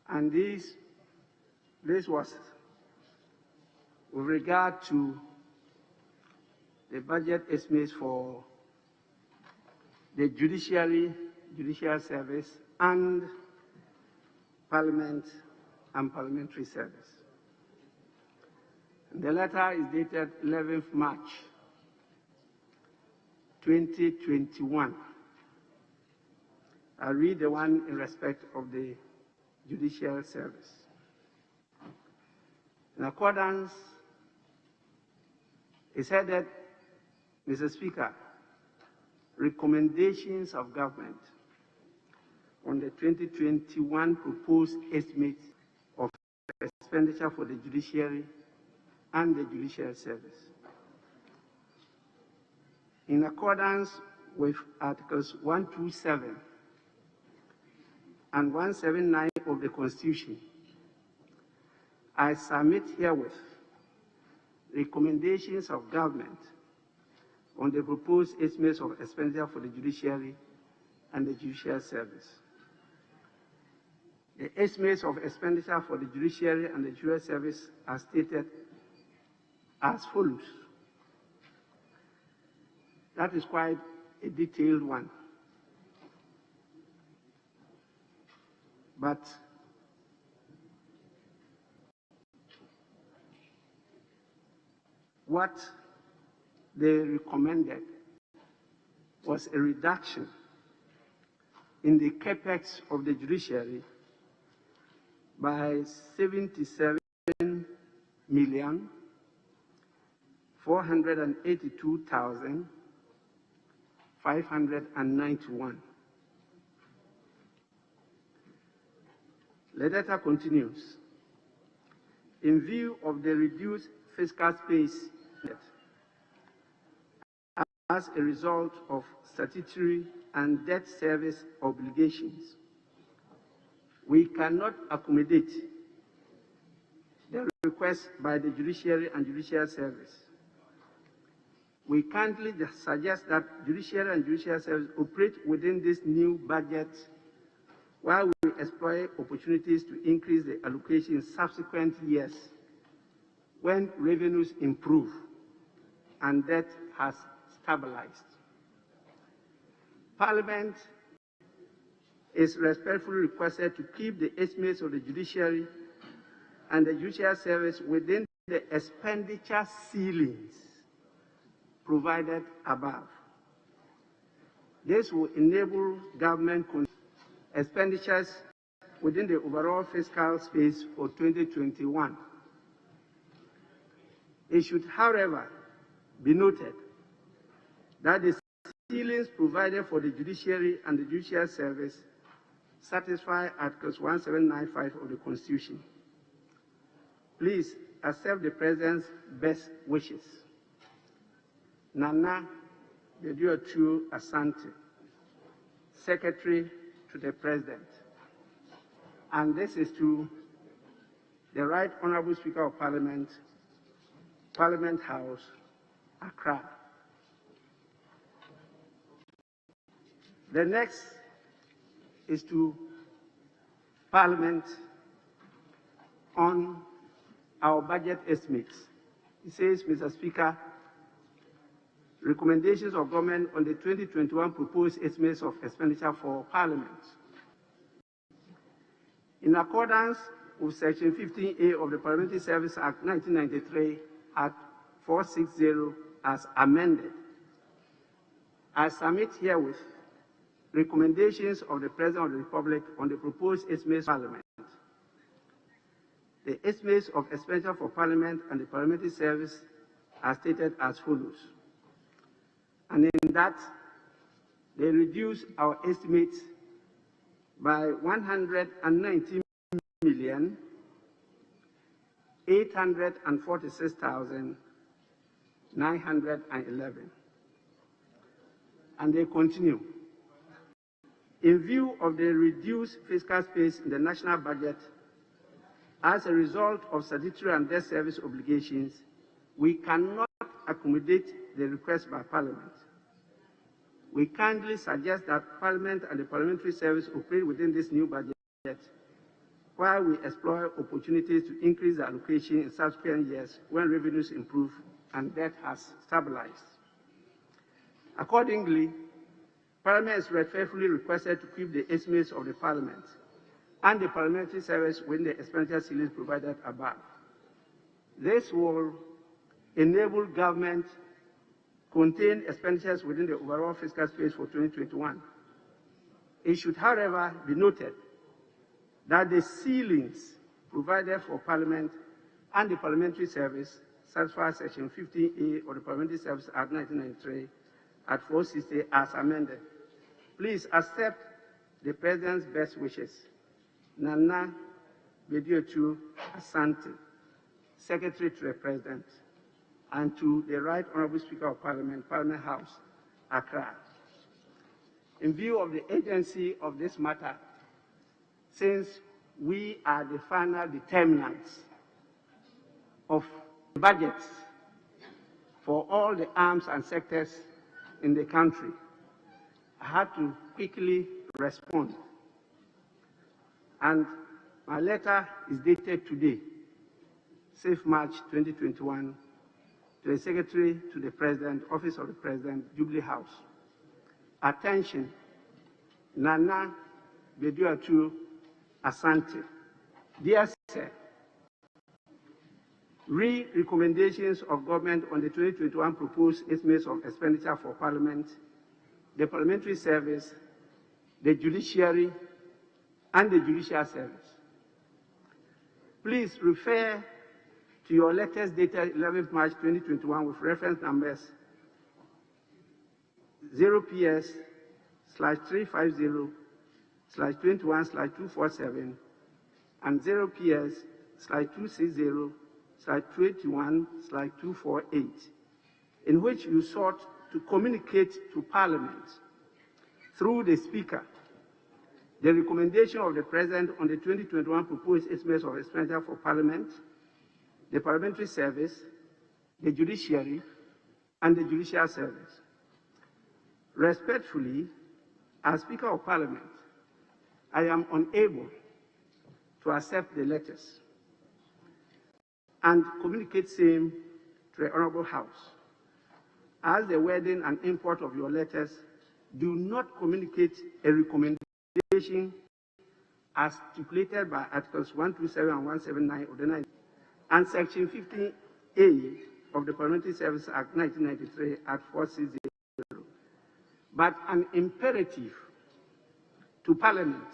And this was with regard to the budget estimates for the judicial service and Parliament and Parliamentary service. The letter is dated 11th March 2021. I read the one in respect of the judicial service. In accordance, it's headed, Mr. Speaker, recommendations of government on the 2021 proposed estimate of expenditure for the judiciary and the judicial service. In accordance with Articles 127 and 179 of the Constitution, I submit herewith recommendations of government on the proposed estimates of expenditure for the judiciary and the judicial service. The estimates of expenditure for the judiciary and the judicial service are stated as follows. That is quite a detailed one. But what they recommended was a reduction in the capex of the judiciary by 77,482,591. The data continues. In view of the reduced fiscal space as a result of statutory and debt service obligations, we cannot accommodate the request by the judiciary and judicial service. We kindly suggest that judiciary and judicial service operate within this new budget while we explore opportunities to increase the allocation in subsequent years when revenues improve and debt has stabilized. Parliament is respectfully requested to keep the estimates of the judiciary and the judicial service within the expenditure ceilings provided above. This will enable government expenditures within the overall fiscal space for 2021. It should, however, be noted that the ceilings provided for the judiciary and the judicial service satisfy Articles 1795 of the Constitution. Please accept the President's best wishes. Nana Deduotu Asante, Secretary to the President. And this is to the Right Honorable Speaker of Parliament, Parliament House, Accra. The next is to Parliament on our budget estimates. It says, Mr. Speaker, recommendations of government on the 2021 proposed estimates of expenditure for Parliament. In accordance with Section 15A of the Parliamentary Service Act 1993, Act 460 as amended, I submit herewith recommendations of the President of the Republic on the proposed estimates of Parliament. The estimates of expenditure for Parliament and the Parliamentary Service are stated as follows. And in that, they reduce our estimates by 119,846,911. And they continue. In view of the reduced fiscal space in the national budget as a result of statutory and debt service obligations, we cannot accommodate the request by Parliament. We kindly suggest that Parliament and the Parliamentary Service operate within this new budget while we explore opportunities to increase the allocation in subsequent years when revenues improve and debt has stabilized. Accordingly, Parliament is respectfully requested to keep the estimates of the Parliament and the Parliamentary Service within the expenditure ceilings provided above. This will enable government to contain expenditures within the overall fiscal space for 2021. It should, however, be noted that the ceilings provided for Parliament and the Parliamentary Service satisfy Section 15A of the Parliamentary Service Act 1993 at 460 as amended. Please accept the President's best wishes. Nana Bediotu Asante, Secretary to the President, and to the Right Honorable Speaker of Parliament, Parliament House, Accra. In view of the urgency of this matter, since we are the final determinants of budgets for all the arms and sectors in the country, I had to quickly respond. And my letter is dated today, 6th March 2021, to the Secretary to the President, Office of the President, Jubilee House. Attention, Nana Bediotu Asante. Dear Sir, read recommendations of government on the 2021 proposed estimates of expenditure for Parliament, the Parliamentary Service, the Judiciary, and the Judicial Service. Please refer to your letters dated 11th March 2021 with reference numbers 0PS/350/21/247 and 0PS/260/21/248, in which you sought to communicate to Parliament through the Speaker the recommendation of the President on the 2021 proposed estimates of expenditure for Parliament, the Parliamentary Service, the Judiciary, and the Judicial Service. Respectfully, as Speaker of Parliament, I am unable to accept the letters and communicate same to the Honorable House, as the wording and import of your letters do not communicate a recommendation as stipulated by Articles 127 and 179 of the 19th and Section 15A of the Parliamentary Service Act 1993 at 460, but an imperative to Parliament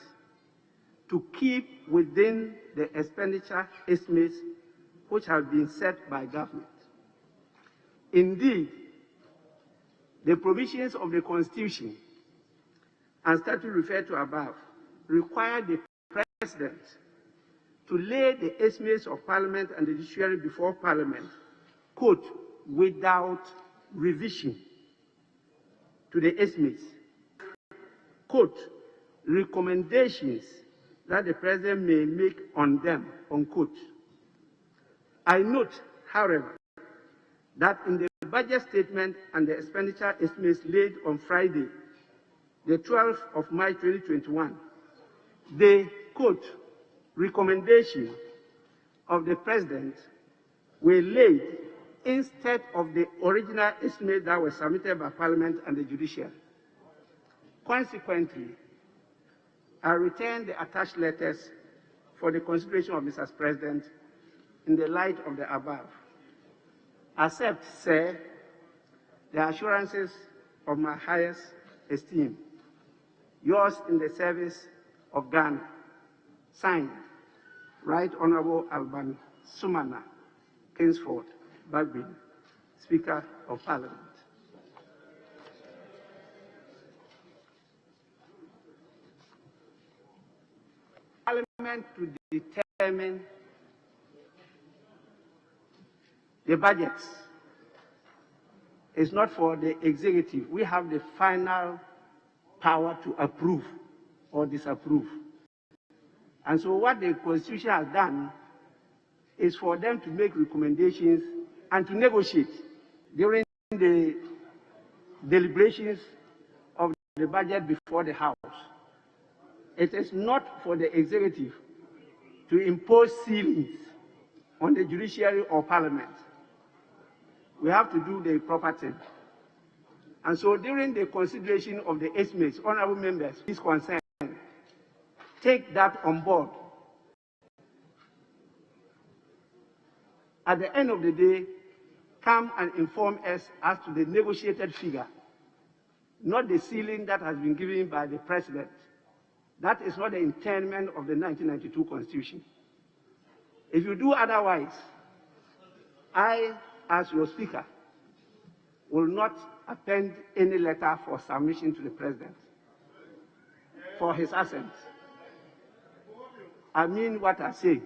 to keep within the expenditure estimates which have been set by government. Indeed, the provisions of the Constitution and statute referred to above require the President to lay the estimates of Parliament and the Judiciary before Parliament, quote, without revision to the estimates, quote, recommendations that the President may make on them, unquote. I note, however, that in the budget statement and the expenditure estimates laid on Friday, the 12th of March 2021, the, quote, recommendation of the President were laid instead of the original estimate that was submitted by Parliament and the Judiciary. Consequently, I return the attached letters for the consideration of Mr. President in the light of the above. Accept, sir, the assurances of my highest esteem. Yours in the service of Ghana. Signed, Right Honorable Alban Sumana, Kingsford, Bagbin, Speaker of Parliament. Parliament to determine the budgets is not for the executive. We have the final power to approve or disapprove. And so what the Constitution has done is for them to make recommendations and to negotiate during the deliberations of the budget before the House. It is not for the executive to impose ceilings on the judiciary or parliament. We have to do the proper thing. And so during the consideration of the estimates, honorable members, please concerned, take that on board. At the end of the day, come and inform us as to the negotiated figure, not the ceiling that has been given by the president. That is not the intendment of the 1992 Constitution. If you do otherwise, I, as your speaker, will not append any letter for submission to the president for his assent. I mean what I say.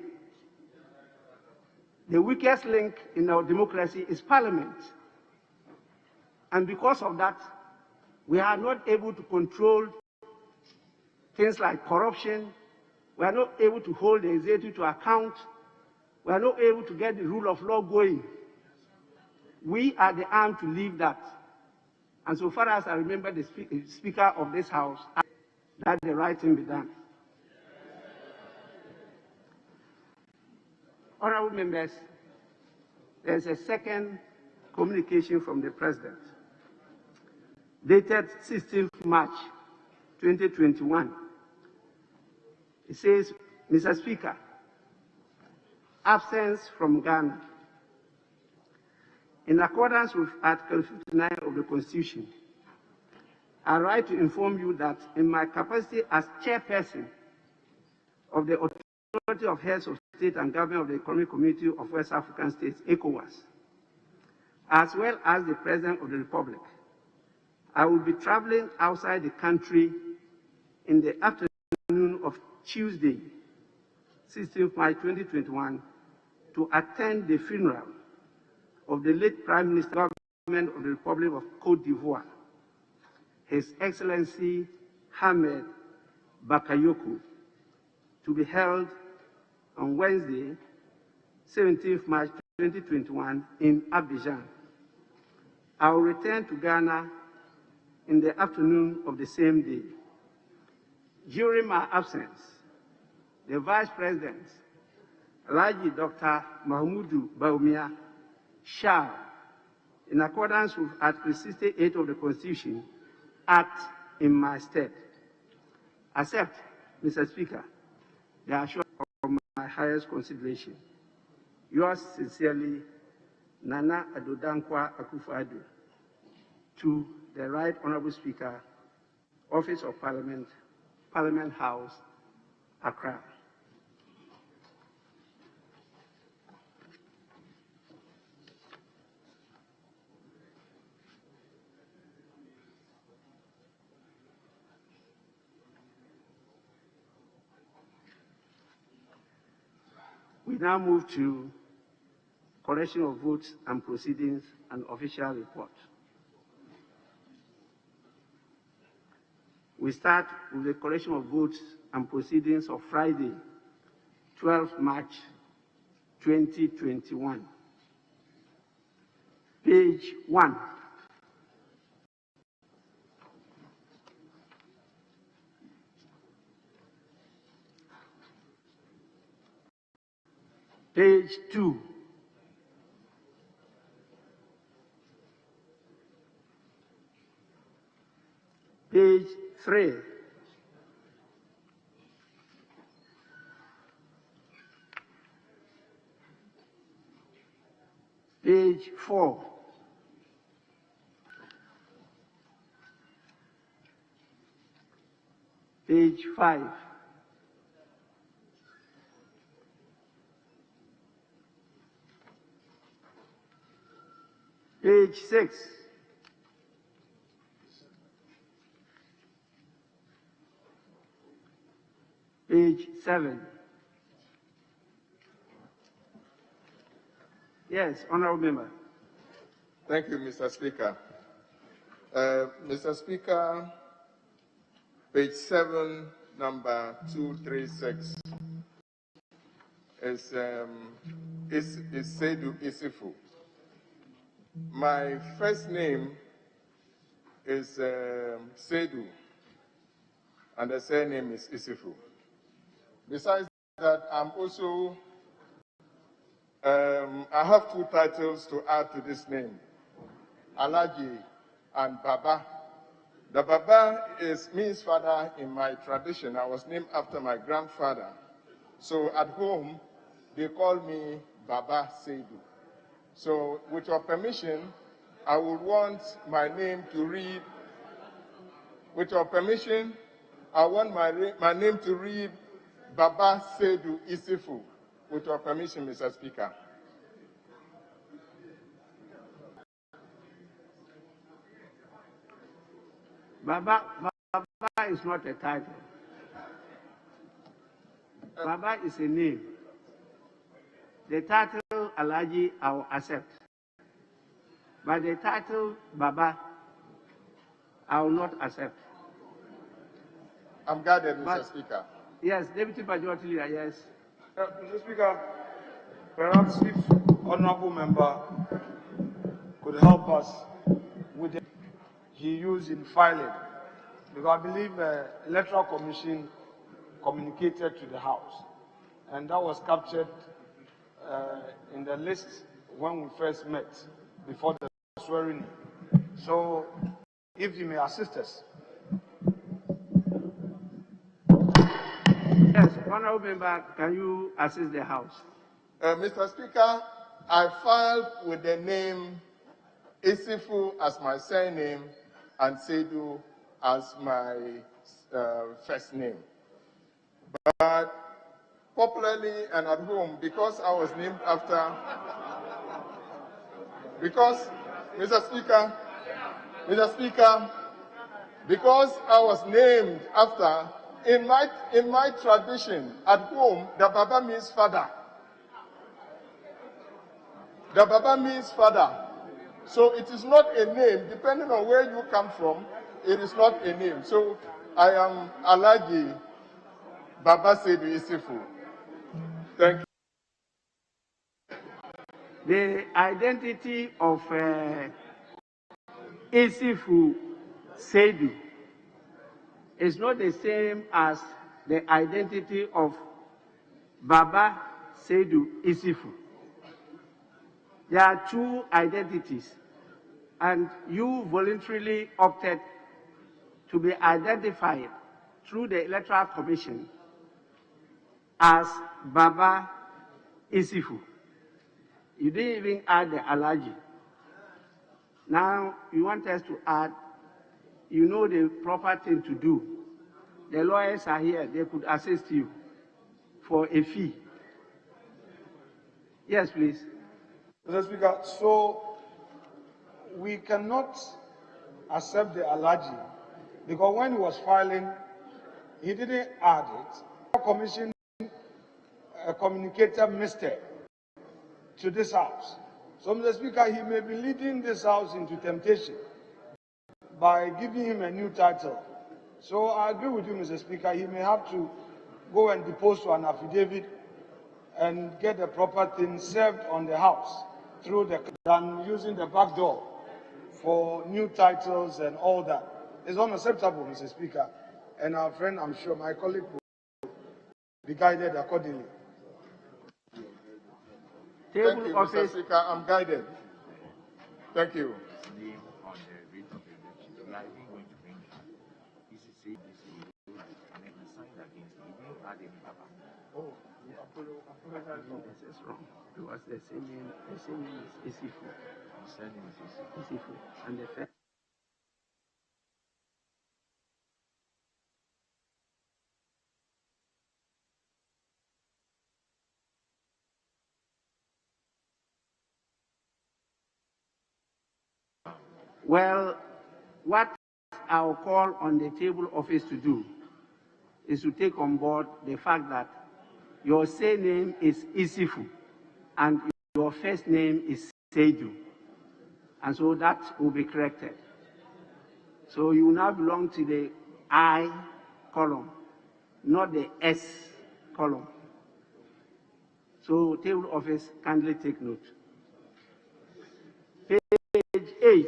The weakest link in our democracy is Parliament. And because of that, we are not able to control things like corruption. We are not able to hold the executive to account. We are not able to get the rule of law going. We are the arm to leave that. And so far as I remember the Speaker of this House, that the right thing be done. Honorable members, there's a second communication from the President, dated 16th March 2021. It says, Mr. Speaker, absence from Ghana. In accordance with Article 59 of the Constitution, I write to inform you that in my capacity as chairperson of the Authority of Heads of State and Government of the Economic Community of West African States, ECOWAS, as well as the President of the Republic, I will be traveling outside the country in the afternoon of Tuesday, 16th March 2021, to attend the funeral of the late Prime Minister of the Government of the Republic of Côte d'Ivoire, His Excellency Hamed Bakayoko, to be held on Wednesday, 17th March 2021 in Abidjan. I will return to Ghana in the afternoon of the same day. During my absence, the Vice President, Alhaji Dr. Mahmoudou Bawumia, shall, in accordance with Article 68 of the Constitution, act in my stead. Accept, Mr. Speaker, the assurance of my highest consideration. Yours sincerely, Nana Adodankwa Akufo-Addo. To the Right Honorable Speaker, Office of Parliament, Parliament House, Accra. We now move to collection of votes and proceedings and official report. We start with the collection of votes and proceedings of Friday, 12 March 2021. Page 1. Page 2. Page 3. Page 4. Page 5. Page 6. Page 7. Yes, Honorable Member. Thank you, Mr. Speaker. Mr. Speaker, page 7, number 236 is Seydou Isifu. My first name is Seydou, and the surname is Isifu. Besides that I'm also, I have two titles to add to this name, Alaji and Baba. The Baba means father in my tradition. I was named after my grandfather. So at home, they call me Baba Seidu. So with your permission, I would want my name to read, with your permission, I want my name to read Baba Seidu Isifu. With your permission, Mr. Speaker. Baba is not a title. Baba is a name. The title Alaji I will accept. But the title Baba I will not accept. I'm guided, Mr. Speaker. Yes, Deputy Majority Leader, yes. Mr. Speaker, perhaps if honorable member could help us with the he used in filing, because I believe Electoral Commission communicated to the House, and that was captured in the list when we first met before the swearing. So, if you may assist us. Yes, honorable member, can you assist the House? Mr. Speaker, I filed with the name Isifu as my surname and Seidu as my first name. But popularly and at home, because I was named after, because, Mr. Speaker, because I was named after, in my tradition, at home, the Baba means father. The Baba means father. So it is not a name, depending on where you come from, it is not a name. So I am Alaji Baba Seidu Isifu. Thank you. The identity of Isifu Seidu is not the same as the identity of Baba Seidu Isifu. There are two identities, and you voluntarily opted to be identified through the Electoral Commission as Baba Isifu. You didn't even add the Alaji. Now you want us to add, you know the proper thing to do. The lawyers are here, they could assist you for a fee. Yes, please. Mr. Speaker, so we cannot accept the Alaji because when he was filing, he didn't add it. The Commission communicated Mr. to this House. So, Mr. Speaker, he may be leading this House into temptation by giving him a new title. So I agree with you, Mr. Speaker. He may have to go and depose to an affidavit and get the proper thing served on the House through than using the back door for new titles and all that. It's unacceptable, Mr. Speaker. And our friend, I'm sure my colleague will be guided accordingly. Thank you, Mr. Speaker. I'm guided. Thank you. This is wrong. Because the same name is Isifu. Isifu. And the first. Well, what I'll call on the table office to do is to take on board the fact that your surname is Isifu and your first name is Seidu. And so that will be corrected. So you now belong to the I column, not the S column. So table office kindly take note. Page 8.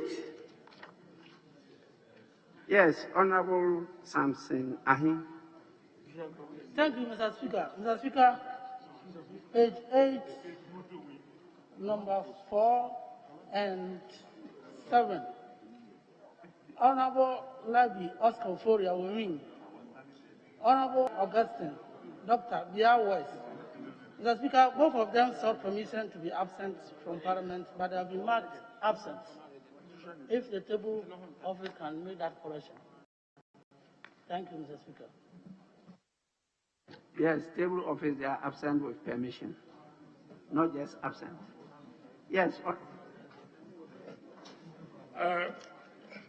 Yes, Honorable Samson Ahin. Thank you, Mr. Speaker. Mr. Speaker, page 8, number 4 and 7. Honorable Labi Oscar Foria Wewin, Honorable Augustine, Dr. Bia West. Mr. Speaker, both of them sought permission to be absent from Parliament, but they have been marked absent. If the table office can make that correction. Thank you, Mr. Speaker. Yes, table office, they are absent with permission, not just absent. Yes.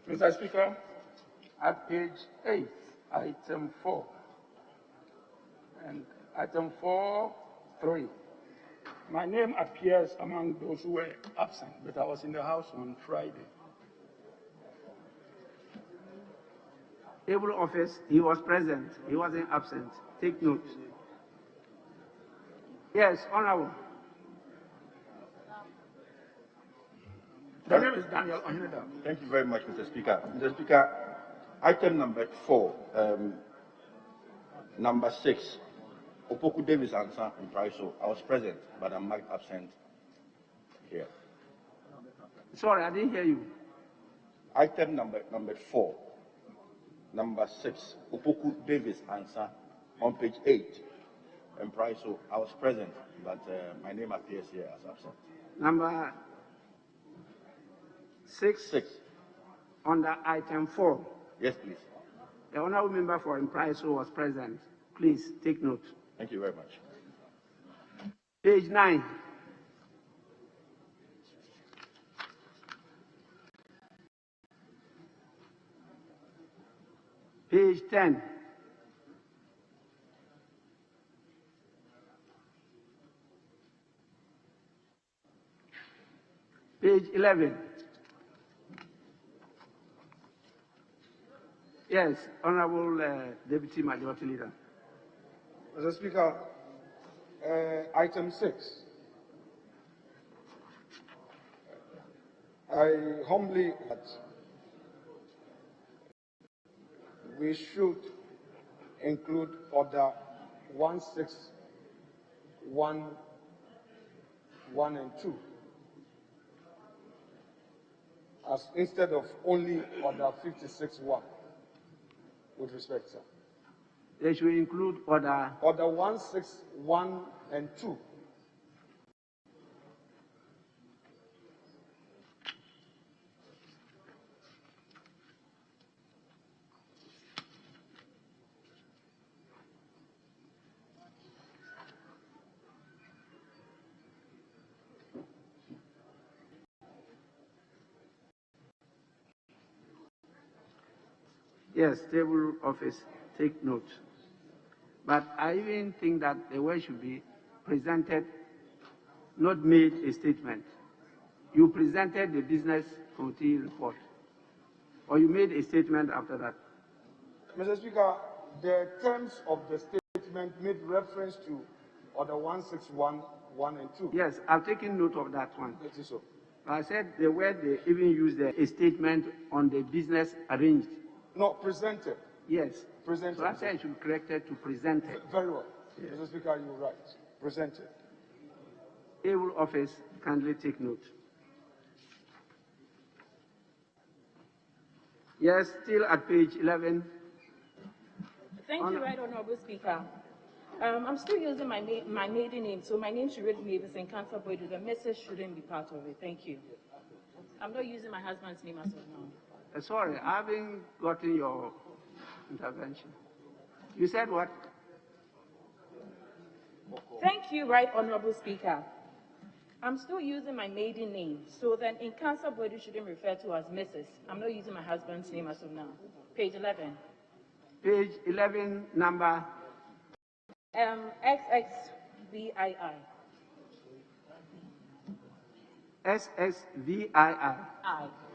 Mr. Speaker, at page 8, item 4, and item 4.3, my name appears among those who were absent, but I was in the House on Friday. Table office, he was present, he wasn't absent. Take note. Yes, Honorable. The name is Daniel Ohineda. Thank you very much, Mr. Speaker. Mr. Speaker, item number 4, number 6, Opoku Davis answer in Priso. I was present, but I'm marked absent here. Sorry, I didn't hear you. Item number 4, number 6, Opoku Davis answer on page 8 in Priso. I was present, but my name appears here as absent. Number 6. Under item 4. Yes, please. The honorable member for Impriso was present. Please take note. Thank you very much. Page 9. Page 10. Page 11. Yes, Honorable Deputy Majority Leader. Mr. Speaker, item 6. I humbly that we should include order 161, 1 and 2 as instead of only order 56-1. With respect, sir. They should include order 161 and 2. Yes, table office, take note. But I even think that the way should be presented, not made a statement. You presented the business committee report, or you made a statement after that. Mr. Speaker, the terms of the statement made reference to order 161, 1 and 2. Yes, I've taken note of that one. It is so. I said the word they even used a statement on the business arranged. Not presented. Yes. Presented. So I said it should be corrected to presented. Very well. Yes. Mr. Speaker, you're right. Presented. Able office, kindly take note. Yes, still at page 11. Thank you, Right Honorable Speaker. I'm still using my maiden name, so my name should really be Mavis and Cancer Boyd. The message shouldn't be part of it. Thank you. I'm not using my husband's name as of now. Sorry, I haven't gotten your intervention. You said what? Thank you, Right Honorable Speaker. I'm still using my maiden name, so then in Cancer Boyd, you shouldn't refer to as Mrs. I'm not using my husband's name as of now. Page 11. Page 11, number? XXVII. SSVII.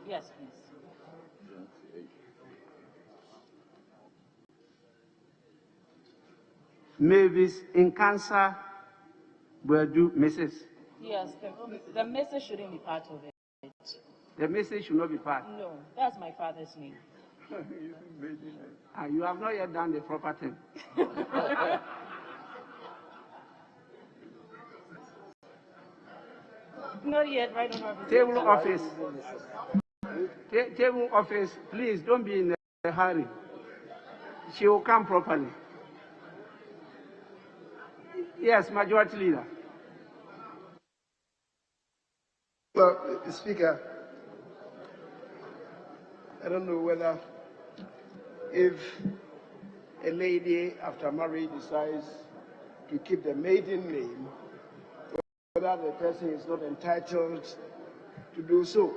Yes, please. Mavis in Cancer will do Mrs. Yes, the message shouldn't be part of it. The message should not be part. No, that's my father's name. You have not yet done the proper thing. Not yet, right, Honorable Table Speaker. office. Table office, please don't be in a hurry. She will come properly. Yes, Majority Leader. Well, Speaker, I don't know whether if a lady after marriage decides to keep the maiden name, whether the person is not entitled to do so.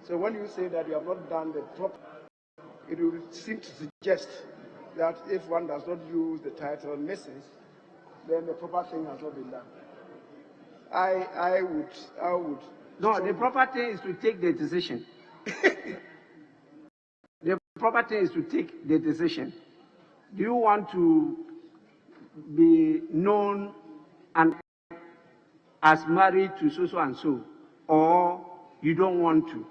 So when you say that you have not done the proper, it would seem to suggest that if one does not use the title Mrs., then the proper thing has not been done. I would. No, the proper thing is to take the decision. The proper thing is to take the decision. Do you want to be known and as married to so and so, or you don't want to?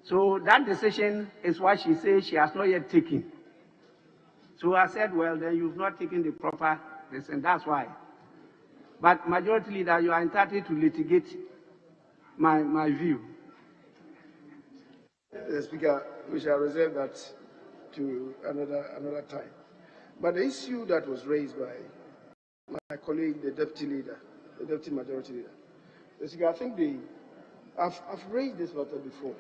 So that decision is what she says she has not yet taken. So I said, well, then you've not taken the proper decision. That's why. But Majority Leader, you are entitled to litigate my view. Speaker, we shall reserve that to another time. But the issue that was raised by my colleague, the Deputy Leader, the Deputy Majority Leader, Speaker, I think I've raised this matter before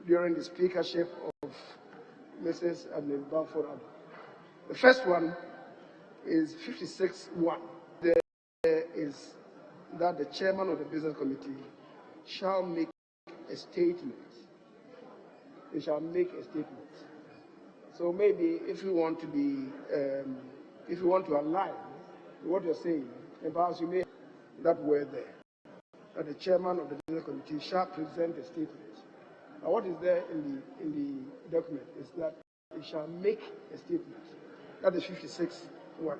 during the speakership of Mrs. Admin Bamford. The first one is 56.1. There is that the chairman of the business committee shall make a statement. They shall make a statement. So maybe if you want to be, if you want to align with what you're saying, perhaps you may have that word there, that the chairman of the business committee shall present a statement. Now, what is there in the document is that it shall make a statement. That is 56.1.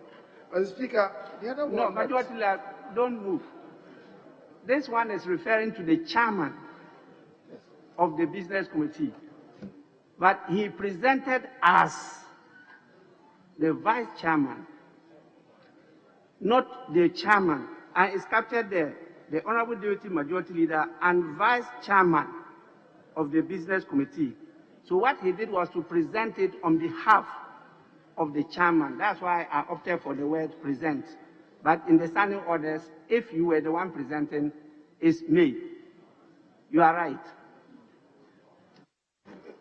But Speaker, the other one. No, Majority Leader, don't move. This one is referring to the chairman of the business committee. But he presented as the vice chairman, not the chairman. And it's captured there, the Honorable Deputy Majority Leader and vice chairman of the business committee. So what he did was to present it on behalf of the chairman. That's why I opted for the word present. But in the standing orders, if you were the one presenting, it's me. You are right.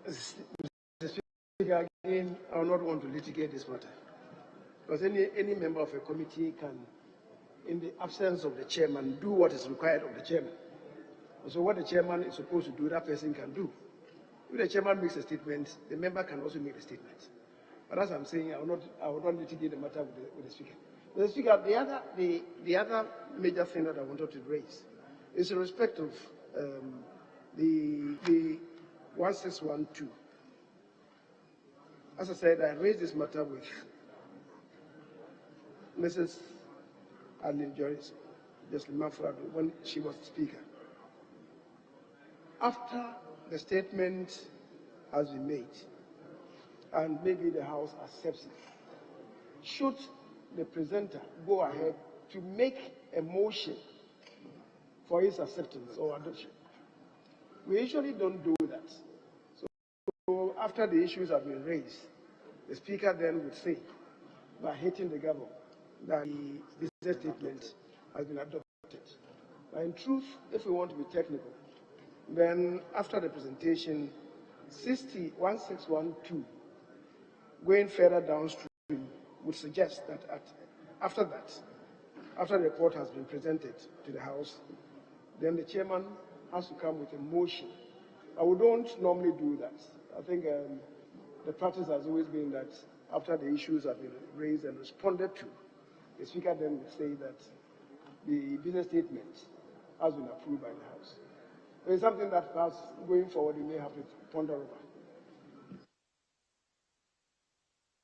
Mr. Speaker, again, I will not want to litigate this matter. Because any member of a committee can, in the absence of the chairman, do what is required of the chairman. So what the chairman is supposed to do, that person can do. If the chairman makes a statement, the member can also make a statement. But as I'm saying, I will not litigate the matter with the Speaker. The Speaker, the other major thing that I wanted to raise is in respect of the 1612. As I said, I raised this matter with Mrs. Arlene Joyce, Jocelyn Manfred, when she was Speaker. After the statement has been made, and maybe the House accepts it, should the presenter go ahead to make a motion for its acceptance or adoption? We usually don't do that. So after the issues have been raised, the Speaker then would say, by hitting the gavel, that the business statement has been adopted. But in truth, if we want to be technical, then after the presentation, 1612, going further downstream, would suggest that after the report has been presented to the House, then the chairman has to come with a motion. We don't normally do that. I think the practice has always been that after the issues have been raised and responded to, the Speaker then would say that the business statement has been approved by the House. It's something that perhaps going forward you may have to ponder over.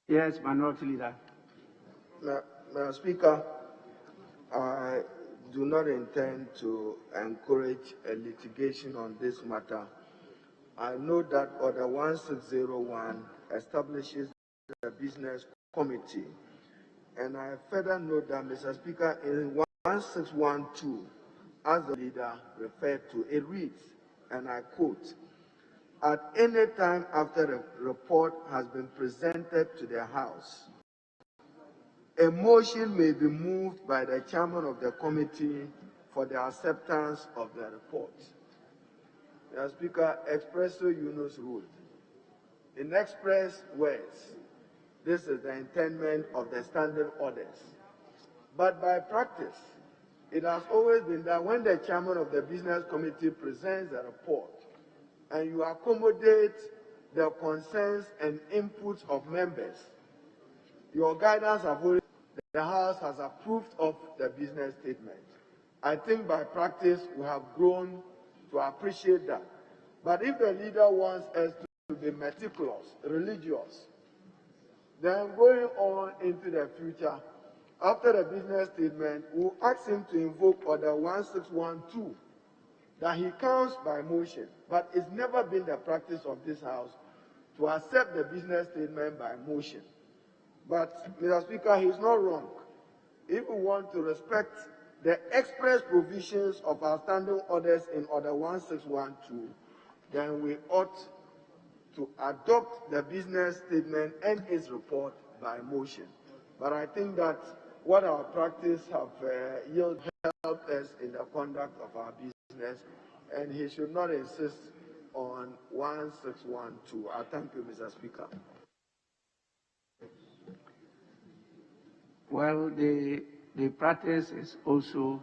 Yes, Minority Leader. Madam Speaker, I do not intend to encourage a litigation on this matter. I know that Order 1601 establishes the business committee, and I further note that, Mr. Speaker, in 1612, as the leader referred to, it reads, and I quote, "At any time after a report has been presented to the House, a motion may be moved by the chairman of the committee for the acceptance of the report." Mr. Speaker, expresso unus rule. In express words, this is the intendment of the standing orders. But by practice, it has always been that when the chairman of the business committee presents a report and you accommodate the concerns and inputs of members, your guidance have always, the House has approved of the business statement. I think by practice we have grown to appreciate that. But if the leader wants us to be meticulous, religious, then going on into the future, after the business statement, we'll ask him to invoke Order 1612, that he counts by motion. But it's never been the practice of this House to accept the business statement by motion. But, Mr. Speaker, he's not wrong. If we want to respect the express provisions of our standing orders in Order 1612, then we ought to adopt the business statement and its report by motion. But I think that what our practice have helped us in the conduct of our business, and he should not insist on 1612. I thank you, Mr. Speaker. Well, the practice is also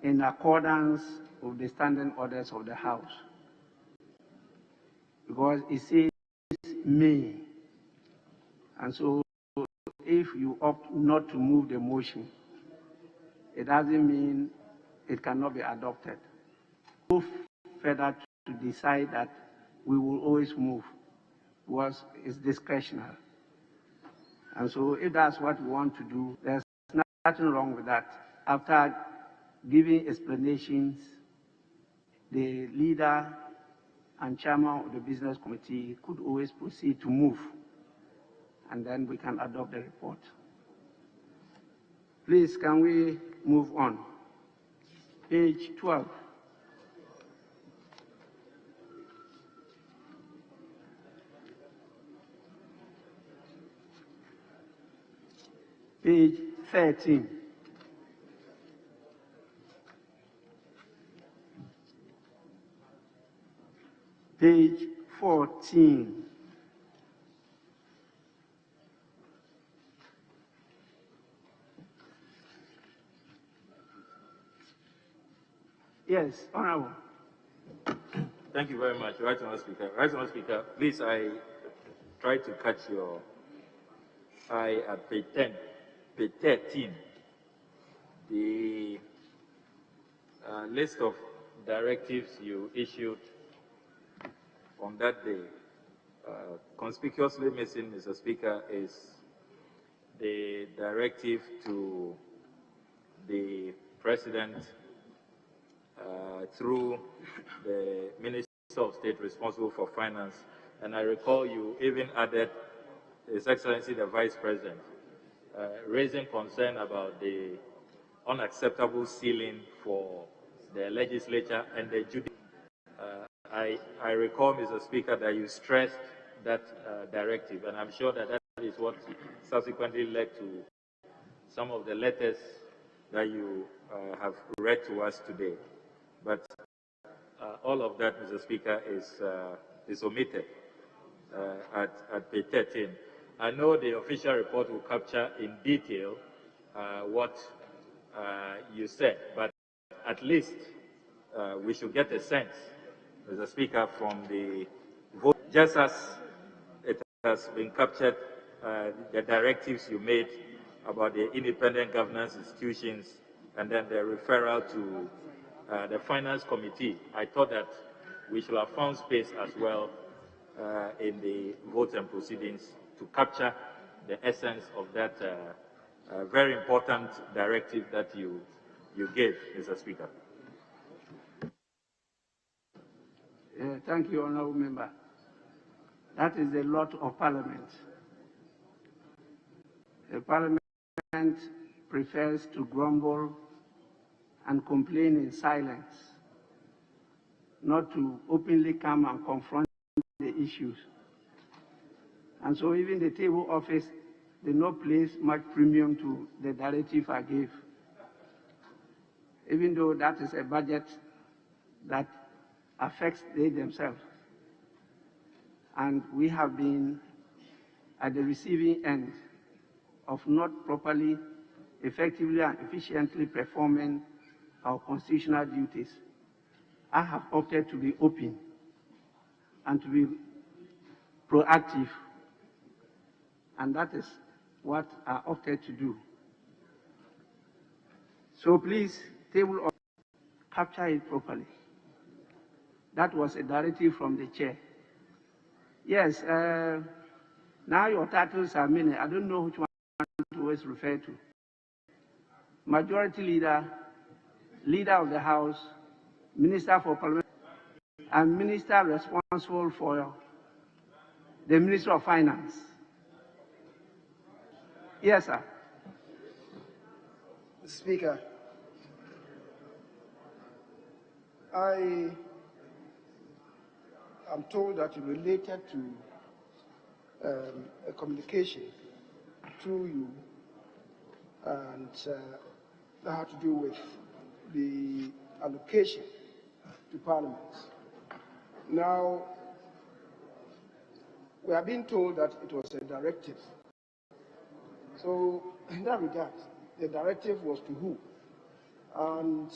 in accordance with the standing orders of the House, because it says may, and so if you opt not to move the motion, it doesn't mean it cannot be adopted. Go further to decide that we will always move, because it's discretionary. And so if that's what we want to do, there's nothing wrong with that. After giving explanations, the leader and chairman of the business committee could always proceed to move, and then we can adopt the report. Please, can we move on? Page 12. Page 13. Page 14. Yes, Honorable. Thank you very much, Right Honourable Speaker. Right Honourable Speaker, please, I try to catch your eye at page 10, page 13. The list of directives you issued on that day, conspicuously missing, Mr. Speaker, is the directive to the President through the Minister of State responsible for finance. And I recall you even added His Excellency the Vice President, raising concern about the unacceptable ceiling for the legislature and the judiciary. I recall, Mr. Speaker, that you stressed that directive, and I'm sure that that is what subsequently led to some of the letters that you have read to us today. But all of that, Mr. Speaker, is omitted at page 13. I know the official report will capture in detail what you said, but at least we should get a sense, Mr. Speaker, from the vote, just as it has been captured, the directives you made about the independent governance institutions and then the referral to the Finance Committee. I thought that we should have found space as well in the votes and proceedings to capture the essence of that very important directive that you gave, Mr. Speaker. Thank you, Honourable Member. That is the lot of Parliament. The Parliament prefers to grumble and complain in silence, not to openly come and confront the issues. And so even the table office did not place much premium to the directive I gave, even though that is a budget that affects they themselves. And we have been at the receiving end of not properly, effectively, and efficiently performing our constitutional duties. I have opted to be open and to be proactive, and that is what I opted to do. So please, table of capture it properly. That was a directive from the chair. Yes, now your titles are many. I don't know which one to always refer to. Majority Leader, Leader of the House, Minister for Parliament, and Minister responsible for the Ministry of Finance. Yes, sir. Speaker, I am told that you related to a communication through you, and that had to do with the allocation to Parliament. Now, we are being told that it was a directive. So, in that regard, the directive was to who? And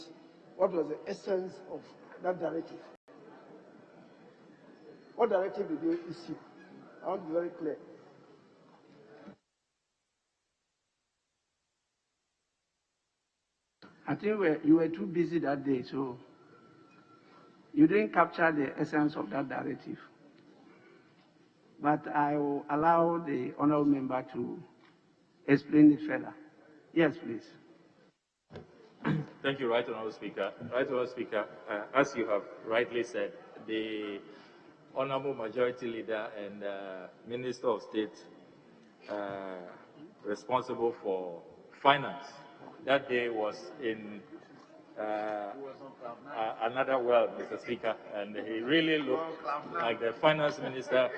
what was the essence of that directive? What directive did they issue? I want to be very clear. I think you were too busy that day, so you didn't capture the essence of that directive. But I will allow the honourable member to explain it further. Yes, please. Thank you, Right Honourable Speaker. Right Honourable Speaker, as you have rightly said, the Honourable Majority Leader and Minister of State responsible for finance that day was in another world, Mr. Speaker, and he really looked like the finance minister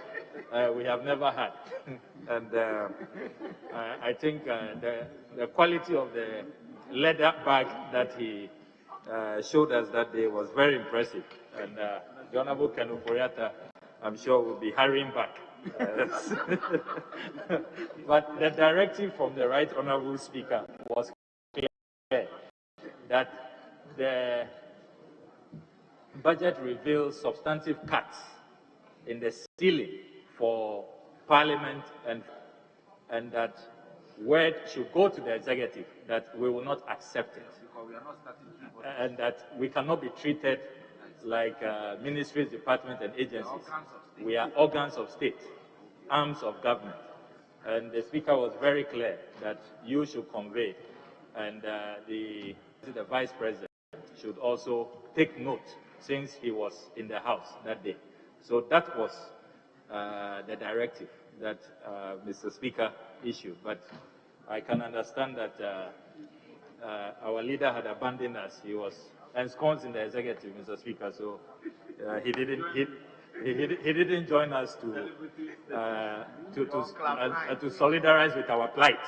we have never had. And I think the quality of the leather bag that he showed us that day was very impressive. And the Honorable Ken Oforiatta, I'm sure, will be hurrying back. But the directive from the Right Honourable Speaker was clear that the budget reveals substantive cuts in the ceiling for Parliament, and that word should go to the executive that we will not accept it, and that we cannot be treated like ministries, departments, and agencies. We are organs of state, arms of government, and the Speaker was very clear that you should convey, and the Vice President should also take note since he was in the House that day. So that was the directive that Mr. Speaker issued. But I can understand that our leader had abandoned us. He was ensconced in the executive, Mr. Speaker. So he didn't join us to solidarize with our plight.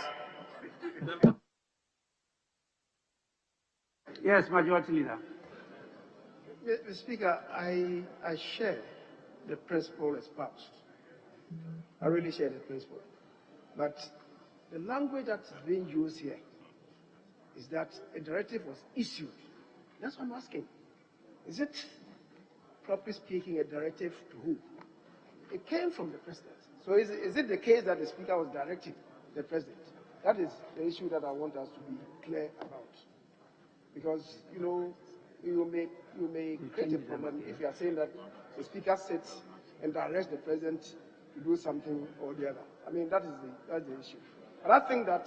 Yes, Majority Leader. Mr. Speaker, I share the principle espoused. I really share the principle. But the language that's being used here is that a directive was issued. That's what I'm asking. Is it, properly speaking, a directive to who? It came from the President. So is it the case that the Speaker was directing the President? That is the issue that I want us to be clear about. Because, you know, you may create a problem if you are saying that the Speaker sits and directs the President to do something or the other. I mean, that's the issue. But I think that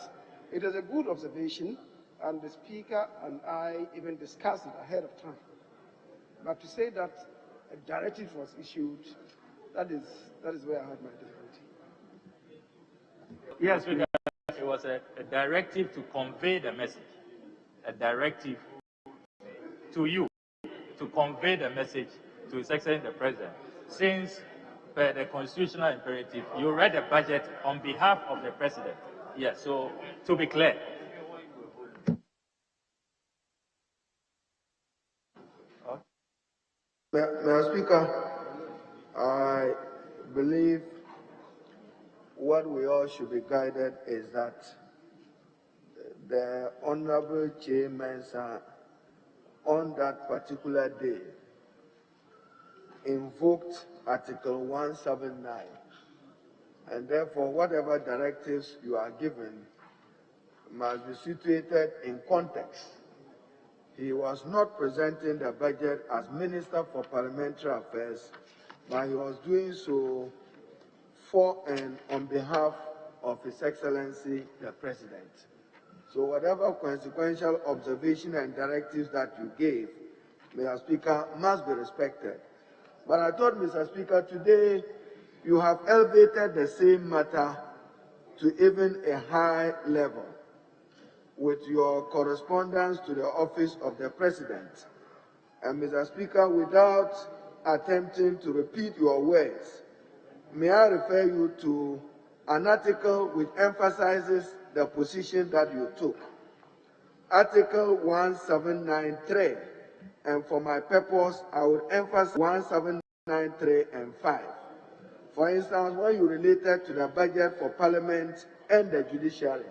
it is a good observation, and the Speaker and I even discussed it ahead of time. But to say that a directive was issued, that is where I had my difficulty. Yes, Speaker, it was a directive to convey the message, a directive to you to convey the message to His Excellency the President, since per the constitutional imperative, you read the budget on behalf of the President. Yes, so to be clear. Mr. Speaker, I believe what we all should be guided is that the Honorable Chairman on that particular day invoked Article 179, and therefore whatever directives you are given must be situated in context. He was not presenting the budget as Minister for Parliamentary Affairs, but he was doing so for and on behalf of His Excellency the President. So whatever consequential observation and directives that you gave, Mr. Speaker, must be respected. But I thought, Mr. Speaker, today you have elevated the same matter to even a high level with your correspondence to the office of the President. And Mr. Speaker, without attempting to repeat your words, may I refer you to an article which emphasizes the position that you took. Article 1793, and for my purpose, I would emphasize 1793 and 5. For instance, when you related to the budget for Parliament and the judiciary,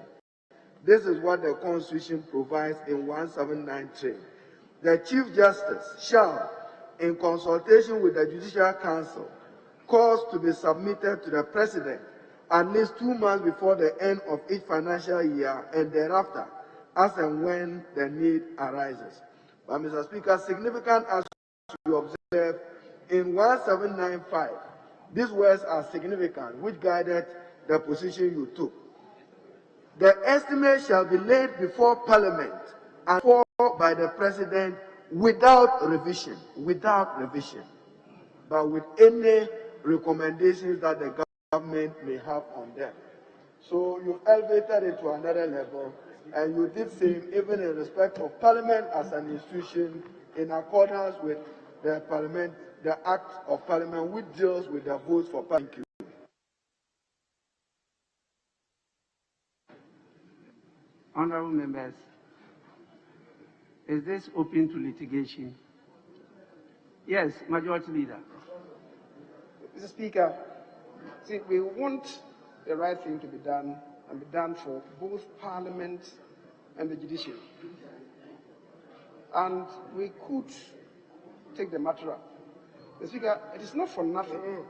this is what the Constitution provides in 1793. The Chief Justice shall, in consultation with the Judicial Council, cause to be submitted to the President at least 2 months before the end of each financial year and thereafter, as and when the need arises. But, Mr. Speaker, significant as you observe in 1795, these words are significant, which guided the position you took. The estimate shall be laid before Parliament and forwarded by the President without revision, but with any recommendations that the government may have on them. So you elevated it to another level, and you did same even in respect of Parliament as an institution, in accordance with the Parliament, the Act of Parliament, which deals with the votes for Parliament. Honorable members, is this open to litigation? Yes, Majority Leader. Mr. Speaker, see, we want the right thing to be done and be done for both Parliament and the judiciary. And we could take the matter up. Mr. Speaker, it is not for nothing.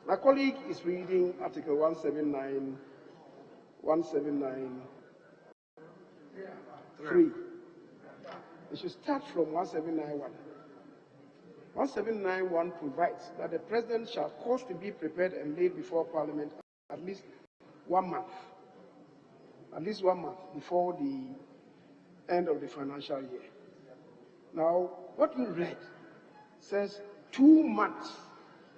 My colleague is reading Article 179.3. It should start from 1791. 1791 provides that the President shall cause to be prepared and laid before Parliament at least 1 month. At least 1 month before the end of the financial year. Now, what you read says 2 months.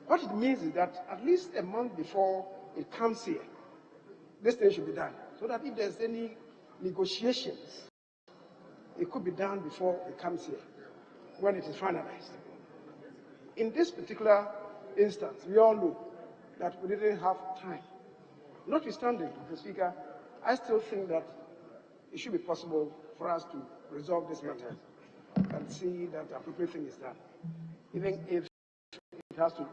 What it means is that at least a month before it comes here, this thing should be done. So that if there's any negotiations, it could be done before it comes here, when it is finalized. In this particular instance, we all know that we didn't have time. Notwithstanding, Mr. Speaker, I still think that it should be possible for us to resolve this matter and see that the appropriate thing is done. Even if it has to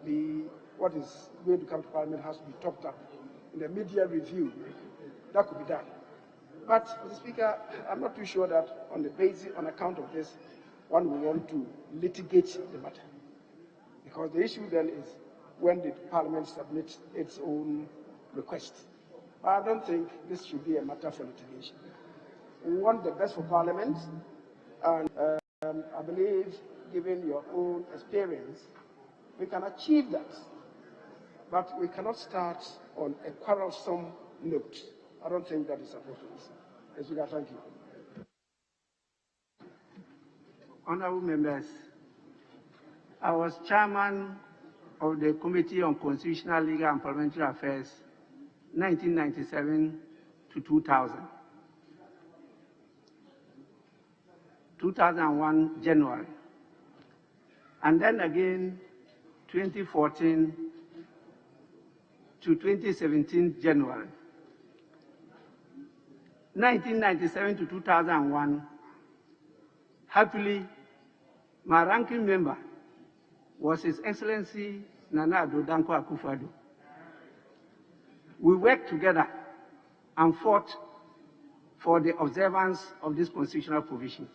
be, what is going to come to Parliament has to be topped up in the media review, that could be done. But, Mr. Speaker, I'm not too sure that on account of this, one will want to litigate the matter. Because the issue then is, when did Parliament submit its own request? I don't think this should be a matter for litigation. We want the best for Parliament, and I believe, given your own experience, we can achieve that. But we cannot start on a quarrelsome note. I don't think that is appropriate. Yes, thank you. Honorable members, I was chairman of the Committee on Constitutional, Legal and Parliamentary Affairs 1997 to 2000. 2001 January, and then again 2014 to 2017 January. 1997 to 2001, happily, my ranking member was His Excellency Nana Addo Dankwa Akufo-Addo. We worked together and fought for the observance of these constitutional provisions.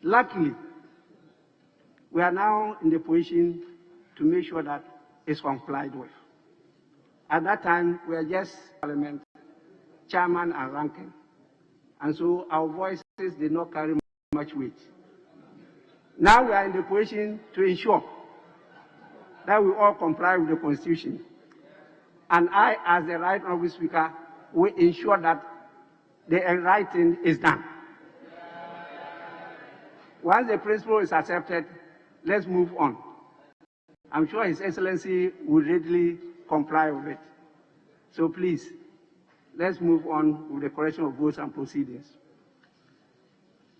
Luckily, we are now in the position to make sure that it's complied with. At that time, we were just Parliament chairman and ranking, and so our voices did not carry much weight. Now we are in the position to ensure that we all comply with the Constitution, and I, as the Right Honourable Speaker, will ensure that the right thing is done. Once the principle is accepted, let's move on. I'm sure His Excellency will readily comply with it. So please, let's move on with the correction of votes and proceedings.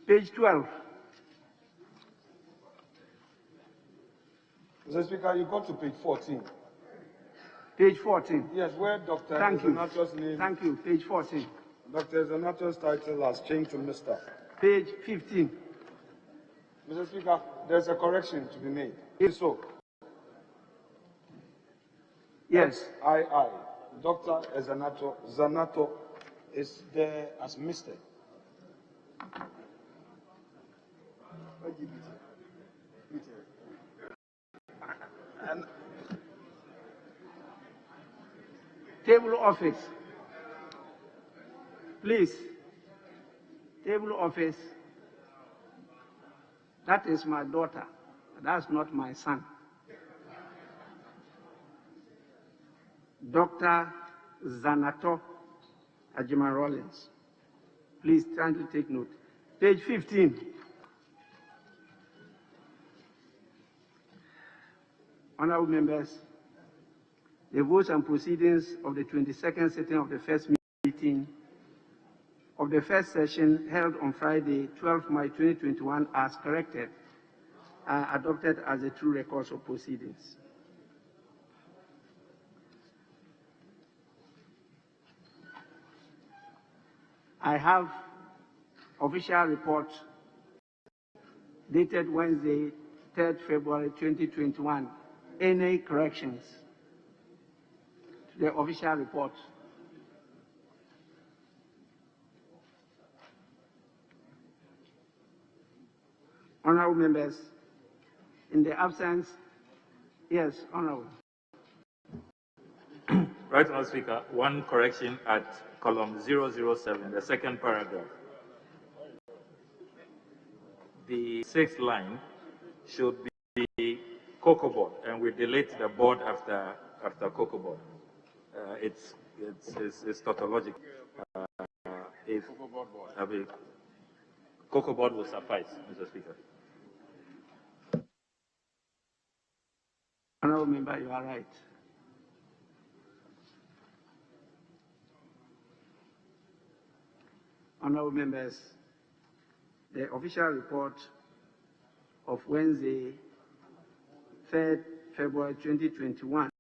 Page 12. Mr. Speaker, you go to page 14. Page 14. Yes, where Dr. Thank you. Zanato's name. Thank you. Page 14. Dr. Zanato's title has changed to Mr. Page 15. Mr. Speaker, there's a correction to be made. If so. Yes. I. Dr. Zanato is there as Mr. And table office. Please. Table office. That is my daughter. That's not my son. Dr. Zanato Ajima Rollins. Please kindly take note. Page 15. Honorable members, the votes and proceedings of the 22nd sitting of the first meeting of the first session held on Friday, 12 March 2021, as corrected, are adopted as the true records of proceedings. I have official report dated Wednesday, 3rd February 2021. Any corrections to the official report? Honorable members, in the absence, yes, Honorable. Right, Honourable Speaker, one correction at column 007, the second paragraph. The sixth line should be cocoa board, and we delete the board after cocoa board. It's tautological. If cocoa board will suffice, Mr. Speaker. Honorable member, you are right. Honorable members, the official report of Wednesday, 3rd February 2021,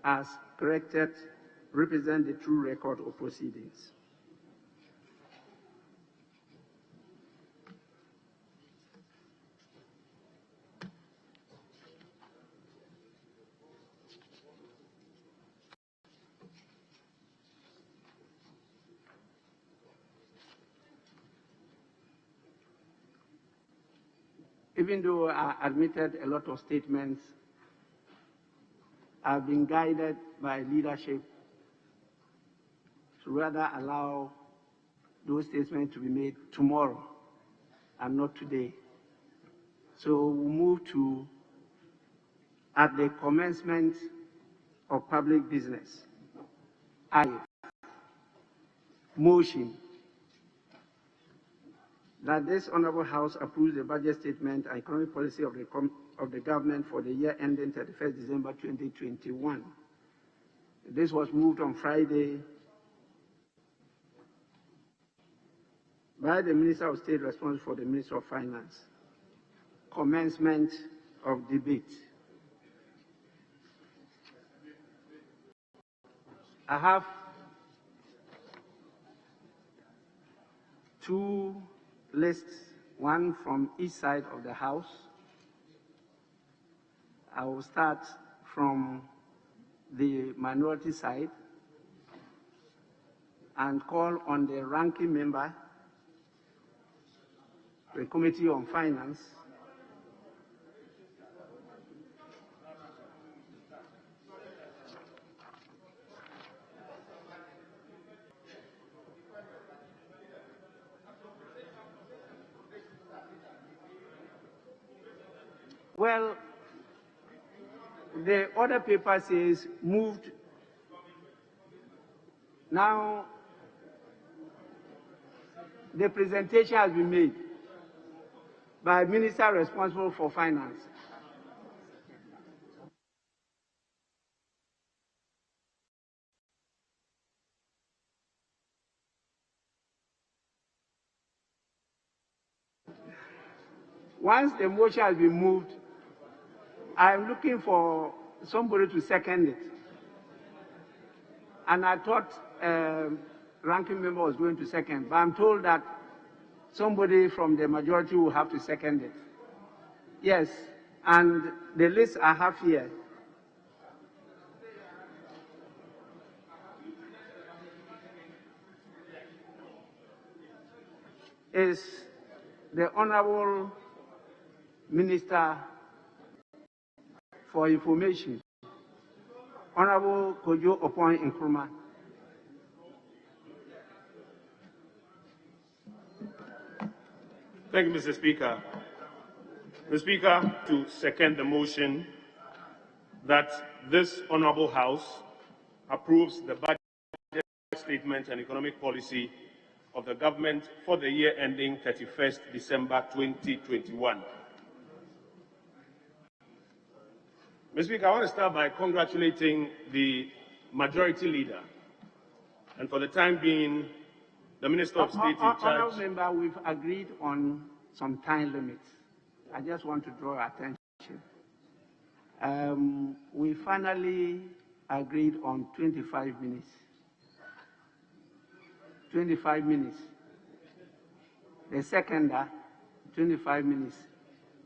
as corrected, represent the true record of proceedings. Even though I admitted a lot of statements, I've been guided by leadership to rather allow those statements to be made tomorrow and not today. So we'll move to, at the commencement of public business, I motion that this Honourable House approves the budget statement and economic policy of the government for the year ending 31st December 2021. This was moved on Friday, by the Minister of State responsible for the Ministry of Finance. Commencement of debate. I have two lists, one from each side of the House. I will start from the minority side and call on the ranking member, the Committee on Finance, well, the other paper says moved. Now, the presentation has been made by Minister responsible for Finance. Once the motion has been moved, I am looking for somebody to second it. And I thought ranking member was going to second, but I'm told that somebody from the majority will have to second it. Yes, and the list I have here is the Honorable Minister for Information, Honorable Kojo Opon Nkrumah. Thank you, Mr. Speaker. Mr. Speaker, to second the motion that this Honourable House approves the budget statement and economic policy of the government for the year ending 31st December 2021. Mr. Speaker, I want to start by congratulating the Majority Leader and, for the time being, the Minister of State in charge. Honourable Member, we've agreed on some time limits. I just want to draw attention. We finally agreed on 25 minutes. 25 minutes. The seconder, 25 minutes.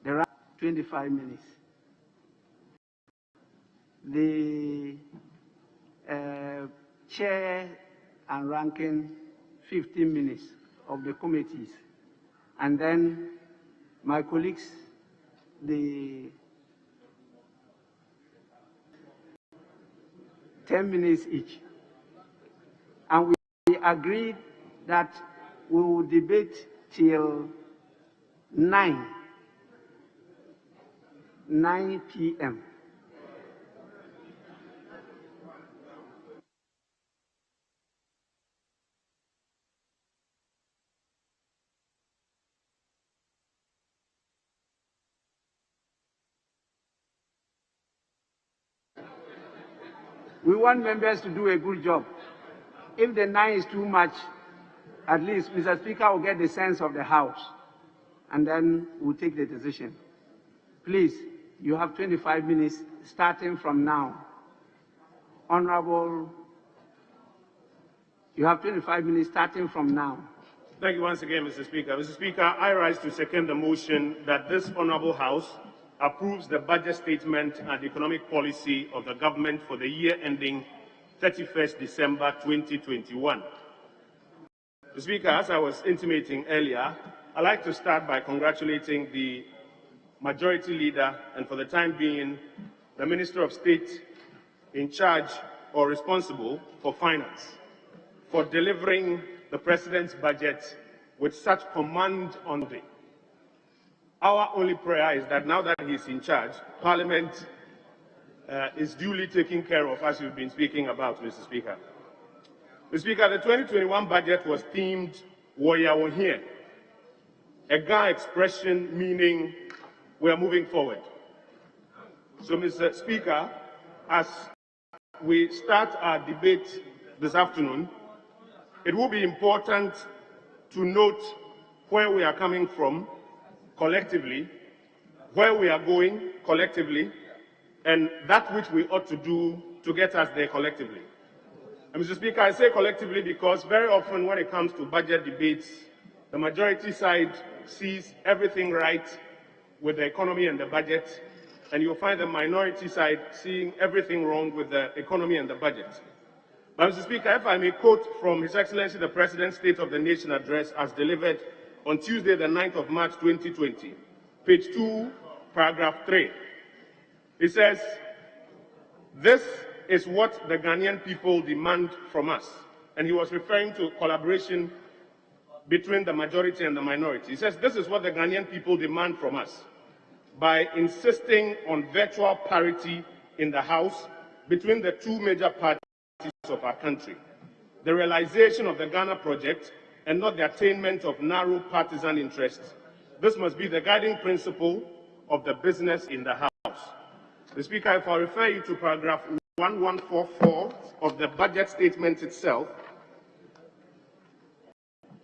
The round, 25 minutes. The chair and ranking, 15 minutes of the committees. And then my colleagues, the 10 minutes each. And we agreed that we will debate till 9 p.m. We want members to do a good job. If the 9 is too much, at least Mr. Speaker will get the sense of the House, and then we'll take the decision. Please, you have 25 minutes starting from now. Honorable, you have 25 minutes starting from now. Thank you once again, Mr. Speaker. Mr. Speaker, I rise to second the motion that this Honourable House approves the budget statement and economic policy of the government for the year ending 31st December 2021. Mr. Speaker, as I was intimating earlier, I'd like to start by congratulating the Majority Leader and, for the time being, the Minister of State in charge or responsible for finance for delivering the President's budget with such command on it. Our only prayer is that now that he's in charge, Parliament is duly taken care of, as you've been speaking about, Mr. Speaker. Mr. Speaker, the 2021 budget was themed Warrior Won Here, a Ga expression meaning we are moving forward. So, Mr. Speaker, as we start our debate this afternoon, it will be important to note where we are coming from collectively, where we are going collectively, and that which we ought to do to get us there collectively. And Mr. Speaker, I say collectively because very often when it comes to budget debates, the majority side sees everything right with the economy and the budget, and you'll find the minority side seeing everything wrong with the economy and the budget. But Mr. Speaker, if I may quote from His Excellency the President's State of the Nation address as delivered on Tuesday, the 9th of March 2020, page 2, paragraph 3. It says, "This is what the Ghanaian people demand from us." And he was referring to collaboration between the majority and the minority. He says, "This is what the Ghanaian people demand from us by insisting on virtual parity in the House between the two major parties of our country, the realization of the Ghana project and not the attainment of narrow partisan interests. This must be the guiding principle of the business in the House." The Speaker, if I refer you to paragraph 1144 of the budget statement itself,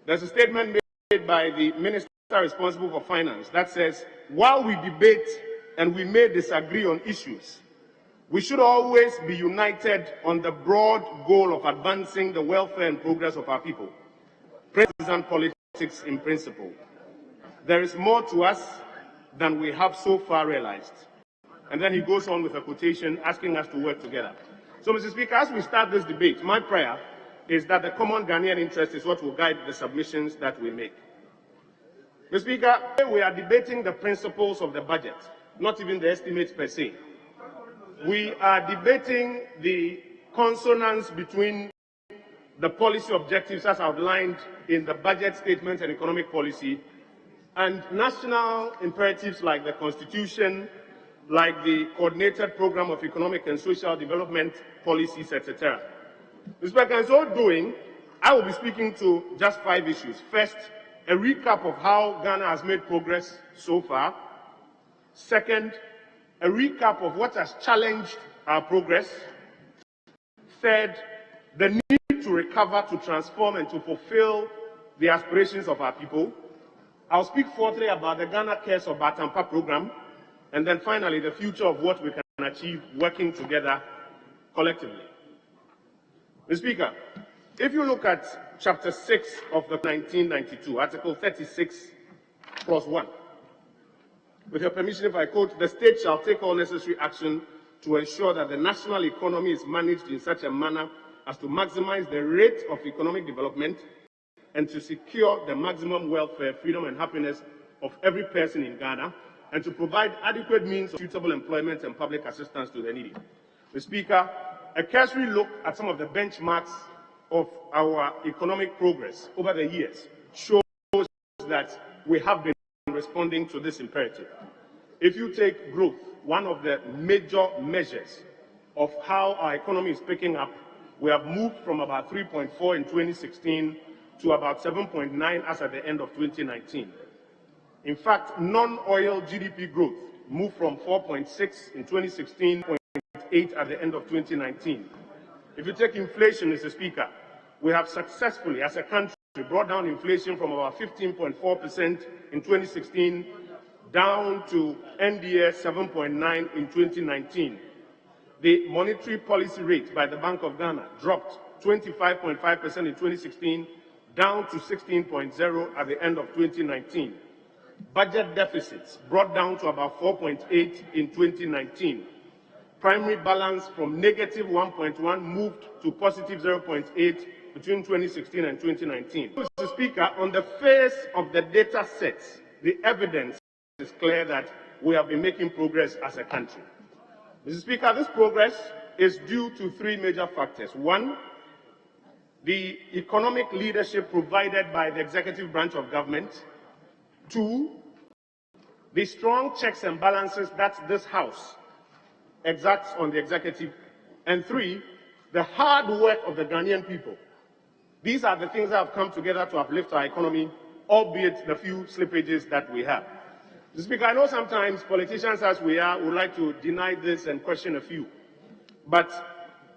there's a statement made by the Minister responsible for finance that says, "While we debate and we may disagree on issues, we should always be united on the broad goal of advancing the welfare and progress of our people. Partisan politics in principle. There is more to us than we have so far realized." And then he goes on with a quotation asking us to work together. So, Mr. Speaker, as we start this debate, my prayer is that the common Ghanaian interest is what will guide the submissions that we make. Mr. Speaker, we are debating the principles of the budget, not even the estimates per se. We are debating the consonance between the policy objectives as outlined in the budget statement and economic policy and national imperatives like the Constitution, like the Coordinated Program of Economic and Social Development Policies, etc. Mr. Speaker, in so doing, I will be speaking to just 5 issues. First, a recap of how Ghana has made progress so far. Second, a recap of what has challenged our progress. Third, the need to recover, to transform, and to fulfill the aspirations of our people. I'll speak fourthly about the Ghana Cares of Batampa program, and then finally, the future of what we can achieve working together collectively. Mr. Speaker, if you look at Chapter 6 of the 1992, Article 36, Clause 1, with your permission, if I quote, "The state shall take all necessary action to ensure that the national economy is managed in such a manner as to maximize the rate of economic development and to secure the maximum welfare, freedom, and happiness of every person in Ghana, and to provide adequate means of suitable employment and public assistance to the needy." Mr. Speaker, a cursory look at some of the benchmarks of our economic progress over the years shows that we have been responding to this imperative. If you take growth, one of the major measures of how our economy is picking up, we have moved from about 3.4 in 2016 to about 7.9 as at the end of 2019. In fact, non-oil GDP growth moved from 4.6 in 2016 to 0.8 at the end of 2019. If you take inflation, Mr. Speaker, we have successfully, as a country, brought down inflation from about 15.4% in 2016 down to NDS 7.9 in 2019. The monetary policy rate by the Bank of Ghana dropped 25.5% in 2016 down to 16.0 at the end of 2019. Budget deficits brought down to about 4.8 in 2019. Primary balance from negative 1.1 moved to positive 0.8 between 2016 and 2019. Mr. Speaker, on the face of the data sets, the evidence is clear that we have been making progress as a country. Mr. Speaker, this progress is due to 3 major factors. 1, the economic leadership provided by the executive branch of government. 2, the strong checks and balances that this House exacts on the executive. And 3, the hard work of the Ghanaian people. These are the things that have come together to uplift our economy, albeit the few slippages that we have. Mr. Speaker, I know sometimes politicians, as we are, would like to deny this and question a few. But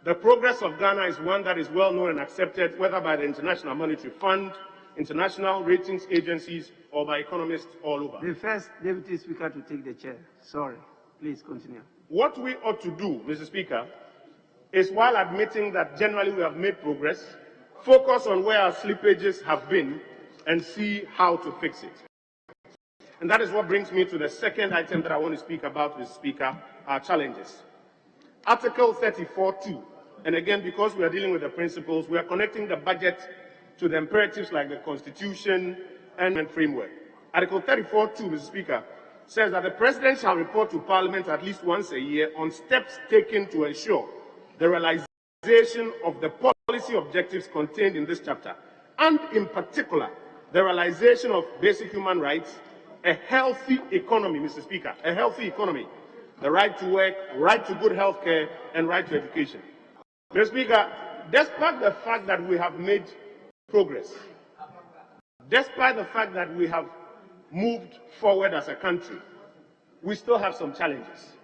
the progress of Ghana is one that is well known and accepted, whether by the International Monetary Fund, international ratings agencies, or by economists all over. The first Deputy Speaker to take the chair. Sorry. Please continue. What we ought to do, Mr. Speaker, is while admitting that generally we have made progress, focus on where our slippages have been and see how to fix it. And that is what brings me to the second item that I want to speak about, Mr. Speaker, our challenges. Article 34(2), and again, because we are dealing with the principles, we are connecting the budget to the imperatives like the Constitution and framework. Article 34(2), Mr. Speaker, says that the President shall report to Parliament at least once a year on steps taken to ensure the realization of the policy objectives contained in this chapter, and in particular, the realization of basic human rights, a healthy economy, Mr. Speaker, a healthy economy, the right to work, right to good health care, and right to education. Mr. Speaker, despite the fact that we have made progress, despite the fact that we have moved forward as a country, we still have some challenges.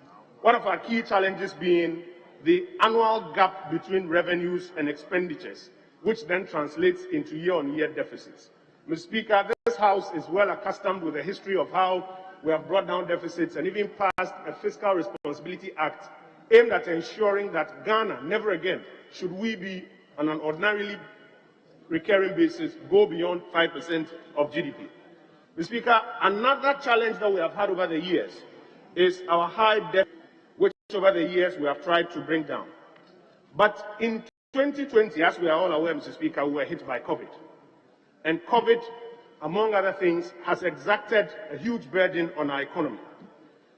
One of our key challenges being the annual gap between revenues and expenditures, which then translates into year-on-year deficits. Mr. Speaker, this House is well accustomed with the history of how we have brought down deficits and even passed a Fiscal Responsibility Act aimed at ensuring that Ghana, never again should we be on an ordinarily recurring basis, go beyond 5% of GDP. Mr. Speaker, another challenge that we have had over the years is our high debt, which over the years we have tried to bring down. But in 2020, as we are all aware, Mr. Speaker, we were hit by COVID. And COVID, among other things, has exacted a huge burden on our economy.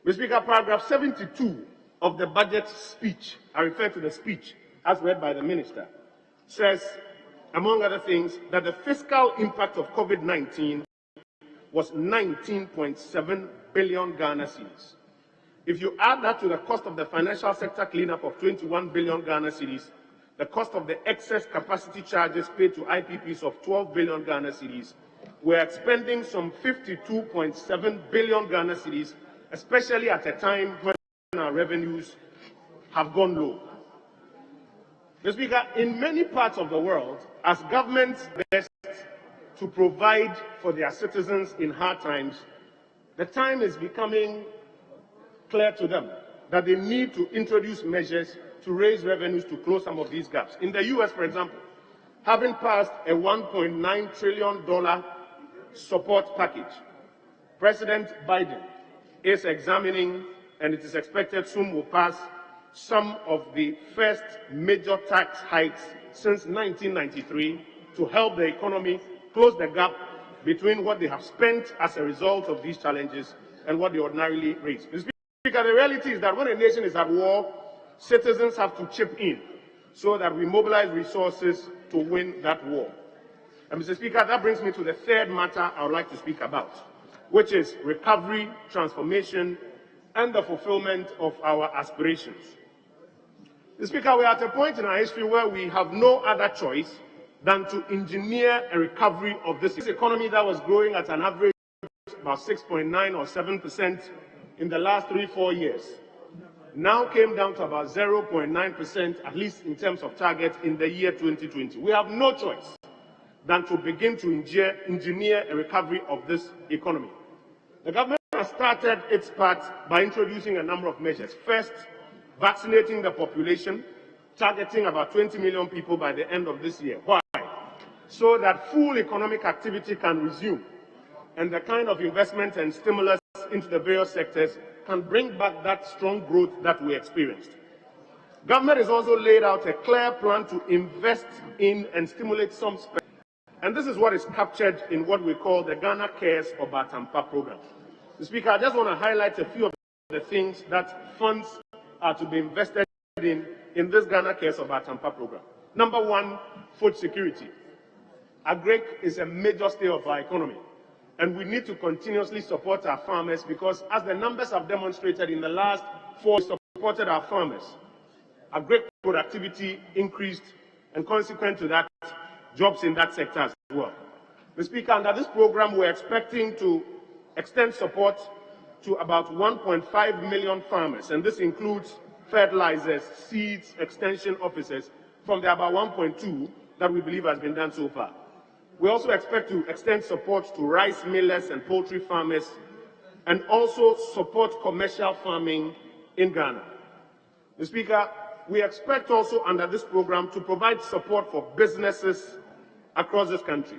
Mr. Speaker, paragraph 72 of the budget speech, I refer to the speech as read by the Minister, says, among other things, that the fiscal impact of COVID-19 was 19.7 billion Ghana cedis. If you add that to the cost of the financial sector cleanup of 21 billion Ghana cedis, the cost of the excess capacity charges paid to IPPs of 12 billion Ghana cedis, we're expending some 52.7 billion Ghana cedis, especially at a time when our revenues have gone low. Mr. Speaker, in many parts of the world, as governments best to provide for their citizens in hard times, the time is becoming clear to them that they need to introduce measures to raise revenues to close some of these gaps. In the US, for example, having passed a $1.9 trillion support package, President Biden is examining, and it is expected soon will pass, some of the first major tax hikes since 1993 to help the economy close the gap between what they have spent as a result of these challenges and what they ordinarily raise. Mr. Speaker, the reality is that when a nation is at war, citizens have to chip in so that we mobilize resources to win that war. And Mr. Speaker, that brings me to the third matter I would like to speak about, which is recovery, transformation, and the fulfillment of our aspirations. Mr. Speaker, we are at a point in our history where we have no other choice than to engineer a recovery of this economy that was growing at an average about 6.9 or 7% in the last 3-4 years. Now came down to about 0.9%, at least in terms of target, in the year 2020. We have no choice than to begin to engineer a recovery of this economy. The government has started its part by introducing a number of measures. First, vaccinating the population, targeting about 20 million people by the end of this year. Why? So that full economic activity can resume and the kind of investment and stimulus into the various sectors can bring back that strong growth that we experienced. Government has also laid out a clear plan to invest in and stimulate some spending. And this is what is captured in what we call the Ghana Cares or Batampa program. Mr. Speaker, I just want to highlight a few of the things that funds are to be invested in this Ghana Cares or Batampa program. Number one, food security. Agric is a major stay of our economy, and we need to continuously support our farmers because, as the numbers have demonstrated in the last 4 years, supported our farmers. Agric productivity increased, and consequent to that, jobs in that sector as well. Mr. Speaker, under this program, we're expecting to extend support to about 1.5 million farmers, and this includes fertilizers, seeds, extension officers, from the about 1.2 that we believe has been done so far. We also expect to extend support to rice millers and poultry farmers, and also support commercial farming in Ghana. Mr. Speaker, we expect also under this program to provide support for businesses across this country.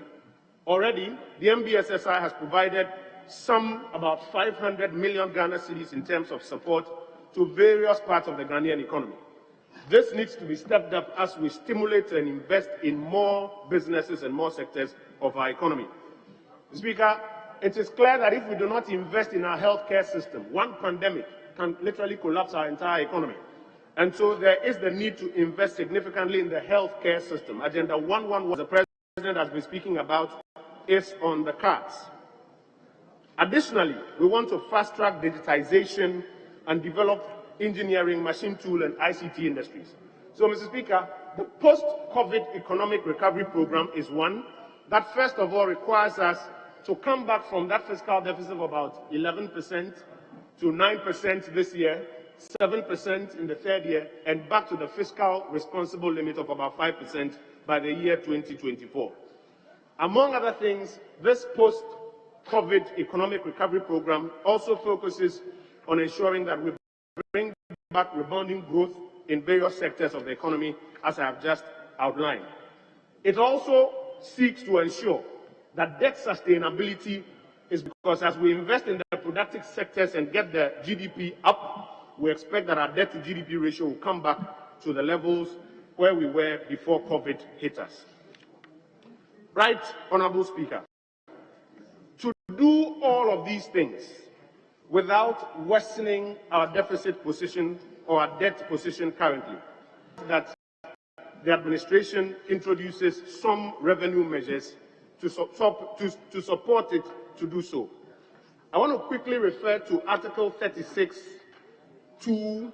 Already, the MBSSI has provided about 500 million Ghana cedis in terms of support to various parts of the Ghanaian economy. This needs to be stepped up as we stimulate and invest in more businesses and more sectors of our economy. Mr. Speaker, it is clear that if we do not invest in our healthcare system, one pandemic can literally collapse our entire economy. And so there is the need to invest significantly in the healthcare system. Agenda 111, the President has been speaking about, is on the cards. Additionally, we want to fast-track digitization and develop engineering, machine tool, and ICT industries. So, Mr. Speaker, the post-COVID economic recovery program is one that, first of all, requires us to come back from that fiscal deficit of about 11% to 9% this year, 7% in the third year, and back to the fiscal responsible limit of about 5% by the year 2024. Among other things, this post-COVID economic recovery program also focuses on ensuring that we bring back rebounding growth in various sectors of the economy, as I have just outlined. It also seeks to ensure that debt sustainability is, because as we invest in the productive sectors and get the GDP up, we expect that our debt to GDP ratio will come back to the levels where we were before COVID hit us. Right, Honorable Speaker, to do all of these things without worsening our deficit position or our debt position currently, that the administration introduces some revenue measures to support it to do so. I want to quickly refer to Article 36(2)(c)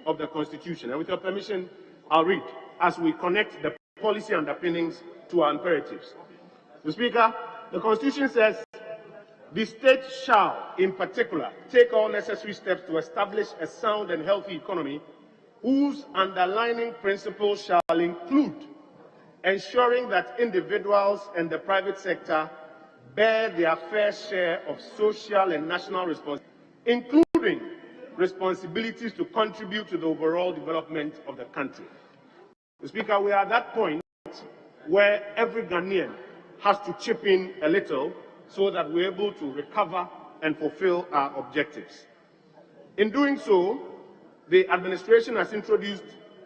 of the Constitution, and with your permission, I'll read as we connect the policy underpinnings to our imperatives. Mr. Speaker, the Constitution says, the state shall, in particular, take all necessary steps to establish a sound and healthy economy whose underlying principles shall include ensuring that individuals and the private sector bear their fair share of social and national responsibilities, including responsibilities to contribute to the overall development of the country. Mr. Speaker, we are at that point where every Ghanaian has to chip in a little so that we're able to recover and fulfill our objectives. In doing so, the administration has introduced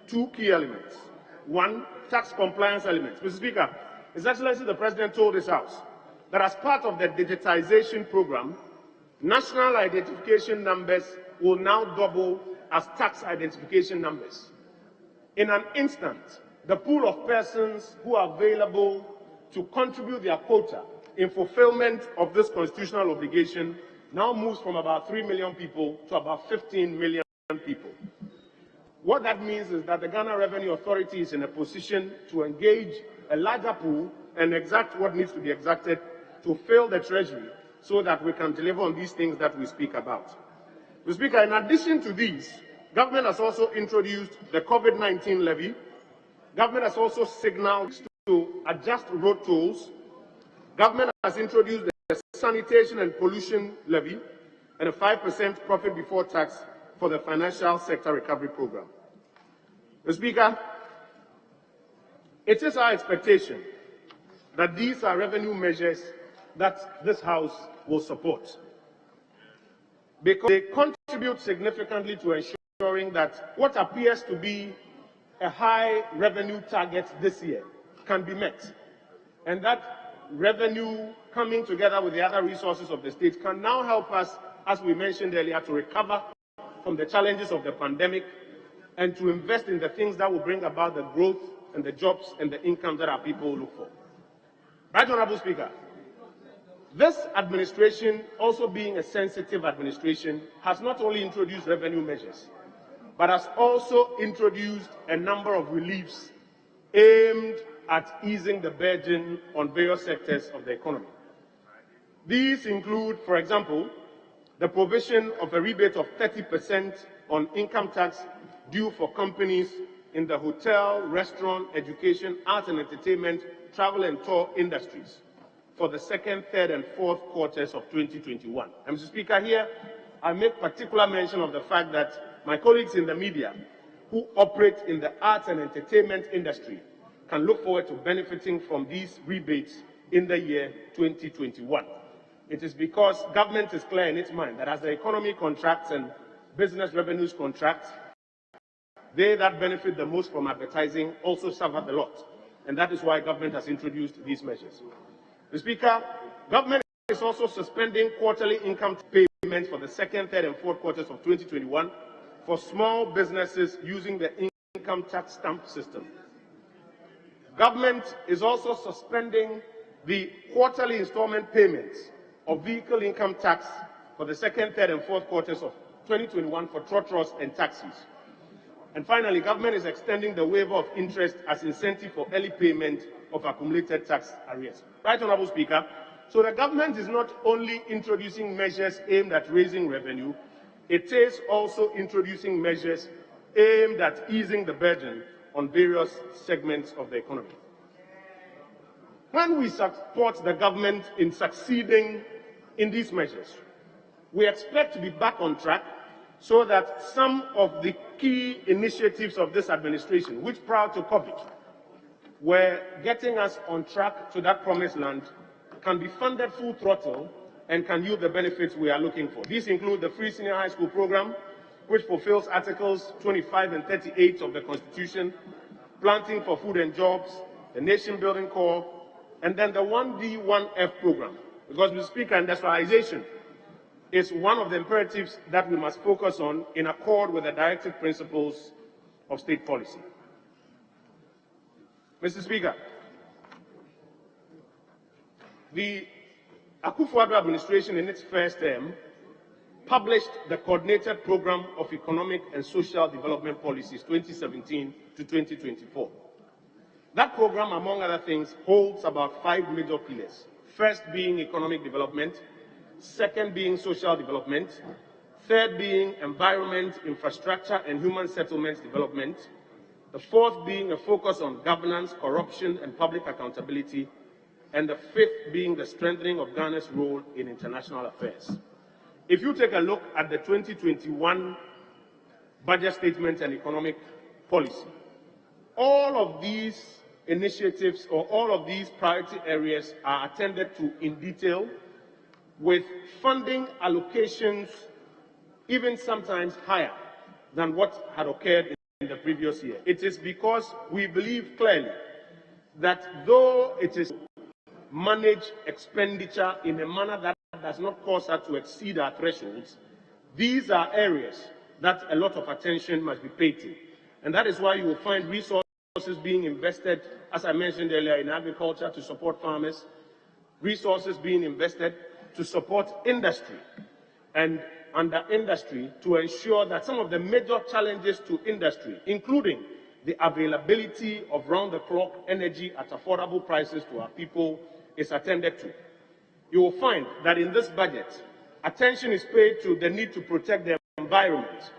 two key elements. One, tax compliance elements. Mr. Speaker, His Excellency the President told this House that as part of the digitization program, national identification numbers will now double as tax identification numbers. In an instant, the pool of persons who are available to contribute their quota in fulfillment of this constitutional obligation now moves from about 3 million people to about 15 million people. What that means is that the Ghana Revenue Authority is in a position to engage a larger pool and exact what needs to be exacted to fill the treasury so that we can deliver on these things that we speak about. Mr. Speaker, in addition to these, government has also introduced the COVID-19 levy. Government has also signaled to adjust road tolls. Government has introduced the sanitation and pollution levy and a 5% profit before tax for the financial sector recovery program. Mr. Speaker, it is our expectation that these are revenue measures that this House will support, because they contribute significantly to ensuring that what appears to be a high revenue target this year can be met, and that revenue coming together with the other resources of the state can now help us, as we mentioned earlier, to recover from the challenges of the pandemic and to invest in the things that will bring about the growth and the jobs and the income that our people look for. Right, Honorable Speaker, this administration, also being a sensitive administration, has not only introduced revenue measures, but has also introduced a number of reliefs aimed at easing the burden on various sectors of the economy. These include, for example, the provision of a rebate of 30% on income tax due for companies in the hotel, restaurant, education, arts and entertainment, travel and tour industries for the second, third, and fourth quarters of 2021. And Mr. Speaker, here I make particular mention of the fact that my colleagues in the media who operate in the arts and entertainment industry can look forward to benefiting from these rebates in the year 2021. It is because government is clear in its mind that as the economy contracts and business revenues contract, they that benefit the most from advertising also suffer the lot. And that is why government has introduced these measures. Mr. Speaker, government is also suspending quarterly income payments for the second, third, and fourth quarters of 2021 for small businesses using the income tax stamp system. Government is also suspending the quarterly installment payments of vehicle income tax for the second, third, and fourth quarters of 2021 for trotros and taxis. And finally, government is extending the waiver of interest as incentive for early payment of accumulated tax arrears. Right, Honorable Speaker. So the government is not only introducing measures aimed at raising revenue, it is also introducing measures aimed at easing the burden on various segments of the economy. When we support the government in succeeding in these measures, we expect to be back on track so that some of the key initiatives of this administration, which prior to COVID were getting us on track to that promised land, can be funded full throttle and can yield the benefits we are looking for. These include the free senior high school program, which fulfills Articles 25 and 38 of the Constitution, planting for food and jobs, the Nation Building Corps, and then the 1D, 1F program. Because, Mr. Speaker, industrialization is one of the imperatives that we must focus on in accord with the directive principles of state policy. Mr. Speaker, the Akufo-Addo administration in its first term published the Coordinated Program of Economic and Social Development Policies 2017 to 2024. That program, among other things, holds about 5 major pillars. First being economic development, second being social development, third being environment, infrastructure, and human settlements development, the fourth being a focus on governance, corruption, and public accountability, and the fifth being the strengthening of Ghana's role in international affairs. If you take a look at the 2021 budget statement and economic policy, all of these initiatives or all of these priority areas are attended to in detail, with funding allocations even sometimes higher than what had occurred in the previous year. It is because we believe clearly that though it is manage expenditure in a manner that does not cause us to exceed our thresholds, these are areas that a lot of attention must be paid to. And that is why you will find resources being invested, as I mentioned earlier, in agriculture to support farmers, resources being invested to support industry, and under industry to ensure that some of the major challenges to industry, including the availability of round-the-clock energy at affordable prices to our people, is attended to. You will find that in this budget, attention is paid to the need to protect the environment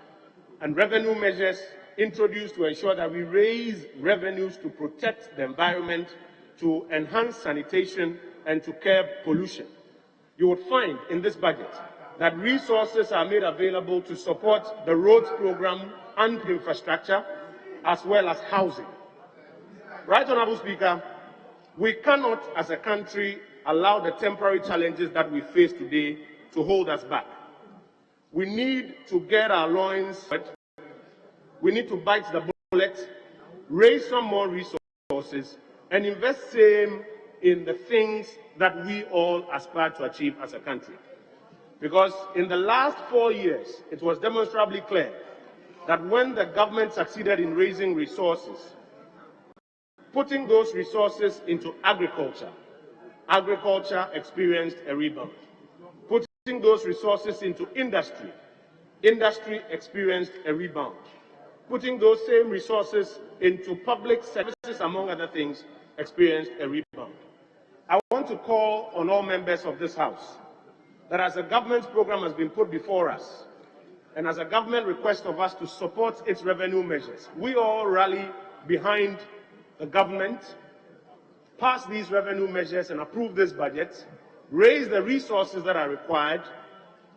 and revenue measures introduced to ensure that we raise revenues to protect the environment, to enhance sanitation, and to curb pollution. You would find in this budget that resources are made available to support the roads program and infrastructure, as well as housing. Right, Honorable Speaker, we cannot, as a country, allow the temporary challenges that we face today to hold us back. We need to get our loins wet. We need to bite the bullet, raise some more resources, and invest same in the things that we all aspire to achieve as a country. Because in the last 4 years, it was demonstrably clear that when the government succeeded in raising resources, putting those resources into agriculture, agriculture experienced a rebound. Putting those resources into industry, industry experienced a rebound. Putting those same resources into public services, among other things, experienced a rebound. I want to call on all members of this House that as a government program has been put before us, and as a government request of us to support its revenue measures, we all rally behind the government pass these revenue measures and approve this budget, raise the resources that are required,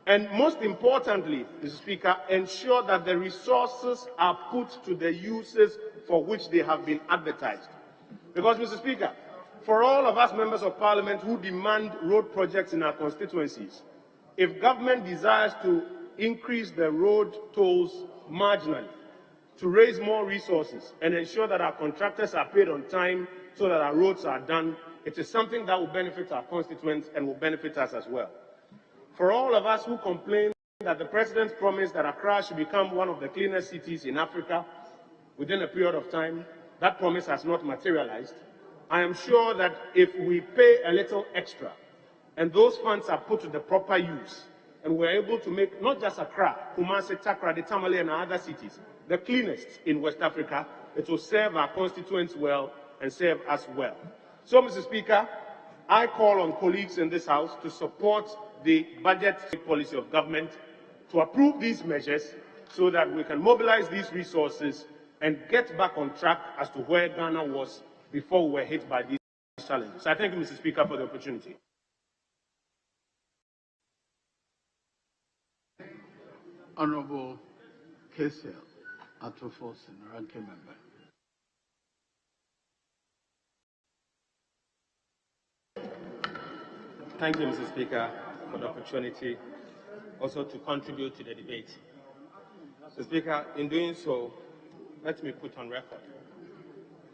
and most importantly, Mr. Speaker, ensure that the resources are put to the uses for which they have been advertised. Because, Mr. Speaker, for all of us members of Parliament who demand road projects in our constituencies, if government desires to increase the road tolls marginally, to raise more resources and ensure that our contractors are paid on time so that our roads are done, it is something that will benefit our constituents and will benefit us as well. For all of us who complain that the President's promise that Accra should become one of the cleanest cities in Africa within a period of time, that promise has not materialized. I am sure that if we pay a little extra and those funds are put to the proper use, and we're able to make not just Accra, Kumasi, Takoradi, Tamale, and other cities the cleanest in West Africa, it will serve our constituents well and serve us well. So, Mr. Speaker, I call on colleagues in this House to support the budget policy of government, to approve these measures so that we can mobilize these resources and get back on track as to where Ghana was before we were hit by these challenges. I thank you, Mr. Speaker, for the opportunity. Honorable Kesel Atofosin, ranking member. Thank you, Mr. Speaker, for the opportunity also to contribute to the debate. Mr. Speaker, in doing so, let me put on record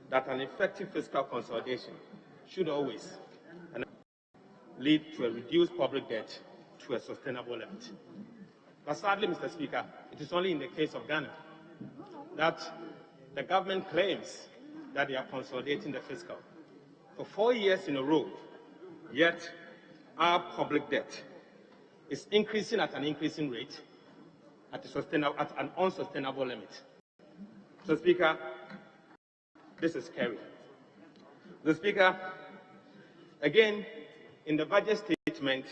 that an effective fiscal consolidation should always lead to a reduced public debt to a sustainable limit. But sadly, Mr. Speaker, it is only in the case of Ghana that the government claims that they are consolidating the fiscal for 4 years in a row, yet our public debt is increasing at an increasing rate at an unsustainable limit. So, Speaker, this is scary. The Speaker, again, in the budget statement,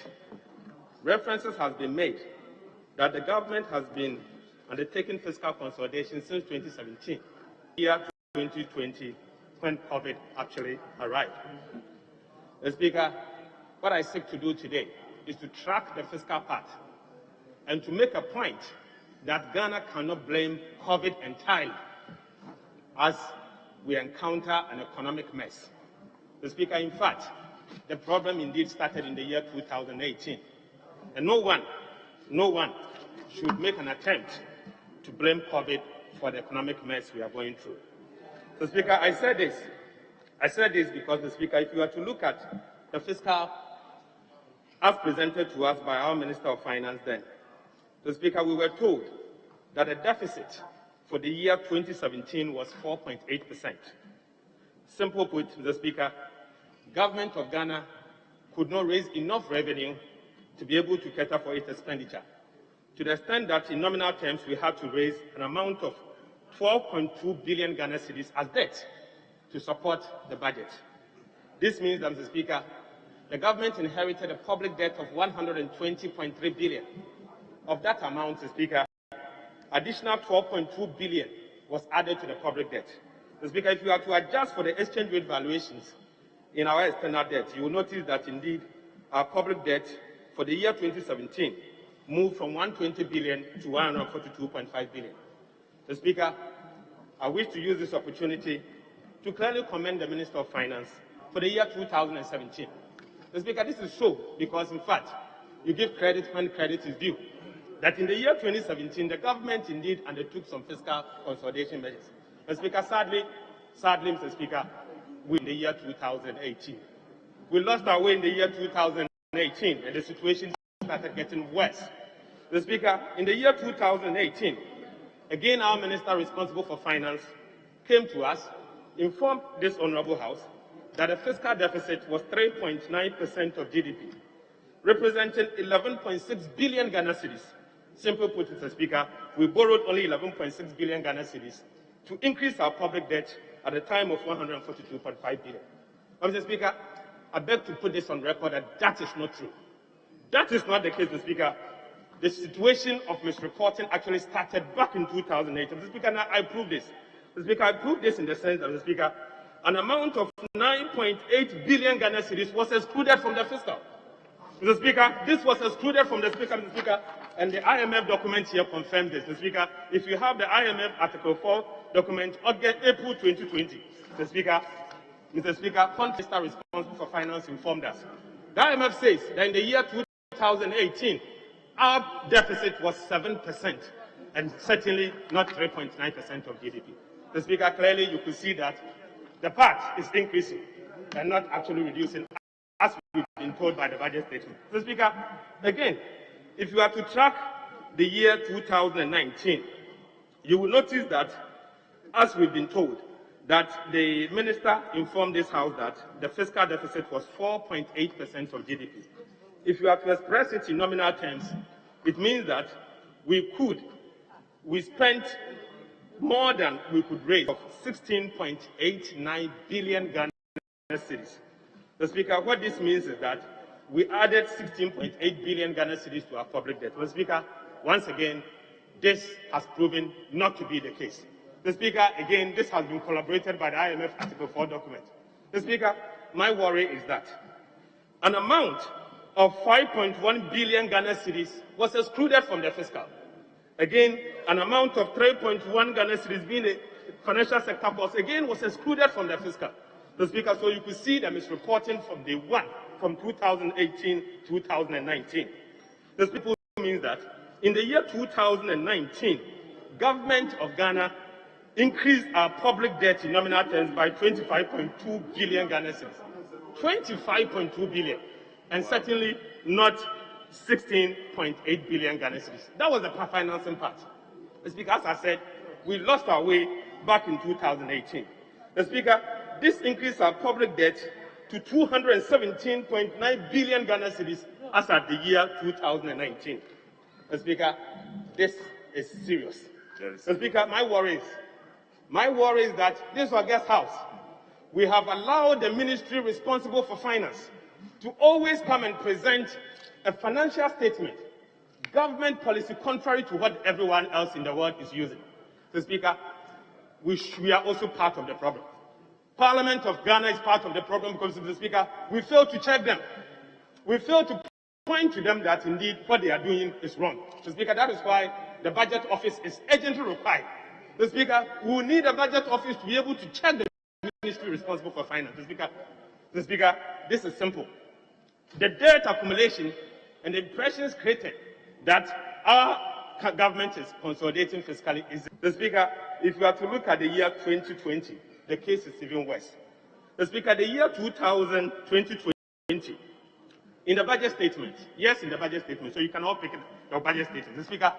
references have been made that the government has been undertaking fiscal consolidation since 2017, year 2020, when COVID actually arrived. The Speaker, what I seek to do today is to track the fiscal part and to make a point that Ghana cannot blame COVID entirely as we encounter an economic mess. The Speaker, in fact, the problem indeed started in the year 2018, and no one should make an attempt to blame COVID for the economic mess we are going through. So, Speaker, I said this because, the Speaker, if you are to look at the fiscal as presented to us by our Minister of Finance then, the Speaker, we were told that the deficit for the year 2017 was 4.8%. Simple put, the Speaker, government of Ghana could not raise enough revenue to be able to cater for its expenditure, to the extent that in nominal terms we had to raise an amount of 12.2 billion Ghana cedis as debt to support the budget. This means that, Mr. Speaker, the government inherited a public debt of 120.3 billion. Of that amount, Mr. Speaker, additional 12.2 billion was added to the public debt. Mr. Speaker, if you are to adjust for the exchange rate valuations in our external debt, you will notice that indeed our public debt for the year 2017 moved from 120 billion to 142.5 billion. Mr. Speaker, I wish to use this opportunity to clearly commend the Minister of Finance for the year 2017. Mr. Speaker, this is so because, in fact, you give credit when credit is due. That in the year 2017, the government indeed undertook some fiscal consolidation measures. Mr. Speaker, sadly, Mr. Speaker, we in the year 2018. We lost our way in the year 2018, and the situation started getting worse. Mr. Speaker, in the year 2018, again, our minister responsible for finance came to us, informed this honorable House that the fiscal deficit was 3.9% of GDP, representing 11.6 billion Ghana cedis. Simply put, Mr. Speaker, we borrowed only 11.6 billion Ghana cedis to increase our public debt at a time of 142.5 billion. Mr. Speaker, I beg to put this on record that that is not true. That is not the case, Mr. Speaker. The situation of misreporting actually started back in 2008. Mr. Speaker, now I prove this. Mr. Speaker, I prove this in the sense that, Mr. Speaker, an amount of 9.8 billion Ghana cedis was excluded from the fiscal. Mr. Speaker, this was excluded from the Speaker, Mr. Speaker, and the IMF document here confirmed this. Mr. Speaker, if you have the IMF Article 4 document, April 2020, Mr. Speaker, Fund Minister responsible for finance informed us. The IMF says that in the year 2018, our deficit was 7%, and certainly not 3.9% of GDP. Mr. Speaker, clearly you could see that the part is increasing and not actually reducing, as we've been told by the budget statement. Mr. Speaker, again, if you are to track the year 2019, you will notice that, as we've been told, that the minister informed this House that the fiscal deficit was 4.8% of GDP. If you are to express it in nominal terms, it means that we spent more than we could raise of 16.89 billion Ghana cedis. The Speaker, what this means is that we added 16.8 billion Ghana cedis to our public debt. The Speaker, once again, this has proven not to be the case. The Speaker, again, this has been corroborated by the IMF Article 4 document. The Speaker, my worry is that an amount of 5.1 billion Ghana cedis was excluded from the fiscal. Again, an amount of 3.1 Ghana cedis being a financial sector cost, again, was excluded from the fiscal. The Speaker, so you could see the misreporting from day one, from 2018 to 2019. This people means that in the year 2019, government of Ghana increased our public debt in nominal terms by 25.2 billion Ghana cedis. 25.2 billion, and certainly not 16.8 billion Ghana cedis. That was the financing part. The Speaker, as I said, we lost our way back in 2018. The Speaker, this increased our public debt to 217.9 billion Ghana cedis as at the year 2019. The Speaker, this is serious. The Speaker, my worry is that this August House, we have allowed the ministry responsible for finance to always come and present a financial statement, government policy contrary to what everyone else in the world is using. The Speaker, we are also part of the problem. Parliament of Ghana is part of the problem because, the Speaker, we fail to check them. We fail to point to them that indeed what they are doing is wrong. The Speaker, that is why the budget office is urgently required. The Speaker, we will need a budget office to be able to check the ministry responsible for finance. The Speaker, this is simple. The debt accumulation and the impressions created that our government is consolidating fiscally is the Speaker. If you are to look at the year 2020, the case is even worse. The Speaker, the year 2020, in the budget statement, yes, in the budget statement, so you can all pick the budget statement. The Speaker,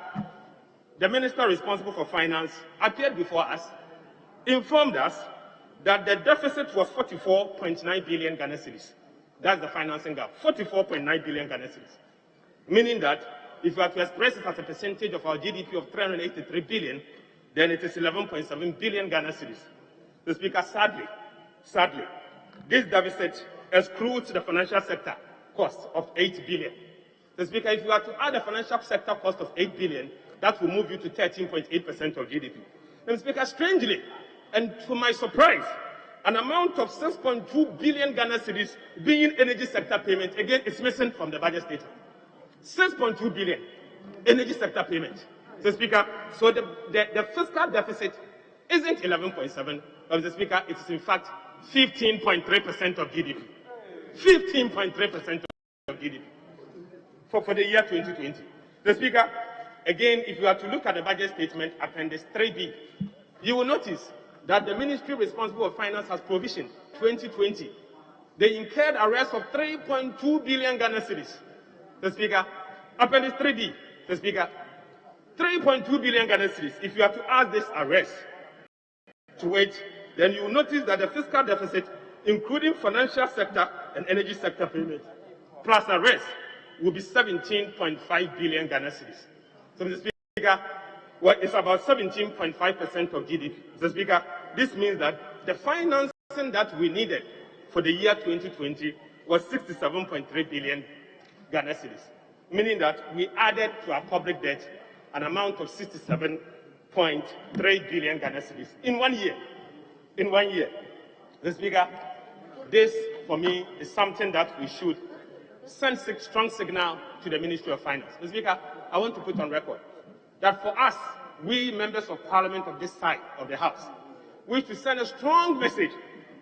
the minister responsible for finance appeared before us, informed us that the deficit was 44.9 billion Ghana cedis. That's the financing gap, 44.9 billion Ghana cedis. Meaning that if you are to express it as a percentage of our GDP of 383 billion, then it is 11.7 billion Ghana cedis. The Speaker, sadly, this deficit excludes the financial sector cost of 8 billion. The Speaker, if you are to add the financial sector cost of 8 billion, that will move you to 13.8% of GDP. And Speaker, strangely, and to my surprise, an amount of 6.2 billion Ghana cedis being energy sector payment, again, is missing from the budget statement. 6.2 billion energy sector payment. So, Speaker, so the fiscal deficit isn't 11.7, but the Speaker, it is in fact 15.3% of GDP. 15.3% of GDP for the year 2020. The Speaker, again, if you are to look at the budget statement, Appendix 3B, you will notice that the ministry responsible for finance has provisioned 2020. They incurred arrests of 3.2 billion Ghana cedis. The Speaker, Appendix 3D, the Speaker, 3.2 billion Ghana cedis. If you are to add this arrest to it, then you will notice that the fiscal deficit, including financial sector and energy sector payments, plus arrest, will be 17.5 billion Ghana cedis. So, Mr. Speaker, well, it's about 17.5% of GDP. Mr. Speaker, this means that the financing that we needed for the year 2020 was 67.3 billion Ghana cedis, meaning that we added to our public debt an amount of 67.3 billion Ghana cedis in 1 year. In 1 year. Mr. Speaker, this, for me, is something that we should send a strong signal to the Ministry of Finance. Mr. Speaker, I want to put on record that for us, we members of Parliament of this side of the House, we should send a strong message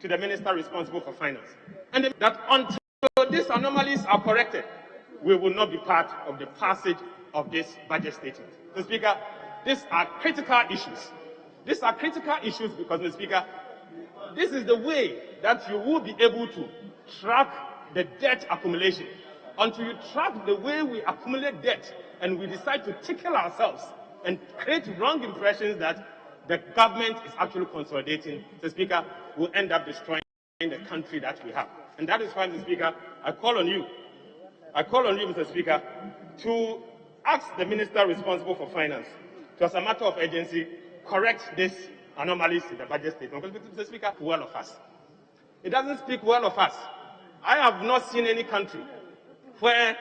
to the Minister responsible for finance, and that until these anomalies are corrected, we will not be part of the passage of this budget statement. Mr. Speaker, these are critical issues. These are critical issues because, Mr. Speaker, this is the way that you will be able to track the debt accumulation. Until you track the way we accumulate debt and we decide to tickle ourselves and create wrong impressions that the government is actually consolidating, Mr. Speaker, we'll end up destroying the country that we have. And that is why, Mr. Speaker, I call on you, Mr. Speaker, to ask the Minister responsible for finance to, as a matter of urgency, correct these anomalies in the budget statement. Because, Mr. Speaker, well of us. It doesn't speak well of us. I have not seen any country where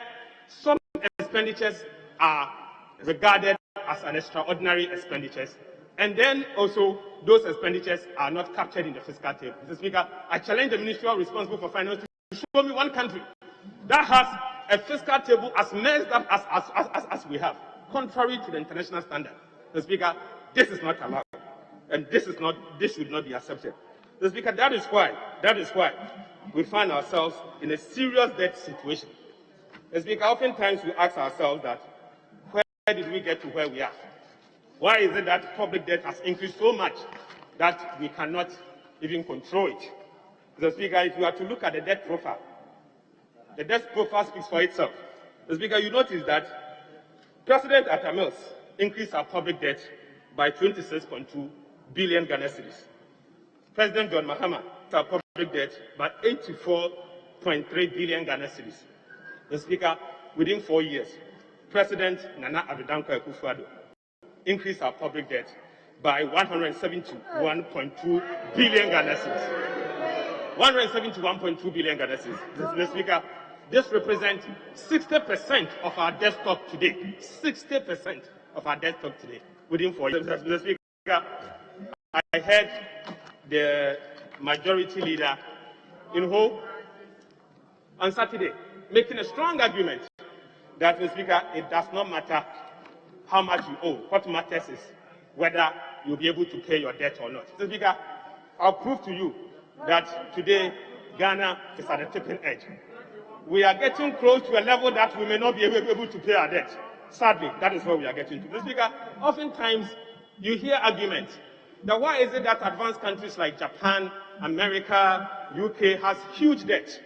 some expenditures are regarded as an extraordinary expenditures, and then also those expenditures are not captured in the fiscal table. Mr. Speaker, I challenge the Ministry responsible for finance to show me one country that has a fiscal table as messed up as we have, contrary to the international standard. Mr. Speaker, this is not allowed, and this should not be accepted. Mr. Speaker, that is why we find ourselves in a serious debt situation. Mr. Speaker, oftentimes we ask ourselves that, where did we get to where we are? Why is it that public debt has increased so much that we cannot even control it? Mr. Speaker, if you are to look at the debt profile speaks for itself. Mr. Speaker, you notice that President Atta Mills increased our public debt by 26.2 billion Ghana cedis. President John Mahama increased our public debt by 84.3 billion Ghana cedis. Mr. Speaker, within 4 years, President Nana Addo Akufo-Addo increase our public debt by 171.2 billion Ghana cedis. 171.2 billion Ghana cedis. Mr. Speaker, this represents 60% of our debt stock today. 60% of our debt stock today within 4 years. Mr. Speaker, I heard the majority leader in Ho on Saturday making a strong argument that, Mr. Speaker, it does not matter how much you owe. What matters is whether you'll be able to pay your debt or not. Mr. Speaker, I'll prove to you that today Ghana is at a tipping edge. We are getting close to a level that we may not be able to pay our debt. Sadly, that is where we are getting to. Mr. Speaker, oftentimes you hear arguments that why is it that advanced countries like Japan, America, UK has huge debt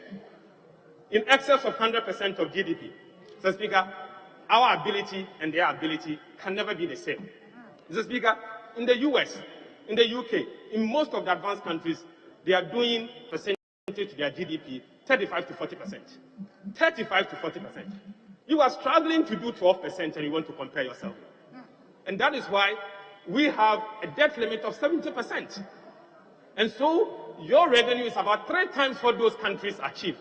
in excess of 100% of GDP. Mr. Speaker, our ability and their ability can never be the same. Mr. Speaker, in the US, in the UK, in most of the advanced countries, they are doing percentage to their GDP 35 to 40%. 35 to 40%. You are struggling to do 12% and you want to compare yourself. And that is why we have a debt limit of 70%. And so your revenue is about 3 times what those countries achieve.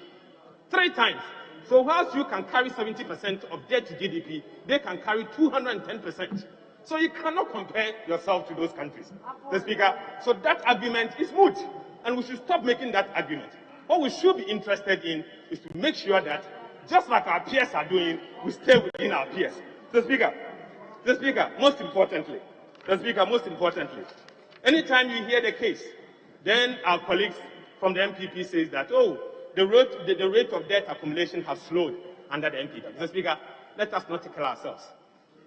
3 times. So whilst you can carry 70% of debt to GDP, they can carry 210%. So you cannot compare yourself to those countries. Mr. Speaker, so that argument is moot, and we should stop making that argument. What we should be interested in is to make sure that, just like our peers are doing, we stay within our peers. Mr. Speaker, most importantly, anytime you hear the case, then our colleagues from the MPP says that, oh, the rate of debt accumulation has slowed under the MPP. Mr. Speaker, let us not tickle ourselves.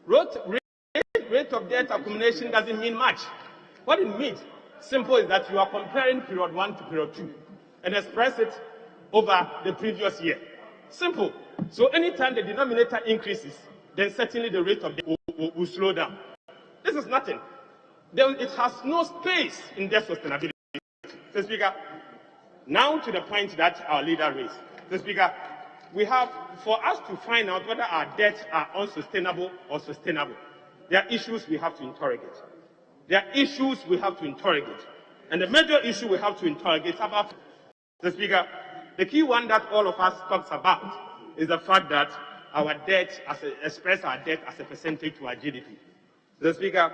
Rate of debt accumulation doesn't mean much. What it means, simple, is that you are comparing period 1 to period 2 and express it over the previous year. Simple. So anytime the denominator increases, then certainly the rate of debt will slow down. This is nothing. It has no space in debt sustainability. Mr. Speaker, now to the point that our leader raised. Mr. Speaker, we have, for us to find out whether our debts are unsustainable or sustainable, there are issues we have to interrogate. And the major issue we have to interrogate about, Mr. Speaker, the key one that all of us talks about is the fact that our debt, express our debt as a percentage to our GDP. Mr. Speaker,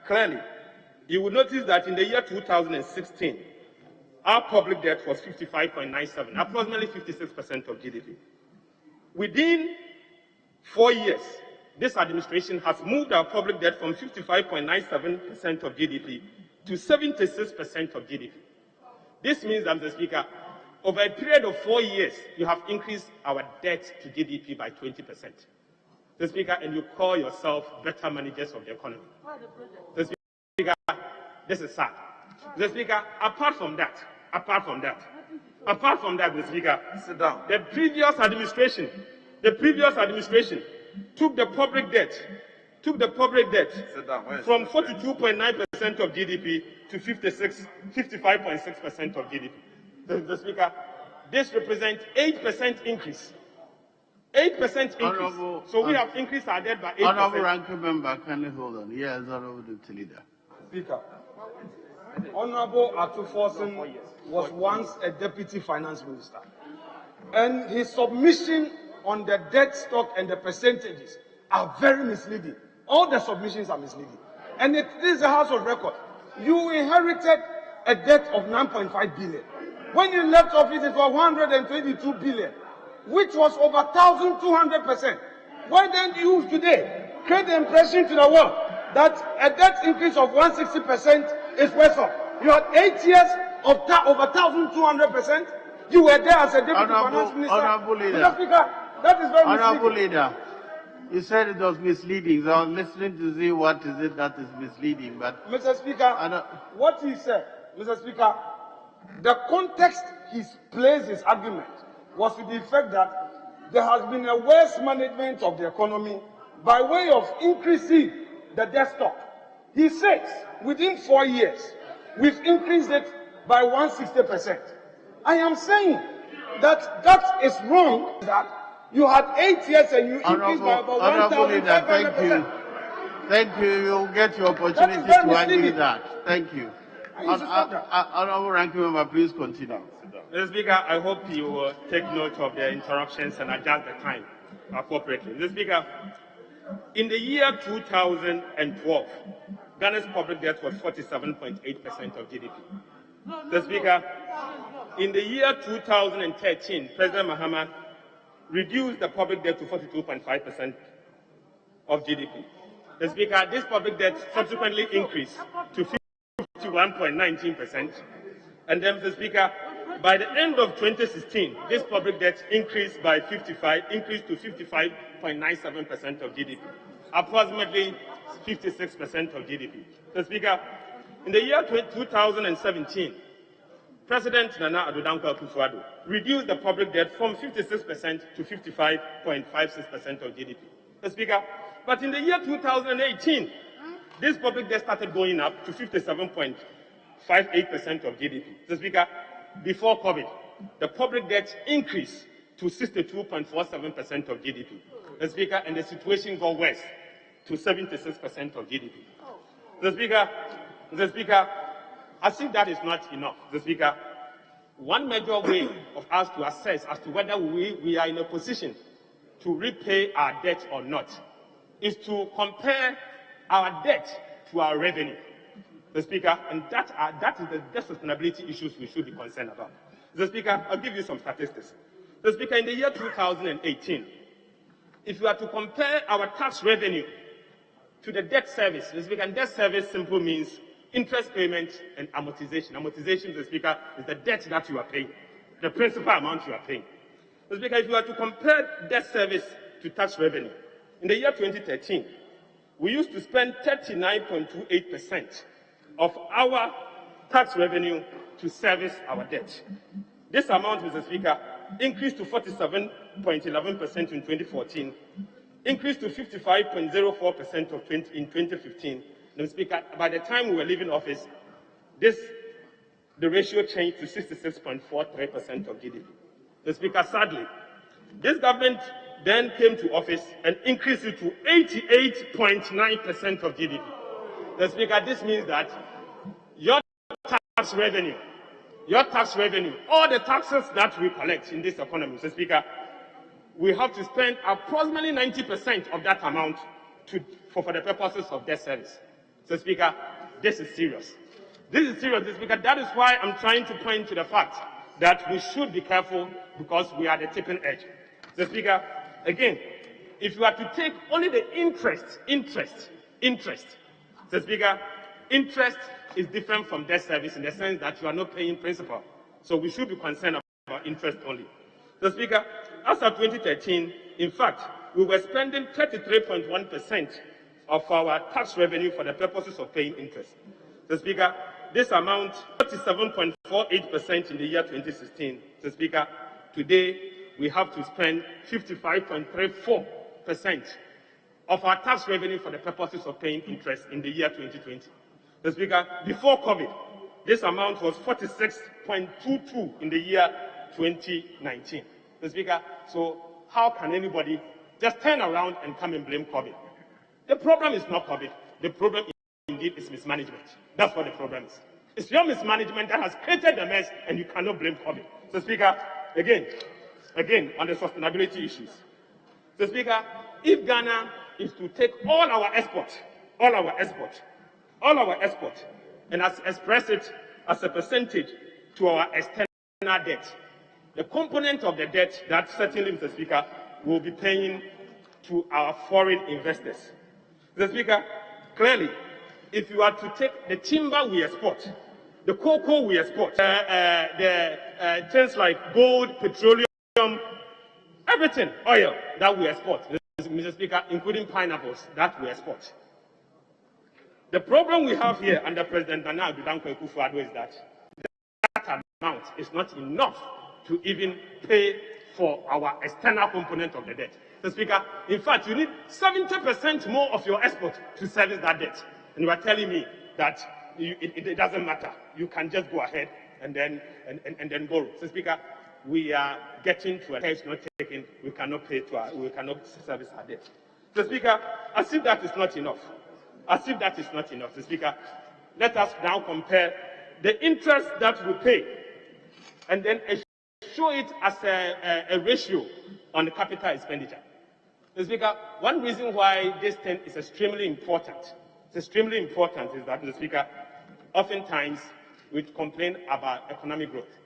clearly, you will notice that in the year 2016, our public debt was 55.97, approximately 56% of GDP. Within 4 years, this administration has moved our public debt from 55.97% of GDP to 76% of GDP. This means, Mr. Speaker, over a period of 4 years, you have increased our debt to GDP by 20%. Mr. Speaker, and you call yourself better managers of the economy. Mr. Speaker, this is sad. Mr. Speaker, apart from that, Mr. Speaker, Sit down. the previous administration took the public debt Sit down. from 42.9% of GDP to 55.6% of GDP. Mr. Speaker, this represents 8% increase. 8% increase. So we have increased our debt by 8%. Honorable Ranking Member, can you hold on? Yes, Honorable Deputy Leader. Speaker, Honorable Atuforsen was once a deputy finance minister, and his submission on the debt stock and the percentages are very misleading. All the submissions are misleading, and it is a house of record. You inherited a debt of 9.5 billion. When you left office, it was 122 billion, which was over 1,200%. Why don't you today create the impression to the world that a debt increase of 160% is worse off? You had 8 years of over 1,200%. You were there as a deputy finance minister. Honorable Leader. Mr. Speaker, that is very Honorable misleading. Leader, you said it was misleading. So I was listening to see what is it that is misleading. But Mr. Speaker, what he said, Mr. Speaker, the context he placed his argument was to the effect that there has been a worse management of the economy by way of increasing the debt stock. He says within 4 years, we've increased it by 160%. I am saying that that is wrong, that you had 8 years and you increased by about 1,500%. Thank you. You'll get your opportunity to argue that. Thank you. Honorable Ranking Member, please continue. Mr. Speaker, I hope you will take note of the interruptions and adjust the time appropriately. Mr. Speaker, in the year 2012, Ghana's public debt was 47.8% of GDP. Mr. Speaker, in the year 2013, President Mahama reduced the public debt to 42.5% of GDP. Mr. Speaker, this public debt subsequently increased to 51.19%. And then, Mr. Speaker, by the end of 2016, this public debt increased to 55.97% of GDP, approximately 56% of GDP. Mr. Speaker, in the year 2017, President Nana Addo Dankwa Akufo-Addo reduced the public debt from 56% to 55.56% of GDP. Mr. Speaker, but in the year 2018, this public debt started going up to 57.58% of GDP. Mr. Speaker, before COVID, the public debt increased to 62.47% of GDP. Mr. Speaker, and the situation got worse to 76% of GDP. Mr. Speaker, as if that is not enough, Mr. Speaker, one major way of us to assess as to whether we are in a position to repay our debt or not is to compare our debt to our revenue. Mr. Speaker, and that is the sustainability issues we should be concerned about. Mr. Speaker, I'll give you some statistics. Mr. Speaker, in the year 2018, if you are to compare our tax revenue to the debt service, Mr. Speaker, and debt service simply means interest payment and amortization. Amortization, Mr. Speaker, is the debt that you are paying, the principal amount you are paying. Mr. Speaker, if you are to compare debt service to tax revenue, in the year 2013, we used to spend 39.28% of our tax revenue to service our debt. This amount, Mr. Speaker, increased to 47.11% in 2014, increased to 55.04% in 2015. Mr. Speaker, by the time we were leaving office, the ratio changed to 66.43% of GDP. Mr. Speaker, sadly, this government then came to office and increased it to 88.9% of GDP. Mr. Speaker, this means that your tax revenue, all the taxes that we collect in this economy, Mr. Speaker, we have to spend approximately 90% of that amount for the purposes of debt service. Mr. Speaker, this is serious. This is serious, Mr. Speaker. That is why I'm trying to point to the fact that we should be careful because we are at the tipping edge. Mr. Speaker, again, if you are to take only the interest, Mr. Speaker, interest is different from debt service in the sense that you are not paying principal. So we should be concerned about interest only. Mr. Speaker, as of 2013, in fact, we were spending 33.1% of our tax revenue for the purposes of paying interest. Mr. Speaker, this amount 37.48% in the year 2016. Mr. Speaker, today we have to spend 55.34% of our tax revenue for the purposes of paying interest in the year 2020. Mr. Speaker, before COVID, this amount was 46.22 in the year 2019. Mr. Speaker, so how can anybody just turn around and come and blame COVID? The problem is not COVID. The problem indeed is mismanagement. That's what the problem is. It's your mismanagement that has created the mess, and you cannot blame COVID. So, Speaker, again, on the sustainability issues. So, Speaker, if Ghana is to take all our export, and express it as a percentage to our external debt, the component of the debt that certainly, Mr. Speaker, will be paying to our foreign investors. Mr. Speaker, clearly, if you are to take the timber we export, the cocoa we export, things like gold, petroleum, everything, oil that we export, Mr. Speaker, including pineapples that we export. The problem we have here under President Nana Akufo-Addo is that amount is not enough to even pay for our external component of the debt. Mr. Speaker, in fact, you need 70% more of your export to service that debt. And you are telling me that it doesn't matter. You can just go ahead and then borrow. So, Speaker, we are getting to a place not taken. We cannot pay we cannot service our debt. So, Speaker, as if that is not enough. So, Speaker, let us now compare the interest that we pay and then show it as a ratio on the capital expenditure. So, Speaker, one reason why this thing is extremely important is that, Mr. Speaker, oftentimes we complain about economic growth.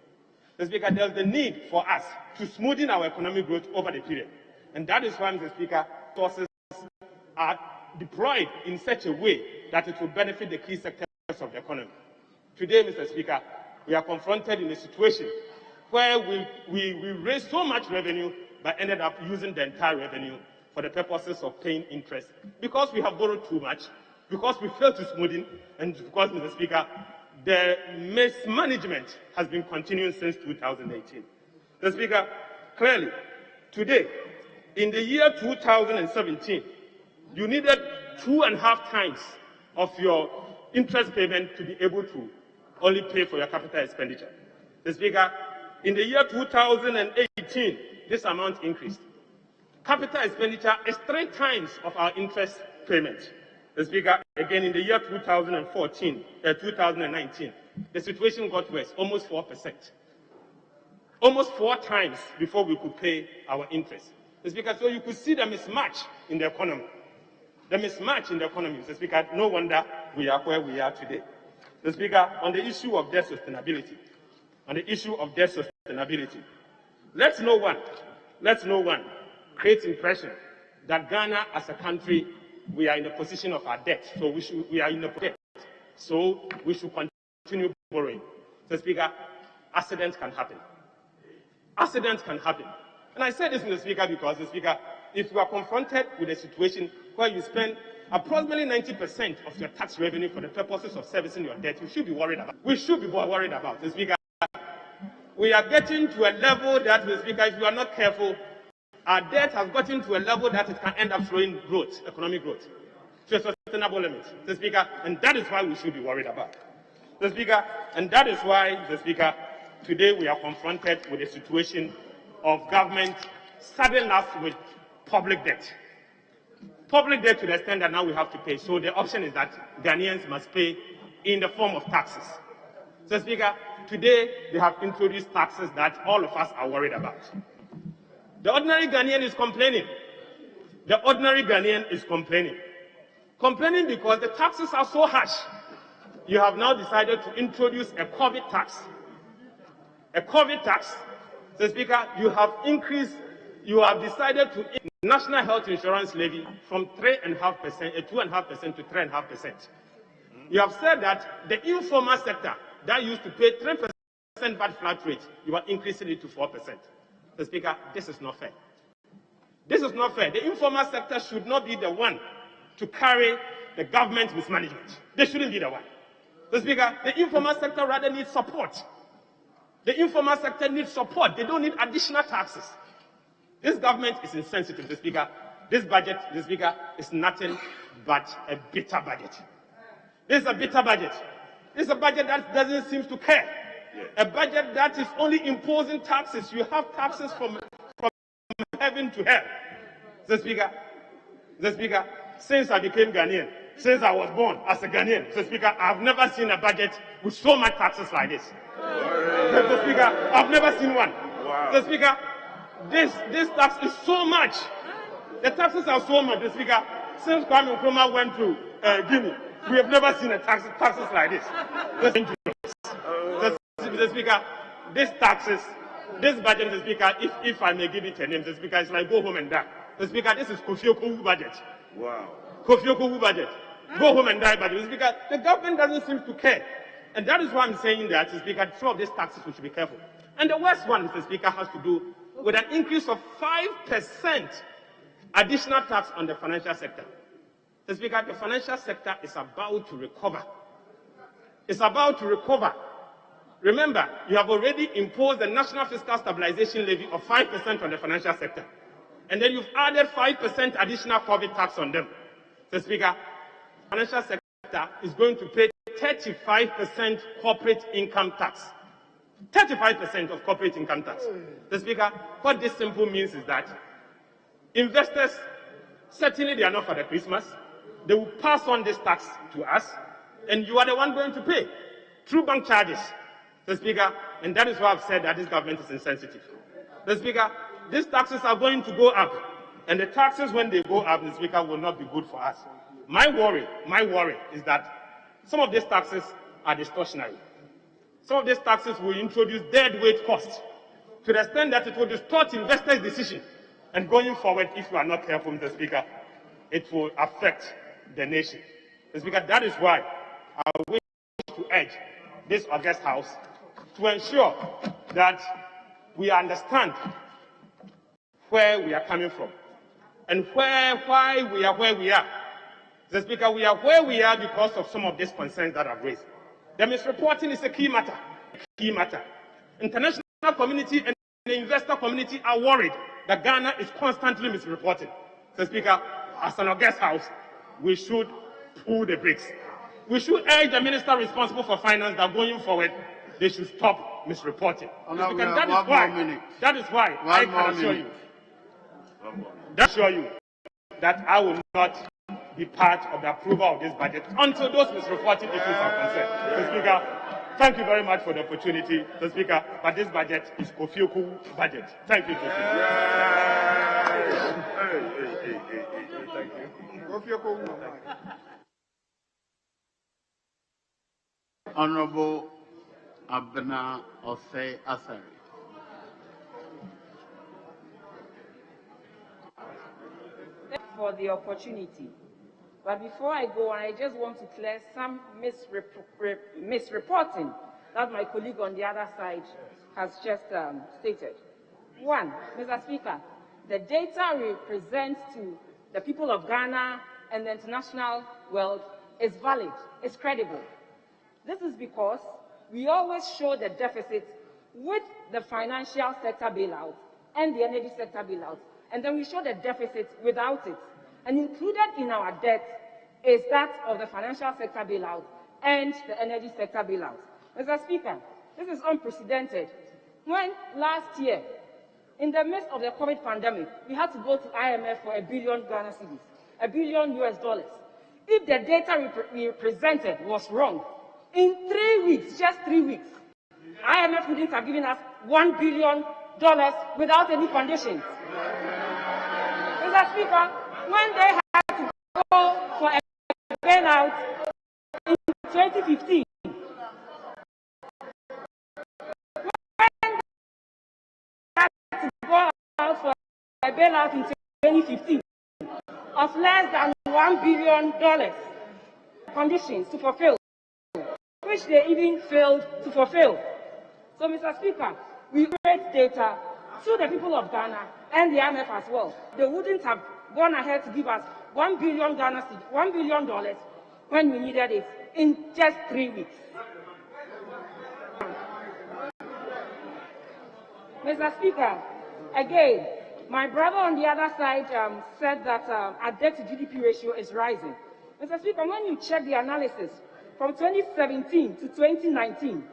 Mr. Speaker, there's the need for us to smoothen our economic growth over the period. And that is why, Mr. Speaker, sources are deployed in such a way that it will benefit the key sectors of the economy. Today, Mr. Speaker, we are confronted in a situation where we raise so much revenue but ended up using the entire revenue for the purposes of paying interest because we have borrowed too much, because we failed to smoothen, and because, Mr. Speaker, the mismanagement has been continuing since 2018. Mr. Speaker, clearly, today, in the year 2017, you needed 2.5 times of your interest payment to be able to only pay for your capital expenditure. Mr. Speaker, in the year 2018, this amount increased. Capital expenditure is 3 times of our interest payment. Mr. Speaker, again in the year 2019, the situation got worse, almost 4%. Almost 4 times before we could pay our interest. Mr. Speaker, so you could see the mismatch in the economy. Mr. Speaker, no wonder we are where we are today. Mr. Speaker, on the issue of debt sustainability, let's no one create impression that Ghana as a country, we are in the position of our debt, so we are in the debt, so we should continue borrowing. Mr. Speaker, accidents can happen. And I say this, Mr. Speaker, because, Mr. Speaker, if you are confronted with a situation where you spend approximately 90% of your tax revenue for the purposes of servicing your debt, you should be worried about. We should be worried about. Mr. Speaker, we are getting to a level that, Mr. Speaker, if you are not careful, our debt has gotten to a level that it can end up slowing growth, economic growth, to a sustainable limit, Mr. Speaker, and that is why we should be worried about. Mr. Speaker, and that is why, Mr. Speaker, today we are confronted with a situation of government saddling us with public debt. Public debt to the extent that now we have to pay. So the option is that Ghanaians must pay in the form of taxes. So, Speaker, today they have introduced taxes that all of us are worried about. The ordinary Ghanaian is complaining. Complaining because the taxes are so harsh. you have now decided to introduce a COVID tax. A COVID tax. Mr. Speaker, you have decided to increase national health insurance levy from 2.5% to 3.5%. You have said that the informal sector that used to pay 3% VAT flat rate, you are increasing it to 4%. Mr. Speaker, this is not fair. This is not fair. The informal sector should not be the one to carry the government mismanagement. They shouldn't be the one. Mr. Speaker, the informal sector rather needs support. The informal sector needs support. They don't need additional taxes. This government is insensitive, Mr. Speaker. This budget, Mr. Speaker, is nothing but a bitter budget. This is a bitter budget. This is a budget that doesn't seem to care. A budget that is only imposing taxes. You have taxes from heaven to hell. Mr. Speaker, since I became Ghanaian, since I was born as a Ghanaian, Mr. Speaker, I've never seen a budget with so much taxes like this. Mr. Speaker, I've never seen one. Wow. Mr. Speaker, this tax is so much. The taxes are so much, Mr. Speaker. Since Kwame Nkrumah went to Guinea, we have never seen taxes like this. Mr. Speaker, this budget, Mr. Speaker, if I may give it a name, Mr. Speaker, it's like go home and die. Mr. Speaker, this is Kofi Okowu budget. Wow. Kofi Okowu budget. Go home and die budget. Mr. Speaker, the government doesn't seem to care. And that is why I'm saying that, Mr. Speaker, some of these taxes we should be careful. And the worst one, Mr. Speaker, has to do with an increase of 5% additional tax on the financial sector. Mr. Speaker, the financial sector is about to recover. It's about to recover. Remember, you have already imposed the national fiscal stabilization levy of 5% on the financial sector. And then you've added 5% additional COVID tax on them. Mr. Speaker, the financial sector is going to pay 35% corporate income tax. 35% of corporate income tax. Mr. Speaker, what this simply means is that investors, certainly they are not for the Christmas. They will pass on this tax to us, and you are the one going to pay through bank charges. Mr. Speaker, and that is why I've said that this government is insensitive. Mr. Speaker, these taxes are going to go up, and the taxes, when they go up, Mr. Speaker, will not be good for us. My worry is that some of these taxes are distortionary. Some of these taxes will introduce deadweight costs to the extent that it will distort investors' decision. And going forward, if you are not careful, Mr. Speaker, it will affect the nation. Mr. Speaker, that is why I wish to urge this august House to ensure that we understand where we are coming from and why we are where we are. Mr. Speaker, we are where we are because of some of these concerns that I've raised. The misreporting is a key matter. International community and the investor community are worried that Ghana is constantly misreporting. Mr. Speaker, as an august House, we should pull the brakes. We should urge the minister responsible for finance that going forward, they should stop misreporting. That is why I can assure you that I will not be part of the approval of this budget until those misreporting issues are concerned. Mr. Speaker, thank you very much for the opportunity, Mr. Speaker, but this budget is Kofi Okowu budget. Thank you, Mr. Speaker. Thank you. Kofi Okowu. Honorable Abena Osei Asari. For the opportunity. But before I go, I just want to clear some misreporting that my colleague on the other side has just stated. One, Mr. Speaker, the data we present to the people of Ghana and the international world is valid, is credible. This is because we always show the deficit with the financial sector bailout and the energy sector bailout, and then we show the deficit without it. And included in our debt is that of the financial sector bailout and the energy sector bailout. Mr. Speaker, this is unprecedented. When last year, in the midst of the COVID pandemic, we had to go to IMF for $1 billion Ghana cedis, $1 billion US. If the data we presented was wrong, in 3 weeks, just 3 weeks, IMF wouldn't have given us $1 billion without any conditions. Mr. Speaker, when they had to go for a bailout in 2015. To go out for a bailout in 2015 of less than $1 billion conditions to fulfill, which they even failed to fulfill. So, Mr. Speaker, we create data to the people of Ghana and the IMF as well. They wouldn't have gone ahead to give us $1 billion when we needed it in just 3 weeks. Mr. Speaker, again, my brother on the other side said that our debt to GDP ratio is rising. Mr. Speaker, when you check the analysis from 2017 to 2019,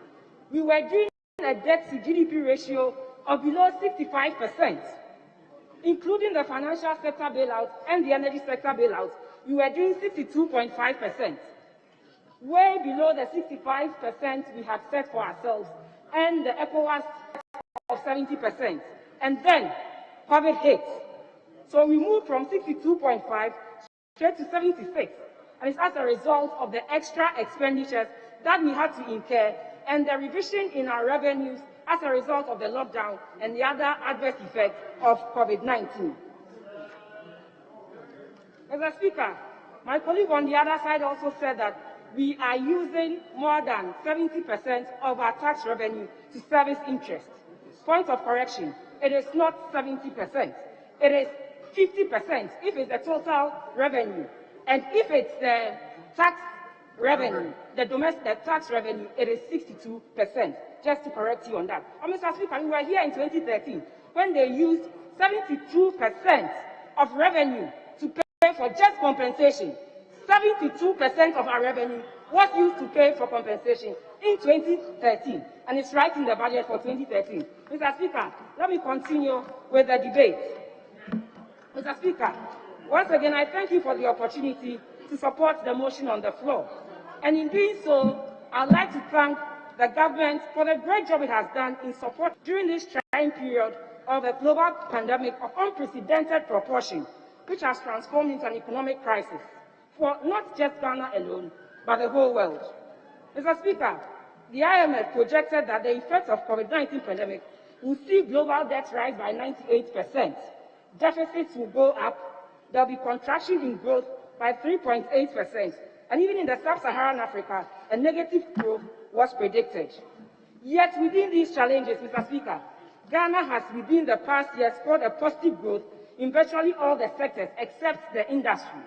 we were doing a debt to GDP ratio of below 65%, including the financial sector bailout and the energy sector bailout. We were doing 62.5%, way below the 65% we had set for ourselves, and the ECOWAS of 70%. And then COVID hit. So we moved from 62.5 straight to 76. And it's as a result of the extra expenditures that we had to incur and the revision in our revenues as a result of the lockdown and the other adverse effects of COVID-19. Mr. Speaker, my colleague on the other side also said that we are using more than 70% of our tax revenue to service interest. Point of correction, it is not 70%. It is 50% if it's the total revenue. And if it's the tax revenue, the domestic tax revenue, it is 62%. Just to correct you on that. Mr. Speaker, we were here in 2013 when they used 72% of revenue to pay for just compensation. 72% of our revenue was used to pay for compensation in 2013, and it's right in the budget for 2013. Mr. Speaker, let me continue with the debate. Mr. Speaker, once again, I thank you for the opportunity to support the motion on the floor. And in doing so, I'd like to thank the government for the great job it has done in support during this trying period of a global pandemic of unprecedented proportion, which has transformed into an economic crisis for not just Ghana alone, but the whole world. Mr. Speaker, the IMF projected that the effects of COVID-19 pandemic will see global debt rise by 98%. Deficits will go up. There will be contraction in growth by 3.8%. And even in the sub-Saharan Africa, a negative growth was predicted. Yet within these challenges, Mr. Speaker, Ghana has within the past years scored a positive growth in virtually all the sectors except the industry.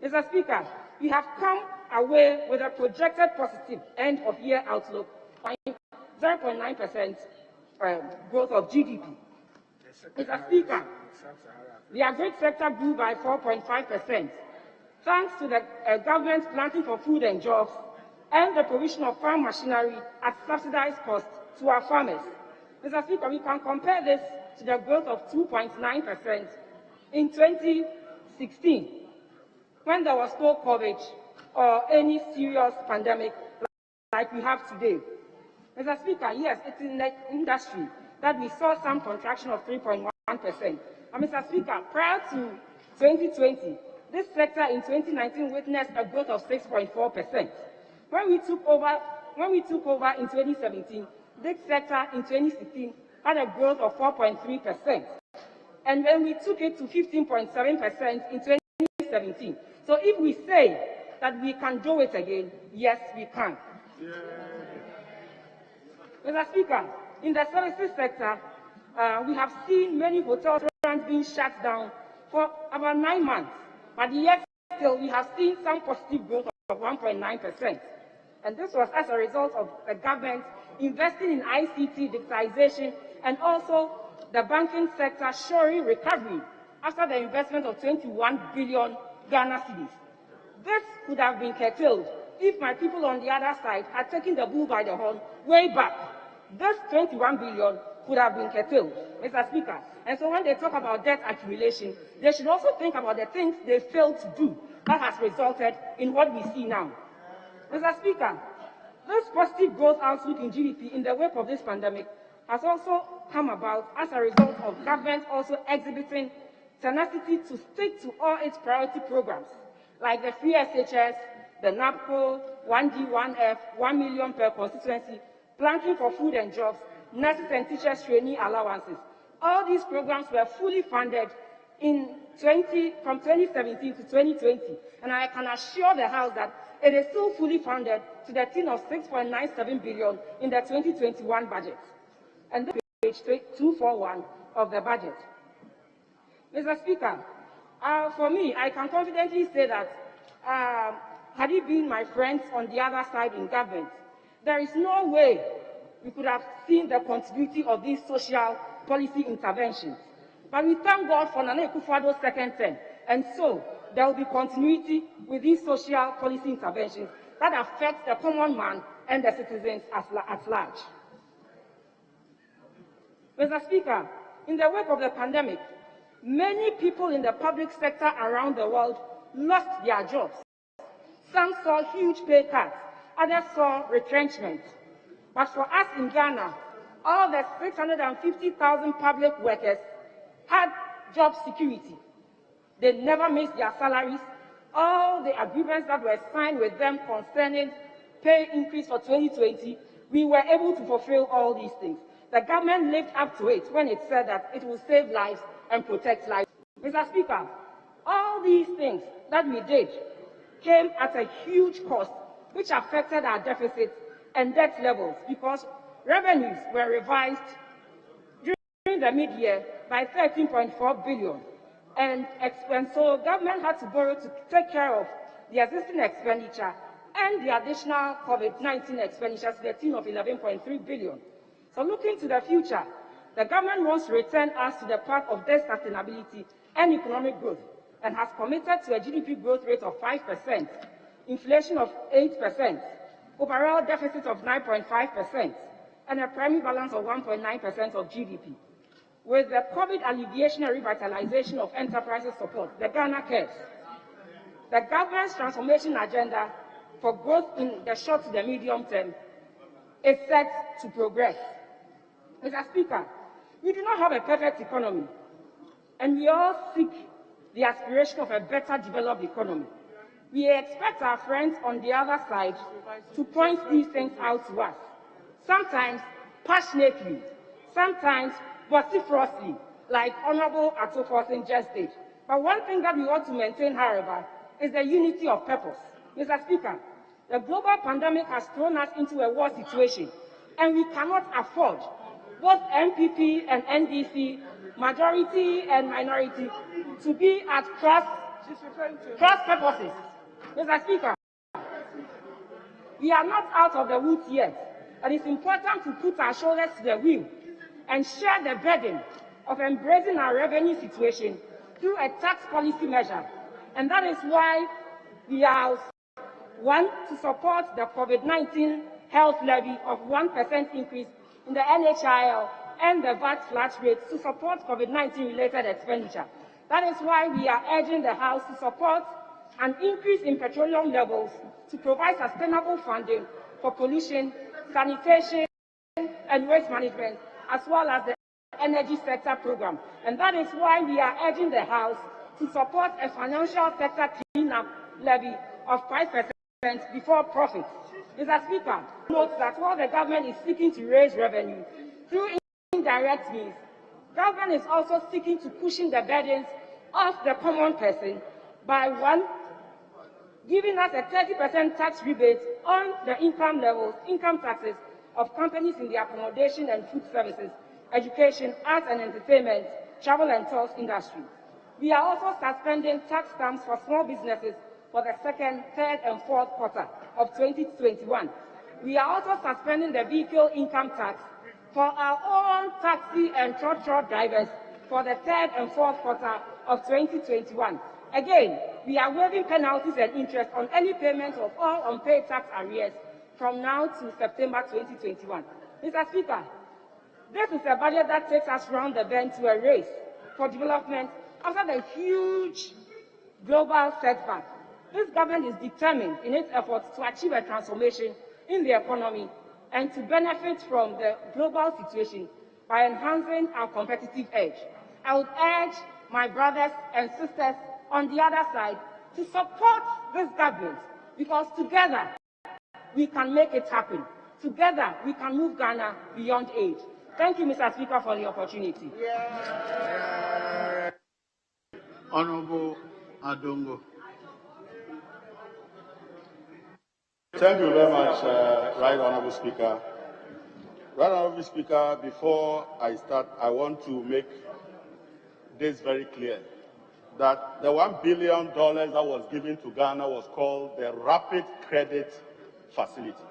Mr. Speaker, we have come away with a projected positive end-of-year outlook by 0.9% growth of GDP. Mr. Speaker, the agri sector grew by 4.5%, thanks to the government's planting for food and jobs and the provision of farm machinery at subsidized cost to our farmers. Mr. Speaker, we can compare this to the growth of 2.9% in 2016, when there was no COVID or any serious pandemic like we have today. Mr. Speaker, yes, it's in the industry that we saw some contraction of 3.1%. And Mr. Speaker, prior to 2020, this sector in 2019 witnessed a growth of 6.4%. When we took over in 2017, this sector in 2016 had a growth of 4.3%. And when we took it to 15.7% in 2017. So if we say that we can do it again, yes, we can. Yeah. Mr. Speaker, in the services sector, we have seen many hotel restaurants being shut down for about 9 months. But yet still, we have seen some positive growth of 1.9%. And this was as a result of the government investing in ICT digitization and also the banking sector showing recovery after the investment of 21 billion Ghana cedis. This could have been curtailed if my people on the other side had taken the bull by the horn way back. This 21 billion could have been curtailed, Mr. Speaker. And so when they talk about debt accumulation, they should also think about the things they failed to do that has resulted in what we see now. Mr. Speaker, this positive growth outlook in GDP in the wake of this pandemic has also come about as a result of government also exhibiting tenacity to stick to all its priority programs, like the free SHS, the NAPCO, 1D, 1F, 1 million per constituency, planting for food and jobs, nurses and teachers training allowances. All these programs were fully funded from 2017 to 2020, and I can assure the House that it is still fully funded to the tune of 6.97 billion in the 2021 budget. And this is page 241 of the budget. Mr. Speaker, for me, I can confidently say that had it been my friends on the other side in government, there is no way we could have seen the continuity of these social policy interventions. But we thank God for Nana Akufo-Addo's second term, and so there will be continuity with these social policy interventions that affect the common man and the citizens at large. Mr. Speaker, in the wake of the pandemic, many people in the public sector around the world lost their jobs. Some saw huge pay cuts, others saw retrenchment. But for us in Ghana, all the 650,000 public workers had job security. They never missed their salaries. All the agreements that were signed with them concerning pay increase for 2020, we were able to fulfill all these things. The government lived up to it when it said that it will save lives and protect lives. Mr. Speaker, all these things that we did came at a huge cost, which affected our deficit and debt levels because revenues were revised during the mid-year by 13.4 billion. And so government had to borrow to take care of the existing expenditure and the additional COVID-19 expenditures to the tune of 11.3 billion. So looking to the future, the government wants to return us to the path of debt sustainability and economic growth and has committed to a GDP growth rate of 5%, inflation of 8%, overall deficit of 9.5%, and a primary balance of 1.9% of GDP. With the COVID alleviation and revitalization of enterprises support, the Ghana Cares, the government's transformation agenda for growth in the short to the medium term is set to progress. Mr. Speaker, we do not have a perfect economy, and we all seek the aspiration of a better developed economy. We expect our friends on the other side to point these things out to us, sometimes passionately, sometimes vociferously, like Honorable Atto-Forson just did. But one thing that we ought to maintain, however, is the unity of purpose. Mr. Speaker, the global pandemic has thrown us into a war situation, and we cannot afford both MPP and NDC, majority and minority, to be at cross purposes. Mr. Speaker, we are not out of the woods yet, and it's important to put our shoulders to the wheel and share the burden of embracing our revenue situation through a tax policy measure. And that is why we are to support the COVID-19 health levy of 1% increase in the NHIL and the VAT flat rate to support COVID-19 related expenditure. That is why we are urging the House to support an increase in petroleum levels to provide sustainable funding for pollution, sanitation, and waste management, as well as the energy sector program. And that is why we are urging the House to support a financial sector cleanup levy of 5% before profits. Mr. Speaker, note that while the government is seeking to raise revenue through indirect means, government is also seeking to cushion the burdens of the common person by one, giving us a 30% tax rebate on the income taxes of companies in the accommodation and food services, education, arts and entertainment, travel and tours industry. We are also suspending tax stamps for small businesses for the second, third, and fourth quarter of 2021. We are also suspending the vehicle income tax for our own taxi and truck drivers for the third and fourth quarter of 2021. Again, we are waiving penalties and interest on early payment of all unpaid tax arrears from now to September 2021. Mr. Speaker, this is a budget that takes us round the bend to a race for development after the huge global setback. This government is determined in its efforts to achieve a transformation in the economy and to benefit from the global situation by enhancing our competitive edge. I would urge my brothers and sisters on the other side to support this government because together we can make it happen. Together we can move Ghana beyond aid. Thank you, Mr. Speaker, for the opportunity. Honorable Adongo. Thank you very much, Right Honorable Speaker. Right Honorable Speaker, before I start, I want to make this very clear, that the $1 billion that was given to Ghana was called the Rapid Credit Facility.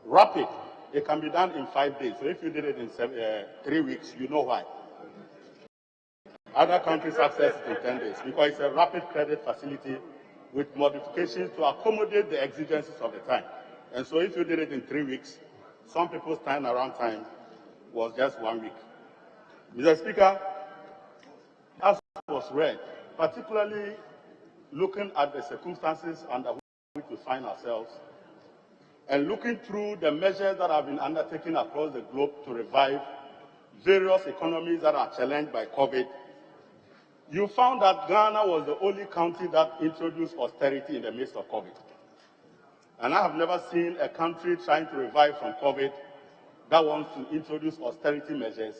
Rapid, it can be done in 5 days. So if you did it in 3 weeks, you know why. Other countries access it in 10 days because it's a rapid credit facility with modifications to accommodate the exigencies of the time. And so if you did it in 3 weeks, some people's turnaround time was just 1 week. Mr. Speaker, as was read, particularly looking at the circumstances under which we find ourselves, and looking through the measures that have been undertaken across the globe to revive various economies that are challenged by COVID, you found that Ghana was the only country that introduced austerity in the midst of COVID. And I have never seen a country trying to revive from COVID that wants to introduce austerity measures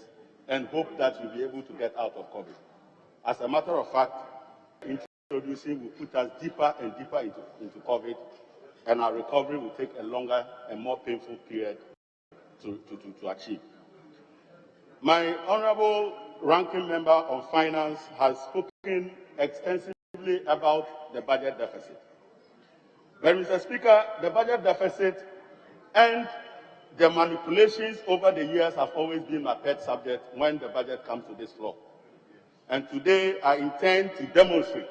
and hope that you'll be able to get out of COVID. As a matter of fact, introducing will put us deeper and deeper into COVID, and our recovery will take a longer and more painful period to achieve. My honorable ranking member on finance has spoken extensively about the budget deficit. But, Mr. Speaker, the budget deficit and the manipulations over the years have always been my pet subject when the budget comes to this floor. And today I intend to demonstrate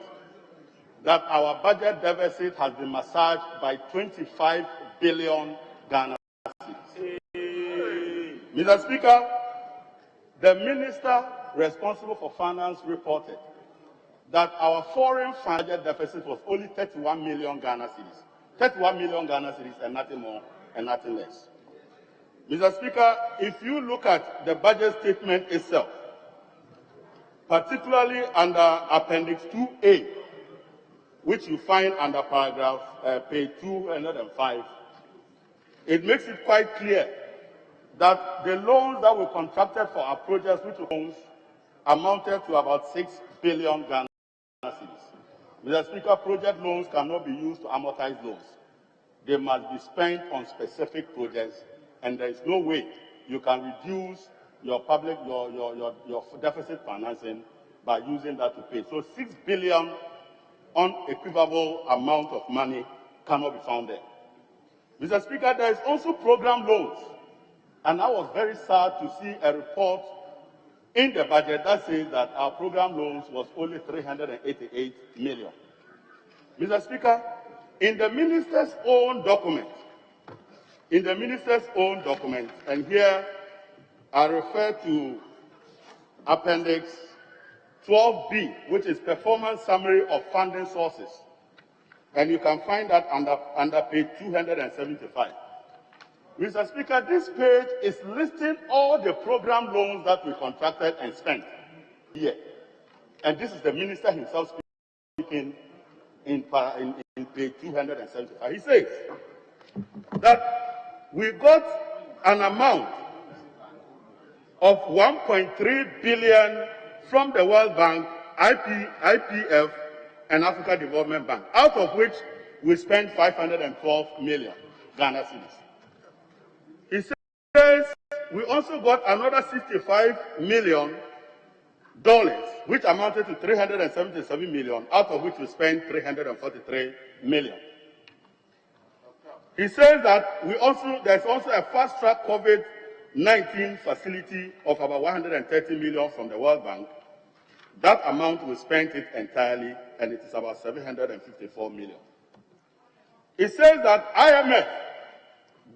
that our budget deficit has been massaged by 25 billion Ghana cedis. Mr. Speaker, the minister responsible for finance reported that our foreign budget deficit was only 31 million Ghana cedis. 31 million Ghana cedis and nothing more and nothing less. Mr. Speaker, if you look at the budget statement itself, particularly under Appendix 2A, which you find under paragraph page 205, it makes it quite clear that the loans that we contracted for our projects, which loans amounted to about 6 billion Ghana cedis. Mr. Speaker, project loans cannot be used to amortize loans. They must be spent on specific projects, and there is no way you can reduce your deficit financing by using that to pay. So 6 billion unequivocal amount of money cannot be found there. Mr. Speaker, there is also program loans, and I was very sad to see a report in the budget that says that our program loans was only 388 million. Mr. Speaker, in the minister's own document, and here I refer to Appendix 12B, which is Performance Summary of Funding Sources, and you can find that under page 275. Mr. Speaker, this page is listing all the program loans that we contracted and spent here. And this is the minister himself speaking in page 275. He says that we got an amount of 1.3 billion from the World Bank, IPF, and Africa Development Bank, out of which we spent 512 million Ghana cedis. He says we also got another $65 million, which amounted to 377 million, out of which we spent 343 million. He says that there's also a fast-track COVID-19 facility of about 130 million from the World Bank. That amount, we spent it entirely, and it is about 754 million. It says that IMF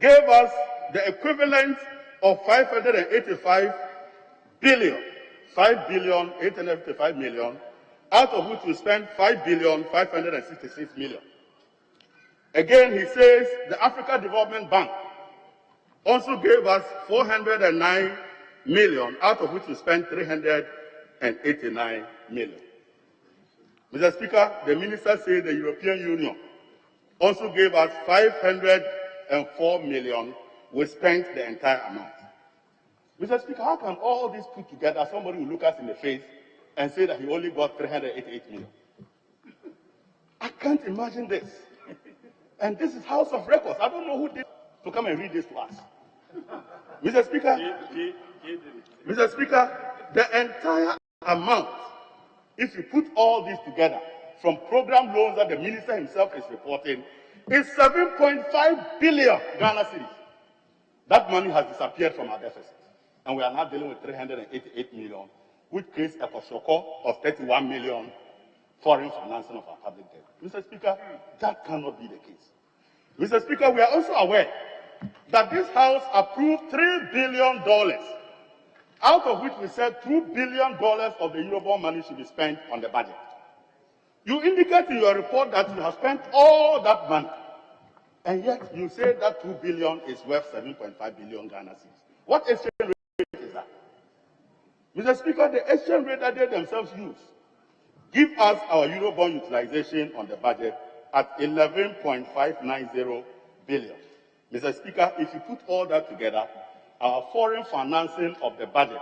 gave us the equivalent of 585 billion, 5,855 million, out of which we spent 5,566 million. Again, he says the Africa Development Bank also gave us 409 million, out of which we spent 389 million. Mr. Speaker, the minister said the European Union also gave us 504 million. We spent the entire amount. Mr. Speaker, how can all this put together, somebody will look us in the face and say that he only got 388 million? I can't imagine this. And this is House of Records. I don't know who did to come and read this to us. Mr. Speaker, the entire amount, if you put all this together, from program loans that the minister himself is reporting, is 7.5 billion Ghana cedis. That money has disappeared from our deficit. And we are now dealing with 388 million, which creates a koshoko of 31 million foreign financing of our public debt. Mr. Speaker, that cannot be the case. Mr. Speaker, we are also aware that this House approved $3 billion, out of which we said $2 billion of the Eurobond money should be spent on the budget. You indicate in your report that you have spent all that money, and yet you say that 2 billion is worth 7.5 billion Ghana cedis. What exchange rate is that? Mr. Speaker, the exchange rate that they themselves use give us our Eurobond utilization on the budget at 11.590 billion. Mr. Speaker, if you put all that together, our foreign financing of the budget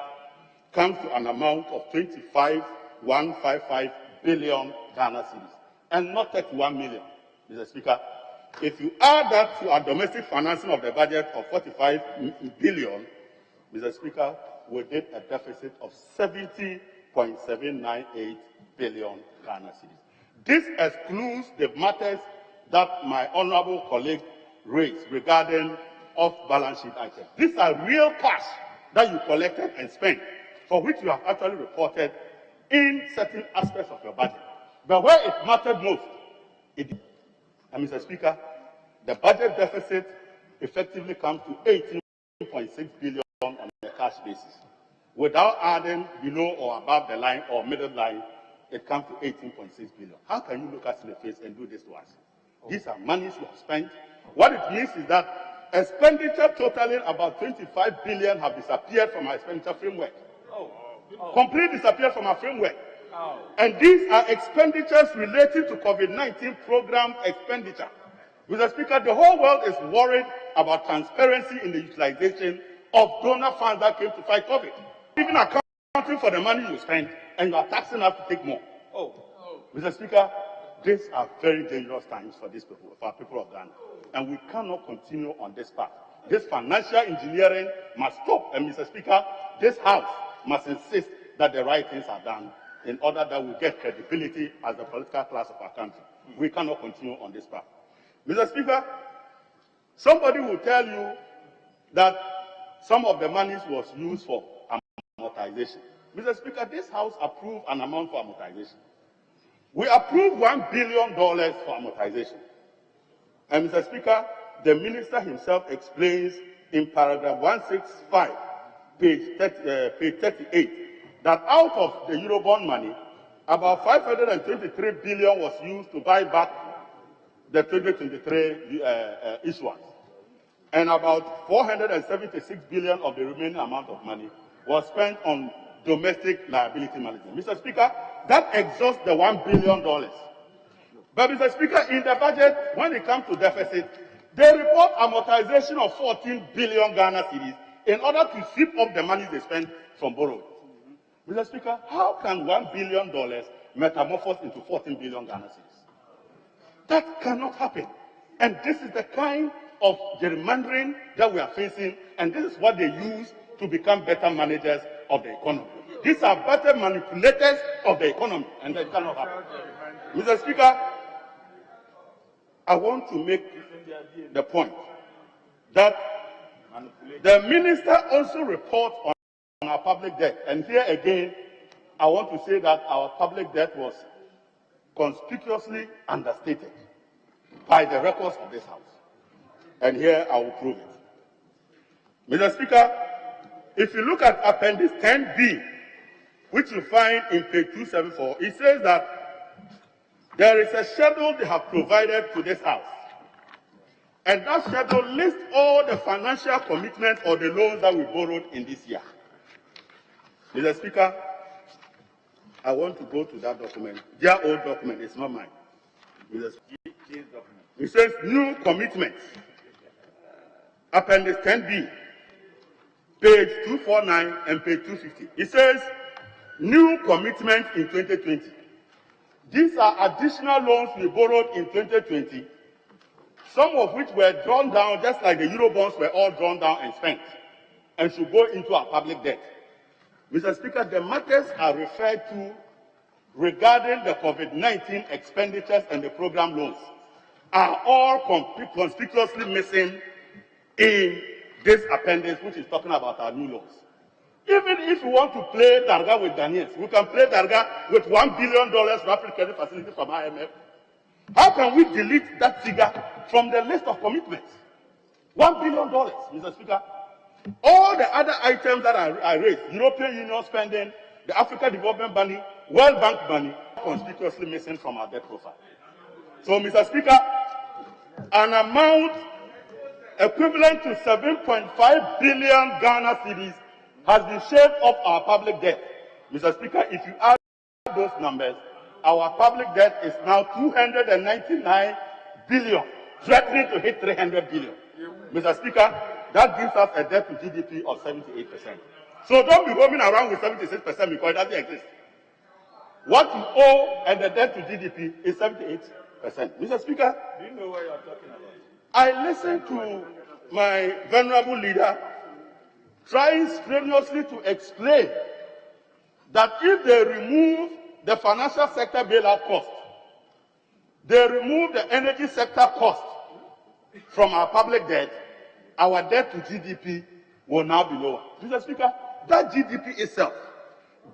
comes to an amount of 25.155 billion Ghana cedis, and not 31 million. Mr. Speaker, if you add that to our domestic financing of the budget of 45 billion, Mr. Speaker, we did a deficit of 70.798 billion Ghana cedis. This excludes the matters that my honorable colleague raised regarding off-balance sheet items. These are real cash that you collected and spent, for which you have actually reported in certain aspects of your budget. But where it mattered most, and Mr. Speaker, the budget deficit effectively comes to 18.6 billion on a cash basis. Without adding below or above the line or middle line, it comes to 18.6 billion. How can you look us in the face and do this to us? These are monies you have spent. What it means is that expenditure totaling about 25 billion have disappeared from our expenditure framework. Completely disappeared from our framework. And these are expenditures relating to COVID-19 program expenditure. Mr. Speaker, the whole world is worried about transparency in the utilization of donor funds that came to fight COVID. Even accounting for the money you spent, and you are taxing us to take more. Mr. Speaker, these are very dangerous times for these people, for our people of Ghana. And we cannot continue on this path. This financial engineering must stop. And Mr. Speaker, this House must insist that the right things are done in order that we get credibility as the political class of our country. We cannot continue on this path. Mr. Speaker, somebody will tell you that some of the monies was used for amortization. Mr. Speaker, this House approved an amount for amortization. We approved $1 billion for amortization. And Mr. Speaker, the minister himself explains in paragraph 165, page 38, that out of the Eurobond money, about 523 billion was used to buy back the 2023 issuance. And about 476 billion of the remaining amount of money was spent on domestic liability management. Mr. Speaker, that exhausts the $1 billion. But Mr. Speaker, in the budget, when it comes to deficit, they report amortization of 14 billion Ghana cedis in order to sweep up the money they spend from borrowing. Mr. Speaker, how can $1 billion metamorphose into 14 billion Ghana cedis? That cannot happen. And this is the kind of gerrymandering that we are facing, and this is what they use to become better managers of the economy. These are better manipulators of the economy, and that cannot happen. Mr. Speaker, I want to make the point that the minister also reports on our public debt. And here again, I want to say that our public debt was conspicuously understated by the records of this House. And here I will prove it. Mr. Speaker, if you look at Appendix 10B, which you find in page 274, it says that there is a schedule they have provided to this House. And that schedule lists all the financial commitments or the loans that we borrowed in this year. Mr. Speaker, I want to go to that document. Their old document, it's not mine. It says new commitments. Appendix 10B, page 249 and page 250. It says new commitments in 2020. These are additional loans we borrowed in 2020, some of which were drawn down just like the Eurobonds were all drawn down and spent and should go into our public debt. Mr. Speaker, the matters are referred to regarding the COVID-19 expenditures and the program loans are all conspicuously missing in this appendix, which is talking about our new loans. Even if we want to play Darga with Ghanaians, we can play Darga with $1 billion rapid credit facility from IMF. How can we delete that figure from the list of commitments? $1 billion, Mr. Speaker. All the other items that I raised, European Union spending, the Africa Development Money, World Bank money, conspicuously missing from our debt profile. So, Mr. Speaker, an amount equivalent to 7.5 billion Ghana cedis has been shaved off our public debt. Mr. Speaker, if you add those numbers, our public debt is now 299 billion, threatening to hit 300 billion. Mr. Speaker, that gives us a debt to GDP of 78%. So don't be roaming around with 76% because it doesn't exist. What you owe and the debt to GDP is 78%. Mr. Speaker, Do you know what you are talking about? I listened to my venerable leader trying strenuously to explain that if they remove the financial sector bailout cost, they remove the energy sector cost from our public debt, our debt to GDP will now be lower. Mr. Speaker, that GDP itself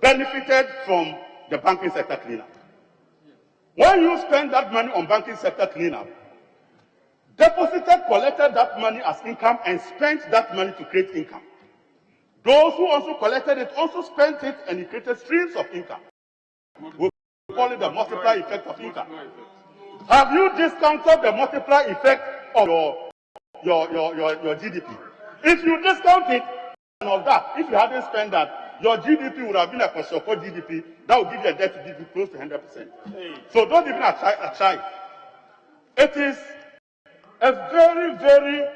benefited from the banking sector cleanup. When you spend that money on banking sector cleanup, deposited, collected that money as income and spent that money to create income. Those who also collected it also spent it and it created streams of income. We call it the multiplier effect of income. Have you discounted the multiplier effect of your GDP? If you discount it of that, if you hadn't spent that, your GDP would have been a Kosoko GDP that would give you a debt to GDP close to 100%. So don't even try. It is a very, very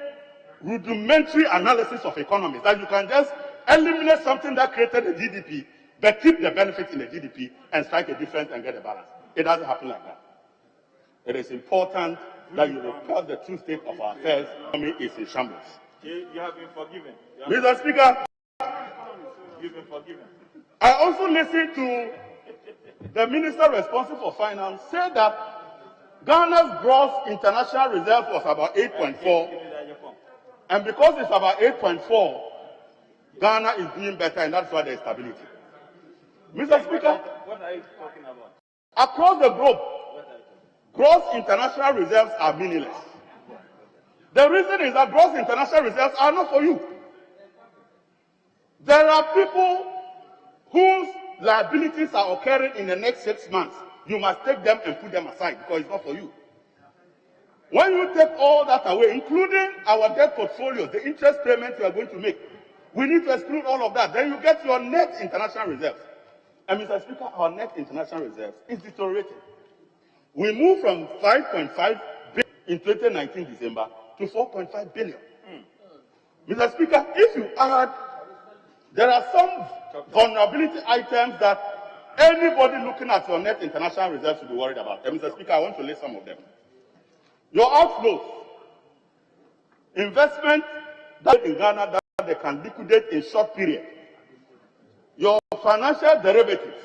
rudimentary analysis of economics that you can just eliminate something that created the GDP, but keep the benefits in the GDP and strike a difference and get a balance. It doesn't happen like that. It is important that you report the true state of our affairs. Economy is in shambles. You have been forgiven. Mr. Speaker, You've been forgiven. I also listened to the minister responsible for finance say that Ghana's gross international reserve was about 8.4, and because it's about 8.4, Ghana is doing better, and that's why there's stability. Mr. Speaker, What are you talking about? across the globe, gross international reserves are meaningless. The reason is that gross international reserves are not for you. There are people whose liabilities are occurring in the next 6 months. You must take them and put them aside because it's not for you. When you take all that away, including our debt portfolios, the interest payments you are going to make, we need to exclude all of that. Then you get your net international reserves. And Mr. Speaker, our net international reserves is deteriorating. We moved from 5.5 billion in 2019 December to 4.5 billion. Mr. Speaker, if you add, there are some vulnerability items that anybody looking at your net international reserves should be worried about. And Mr. Speaker, I want to list some of them. Your outflows, investment that in Ghana that they can liquidate in short period. Your financial derivatives,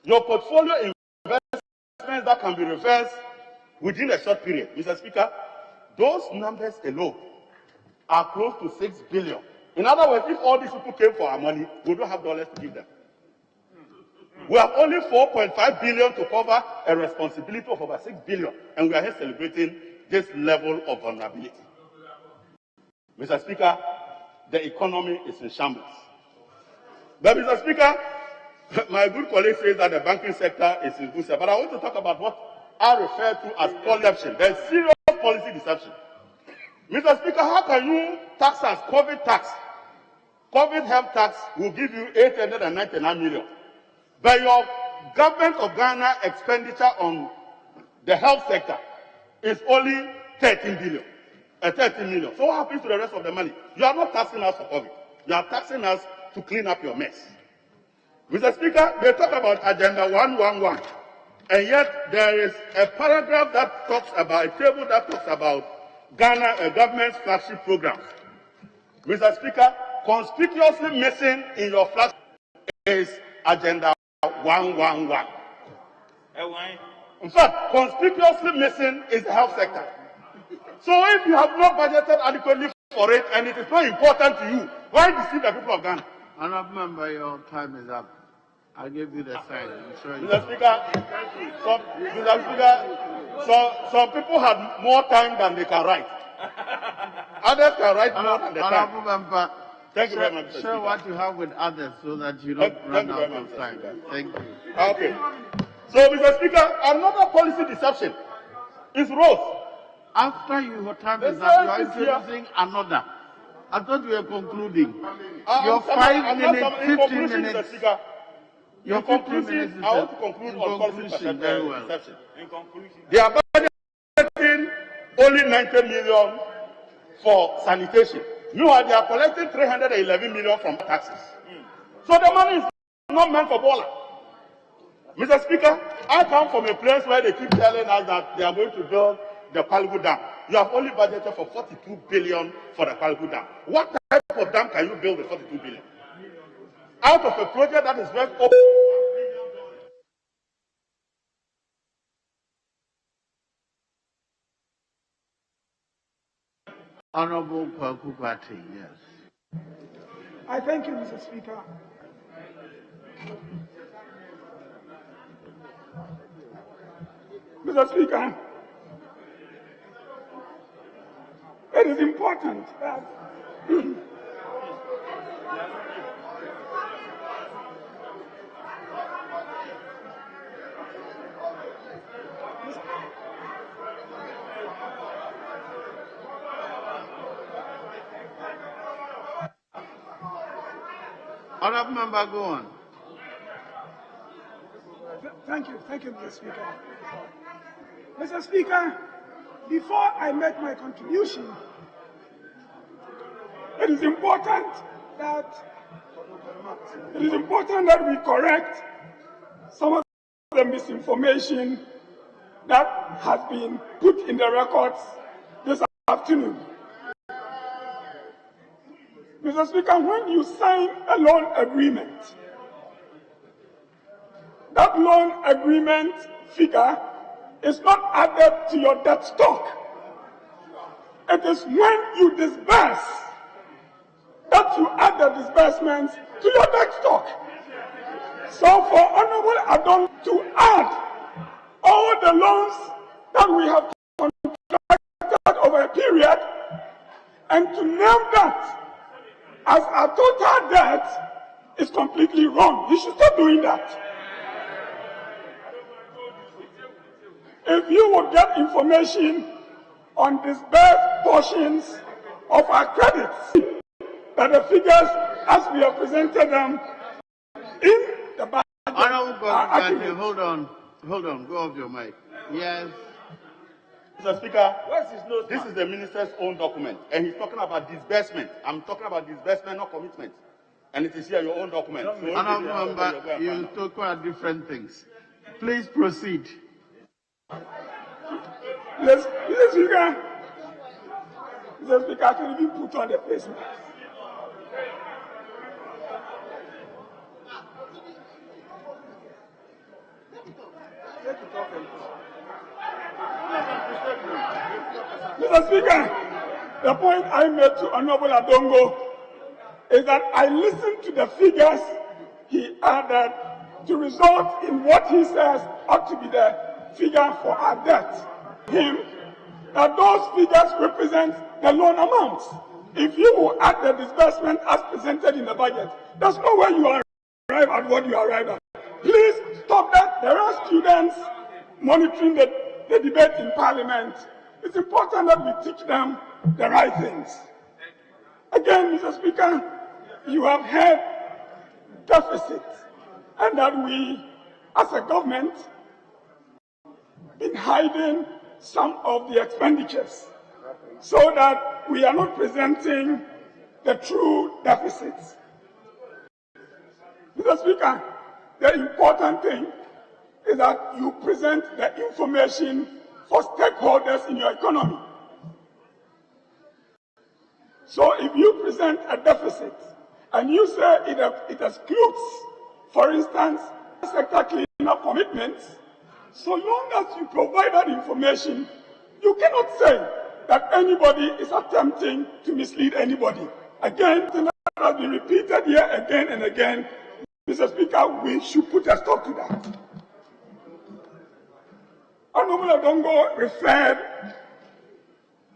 your portfolio investments that can be reversed within a short period. Mr. Speaker, those numbers alone are close to 6 billion. In other words, if all these people came for our money, we don't have dollars to give them. We have only 4.5 billion to cover a responsibility of over 6 billion, and we are here celebrating this level of vulnerability. Mr. Speaker, the economy is in shambles. But Mr. Speaker, my good colleague says that the banking sector is in good shape, but I want to talk about what I refer to as policy deception. There's serious policy deception. Mr. Speaker, how can you tax us COVID tax? COVID health tax will give you 899 million. But your government of Ghana expenditure on the health sector is only 13 billion, 13 million. So what happens to the rest of the money? You are not taxing us for COVID. You are taxing us to clean up your mess. Mr. Speaker, they talk about Agenda 111, and yet there is a paragraph that talks about, a table that talks about Ghana government's flagship programs. Mr. Speaker, conspicuously missing in your flagship is Agenda 111. In fact, conspicuously missing is the health sector. So if you have not budgeted adequately for it and it is not important to you, why deceive the people of Ghana? Honourable Member, your time is up. I gave you the sign. I'm sure you Mr. Speaker, some people have more time than they can write. Others can write more than the time. Honourable Member, Thank you very much, Mr. share Speaker. what you have with others so that you don't run out of time. Thank you. Okay. So, Mr. Speaker, another policy deception is Rose. After your time is up, you are introducing another. I thought we were concluding. Your 5 minutes, 15 minutes. Your 15 minutes is I want to conclude on policy very well. deception. In conclusion, they are budgeting only 90 million for sanitation. Meanwhile, they are collecting 311 million from taxes. So the money is not meant for Bola. Mr. Speaker, I come from a place where they keep telling us that they are going to build the Kwalgu Dam. You have only budgeted for 42 billion for the Kwalgu Dam. What type of dam can you build with 42 billion? Out of a project that is worth over Honourable Kwaku Party, yes. I thank you, Mr. Speaker. Mr. Speaker, it is important that Honourable Member, go on. Thank you, Mr. Speaker. Mr. Speaker, before I make my contribution, it is important that we correct some of the misinformation that has been put in the records this afternoon. Mr. Speaker, when you sign a loan agreement, that loan agreement figure is not added to your debt stock. It is when you disburse that you add the disbursements to your debt stock. So for Honorable Adon to add all the loans that we have contracted over a period and to name that as a total debt is completely wrong. You should stop doing that. If you would get information on disbursed portions of our credits, that the figures as we have presented them in the budget. Hold on, go off your mic. Yes. Mr. Speaker, this is the minister's own document, and he's talking about disbursement. I'm talking about disbursement, not commitment. And it is here, your own document. So Honourable Member, you talk about different things. Please proceed. Mr. Speaker, I can even put on the face mask. Mr. Speaker, the point I made to Honorable Adongo is that I listened to the figures he added to result in what he says ought to be the figure for our debt. That those figures represent the loan amounts. If you will add the disbursement as presented in the budget, there's no way you arrive at what you arrive at. Please stop that. There are students monitoring the debate in Parliament. It's important that we teach them the right things. Again, Mr. Speaker, you have had deficits, and that we, as a government, been hiding some of the expenditures so that we are not presenting the true deficits. Mr. Speaker, the important thing is that you present the information for stakeholders in your economy. So if you present a deficit and you say it excludes, for instance, sector cleanup commitments, so long as you provide that information, you cannot say that anybody is attempting to mislead anybody. Again, that has been repeated here again and again. Mr. Speaker, we should put a stop to that. Honorable Adongo referred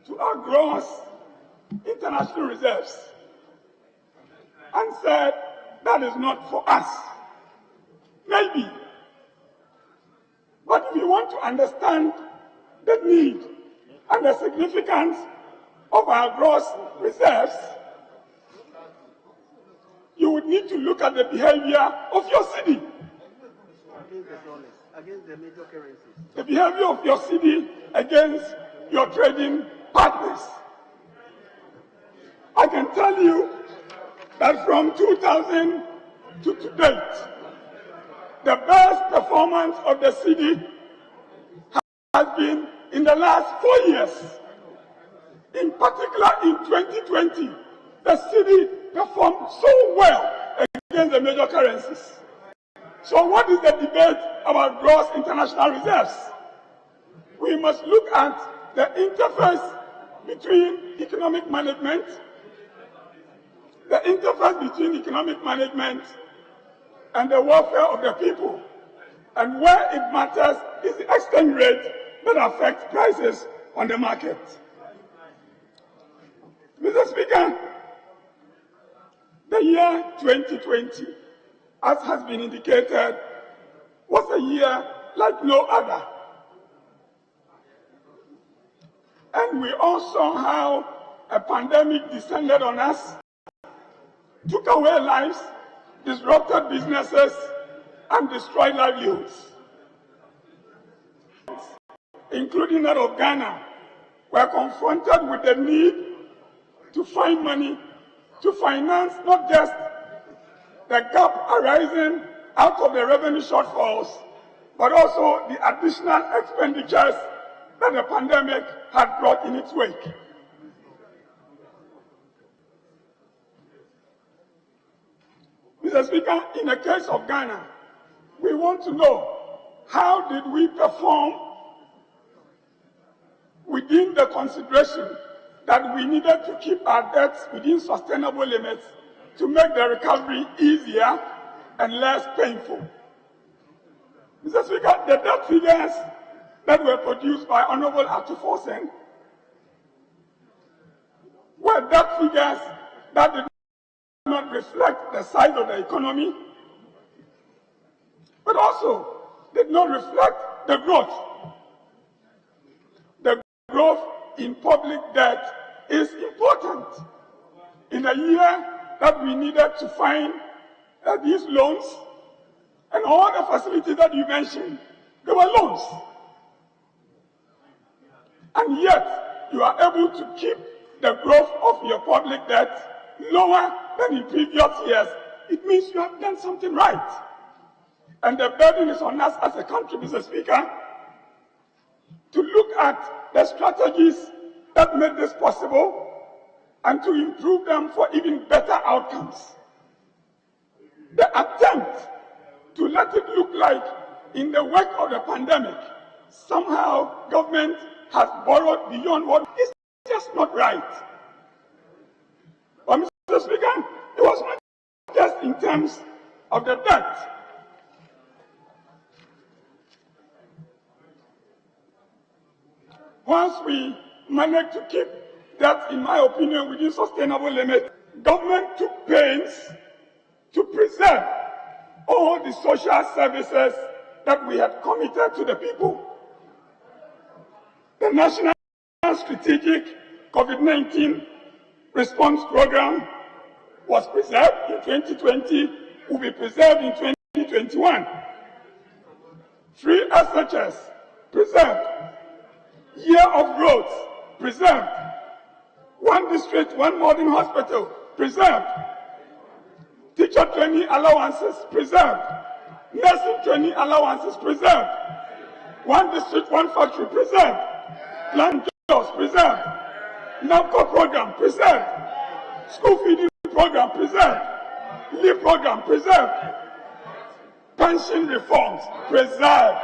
to our gross international reserves and said that is not for us. Maybe. But if you want to understand the need and the significance of our gross reserves, you would need to look at the behavior of your city. Against the dollars, against the major currencies. The behavior of your city against your trading partners. I can tell you that from 2000 to date, the best performance of the city has been in the last 4 years. In particular, in 2020, the city performed so well against the major currencies. So what is the debate about gross international reserves? We must look at the interface between economic management, and the welfare of the people. And where it matters is the exchange rate that affects prices on the market. Mr. Speaker, the year 2020, as has been indicated, was a year like no other. And we all saw how a pandemic descended on us, took away lives, disrupted businesses, and destroyed livelihoods, including that of Ghana, were confronted with the need to find money to finance not just the gap arising out of the revenue shortfalls, but also the additional expenditures that the pandemic had brought in its wake. Mr. Speaker, in the case of Ghana, we want to know how did we perform within the consideration that we needed to keep our debts within sustainable limits to make the recovery easier and less painful. Mr. Speaker, the debt figures that were produced by Honorable Atufosen were debt figures that did not reflect the size of the economy, but also did not reflect the growth. The growth in public debt is important. In a year that we needed to find these loans and all the facilities that you mentioned, they were loans. And yet, you are able to keep the growth of your public debt lower than in previous years. It means you have done something right. And the burden is on us as a country, Mr. Speaker, to look at the strategies that made this possible and to improve them for even better outcomes. The attempt to let it look like in the wake of the pandemic, somehow government has borrowed beyond what is just not right. But Mr. Speaker, it was not just in terms of the debt. Once we managed to keep that, in my opinion, within sustainable limits, government took pains to preserve all the social services that we had committed to the people. The National Strategic COVID-19 Response Program was preserved in 2020, will be preserved in 2021. Free SHS preserved. year of roads, preserved. One district, one modern hospital, preserved. Teacher training allowances, preserved. Nursing training allowances, preserved. One district, one factory, preserved. Land jobs, preserved. NAPCO program, preserved. School feeding program, preserved. Leave program, preserved. Pension reforms, preserved.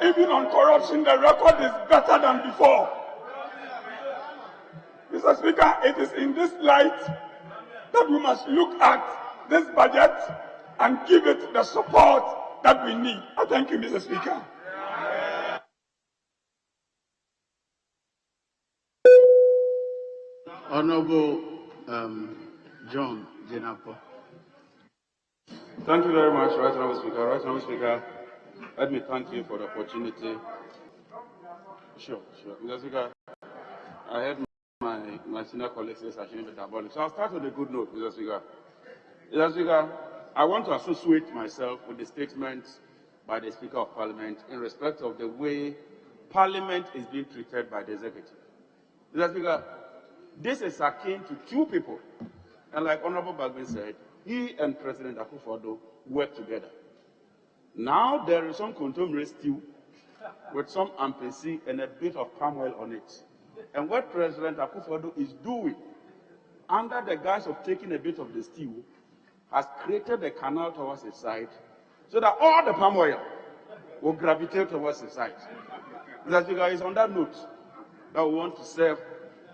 Even on corruption, the record is better than before. Mr. Speaker, it is in this light that we must look at this budget and give it the support that we need. I thank you, Mr. Speaker. Honorable John Jenapo. Thank you very much, Right Honorable Speaker. Right Honorable Speaker, let me thank you for the opportunity. Sure. Mr. Speaker, I heard my senior colleague says I shouldn't be diabolic. So I'll start with a good note, Mr. Speaker. Mr. Speaker, I want to associate myself with the statement by the Speaker of Parliament in respect of the way Parliament is being treated by the Executive. Mr. Speaker, this is akin to two people. And like Honorable Bagbe said, he and President Akufo-Addo work together. Now there is some contemporary stew with some ampesi and a bit of palm oil on it. And what President Akufo-Addo is doing, under the guise of taking a bit of the stew, has created a canal towards his side, so that all the palm oil will gravitate towards his side. Mr. Speaker, it's on that note that we want to serve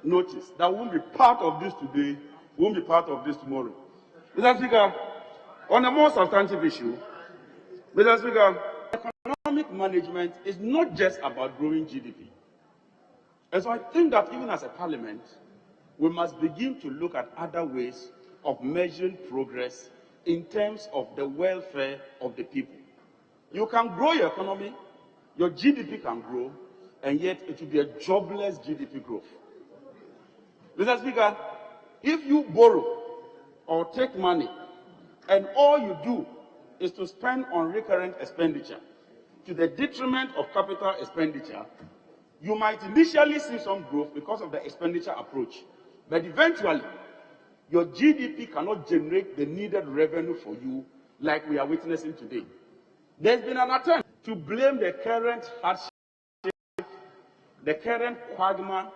notice that won't be part of this today, won't be part of this tomorrow. Mr. Speaker, on a more substantive issue, Mr. Speaker, economic management is not just about growing GDP. And so I think that even as a parliament, we must begin to look at other ways of measuring progress in terms of the welfare of the people. You can grow your economy, your GDP can grow, and yet it will be a jobless GDP growth. Mr. Speaker, if you borrow or take money and all you do is to spend on recurrent expenditure to the detriment of capital expenditure, you might initially see some growth because of the expenditure approach, but eventually your GDP cannot generate the needed revenue for you like we are witnessing today. There's been an attempt to blame the current hardship, the current quagmire,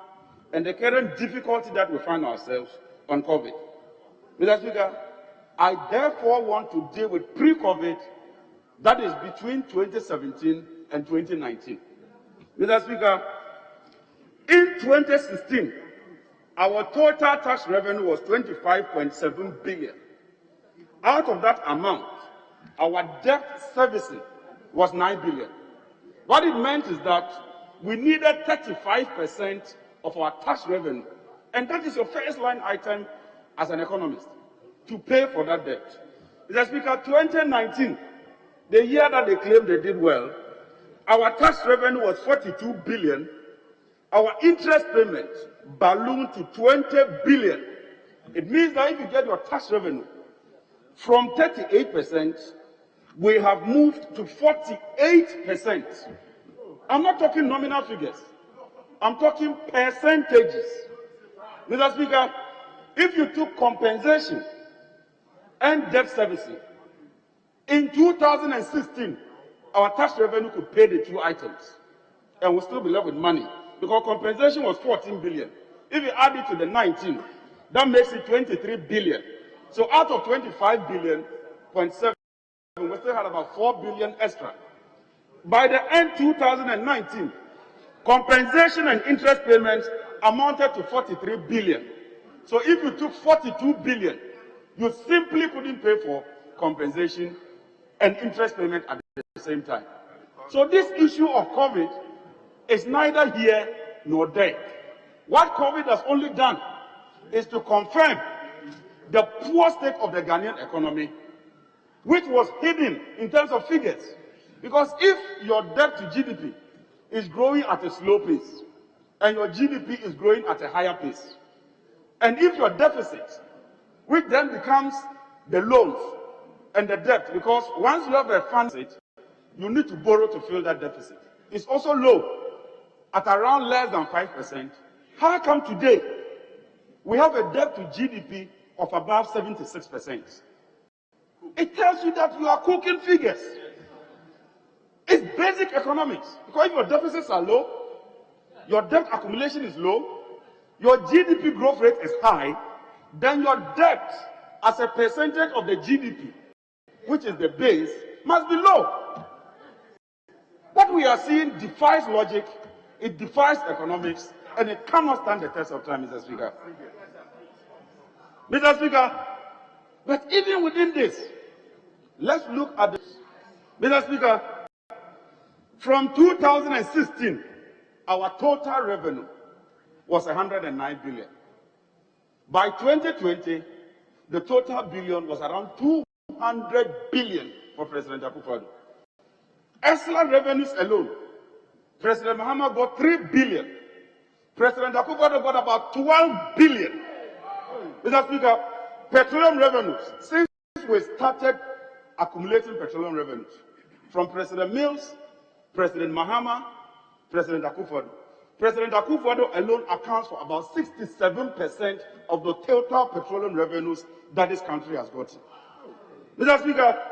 and the current difficulty that we find ourselves on COVID. Mr. Speaker, I therefore want to deal with pre-COVID, that is between 2017 and 2019. Mr. Speaker, in 2016, our total tax revenue was 25.7 billion. Out of that amount, our debt servicing was 9 billion. What it meant is that we needed 35% of our tax revenue, and that is your first line item as an economist, to pay for that debt. Mr. Speaker, 2019, the year that they claimed they did well, our tax revenue was 42 billion. Our interest payments ballooned to 20 billion. It means that if you get your tax revenue from 38%, we have moved to 48%. I'm not talking nominal figures. I'm talking percentages. Mr. Speaker, if you took compensation and debt servicing, in 2016, our tax revenue could pay the two items, and we'll still be left with money, because compensation was 14 billion. If you add it to the 19, that makes it 23 billion. So out of 25 billion, 0.7, we still had about 4 billion extra. By the end 2019, compensation and interest payments amounted to 43 billion. So if you took 42 billion, you simply couldn't pay for compensation and interest payment at the same time. So this issue of COVID is neither here nor there. What COVID has only done is to confirm the poor state of the Ghanaian economy, which was hidden in terms of figures. Because if your debt to GDP is growing at a slow pace, and your GDP is growing at a higher pace, and if your deficit, which then becomes the loans and the debt, because once you have a fund, you need to borrow to fill that deficit, it's also low. at around less than 5%, how come today we have a debt to GDP of above 76%? It tells you that you are cooking figures. It's basic economics. Because if your deficits are low, your debt accumulation is low, your GDP growth rate is high, then your debt as a percentage of the GDP, which is the base, must be low. What we are seeing defies logic, it defies economics, and it cannot stand the test of time, Mr. Speaker. Mr. Speaker, but even within this, let's look at this. Mr. Speaker, from 2016, our total revenue was 109 billion. By 2020, the total billion was around 200 billion for President Akufo-Addo. Excellent revenues alone, President Mahama got 3 billion. President Akufo-Addo got about 12 billion. Mr. Speaker, petroleum revenues, since we started accumulating petroleum revenues, from President Mills, President Mahama, President Akufo-Addo. President Akufo-Addo alone accounts for about 67% of the total petroleum revenues that this country has gotten. Mr. Speaker,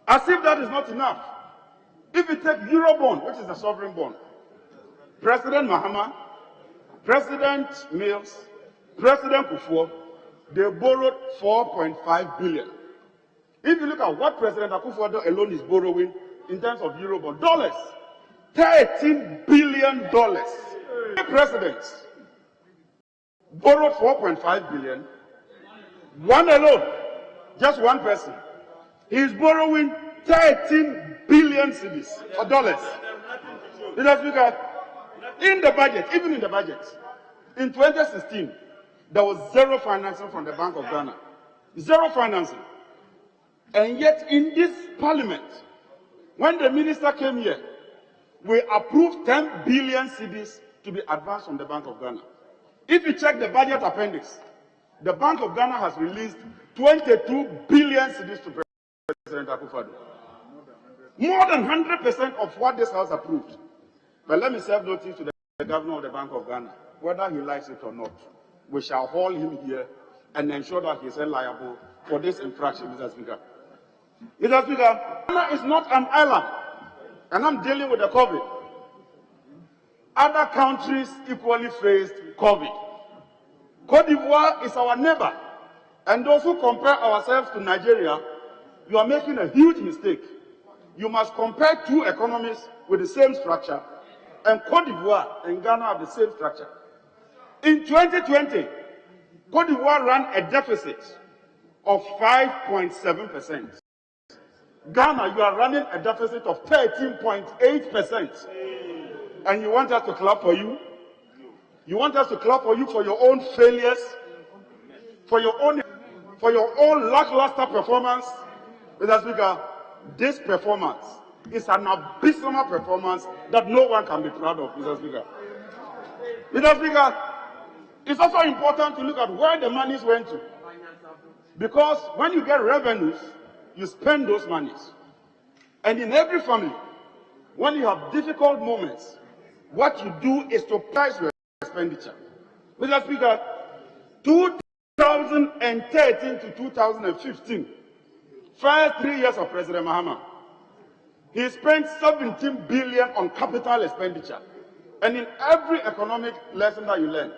as if that is not enough, if you take Eurobond, which is a sovereign bond, President Mahama, President Mills, President Kufuor, they borrowed 4.5 billion. If you look at what President Akufo-Addo alone is borrowing in terms of Eurobond, dollars, $13 billion. The presidents borrowed 4.5 billion. One alone, just one person, he is borrowing 13 billion cedis or dollars. Mr. Speaker, in the budget, even in the budget, in 2016, there was zero financing from the Bank of Ghana. Zero financing. And yet in this parliament, when the minister came here, we approved 10 billion cedis to be advanced from the Bank of Ghana. If you check the budget appendix, the Bank of Ghana has released 22 billion cedis to President Akufo-Addo. More than 100% of what this House approved. But let me serve notice to the governor of the Bank of Ghana. Whether he likes it or not, we shall haul him here and ensure that he is liable for this infraction, Mr. Speaker. Mr. Speaker, Ghana is not an island, and I'm dealing with the COVID. Other countries equally faced COVID. Cote d'Ivoire is our neighbor, and those who compare ourselves to Nigeria, you are making a huge mistake. You must compare two economies with the same structure, and Cote d'Ivoire and Ghana have the same structure. In 2020, Cote d'Ivoire ran a deficit of 5.7%. Ghana, you are running a deficit of 13.8%. And you want us to clap for you? You want us to clap for you for your own failures? For your own lackluster performance? Mr. Speaker, this performance is an abysmal performance that no one can be proud of, Mr. Speaker. Mr. Speaker, it's also important to look at where the monies went to. Because when you get revenues, you spend those monies. And in every family, when you have difficult moments, what you do is to price your expenditure. Mr. Speaker, 2013 to 2015, first 3 years of President Mahama, he spent 17 billion on capital expenditure. And in every economic lesson that you learn,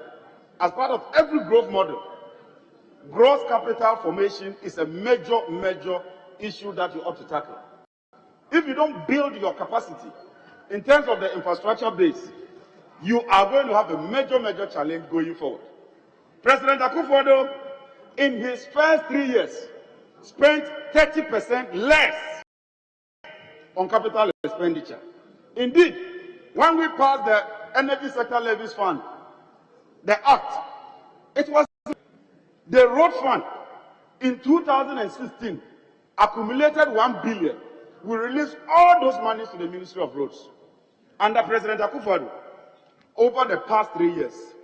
as part of every growth model, gross capital formation is a major issue that you ought to tackle. If you don't build your capacity in terms of the infrastructure base, you are going to have a major challenge going forward. President Akufo-Addo, in his first 3 years, spent 30% less on capital expenditure. Indeed, when we passed the Energy Sector Levies Fund, the Act, it was the road fund in 2016 accumulated 1 billion. We released all those monies to the Ministry of Roads. Under President Akufo-Addo, over the past 3 years,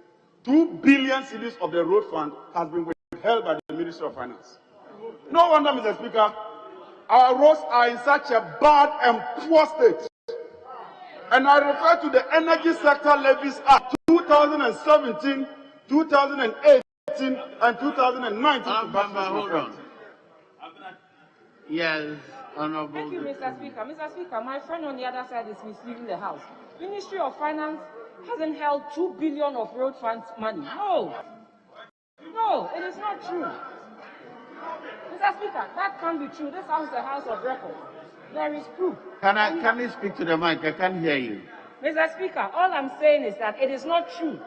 2 billion cedis of the road fund has been withheld by the Ministry of Finance. No wonder, Mr. Speaker, our roads are in such a bad and poor state. And I refer to the Energy Sector Levies Act 2017, 2018, and 2019. Hold on. Yes, Honorable. Thank you, Mr. Speaker. Mr. Speaker, my friend on the other side is misleading the House. Ministry of Finance hasn't held 2 billion of road funds money. No. No, it is not true. Mr. Speaker, that can't be true. This House is a House of record. There is proof. Can you speak to the mic? I can't hear you. Mr. Speaker, all I'm saying is that it is not true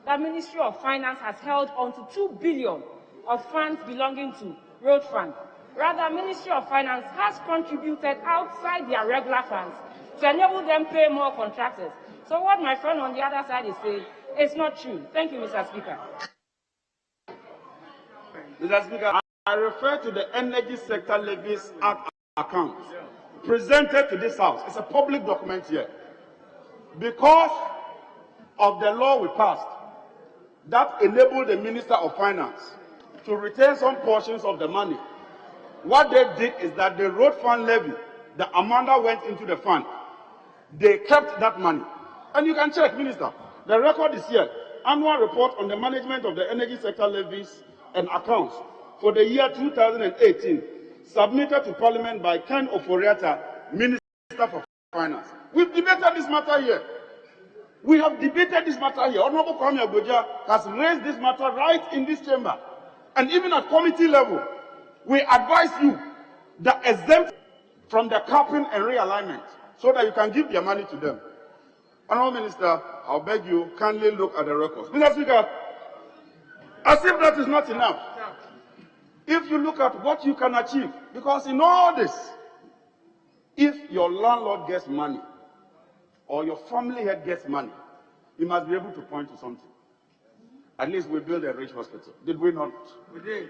that Ministry of Finance has held on to 2 billion of funds belonging to road fund. Rather, Ministry of Finance has contributed outside their regular funds to enable them pay more contractors. So what my friend on the other side is saying is not true. Thank you, Mr. Speaker. Mr. Speaker, I refer to the Energy Sector Levies Act account presented to this House. It's a public document here. Because of the law we passed that enabled the Minister of Finance to retain some portions of the money, what they did is that the road fund levy, the amount that went into the fund, they kept that money. And you can check, Minister, the record is here. Annual report on the management of the energy sector levies and accounts for the year 2018, submitted to Parliament by Ken Oforiatta, Minister for Finance. We've debated this matter here. We have debated this matter here. Honorable Kwame Agboja has raised this matter right in this chamber. And even at committee level, we advise you that exempt from the capping and realignment so that you can give your money to them. Honorable Minister, I'll beg you, kindly look at the records. Mr. Speaker, as if that is not enough, if you look at what you can achieve, because in all this, if your landlord gets money or your family head gets money, you must be able to point to something. At least we built a rich hospital. Did we not? We did.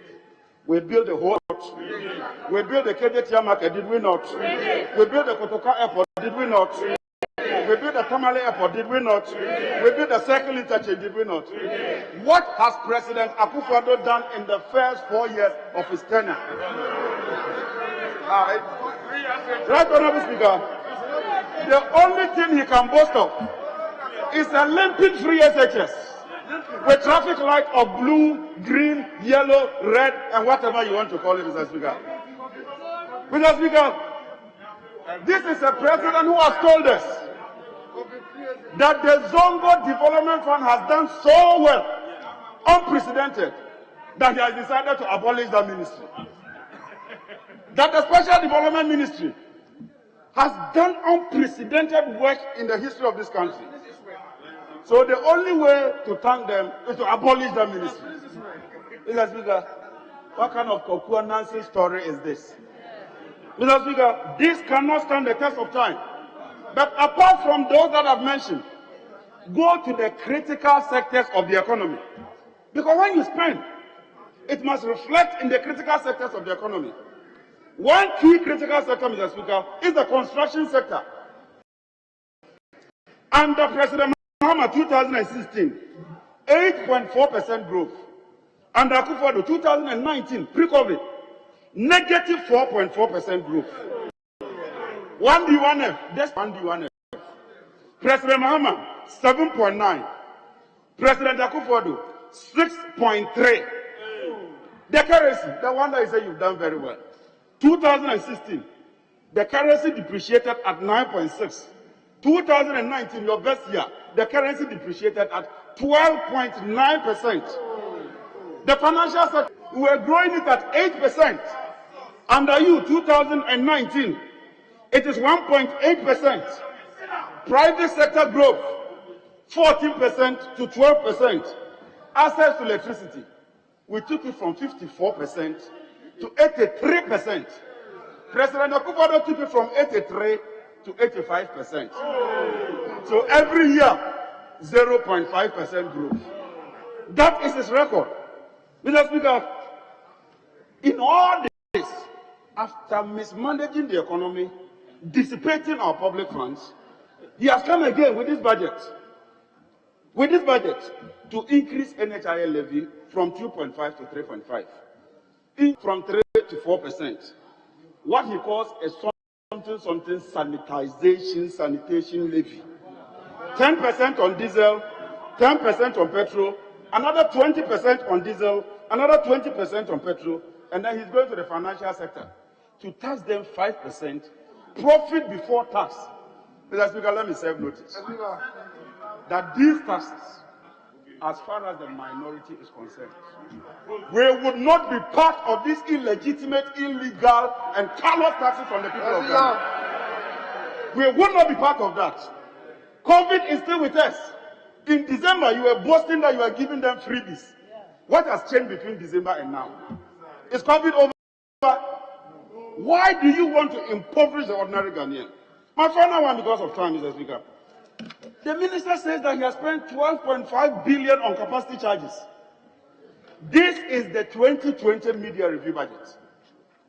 We built the whole. We built the Kedetia market. Did we not? We built the Kotoka airport. Did we not? We built the Tamale airport. Did we not? We built the circle interchange. Did we not? What has President Akufo-Addo done in the first 4 years of his tenure? Right, Honorable Speaker, the only thing he can boast of is a limpid free SHS with traffic light of blue, green, yellow, red, and whatever you want to call it, Mr. Speaker. Mr. Speaker, this is a president who has told us that the Zongo Development Fund has done so well, unprecedented, that he has decided to abolish that ministry. That the Special Development Ministry has done unprecedented work in the history of this country. So the only way to thank them is to abolish the ministry. Mr. Speaker, what kind of Kokua Nancy story is this? Mr. Speaker, this cannot stand the test of time. But apart from those that I've mentioned, go to the critical sectors of the economy. Because when you spend, it must reflect in the critical sectors of the economy. One key critical sector, Mr. Speaker, is the construction sector. Under President Mahama 2016, 8.4% growth. Under Akufo-Addo 2019, pre-COVID, negative 4.4% growth. 1D1F, that's 1D1F. President Mahama, 7.9. President Akufo-Addo, 6.3. The currency, the one that you say you've done very well. 2016, the currency depreciated at 9.6. 2019, your best year, the currency depreciated at 12.9%. The financial sector, we were growing it at 8%. Under you, 2019, it is 1.8%. Private sector growth, 14% to 12%. Access to electricity, we took it from 54% to 83%. President Akufo-Addo took it from 83 to 85%. So every year, 0.5% growth. That is his record. Mr. Speaker, in all this, after mismanaging the economy, dissipating our public funds, he has come again with this budget. With this budget, to increase NHIL levy from 2.5 to 3.5, from 3 to 4%. What he calls a something sanitation levy. 10% on diesel, 10% on petrol, another 20% on diesel, another 20% on petrol, and then he's going to the financial sector to tax them 5%, profit before tax. Mr. Speaker, let me serve notice that these taxes, as far as the minority is concerned, we would not be part of this illegitimate, illegal, and callous taxes from the people of Ghana. We would not be part of that. COVID is still with us. In December, you were boasting that you were giving them freebies. What has changed between December and now? Is COVID over? Why do you want to impoverish the ordinary Ghanaian? My final one, because of time, Mr. Speaker. The minister says that he has spent 12.5 billion on capacity charges. This is the 2020 media review budget.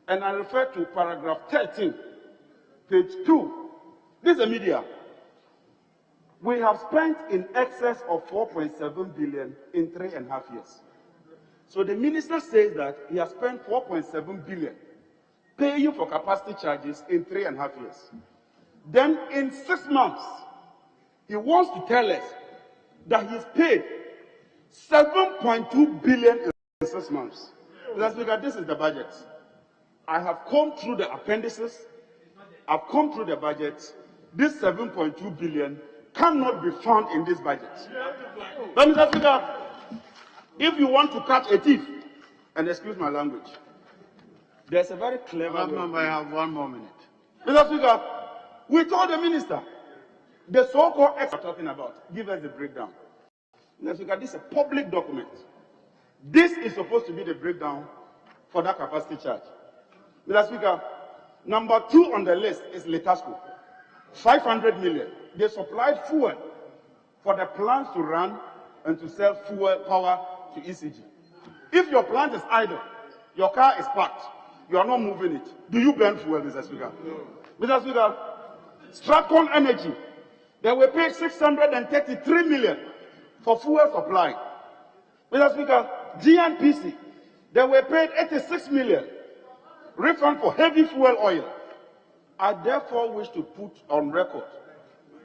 And I refer to paragraph 13, page 2. This is the media. We have spent in excess of 4.7 billion in 3.5 years. So the minister says that he has spent 4.7 billion paying for capacity charges in 3.5 years. Then in 6 months, he wants to tell us that he's paid 7.2 billion in 6 months. Let's look at this is the budget. I have come through the appendices. I've come through the budget. This 7.2 billion cannot be found in this budget. But Mr. Speaker, if you want to catch a thief, and excuse my language, there's a very clever way. I have 1 more minute. Mr. Speaker, we told the minister, the so-called experts we're talking about, give us the breakdown. Mr. Speaker, this is a public document. This is supposed to be the breakdown for that capacity charge. Mr. Speaker, number 2 on the list is Letasco, 500 million. They supplied fuel for the plants to run and to sell fuel power to ECG. If your plant is idle, your car is parked, you are not moving it, do you burn fuel, Mr. Speaker? No. Mr. Speaker, Stratcon Energy, they were paid 633 million for fuel supply. Mr. Speaker, GNPC, they were paid 86 million refund for heavy fuel oil. I therefore wish to put on record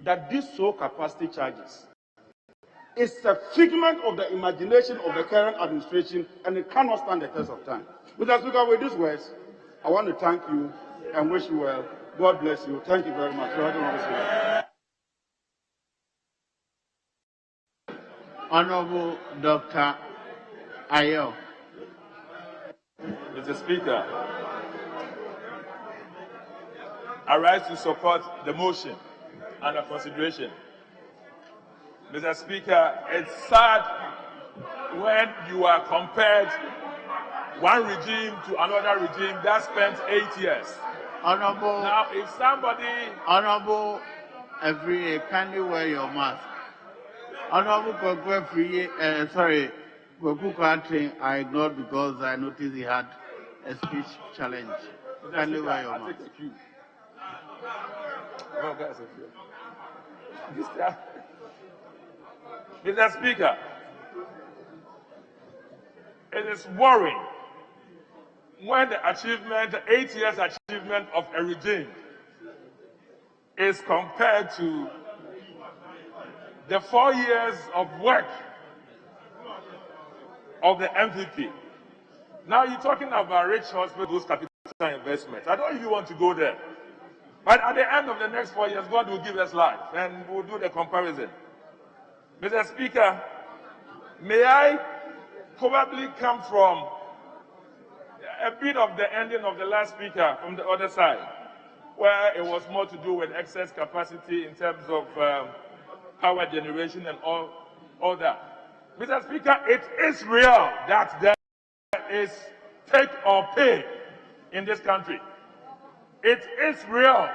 that these sole capacity charges is a figment of the imagination of the current administration, and it cannot stand the test of time. Mr. Speaker, with these words, I want to thank you and wish you well. God bless you. Thank you very much. Honorable Dr. Ayo. Mr. Speaker, I rise to support the motion under consideration. Mr. Speaker, it's sad when you are compared one regime to another regime that spent 8 years. Honorable. Now, if somebody. Honorable, every kindly wear your mask. Honorable Kwekwe Kwatrin, I ignored because I noticed he had a speech challenge. Kindly wear your mask. Mr. Speaker, it is worrying when the 8 years achievement of a regime is compared to the 4 years of work of the MVP. Now you're talking about rich hospitals, capital investment. I don't even want to go there. But at the end of the next 4 years, God will give us life, and we'll do the comparison. Mr. Speaker, may I probably come from a bit of the ending of the last speaker from the other side, where it was more to do with excess capacity in terms of power generation and all that. Mr. Speaker, it is real that there is take or pay in this country. It is real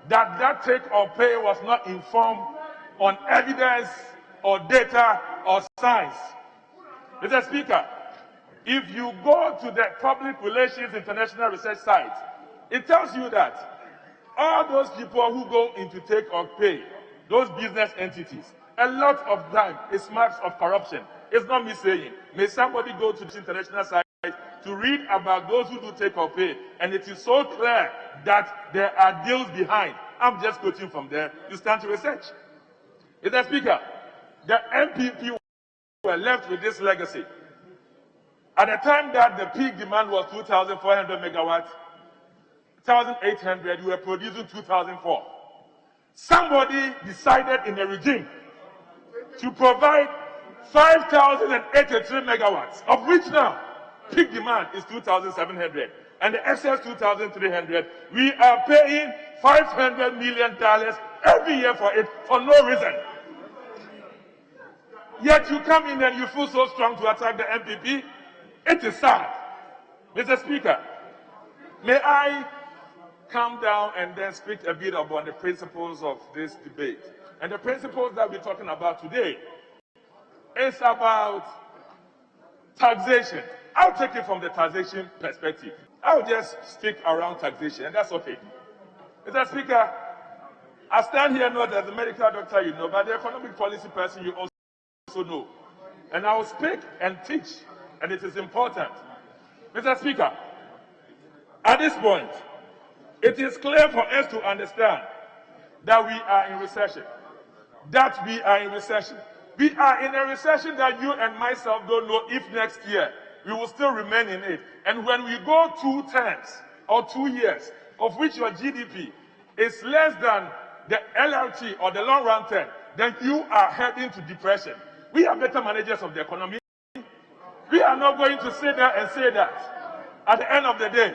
that that take or pay was not informed on evidence or data or science. Mr. Speaker, if you go to the Public Relations International Research site, it tells you that all those people who go into take or pay, those business entities, a lot of time is marks of corruption. It's not me saying. May somebody go to the international site to read about those who do take or pay, and it is so clear that there are deals behind. I'm just quoting from there. You stand to research. Mr. Speaker, the MPP were left with this legacy. At the time that the peak demand was 2,400 megawatts, 1,800, we were producing 2,004. Somebody decided in the regime to provide 5,083 megawatts, of which now peak demand is 2,700, and the excess 2,300. We are paying $500 million every year for it for no reason. Yet you come in and you feel so strong to attack the MPP. It is sad. Mr. Speaker, may I come down and then speak a bit about the principles of this debate? And the principles that we're talking about today is about taxation. I'll take it from the taxation perspective. I'll just stick around taxation, and that's okay. Mr. Speaker, I stand here not as a medical doctor, you know, but the economic policy person you also know. And I will speak and teach, and it is important. Mr. Speaker, at this point, it is clear for us to understand that we are in recession. We are in a recession that you and myself don't know if next year we will still remain in it. And when we go 2 terms or 2 years, of which your GDP is less than the LRT or the long run term, then you are heading to depression. We are better managers of the economy. We are not going to sit there and say that. At the end of the day,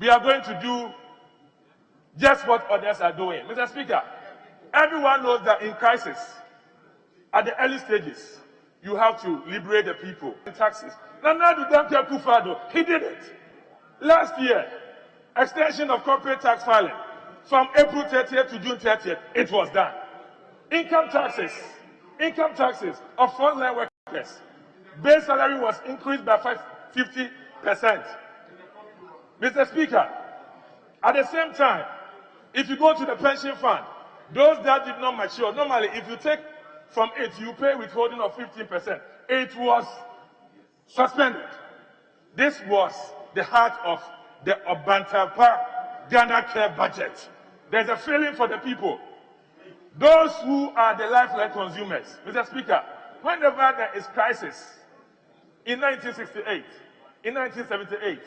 we are going to do just what others are doing. Mr. Speaker, everyone knows that in crisis, at the early stages, you have to liberate the people. The taxes. Nana Danke Akufo-Addo, he did it. Last year, extension of corporate tax filing from April 30th to June 30th, it was done. Income taxes of frontline workers. Base salary was increased by 50%. Mr. Speaker, at the same time, if you go to the pension fund, those that did not mature, normally if you take from it, you pay withholding of 15%. It was suspended. This was the heart of the Obantapa Ghana Care budget. There's a feeling for the people. Those who are the lifeline consumers. Mr. Speaker, whenever there is crisis, in 1968, in 1978,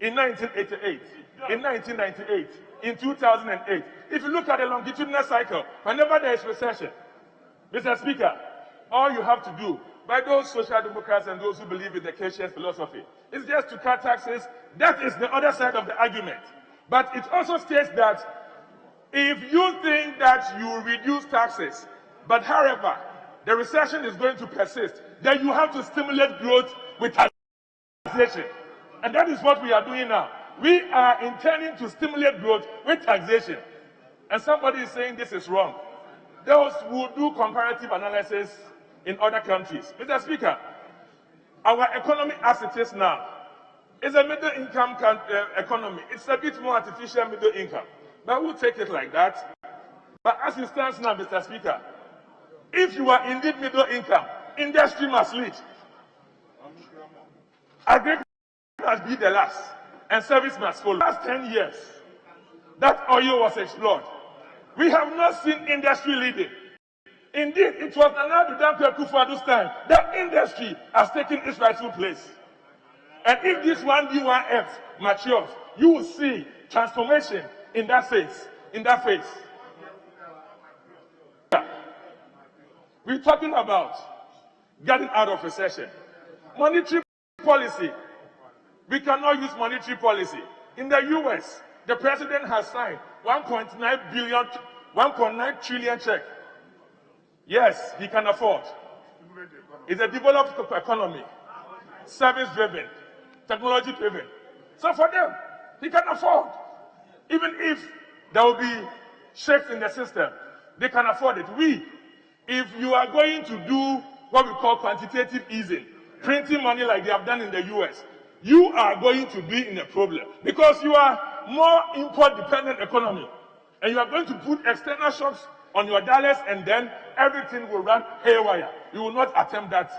in 1988, in 1998, in 2008, if you look at the longitudinal cycle, whenever there is recession, Mr. Speaker, all you have to do, by those social democrats and those who believe in the Keynesian philosophy, is just to cut taxes. That is the other side of the argument. But it also states that if you think that you reduce taxes, but however, the recession is going to persist, then you have to stimulate growth with taxation. And that is what we are doing now. We are intending to stimulate growth with taxation. And somebody is saying this is wrong. Those who do comparative analysis in other countries. Mr. Speaker, our economy as it is now is a middle-income economy. It's a bit more artificial middle income. But we'll take it like that. But as it stands now, Mr. Speaker, if you are indeed middle income, industry must lead. Agriculture must be the last, and service must follow. Last 10 years, that oil was explored. We have not seen industry leading. Indeed, it was Nana Danke Akufo-Addo's time that industry has taken its rightful place. And if this 1D1F matures, you will see transformation in that phase. We're talking about getting out of recession. Monetary policy. We cannot use monetary policy. In the US, the president has signed 1.9 trillion check. Yes, he can afford. It's a developed economy, service-driven, technology-driven. So for them, he can afford. Even if there will be shifts in the system, they can afford it. If you are going to do what we call quantitative easing, printing money like they have done in the US, you are going to be in a problem because you are more import-dependent economy, and you are going to put external shocks on your dollars, and then everything will run haywire. You will not attempt that.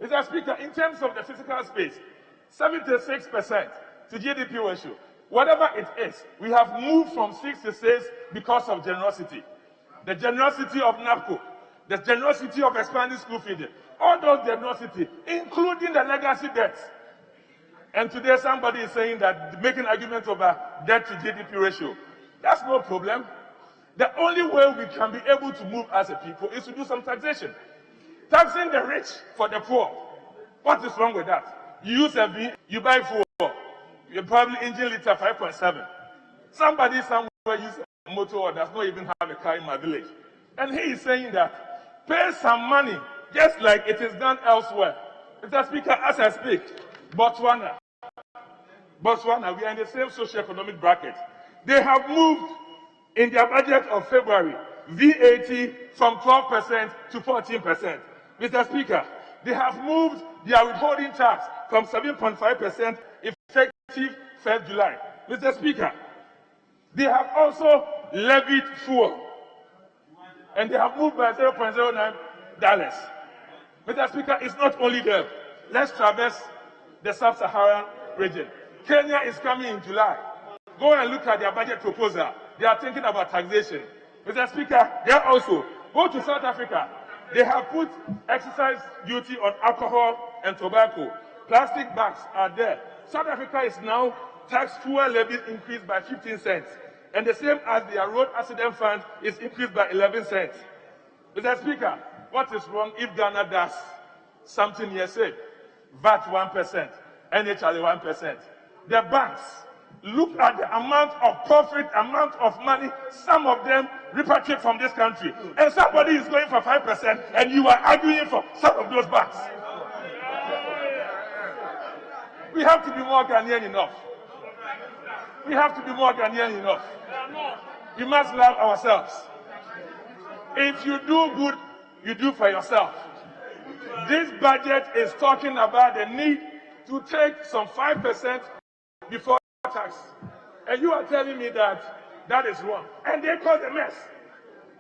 Mr. Speaker, in terms of the physical space, 76% to GDP ratio. Whatever it is, we have moved from 6 to 6 because of generosity. The generosity of NAPCO, the generosity of expanding school feeding, all those generosity, including the legacy debts. And today somebody is saying that making arguments over debt to GDP ratio. That's no problem. The only way we can be able to move as a people is to do some taxation. Taxing the rich for the poor. What is wrong with that? You use a V, you buy fuel, you probably engine liter 5.7. Somebody somewhere uses a motor or does not even have a car in my village. And he is saying that pay some money, just like it is done elsewhere. Mr. Speaker, as I speak, Botswana, we are in the same socio-economic bracket. They have moved in their budget of February, VAT from 12% to 14%. Mr. Speaker, they have moved their withholding tax from 7.5% effective 1st July. Mr. Speaker, they have also levied fuel, and they have moved by $0.09. Mr. Speaker, it's not only them. Let's traverse the sub-Saharan region. Kenya is coming in July. Go and look at their budget proposal. They are thinking about taxation. Mr. Speaker, they also go to South Africa. They have put excise duty on alcohol and tobacco. Plastic bags are there. South Africa is now tax fuel levy increased by 15 cents. And the same as their road accident fund is increased by 11 cents. Mr. Speaker, what is wrong if Ghana does something here? Say, VAT 1%, NHR 1%. The banks, look at the amount of profit, amount of money some of them repatriate from this country. And somebody is going for 5%, and you are arguing for some of those banks. We have to be more Ghanaian enough. We have to be more Ghanaian enough. We must love ourselves. If you do good, you do for yourself. This budget is talking about the need to take some 5% before tax. And you are telling me that that is wrong. And they cause a mess.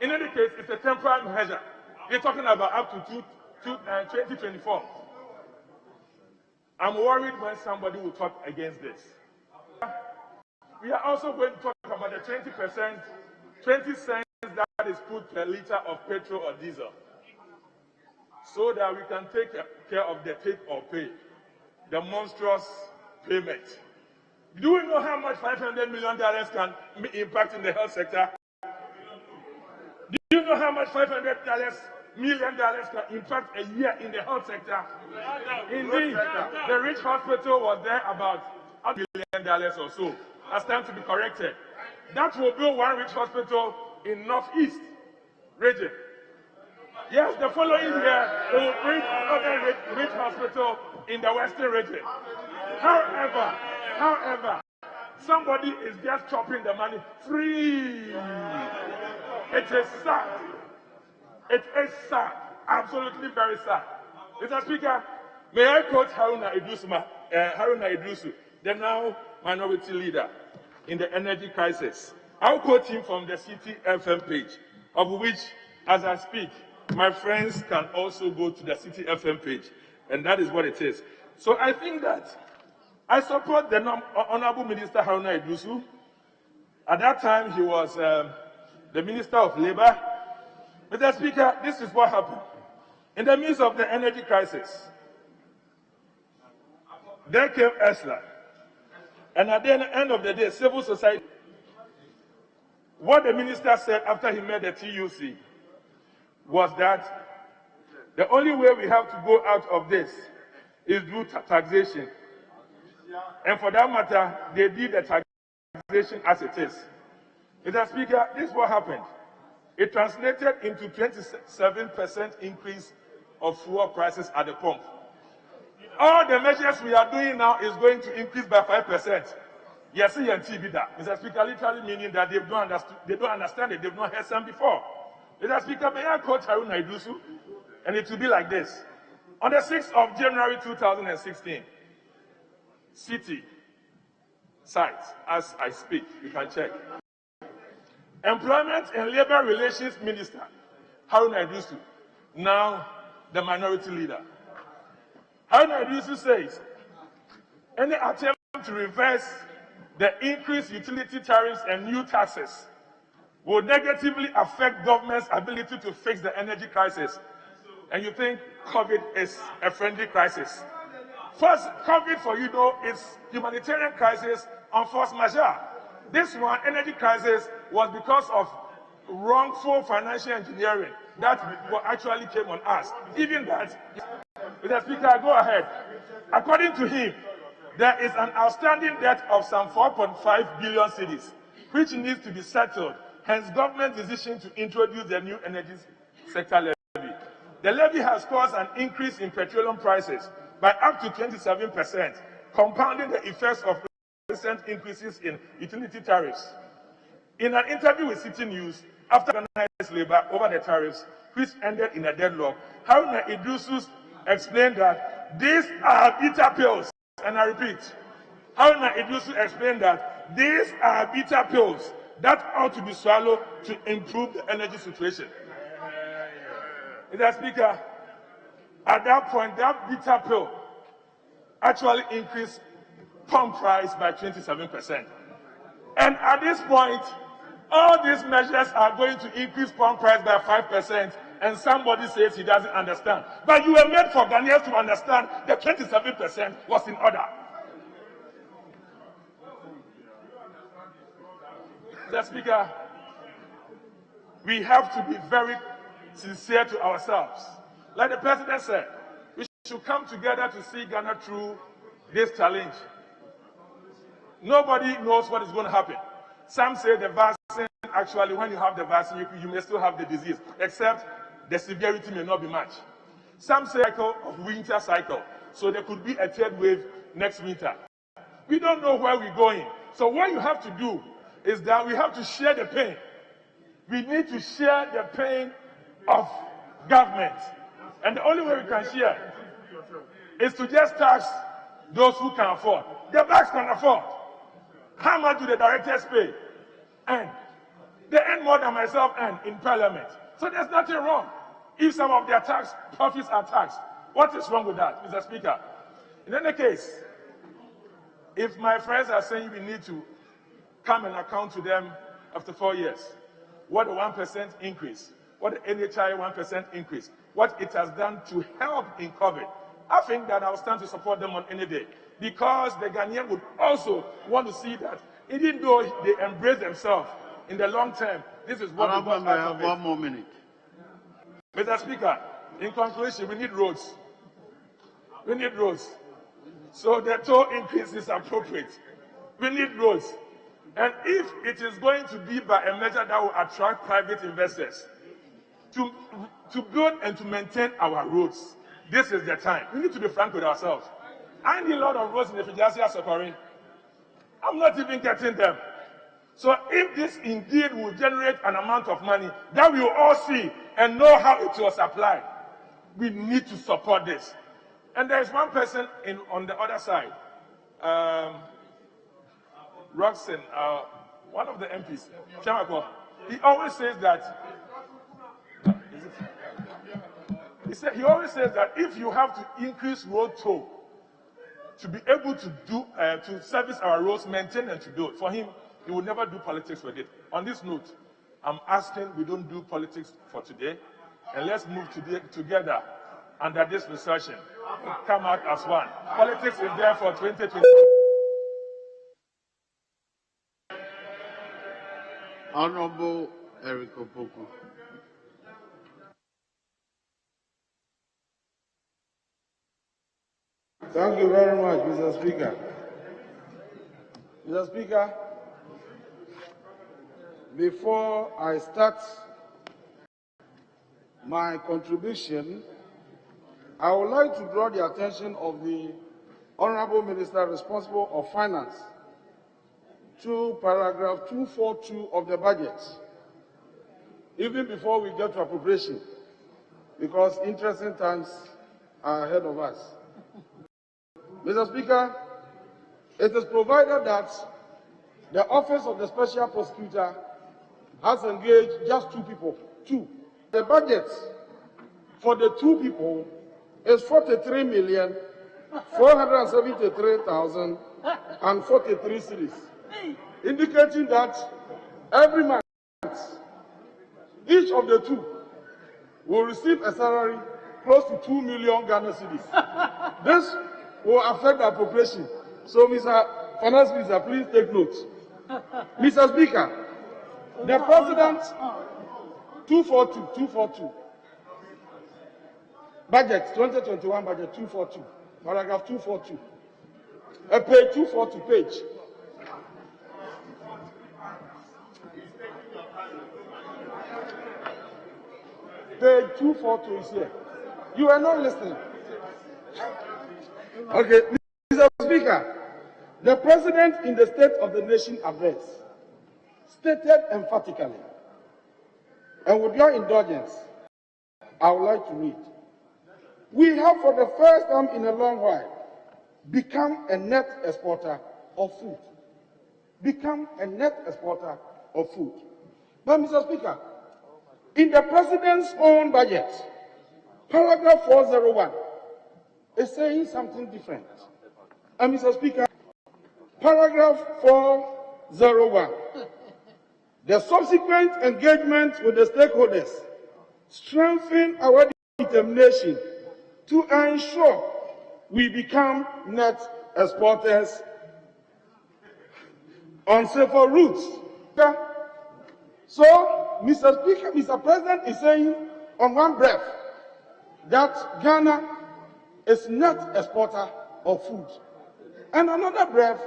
In any case, it's a temporary measure. They're talking about up to 2024. I'm worried when somebody will talk against this. We are also going to talk about the 20%, 20 cents that is put per liter of petrol or diesel, so that we can take care of the take or pay, the monstrous payment. Do we know how much $500 million can impact in the health sector? Do you know how much $500 million can impact a year in the health sector? Indeed, the rich hospital was there about $1 billion or so. That's time to be corrected. That will build one rich hospital in Northeast region. Yes, the following year, they will bring another rich hospital in the Western region. However, somebody is just chopping the money free. It is sad. It is sad. Absolutely very sad. Mr. Speaker, may I quote Haruna Idrisu, the now minority leader in the energy crisis. I'll quote him from the City FM page, of which, as I speak, my friends can also go to the City FM page, and that is what it is. So I think that I support the Honorable Minister Haruna Idrisu. At that time, he was the Minister of Labor. Mr. Speaker, this is what happened. In the midst of the energy crisis, there came ESLA. And at the end of the day, civil society, what the minister said after he met the TUC was that the only way we have to go out of this is through taxation. And for that matter, they did the taxation as it is. Mr. Speaker, this is what happened. It translated into 27% increase of fuel prices at the pump. All the measures we are doing now is going to increase by 5%. Yes, Mr. Speaker, literally meaning that they don't understand it. They've not heard some before. Mr. Speaker, may I quote Haruna Idrisu? And it will be like this. On the 6th of January 2016, City sites, as I speak, you can check. Employment and Labor Relations Minister, Haruna Idrisu, now the minority leader. Haruna Idrisu says, Any attempt to reverse the increased utility tariffs and new taxes will negatively affect government's ability to fix the energy crisis. And you think COVID is a friendly crisis? First, COVID for you know is humanitarian crisis on force majeure. This one, energy crisis, was because of wrongful financial engineering that actually came on us. Even that, Mr. Speaker, go ahead. According to him, there is an outstanding debt of some 4.5 billion cedis, which needs to be settled. Hence, government decision to introduce the new energy sector levy. The levy has caused an increase in petroleum prices by up to 27%, compounding the effects of recent increases in utility tariffs. In an interview with City News, after organized labor over the tariffs, which ended in a deadlock, Haruna Idrisu explained that these are bitter pills. And I repeat, Haruna Idrisu explained that these are bitter pills that ought to be swallowed to improve the energy situation. Mr. Speaker, at that point, that bitter pill actually increased pump price by 27%. And at this point, all these measures are going to increase pump price by 5%, and somebody says he doesn't understand. But you were made for Ghanaians to understand that 27% was in order. Mr. Speaker, we have to be very sincere to ourselves. Like the President said, we should come together to see Ghana through this challenge. Nobody knows what is going to happen. Some say the vaccine, actually, when you have the vaccine, you may still have the disease, except the severity may not be much. Some say cycle of winter cycle, so there could be a third wave next winter. We don't know where we're going. So what you have to do is that we have to share the pain. We need to share the pain of government. And the only way we can share is to just tax those who can afford. The banks can afford. How much do the directors pay? And they earn more than myself earn in Parliament. So there's nothing wrong if some of their tax profits are taxed. What is wrong with that, Mr. Speaker? In any case, if my friends are saying we need to come and account to them after 4 years, what the 1% increase, what the NHI 1% increase, what it has done to help in COVID, I think that I'll stand to support them on any day. Because the Ghanaian would also want to see that, even though they embrace themselves in the long term, this is what we want out of it. 1 more minute. Mr. Speaker, in conclusion, we need roads. We need roads. So the toll increase is appropriate. We need roads. And if it is going to be by a measure that will attract private investors to build and to maintain our roads, this is the time. We need to be frank with ourselves. I need a lot of roads in the Fijasia Safari. I'm not even getting them. So if this indeed will generate an amount of money that we will all see and know how it was applied, we need to support this. And there is one person on the other side, Roxanne, one of the MPs, Chamako, he always says that, he always says that if you have to increase road toll to be able to do, to service our roads, maintain and to build, for him, he will never do politics with it. On this note, I'm asking we don't do politics for today, and let's move together under this recession and come out as one. Politics is there for 2020. Honorable Eric Opoku. Thank you very much, Mr. Speaker. Mr. Speaker, before I start my contribution, I would like to draw the attention of the Honorable Minister responsible of Finance to paragraph 242 of the budget, even before we get to appropriation, because interesting times are ahead of us. Mr. Speaker, it is provided that the Office of the Special Prosecutor has engaged just 2 people. 2. The budget for the 2 people is 43,500,000 473,043 cedis, indicating that every month, each of the two will receive a salary close to 2 million Ghana cedis. This will affect the appropriation. So, Mr. Finance Minister, please take note. Mr. Speaker, the President, 242, budget, 2021 budget, 242, paragraph 242, page 242, page. Page 242 is here. You are not listening. Okay, Mr. Speaker, the President in the State of the Nation address stated emphatically, and with your indulgence, I would like to read. We have for the first time in a long while become a net exporter of food. Become a net exporter of food. But Mr. Speaker, in the President's own budget, paragraph 401 is saying something different. And Mr. Speaker, paragraph 401, the subsequent engagement with the stakeholders strengthen our determination to ensure we become net exporters on safer routes. So, Mr. Speaker, Mr. President is saying on one breath that Ghana is net exporter of food. And another breath,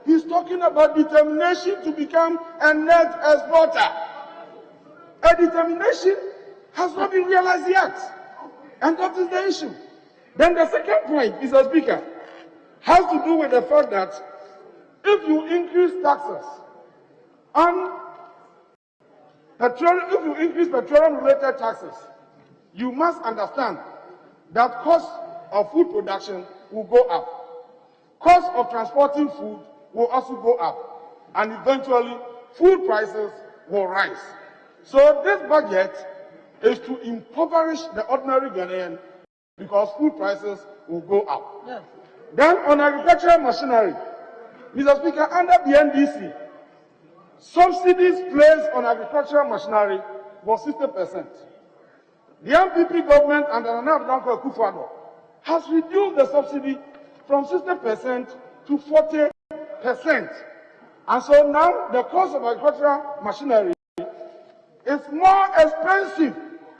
he's talking about determination to become a net exporter. A determination has not been realized yet. And that is the issue. Then the second point, Mr. Speaker, has to do with the fact that if you increase taxes on petroleum, if you increase petroleum-related taxes, you must understand that cost of food production will go up. Cost of transporting food will also go up. And eventually, food prices will rise. So this budget is to impoverish the ordinary Ghanaian because food prices will go up. Yes. Then on agricultural machinery, Mr. Speaker, under the NDC, subsidies placed on agricultural machinery was 60%. The MPP government under Nana Addo Akufo-Addo has reduced the subsidy from 60% to 40%. And so now the cost of agricultural machinery is more expensive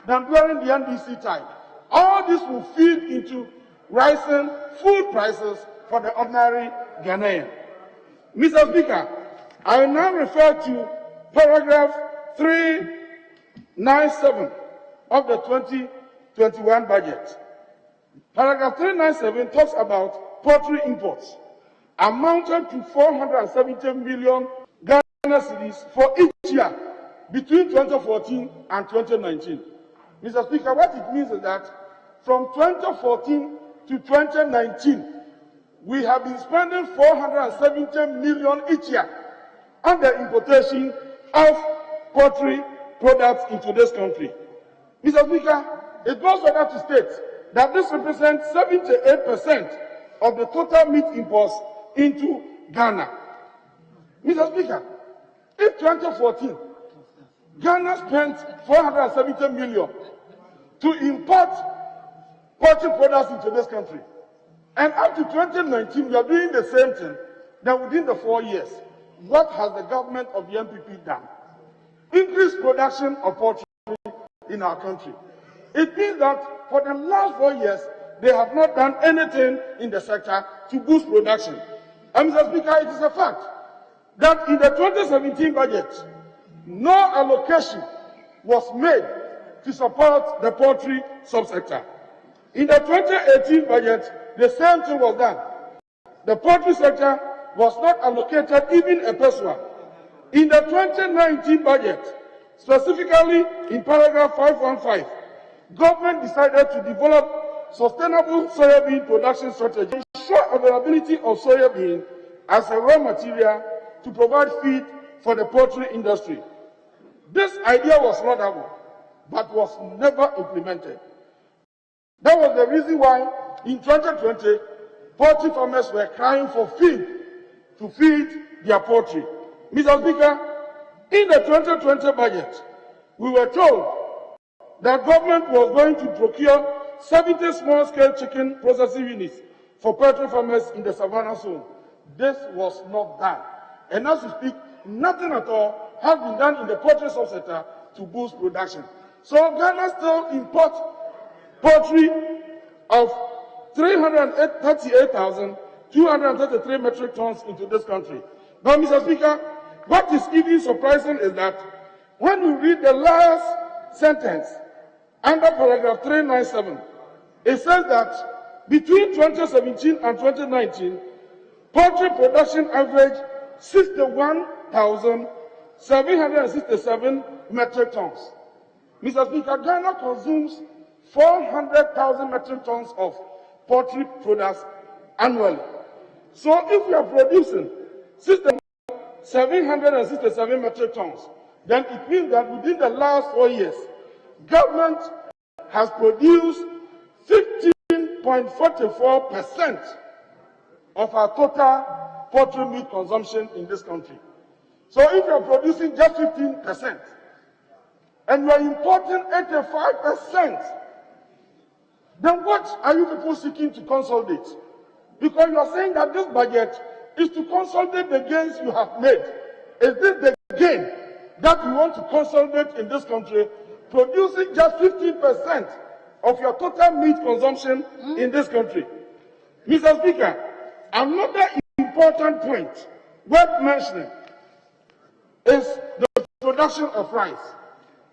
than during the NDC time. All this will feed into rising food prices for the ordinary Ghanaian. Mr. Speaker, I will now refer to paragraph 397 of the 2021 budget. Paragraph 397 talks about poultry imports, amounted to 470 million Ghana cedis for each year between 2014 and 2019. Mr. Speaker, what it means is that from 2014 to 2019, we have been spending 470 million each year on the importation of poultry products into this country. Mr. Speaker, it goes further to state that this represents 78% of the total meat imports into Ghana. Mr. Speaker, if 2014, Ghana spent 470 million to import poultry products into this country, and up to 2019, we are doing the same thing, then within the 4 years, what has the government of the MPP done? Increase production of poultry in our country. It means that for the last 4 years, they have not done anything in the sector to boost production. And Mr. Speaker, it is a fact that in the 2017 budget, no allocation was made to support the poultry subsector. In the 2018 budget, the same thing was done. The poultry sector was not allocated even a peso. In the 2019 budget, specifically in paragraph 515, government decided to develop sustainable soybean production strategy to ensure availability of soybean as a raw material to provide feed for the poultry industry. This idea was laudable, but was never implemented. That was the reason why in 2020, poultry farmers were crying for feed to feed their poultry. Mr. Speaker, in the 2020 budget, we were told that government was going to procure 70 small-scale chicken processing units for poultry farmers in the Savannah zone. This was not done. And as we speak, nothing at all has been done in the poultry subsector to boost production. So Ghana still imports poultry of 338,233 metric tons into this country. Now, Mr. Speaker, what is even surprising is that when we read the last sentence under paragraph 397, it says that between 2017 and 2019, poultry production averaged 61,767 metric tons. Mr. Speaker, Ghana consumes 400,000 metric tons of poultry products annually. So if we are producing 767 metric tons, then it means that within the last 4 years, government has produced 15.44% of our total poultry meat consumption in this country. So if you are producing just 15%, and you are importing 85%, then what are you people seeking to consolidate? Because you are saying that this budget is to consolidate the gains you have made. Is this the gain that you want to consolidate in this country, producing just 15% of your total meat consumption in this country? Mr. Speaker, another important point worth mentioning is the production of rice,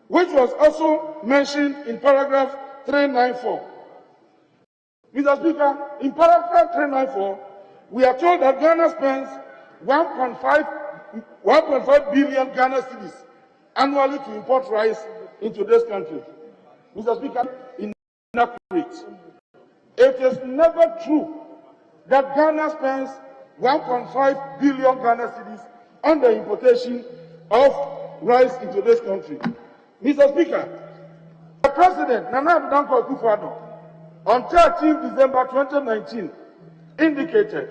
which was also mentioned in paragraph 394. Mr. Speaker, in paragraph 394, we are told that Ghana spends 1.5 billion Ghana cedis annually to import rice into this country. Mr. Speaker, inaccurate. It is never true that Ghana spends 1.5 billion Ghana cedis on the importation of rice into this country. Mr. Speaker, the President, Nana Addo Akufo-Addo, on 13 December 2019, indicated,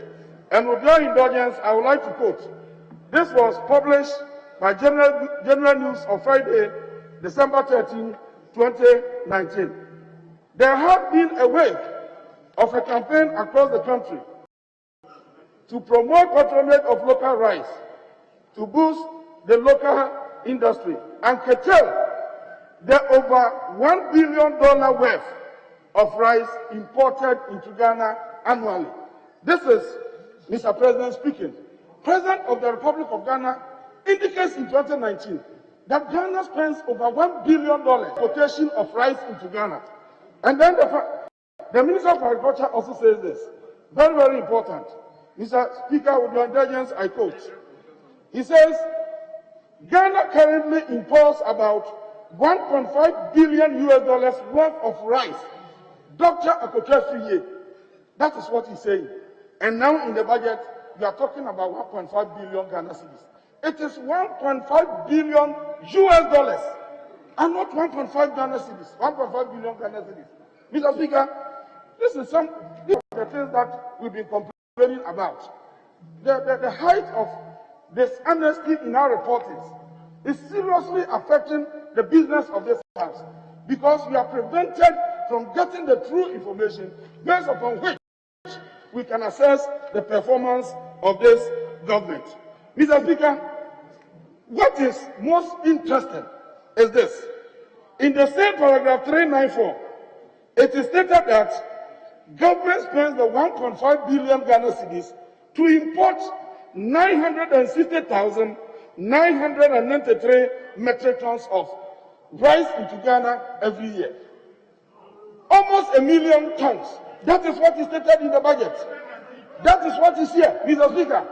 and with your indulgence, I would like to quote, this was published by General News on Friday, December 13, 2019. There has been a wave of a campaign across the country to promote patronage of local rice, to boost the local industry, and curtail the over $1 billion worth of rice imported into Ghana annually. This is Mr. President speaking. President of the Republic of Ghana indicates in 2019 that Ghana spends over $1 billion importation of rice into Ghana. And then the Minister of Agriculture also says this, very, very important. Mr. Speaker, with your indulgence, I quote. He says, Ghana currently imports about $1.5 billion worth of rice. Dr. Akokefiye, that is what he's saying. And now in the budget, we are talking about 1.5 billion Ghana cedis. It is 1.5 billion and not 1.5 Ghana cedis. 1.5 billion Ghana cedis. Mr. Speaker, this is some of the things that we've been complaining about. The height of dishonesty in our reporting is seriously affecting the business of this house, because we are prevented from getting the true information based upon which we can assess the performance of this government. Mr. Speaker, what is most interesting is this. In the same paragraph 394, it is stated that government spends the 1.5 billion Ghana cedis to import 960,993 metric tons of rice into Ghana every year. Almost 1 million tons. That is what is stated in the budget. That is what is here, Mr. Speaker.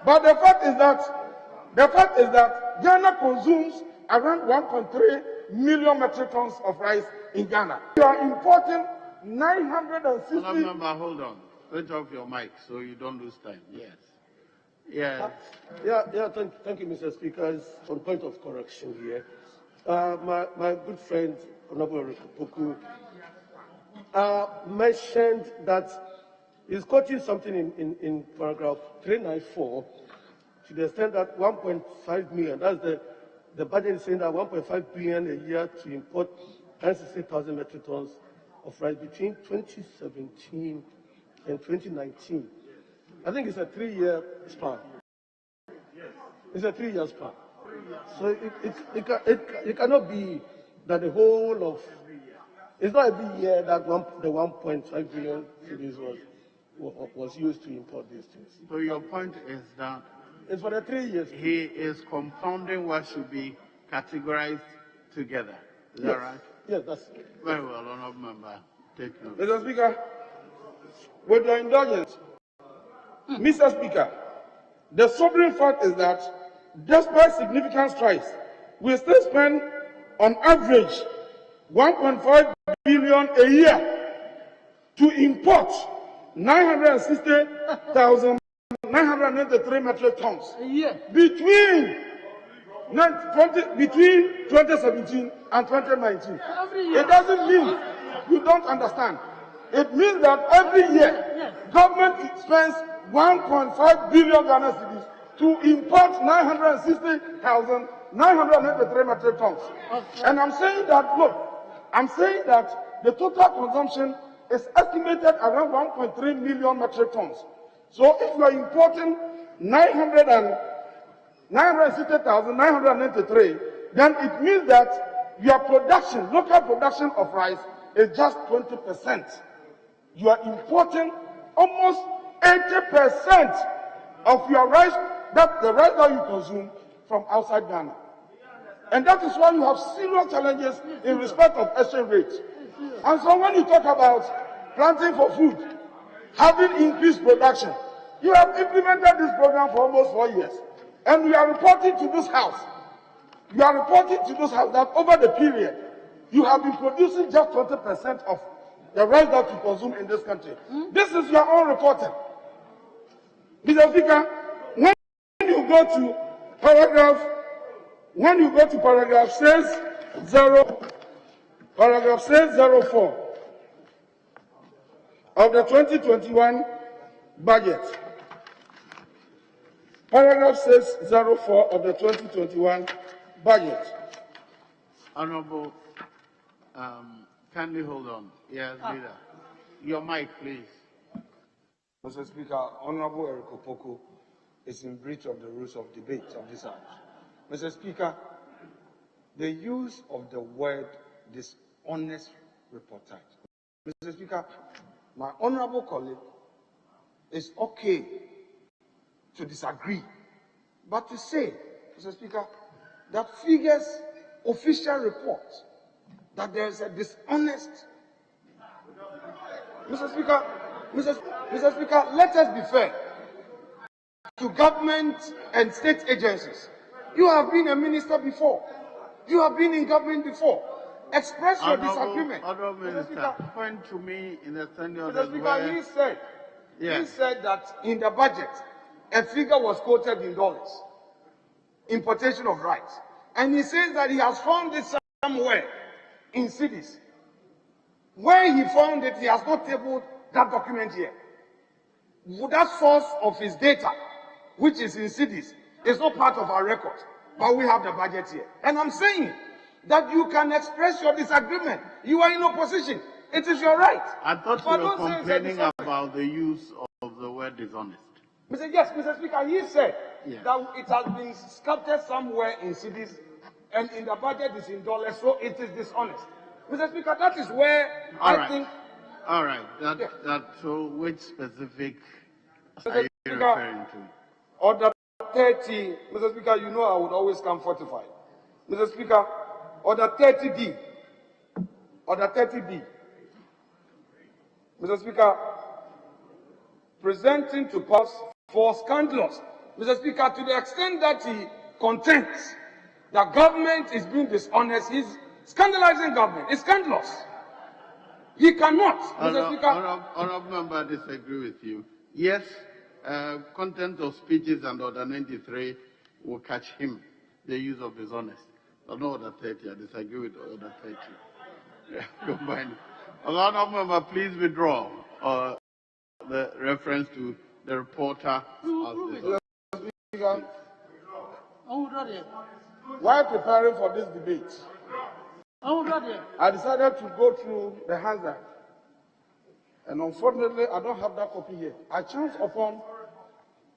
But the fact is that Ghana consumes around 1.3 million metric tons of rice in Ghana. We are importing 960. Member, hold on. Switch off your mic so you don't lose time. Yes. Yes. Thank you, Mr. Speaker. On point of correction here, my good friend, Honorable Poku, mentioned that He's quoting something in paragraph 394 to the extent that 1.5 million, that's the budget is saying that 1.5 billion a year to import 160,000 metric tons of rice between 2017 and 2019. I think it's a 3-year span. It's a 3-year span. So it cannot be that the whole of, it's not every year that the 1.5 billion cedis was used to import these things. So your point is that it's for the 3 years. He is compounding what should be categorized together. Is that right? Yes, that's very well, Honourable Member. Take note. Mr. Speaker, with your indulgence, Mr. Speaker, the sobering fact is that despite significant strides, we still spend on average 1.5 billion a year to import 960,993 metric tons between 2017 and 2019. It doesn't mean you don't understand. It means that every year, government spends 1.5 billion Ghana cedis to import 960,993 metric tons. And I'm saying that, look, I'm saying that the total consumption is estimated around 1.3 million metric tons. So if you are importing 960,993, then it means that your production, local production of rice, is just 20%. You are importing almost 80% of your rice, the rice that you consume, from outside Ghana. And that is why you have serious challenges in respect of exchange rates. And so when you talk about planting for food, having increased production, you have implemented this program for almost 4 years. And we are reporting to this house, that over the period, you have been producing just 20% of the rice that you consume in this country. This is your own reporting. Mr. Speaker, when you go to paragraph 604 of the 2021 budget, paragraph 604 of the 2021 budget. Honourable, kindly hold on. Yes, leader. Your mic, please. Mr. Speaker, Honourable Eric Opoku is in breach of the rules of debate of this House. Mr. Speaker, the use of the word dishonest reportage. Mr. Speaker, my honourable colleague is okay to disagree, but to say, Mr. Speaker, that figures official reports that there is a dishonest. Mr. Speaker, let us be fair to government and state agencies. You have been a minister before. You have been in government before. Express your disagreement. Honourable Minister, point to me in the tenure Mr. Speaker, he said that in the budget, a figure was quoted in dollars, importation of rice. And he says that he has found it somewhere in cities. Where he found it, he has not tabled that document here. That source of his data, which is in cities, is not part of our record. But we have the budget here. And I'm saying that you can express your disagreement. You are in opposition. It is your right. I thought you were complaining about the use of the word dishonest. Mr. Speaker, he said that it has been scattered somewhere in cities and in the budget is in dollars, so it is dishonest. Mr. Speaker, that is where I think... All right. So which specific are you referring to? Order 30, Mr. Speaker, you know I would always come fortified. Mr. Speaker, Order 30D. Order 30D. Mr. Speaker, presenting to pass for scandalous. Mr. Speaker, to the extent that he contends that government is being dishonest, he's scandalizing government. It's scandalous. He cannot, Mr. Speaker. Honourable Member, I disagree with you. Yes, content of speeches and Order 93 will catch him, the use of dishonest. But not Order 30. I disagree with Order 30. Combined. Honourable Member, please withdraw. the reference to the reporter as the Speaker, while preparing for this debate, I decided to go through the Hansard. And unfortunately, I don't have that copy here. I chanced upon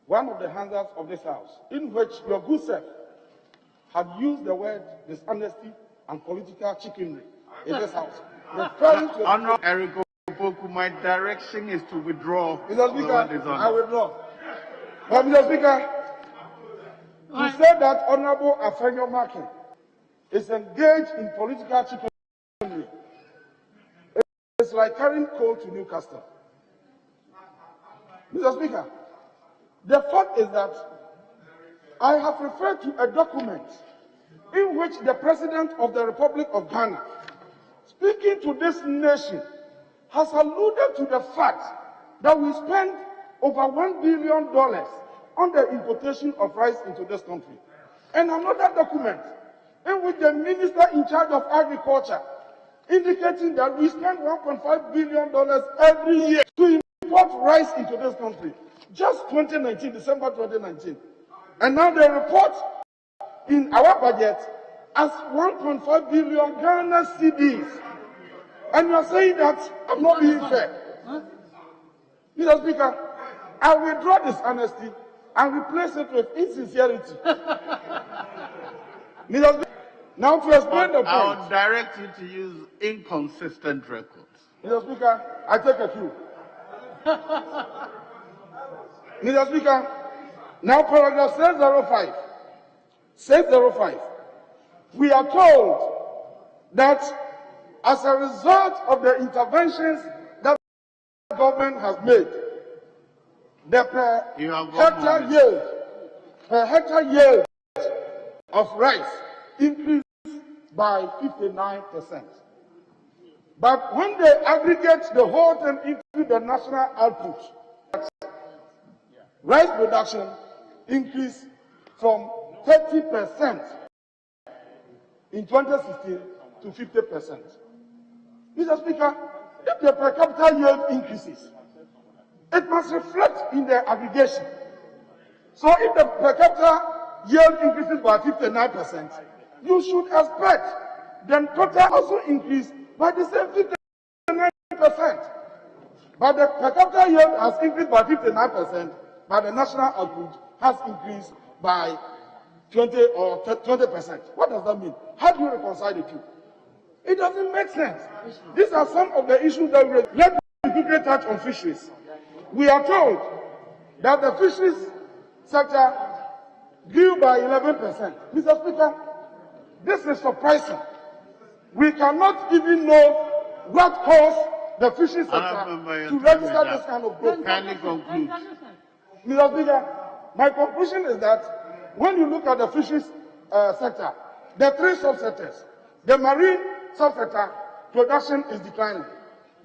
one of the Hansards of this House, in which your good self had used the word dishonesty and political chickenry in this House. Referring to Honorable Eric Opoku, my direction is to withdraw. Mr. Speaker, I withdraw. But Mr. Speaker, to say that Honorable Afenyo Makin is engaged in political chickenry, it's like carrying coal to Newcastle. Mr. Speaker, the fact is that I have referred to a document in which the President of the Republic of Ghana, speaking to this nation, has alluded to the fact that we spend over $1 billion on the importation of rice into this country. And another document in which the Minister in charge of Agriculture indicating that we spend $1.5 billion every year to import rice into this country. Just 2019, December 2019. And now they report in our budget as 1.5 billion Ghana cedis. And you are saying that I'm not being fair. Mr. Speaker, I withdraw this honesty and replace it with insincerity. Mr. Speaker, now to explain the point. I would direct you to use inconsistent records. Mr. Speaker, I take a cue. Mr. Speaker, now paragraph 605. We are told that as a result of the interventions that the government has made, the per hectare yield of rice increased by 59%. But when they aggregate the whole thing into the national output, rice production increased from 30% in 2016 to 50%. Mr. Speaker, if the per capita yield increases, it must reflect in the aggregation. So if the per capita yield increases by 59%, you should expect the total also increase by the same 59%. But the per capita yield has increased by 59%, but the national output has increased by 20%. What does that mean? How do you reconcile the two? It doesn't make sense. These are some of the issues that we raise. Let me quickly touch on fisheries. We are told that the fisheries sector grew by 11%. Mr. Speaker, this is surprising. We cannot even know what caused the fisheries sector to register this kind of growth. Kindly conclude. Mr. Speaker, my conclusion is that when you look at the fisheries sector, there are three subsectors. The marine subsector, production is declining.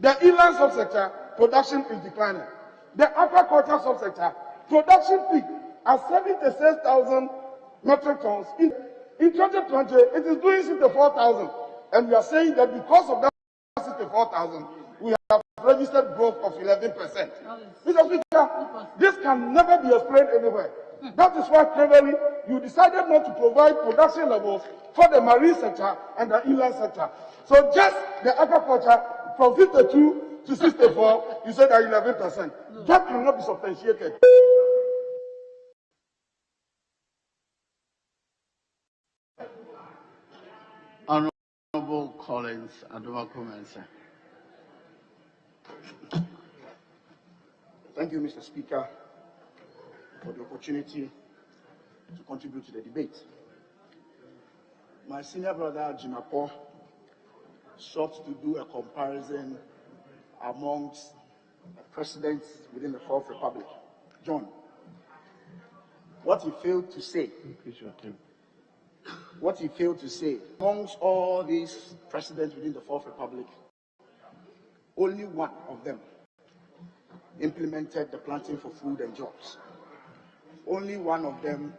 The inland subsector, production is declining. The aquaculture subsector, production peaked at 76,000 metric tons. In 2020, it is doing 64,000. And we are saying that because of that 64,000, we have registered growth of 11%. Mr. Speaker, this can never be explained anywhere. That is why cleverly you decided not to provide production levels for the marine sector and the inland sector. So just the aquaculture from 52 to 64, you said that 11%. That cannot be substantiated. Honorable Collins Adumakumense. Thank you, Mr. Speaker, for the opportunity to contribute to the debate. My senior brother, Jimapo, sought to do a comparison amongst presidents within the Fourth Republic. John, what he failed to say, amongst all these presidents within the Fourth Republic, only one of them implemented the planting for food and jobs. Only one of them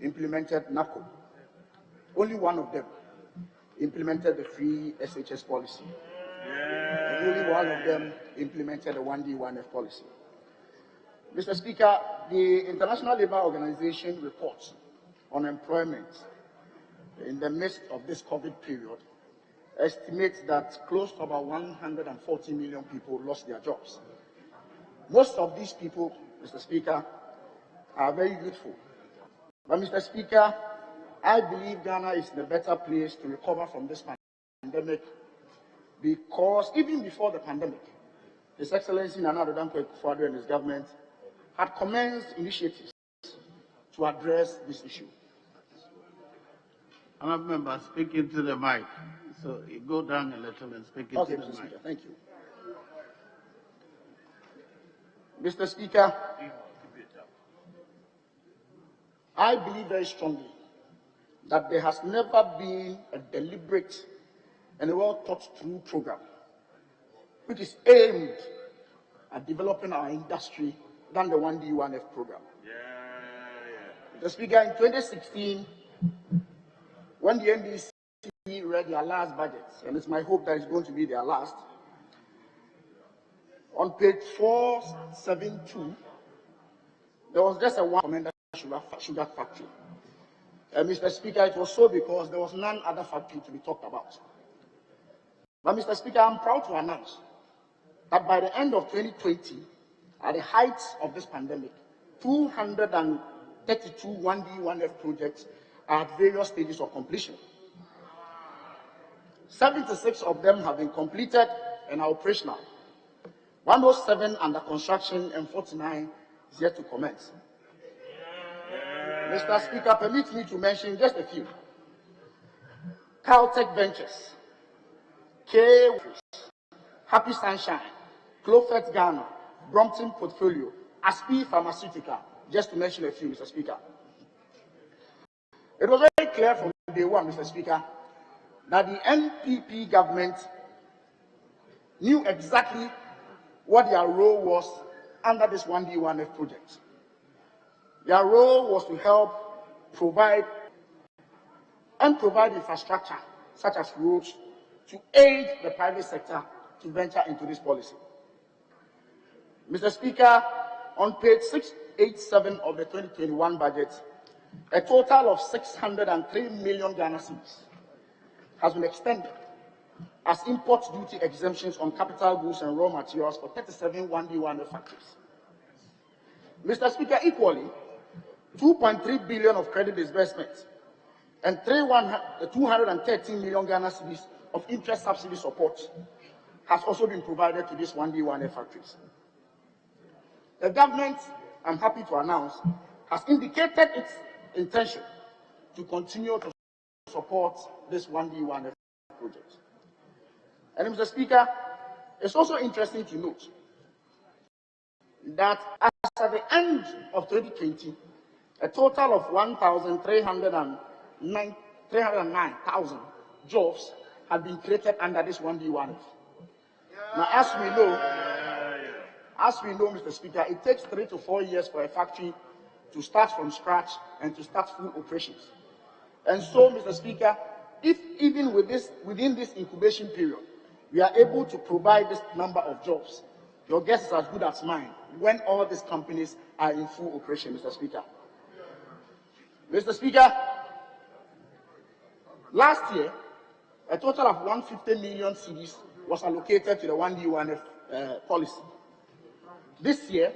implemented NACO. Only one of them implemented the free SHS policy. And only one of them implemented the 1D1F policy. Mr. Speaker, the International Labour Organization report on employment in the midst of this COVID period estimates that close to about 140 million people lost their jobs. Most of these people, Mr. Speaker, are very youthful. But, Mr. Speaker, I believe Ghana is in a better place to recover from this pandemic because even before the pandemic, His Excellency Nana Addo Dankwa Akufo-Addo and his government had commenced initiatives to address this issue. Honourable member, speak into the mic. So you go down a little and speak into the mic. Speaker, thank you. Mr. Speaker, I believe very strongly that there has never been a deliberate and a well-thought-through program which is aimed at developing our industry than the 1D1F program. Mr. Speaker, in 2016, when the NDC read their last budget, and it's my hope that it's going to be their last, on page 472, there was just a one recommended sugar factory. Mr. Speaker, it was so because there was none other factory to be talked about. But, Mr. Speaker, I'm proud to announce that by the end of 2020, at the height of this pandemic, 232 1D1F projects are at various stages of completion. 76 of them have been completed and are operational. 107 under construction and 49 is yet to commence. Mr. Speaker, permit me to mention just a few. Caltech Ventures, K, Happy Sunshine, Clofet Ghana, Brompton Portfolio, Aspi Pharmaceutical, just to mention a few, Mr. Speaker. It was very clear from day one, Mr. Speaker, that the NPP government knew exactly what their role was under this 1D1F project. Their role was to help provide infrastructure, such as roads, to aid the private sector to venture into this policy. Mr. Speaker, on page 687 of the 2021 budget, a total of 603 million Ghana cedis has been extended as import duty exemptions on capital goods and raw materials for 37 1D1F factories. Mr. Speaker, equally, 2.3 billion of credit disbursements and 213 million Ghana cedis of interest subsidy support has also been provided to these 1D1F factories. The government, I'm happy to announce, has indicated its intention to continue to support this 1D1F project. And Mr. Speaker, it's also interesting to note that as at the end of 2020, a total of 309,000 jobs have been created under this 1D1F. Now, as we know, Mr. Speaker, it takes 3 to 4 years for a factory to start from scratch and to start full operations. And so, Mr. Speaker, if even within this incubation period, we are able to provide this number of jobs, your guess is as good as mine when all these companies are in full operation, Mr. Speaker. Mr. Speaker, last year, a total of 150 million cedis was allocated to the 1D1F policy. This year,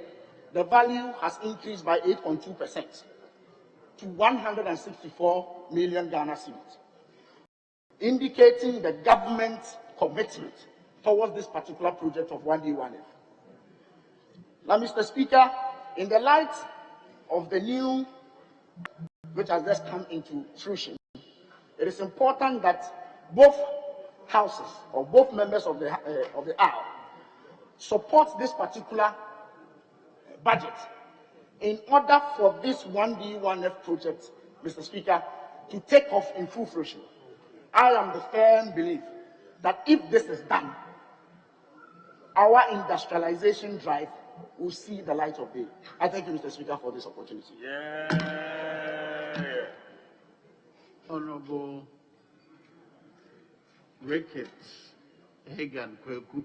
the value has increased by 8.2% to 164 million Ghana cedis, indicating the government's commitment towards this particular project of 1D1F. Now, Mr. Speaker, in the light of the new, which has just come into fruition, it is important that both houses or both members of the aisle support this particular budget in order for this 1D1F project, Mr. Speaker, to take off in full fruition. I am the firm believer that if this is done, our industrialization drive will see the light of day. I thank you, Mr. Speaker, for this opportunity. Honorable Ricketts, Hagan, Kweku.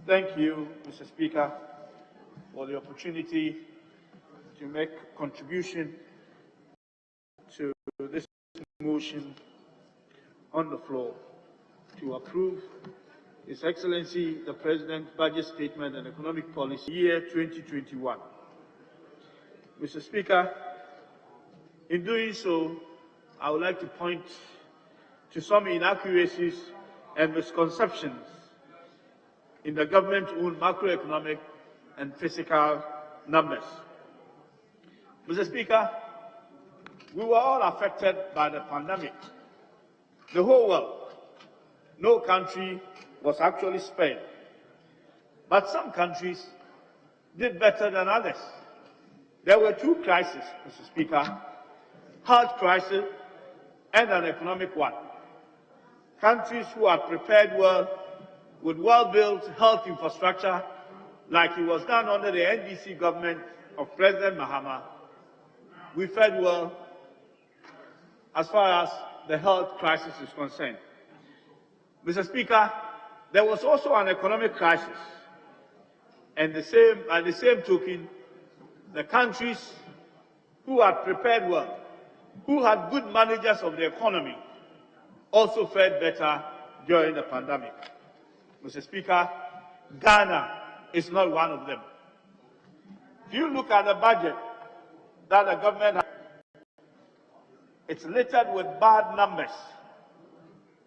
Thank you, Mr. Speaker, for the opportunity to make contribution to this motion on the floor to approve His Excellency the President's Budget Statement and Economic Policy year 2021. Mr. Speaker, in doing so, I would like to point to some inaccuracies and misconceptions in the government-owned macroeconomic and fiscal numbers. Mr. Speaker, we were all affected by the pandemic. The whole world. No country was actually spared. But some countries did better than others. There were two crises, Mr. Speaker, health crisis and an economic one. Countries who had prepared well with well-built health infrastructure, like it was done under the NDC government of President Mahama, we fared well as far as the health crisis is concerned. Mr. Speaker, there was also an economic crisis, and by the same token, the countries who had prepared well, who had good managers of the economy, also fared better during the pandemic. Mr. Speaker, Ghana is not one of them. If you look at the budget that the government has, it's littered with bad numbers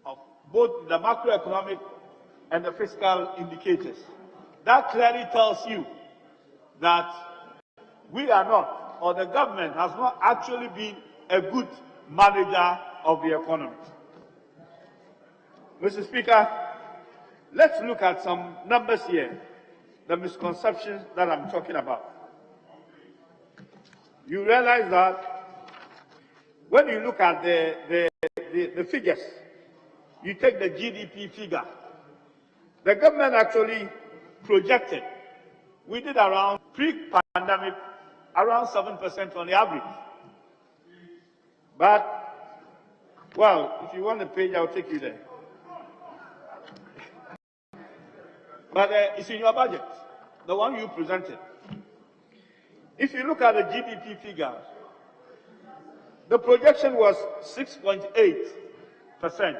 of both the macroeconomic and the fiscal indicators. That clearly tells you that we are not, or the government has not actually been a good manager of the economy. Mr. Speaker, let's look at some numbers here, the misconceptions that I'm talking about. You realize that when you look at the figures, you take the GDP figure, the government actually projected, we did around pre-pandemic, around 7% on the average. But, well, if you want the page, I'll take you there. But it's in your budget, the one you presented. If you look at the GDP figures, the projection was 6.8%.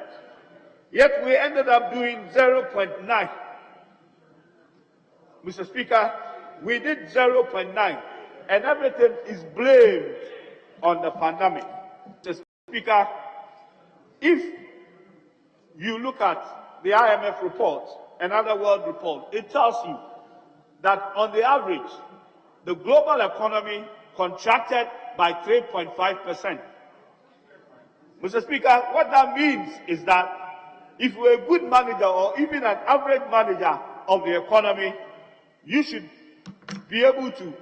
Yet we ended up doing 0.9. Mr. Speaker, we did 0.9, and everything is blamed on the pandemic. Mr. Speaker, if you look at the IMF report, another world report, it tells you that on the average, the global economy contracted by 3.5%. Mr. Speaker, what that means is that if you're a good manager or even an average manager of the economy, you should be able to,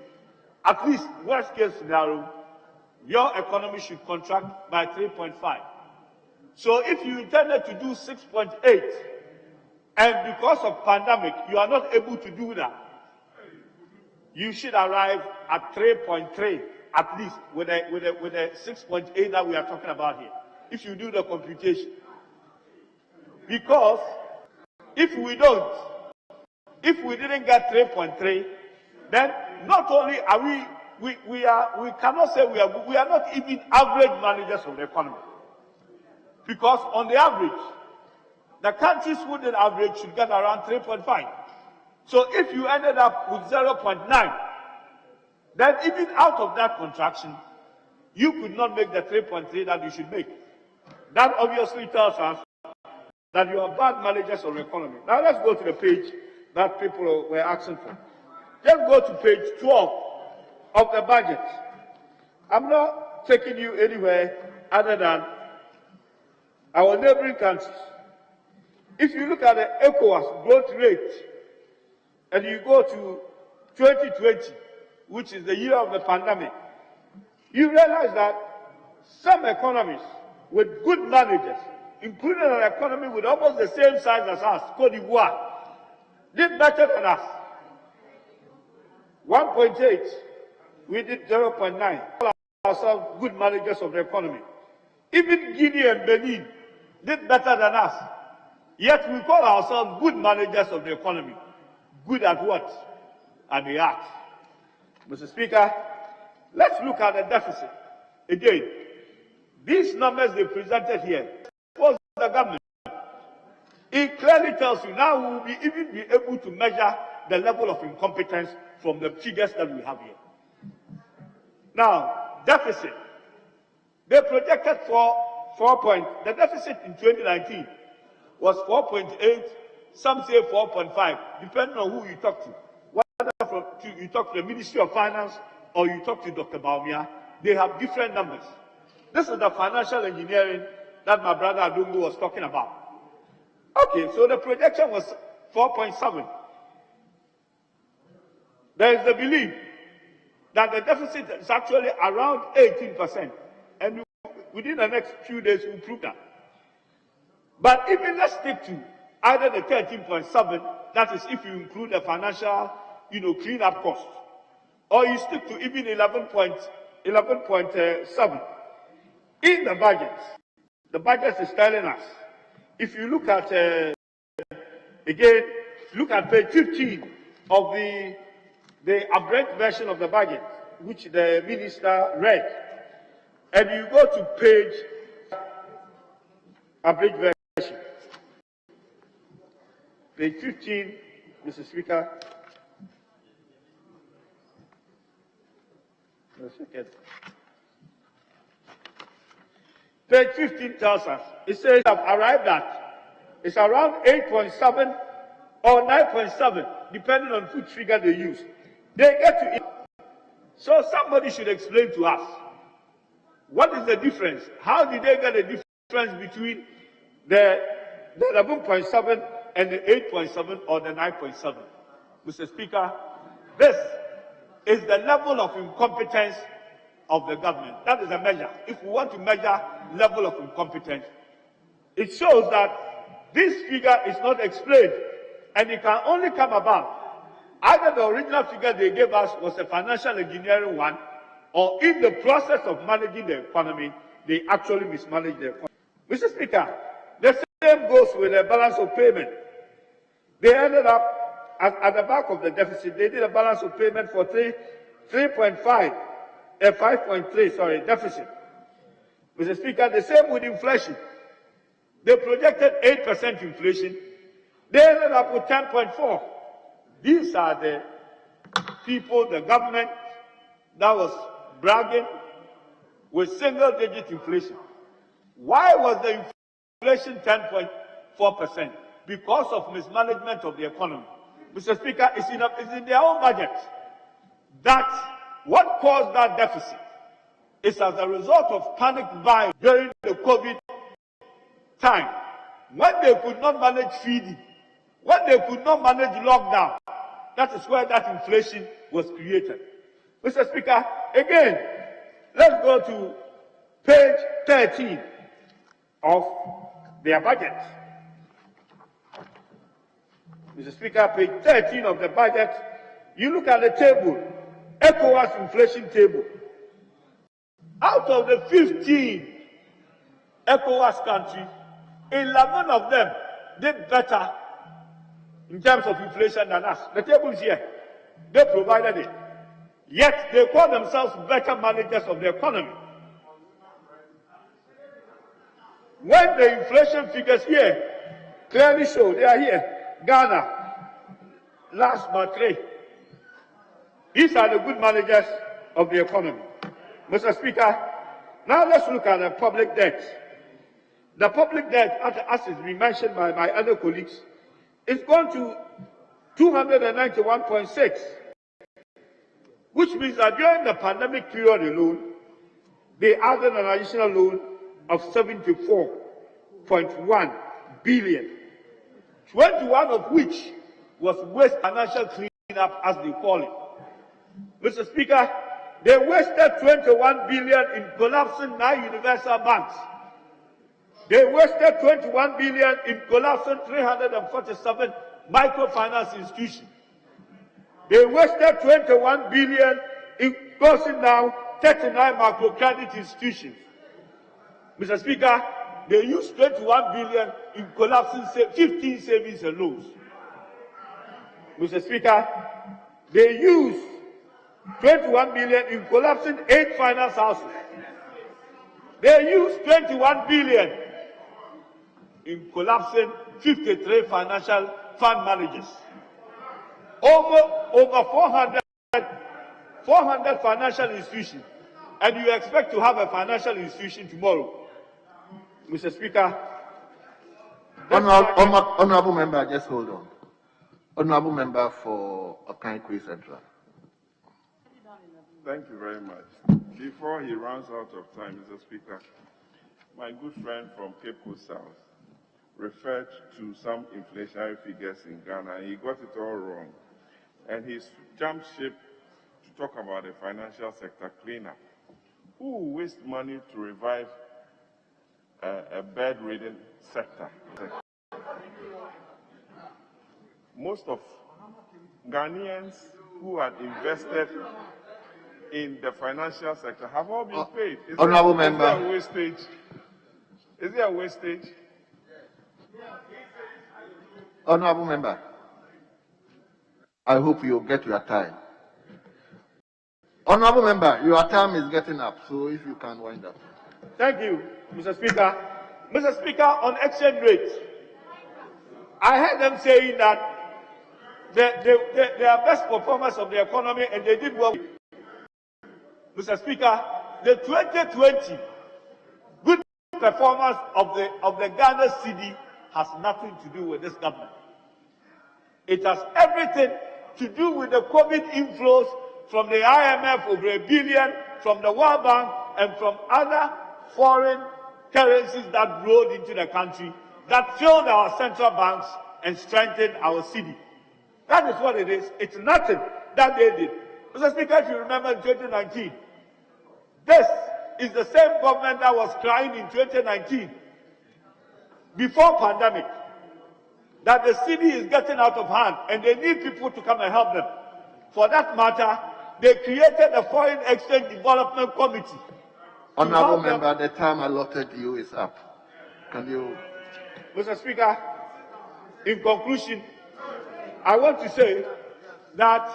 at least worst case scenario, your economy should contract by 3.5. So if you intended to do 6.8, and because of pandemic, you are not able to do that, you should arrive at 3.3 at least with a 6.8 that we are talking about here, if you do the computation. Because if we didn't get 3.3, then not only are we cannot say we are good, we are not even average managers of the economy. Because on the average, the countries who did average should get around 3.5. So if you ended up with 0.9, then even out of that contraction, you could not make the 3.3 that you should make. That obviously tells us that you are bad managers of the economy. Now let's go to the page that people were asking for. Just go to page 12 of the budget. I'm not taking you anywhere other than our neighboring countries. If you look at the ECOWAS growth rate, and you go to 2020, which is the year of the pandemic, you realize that some economies with good managers, including an economy with almost the same size as us, Cote d'Ivoire, did better than us. 1.8, we did 0.9. Call ourselves good managers of the economy. Even Guinea and Benin did better than us. Yet we call ourselves good managers of the economy. good at what? At the art. Mr. Speaker, let's look at the deficit. Again, these numbers they presented here was the government. It clearly tells you now we will even be able to measure the level of incompetence from the figures that we have here. Now, deficit. They projected the deficit in 2019 was 4.8, some say 4.5, depending on who you talk to. Whether you talk to the Ministry of Finance or you talk to Dr. Baumia, they have different numbers. This is the financial engineering that my brother Adungo was talking about. Okay, so the projection was 4.7. There is the belief that the deficit is actually around 18%. And within the next few days, we'll prove that. But even let's stick to either the 13.7, that is if you include the financial, cleanup cost, or you stick to even 11.7. In the budget is telling us, if you look at, look at page 15 of the abridged version of the budget, which the minister read, and you go to page abridged version, page 15, Mr. Speaker. Page 15 tells us, it says I've arrived at, it's around 8.7 or 9.7, depending on which figure they use. They get to it. So somebody should explain to us, what is the difference? How did they get a difference between the 11.7 and the 8.7 or the 9.7? Mr. Speaker, this is the level of incompetence of the government. That is a measure. If we want to measure level of incompetence, it shows that this figure is not explained, and it can only come about either the original figure they gave us was a financial engineering one, or in the process of managing the economy, they actually mismanaged the economy. Mr. Speaker, the same goes with the balance of payment. They ended up at the back of the deficit. They did a balance of payment for 5.3 deficit. Mr. Speaker, the same with inflation. They projected 8% inflation. They ended up with 10.4. These are the people, the government, that was bragging with single-digit inflation. Why was the inflation 10.4%? Because of mismanagement of the economy. Mr. Speaker, it's in their own budget. That what caused that deficit is as a result of panic buying during the COVID time, when they could not manage feeding, when they could not manage lockdown. That is where that inflation was created. Mr. Speaker, again, let's go to page 13 of their budget. Mr. Speaker, page 13 of the budget, you look at the table, ECOWAS inflation table. Out of the 15 ECOWAS countries, 11 of them did better in terms of inflation than us. The table is here. They provided it. Yet they call themselves better managers of the economy. When the inflation figures here clearly show, they are here. Ghana, last but 3. These are the good managers of the economy. Mr. Speaker, now let's look at the public debt. The public debt, as has been mentioned by my other colleagues, is gone to 291.6, which means that during the pandemic period alone, they added an additional loan of 74.1 billion, 21 of which was waste financial cleanup, as they call it. Mr. Speaker, they wasted 21 billion in collapsing 9 universal banks. They wasted 21 billion in collapsing 347 microfinance institutions. They wasted 21 billion in closing down 39 microcredit institutions. Mr. Speaker, they used 21 billion in collapsing 15 savings and loans. Mr. Speaker, they used 21 billion in collapsing 8 finance houses. They used 21 billion in collapsing 53 financial fund managers. Over 400 financial institutions, and you expect to have a financial institution tomorrow. Mr. Speaker, Honorable member, just hold on. Honorable member for Okankwe Central. Thank you very much. Before he runs out of time, Mr. Speaker, my good friend from Cape Coast South referred to some inflationary figures in Ghana. He got it all wrong. And he's jumped ship to talk about the financial sector cleanup. Who will waste money to revive a bedridden sector? Most of Ghanaians who had invested in the financial sector have all been paid. Honorable member. Is there a wastage? Is there a wastage? Honorable member, I hope you get your time. Honorable member, your time is getting up, so if you can wind up. Thank you, Mr. Speaker. Mr. Speaker, on exchange rates, I heard them saying that they are best performers of the economy and they did well. Mr. Speaker, the 2020 good performance of the Ghana cedi has nothing to do with this government. It has everything to do with the COVID inflows from the IMF, over $1 billion, from the World Bank, and from other foreign currencies that rolled into the country that filled our central banks and strengthened our cedi. That is what it is. It's nothing that they did. Mr. Speaker, if you remember in 2019, this is the same government that was crying in 2019, before pandemic, that the cedi is getting out of hand and they need people to come and help them. For that matter, they created a foreign exchange development committee. Honorable member, the time allotted to you is up. Can you? Mr. Speaker, in conclusion, I want to say that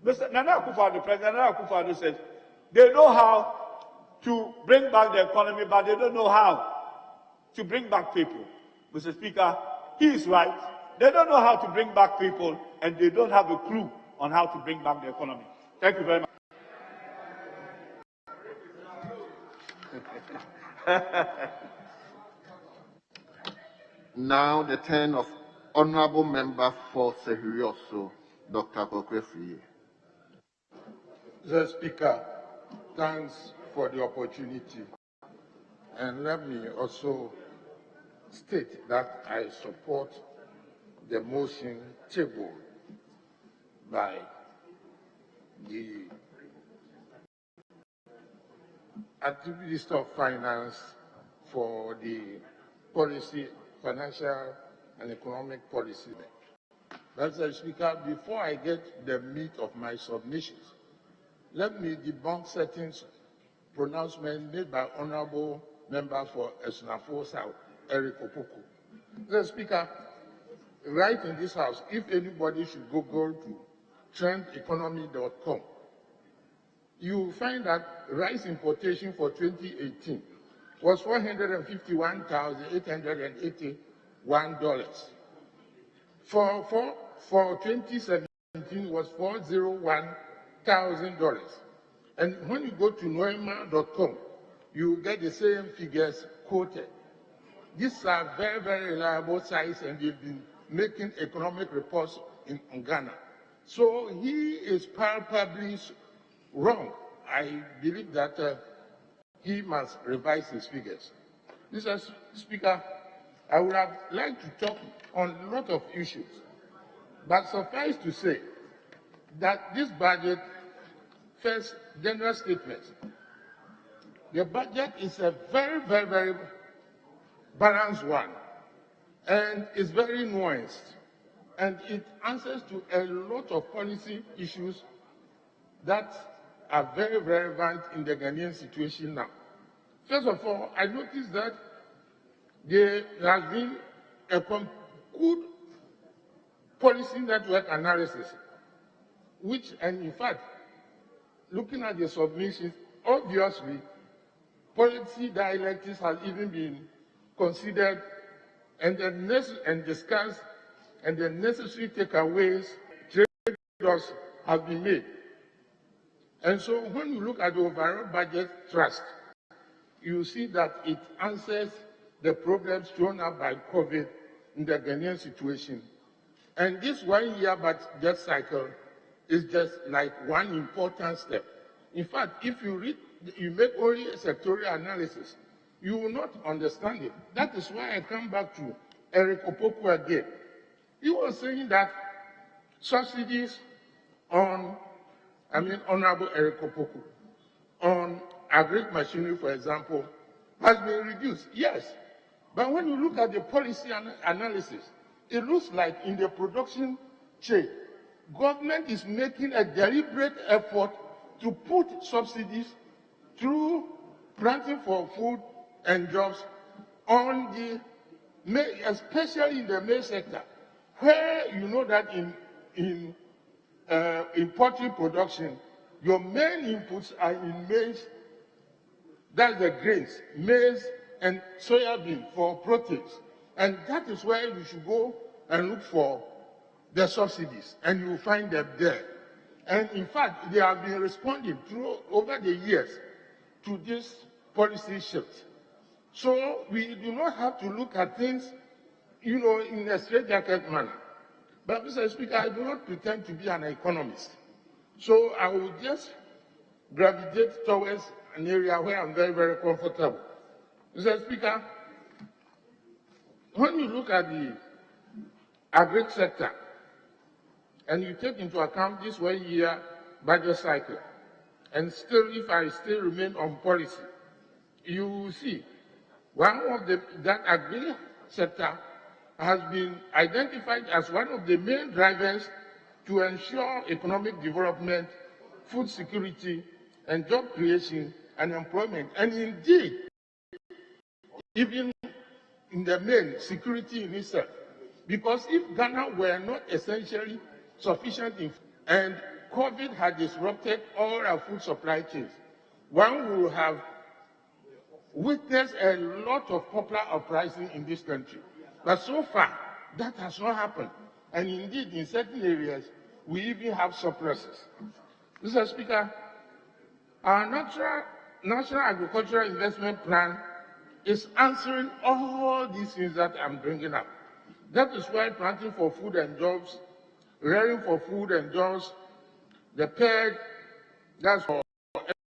Mr. Nana Akufo-Addo, President Nana Akufo-Addo said they know how to bring back the economy, but they don't know how to bring back people. Mr. Speaker, he is right. They don't know how to bring back people, and they don't have a clue on how to bring back the economy. Thank you very much. Now the turn of Honorable Member for Sehurioso, Dr. Kokwefi. Mr. Speaker, thanks for the opportunity. And let me also state that I support the motion tabled by the Minister of Finance for the policy, financial and economic policy. Mr. Speaker, before I get the meat of my submissions, let me debunk certain pronouncements made by Honorable Member for Esnafo South, Eric Opoku. Mr. Speaker, right in this house, if anybody should Google to trendeconomy.com, you will find that rice importation for 2018 was $451,881. For 2017 was $401,000. And when you go to noema.com, you get the same figures quoted. These are very, very reliable sites, and they've been making economic reports in Ghana. So he is palpably wrong. I believe that he must revise his figures. Mr. Speaker, I would have liked to talk on a lot of issues, but suffice to say that this budget, first, general statement. The budget is a very, very, very balanced one, and is very nuanced, and it answers to a lot of policy issues that are very relevant in the Ghanaian situation now. First of all, I noticed that there has been a good policy network analysis, which, and in fact, looking at the submissions, obviously, policy directives has even been considered and discussed, and the necessary takeaways, trade-offs have been made. And so when you look at the overall budget thrust, you see that it answers the problems thrown up by COVID in the Ghanaian situation. And this 1 year budget cycle is just like one important step. In fact, if you make only a sectorial analysis, you will not understand it. That is why I come back to Eric Opoku again. He was saying that subsidies on, Honorable Eric Opoku, on agric machinery, for example, has been reduced. Yes, but when you look at the policy analysis, it looks like in the production chain, government is making a deliberate effort to put subsidies through planting for food and jobs on the, especially in the maize sector, where you know that in poultry production, your main inputs are in maize, that's the grains, maize and soybean for proteins. And that is where you should go and look for the subsidies, and you will find them there. And in fact, they have been responding over the years to this policy shift. So we do not have to look at things, in a straightjacket manner. But Mr. Speaker, I do not pretend to be an economist. So I will just gravitate towards an area where I'm very, very comfortable. Mr. Speaker, when you look at the agric sector, and you take into account this 1 year budget cycle, and still, if I still remain on policy, you will see that agri sector has been identified as one of the main drivers to ensure economic development, food security, and job creation and employment. And indeed, even in the main, security in itself. Because if Ghana were not essentially sufficient and COVID had disrupted all our food supply chains, one would have witnessed a lot of popular uprising in this country. But so far, that has not happened. And indeed, in certain areas, we even have surpluses. Mr. Speaker, our National Agricultural Investment Plan is answering all these things that I'm bringing up. That is why planting for food and jobs, rearing for food and jobs, the PEG, that's for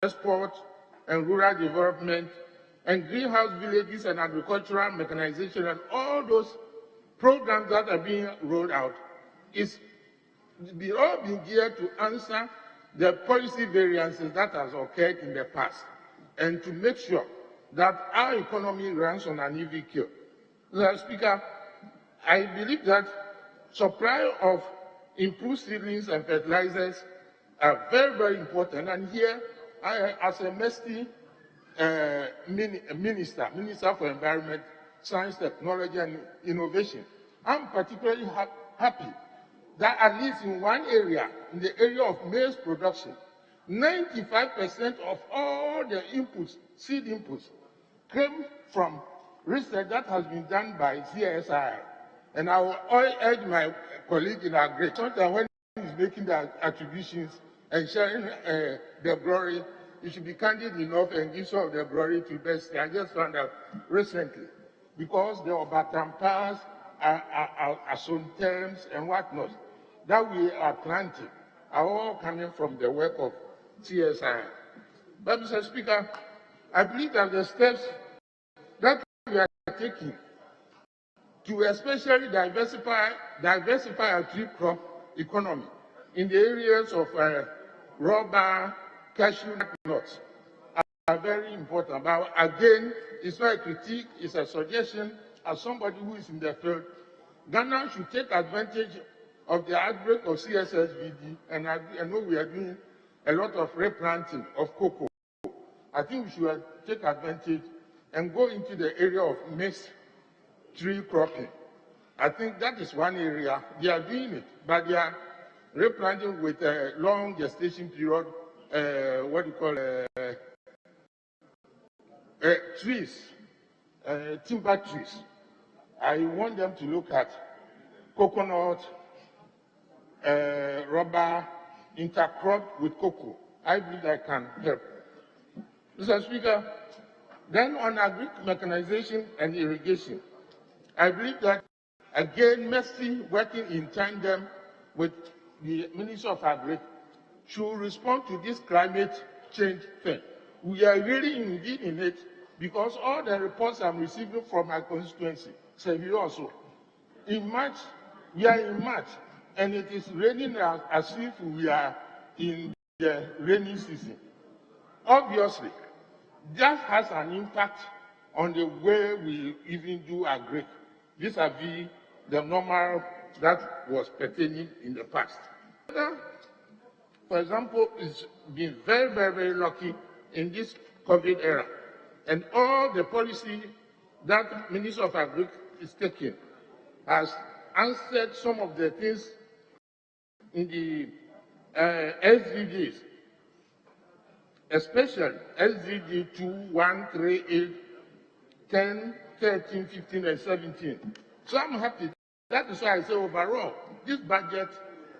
export and rural development, and greenhouse villages and agricultural mechanization, and all those programs that are being rolled out is all being geared to answer the policy variances that has occurred in the past, and to make sure that our economy runs on an even keel. Mr. Speaker, I believe that supply of improved seedlings and fertilizers are very, very important. And here, I, as a MESTI Minister for Environment, Science, Technology, and Innovation, I'm particularly happy that at least in one area, in the area of maize production, 95% of all the inputs, seed inputs, came from research that has been done by CSI. And I will urge my colleague in Agri, sometimes when he's making the attributions and sharing the glory, you should be candid enough and give some of the glory to Bestie. I just found out recently, because the Obatampas, Asuntems, and whatnot, that we are planting, are all coming from the work of CSI. But, Mr. Speaker, I believe that the steps that we are taking to especially diversify our tree crop economy in the areas of rubber, cashew nuts are very important. But again, it's not a critique, it's a suggestion. As somebody who is in the field, Ghana should take advantage of the outbreak of CSSVD, and I know we are doing a lot of replanting of cocoa. I think we should take advantage and go into the area of mixed tree cropping. I think that is one area they are doing it, but they are replanting with a long gestation period, trees, timber trees. I want them to look at coconut, rubber, intercrop with cocoa. I believe I can help. Mr. Speaker, then on agri mechanization and irrigation, I believe that, again, MESI working in tandem with the Ministry of Agri should respond to this climate change thing. We are really indeed in it because all the reports I'm receiving from my constituency say we also. In March, we are in March, and it is raining as if we are in the rainy season. Obviously, that has an impact on the way we even do agri, vis-a-vis the normal that was pertaining in the past. For example, is been very, very, very lucky in this COVID era, and all the policy that Minister of Agri is taking has answered some of the things in the SDGs, especially SDG 2, 1, 3, 8, 10, 13, 15, and 17. So I'm happy. That is why I say overall, this budget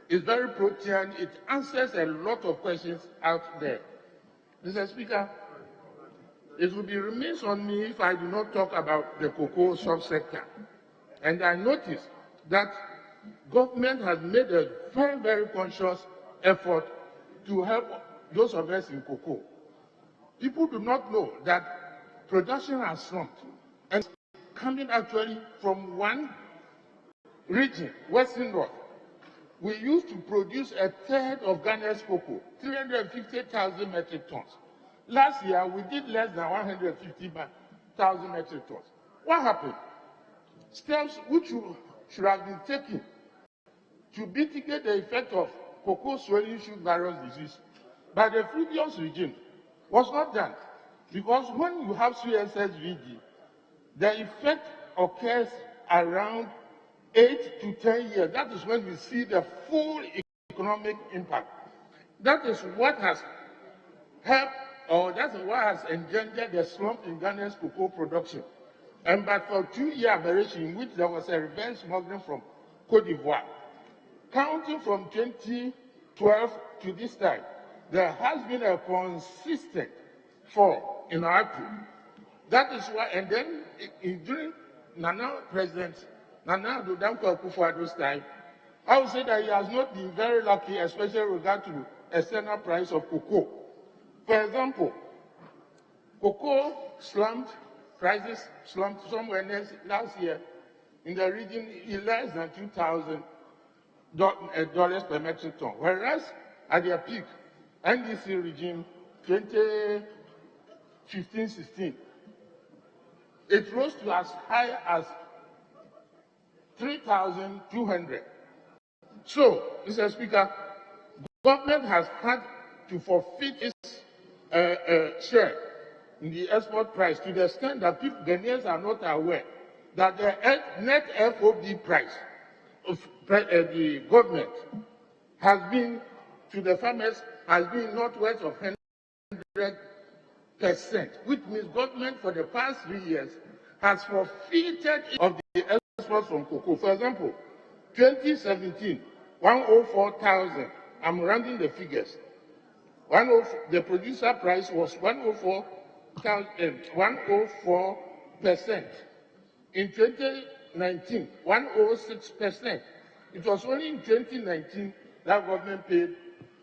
is very protean. It answers a lot of questions out there. Mr. Speaker, it will be remiss on me if I do not talk about the cocoa subsector. And I noticed that government has made a very, very conscious effort to help those of us in cocoa. People do not know that production has slumped, and coming actually from one region, Western North. We used to produce a third of Ghana's cocoa, 350,000 metric tons. Last year, we did less than 150,000 metric tons. What happened? Steps which should have been taken to mitigate the effect of cocoa swelling shoot virus disease by the previous regime was not done. Because when you have CSSVD, the effect occurs around 8 to 10 years. That is when we see the full economic impact. That is what has helped, or that's what has engendered the slump in Ghana's cocoa production. And but for 2-year aberration in which there was a revenge smuggling from Cote d'Ivoire, counting from 2012 to this time, there has been a consistent fall in output. That is why, and then during President Nana Addo Dankwa Akufo-Addo's time, I would say that he has not been very lucky, especially with regard to external price of cocoa. For example, cocoa prices slumped somewhere last year in the region less than $2,000 per metric ton, whereas at their peak, NDC regime 2015-16, it rose to as high as 3,200. So, Mr. Speaker, government has had to forfeit its share in the export price to the extent that Ghanaians are not aware that the net FOB price of the government has been to the farmers has been northwest of 100%, which means government for the past 3 years has forfeited of the exports from cocoa. For example, 2017, 104,000. I'm rounding the figures. The producer price was 104%. In 2019, 106%. It was only in 2019 that government paid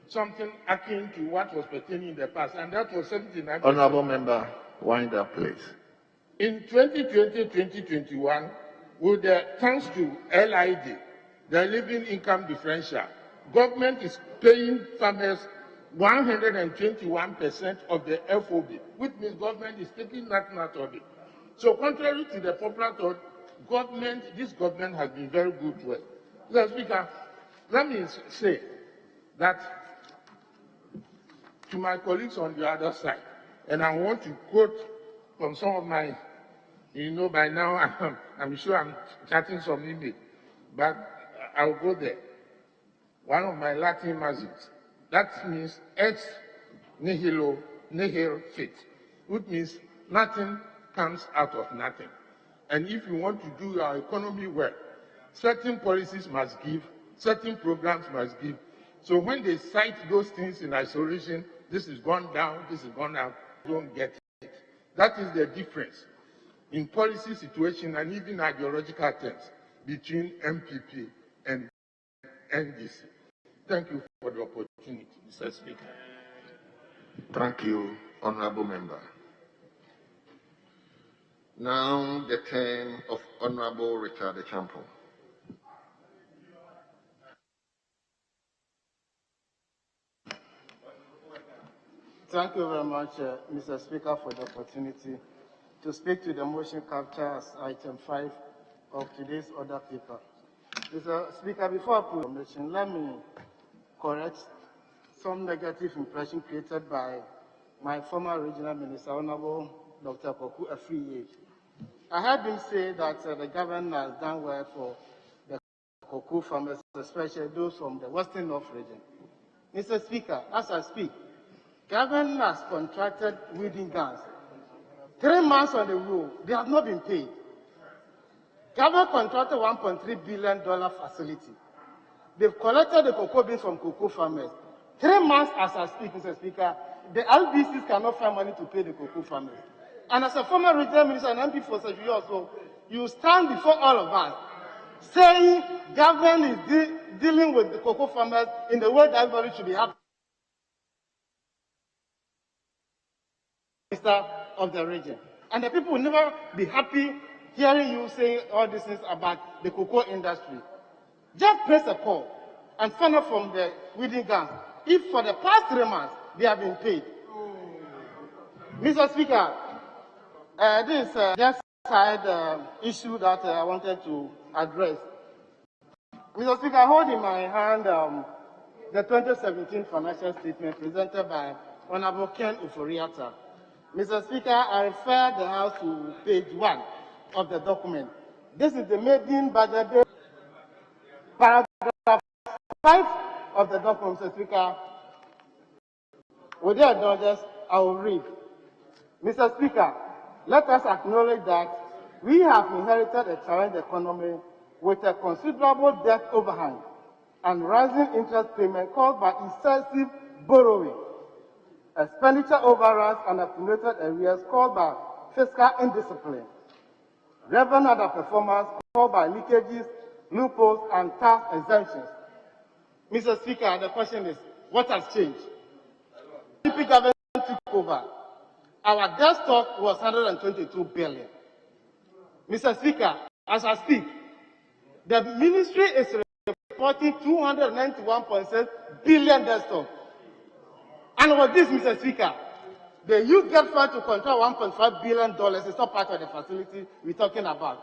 something akin to what was pertaining in the past, and that was 79%. Honorable member, wind up, please. In 2020-2021, with the thanks to LID, the living income differential, government is paying farmers 121% of the FOB, which means government is taking nothing out of it. So contrary to the popular thought, this government has been very good to us. Mr. Speaker, let me say that to my colleagues on the other side, and I want to quote from some of my You know, by now, I'm sure I'm chatting some email, but I'll go there. One of my Latin maxims, that means ex nihilo nihil fit, which means nothing comes out of nothing. And if you want to do your economy well, certain policies must give, certain programs must give. So when they cite those things in isolation, this is gone down, this is gone up, don't get it. That is the difference in policy situation and even ideological terms between MPP and NDC. Thank you for the opportunity, Mr. Speaker. Thank you, Honorable Member. Now the turn of Honorable Richard Echampo. Thank you very much, Mr. Speaker, for the opportunity to speak to the motion captured as item 5 of today's order paper. Mr. Speaker, before I put the motion, let me correct some negative impression created by my former regional minister, Honorable Dr. Koku Afriye. I heard him say that the government has done well for the cocoa farmers, especially those from the Western North region. Mr. Speaker, as I speak, government has contracted weeding guns. 3 months on the road, they have not been paid. Government contracted $1.3 billion facility. They've collected the cocoa beans from cocoa farmers. 3 months as I speak, Mr. Speaker, the LBCs cannot find money to pay the cocoa farmers. And as a former regional minister and MP for such years, so you stand before all of us saying government is dealing with the cocoa farmers in the way that everybody should be happy. Minister of the region. And the people will never be happy hearing you saying all these things about the cocoa industry. Just press a call and find out from the weeding guns if for the past 3 months they have been paid. Mr. Speaker, this is just side issue that I wanted to address. Mr. Speaker, I hold in my hand the 2017 financial statement presented by Honorable Ken Uforiata. Mr. Speaker, I refer the House to page 1 of the document. This is the maiden budget, paragraph 5 of the document, Mr. Speaker. With your indulgence, I will read. Mr. Speaker, let us acknowledge that we have inherited a challenged economy with a considerable debt overhang and rising interest payment caused by excessive borrowing, expenditure overruns and accumulated arrears caused by fiscal indiscipline, revenue underperformance caused by leakages, loopholes, and tax exemptions. Mr. Speaker, the question is, what has changed? PDP government took over. Our debt stock was 122 billion. Mr. Speaker, as I speak, the ministry is reporting 291.6 billion debt stock. And with this, Mr. Speaker, the youth get fund to control $1.5 billion is not part of the facility we're talking about.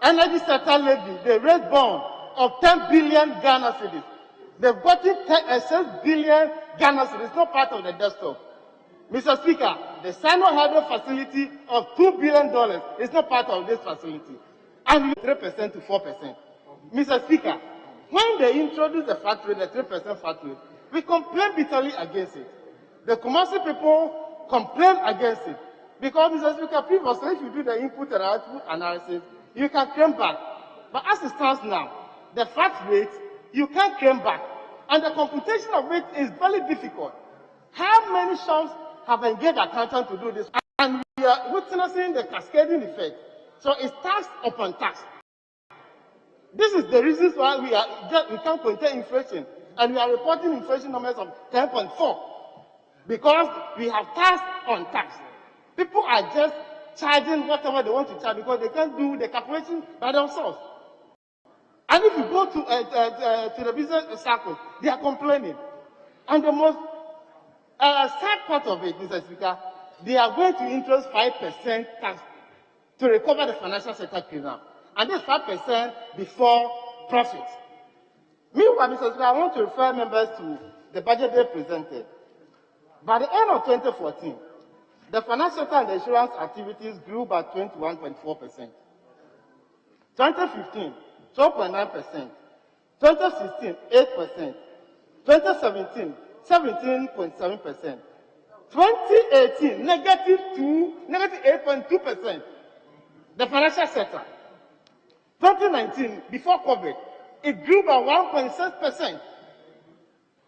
Energy sector levy, they raised bond of 10 billion Ghana cedis. They've gotten 6 billion Ghana cedis. It's not part of the debt stock. Mr. Speaker, the Sino Hydro facility of $2 billion is not part of this facility. And we 3% to 4%. Mr. Speaker, when they introduced the fat rate, the 3% fat rate, we complained bitterly against it. The commercial people complained against it. Because, Mr. Speaker, previously, if you do the input and output analysis, you can claim back. But as it stands now, the fat rate, you can't claim back. And the computation of it is very difficult. How many shops have engaged accountants to do this? And we are witnessing the cascading effect. So it's tax upon tax. This is the reason why we can't contain inflation. And we are reporting inflation numbers of 10.4. Because we have tax on tax. People are just charging whatever they want to charge because they can't do the calculation by themselves. And if you go to the business circle, they are complaining. And the most sad part of it, Mr. Speaker, they are going to introduce 5% tax to recover the financial sector cleanup. And this 5% before profit. Meanwhile, Mr. Speaker, I want to refer members to the budget they presented. By the end of 2014, The financial and the insurance activities grew by 21.4%. 2015, 12.9%. 2016, 8%. 2017, 17.7%. 2018, negative 8.2%. The financial sector. 2019, before COVID, it grew by 1.6%.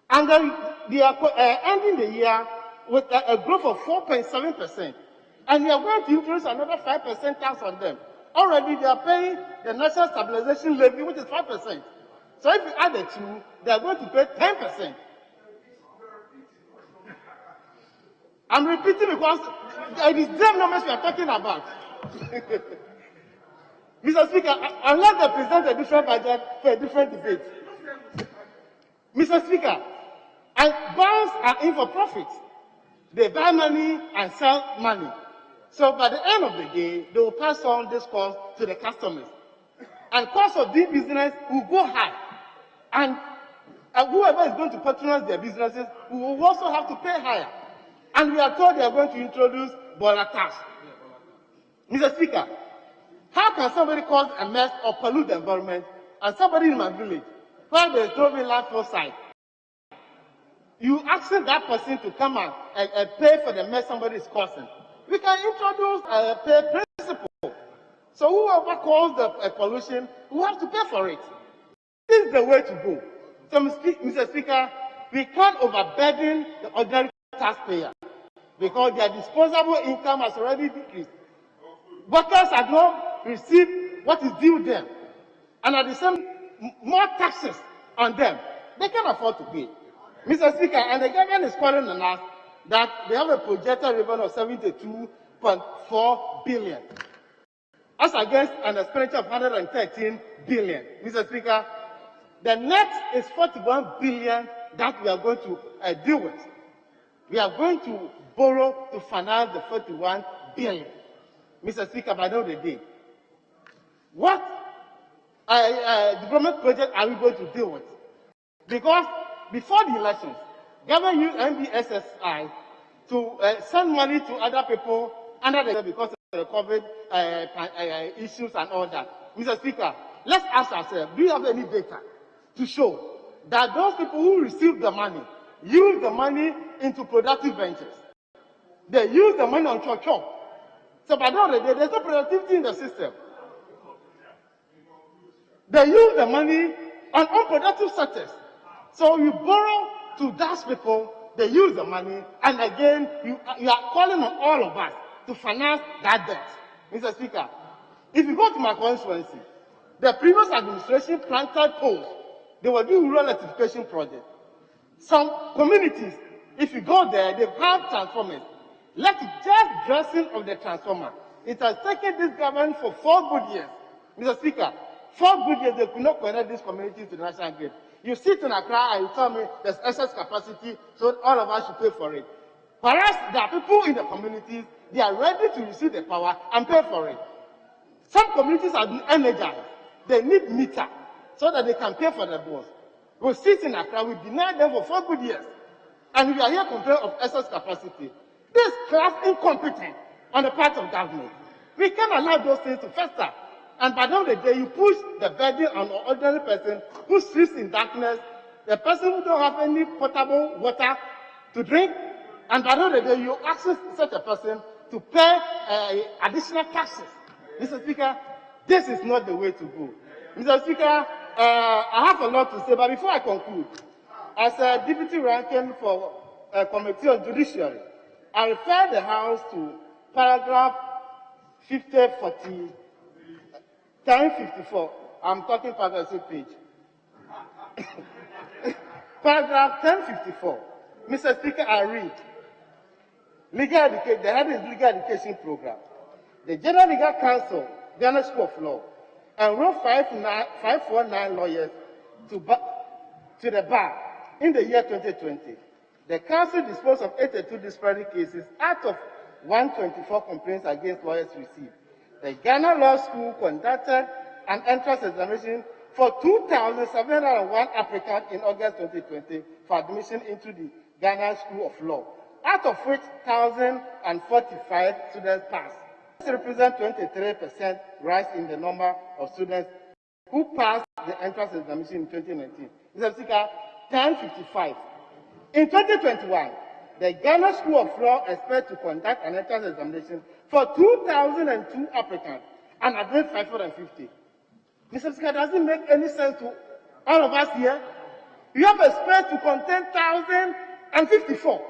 And then they are ending the year with a growth of 4.7%. And we are going to introduce another 5% tax on them. Already they are paying the National Stabilization Levy, which is 5%. So if you add the two, they are going to pay 10%. I'm repeating because it is them numbers we are talking about. Mr. Speaker, unless they present a different budget for a different debate. Mr. Speaker, and banks are in for profit. They buy money and sell money. So by the end of the day, they will pass on this cost to the customers. And cost of doing business will go high. And whoever is going to patronize their businesses will also have to pay higher. And we are told they are going to introduce border tax. Mr. Speaker, how can somebody cause a mess or pollute the environment and somebody in my village, where there is no landfill site, you asking that person to come and pay for the mess somebody is causing? We can introduce a pay principle. So whoever caused the pollution will have to pay for it. This is the way to go. So, Mr. Speaker, we can't overburden the ordinary taxpayer because their disposable income has already decreased. Workers have not received what is due them. And at the same more taxes on them. They can't afford to pay. Mr. Speaker, and the government is calling on us that they have a projected revenue of 72.4 billion. As against an expenditure of 113 billion. Mr. Speaker, the net is 41 billion that we are going to deal with. We are going to borrow to finance the 41 billion. Mr. Speaker, by the end of the day, what development project are we going to deal with? Because before the elections, government used MBSSI to send money to other people under the because of the COVID issues and all that. Mr. Speaker, let's ask ourselves, do you have any data to show that those people who received the money use the money into productive ventures? They use the money on chop. So by the end of the day, there's no productivity in the system. They use the money on unproductive sectors. So you borrow to those people, they use the money, and again, you are calling on all of us to finance that debt. Mr. Speaker, if you go to my constituency, the previous administration planted poles. They were doing rural electrification projects. Some communities, if you go there, they have transformers. Let it just dressing of the transformer. It has taken this government for 4 good years. Mr. Speaker, 4 good years they could not connect these communities to the national grid. You sit in Accra and you tell me there's excess capacity, so all of us should pay for it. Whereas there are people in the communities, they are ready to receive the power and pay for it. Some communities are energized. They need meter so that they can pay for the bills. We sit in Accra, we deny them for 4 good years. And we are here complaining of excess capacity. This class incompetence on the part of government. We can't allow those things to fester. And by the end of the day, you push the burden on an ordinary person who sleeps in darkness, the person who don't have any potable water to drink, and by the end of the day, you ask such a person to pay additional taxes. Mr. Speaker, this is not the way to go. Mr. Speaker, I have a lot to say, but before I conclude, as a deputy ranking for Committee on Judiciary, I refer the House to paragraph 1054. I'm talking paragraph page. Paragraph 1054. Mr. Speaker, I read. The head is legal education program. The General Legal Council, Ghana School of Law, enrolled 549 lawyers to the bar in the year 2020. The Council disposed of 82 disparate cases out of 124 complaints against lawyers received. The Ghana Law School conducted an entrance examination for 2,701 applicants in August 2020 for admission into the Ghana School of Law. out of which 1,045 students passed. This represents 23% rise in the number of students who passed the entrance examination in 2019. Mr. Speaker, 1055. In 2021, the Ghana School of Law expects to conduct an entrance examination for 2,002 applicants and admit 550. Mr. Speaker, does it make any sense to all of us here? You have a space to contain 1,054.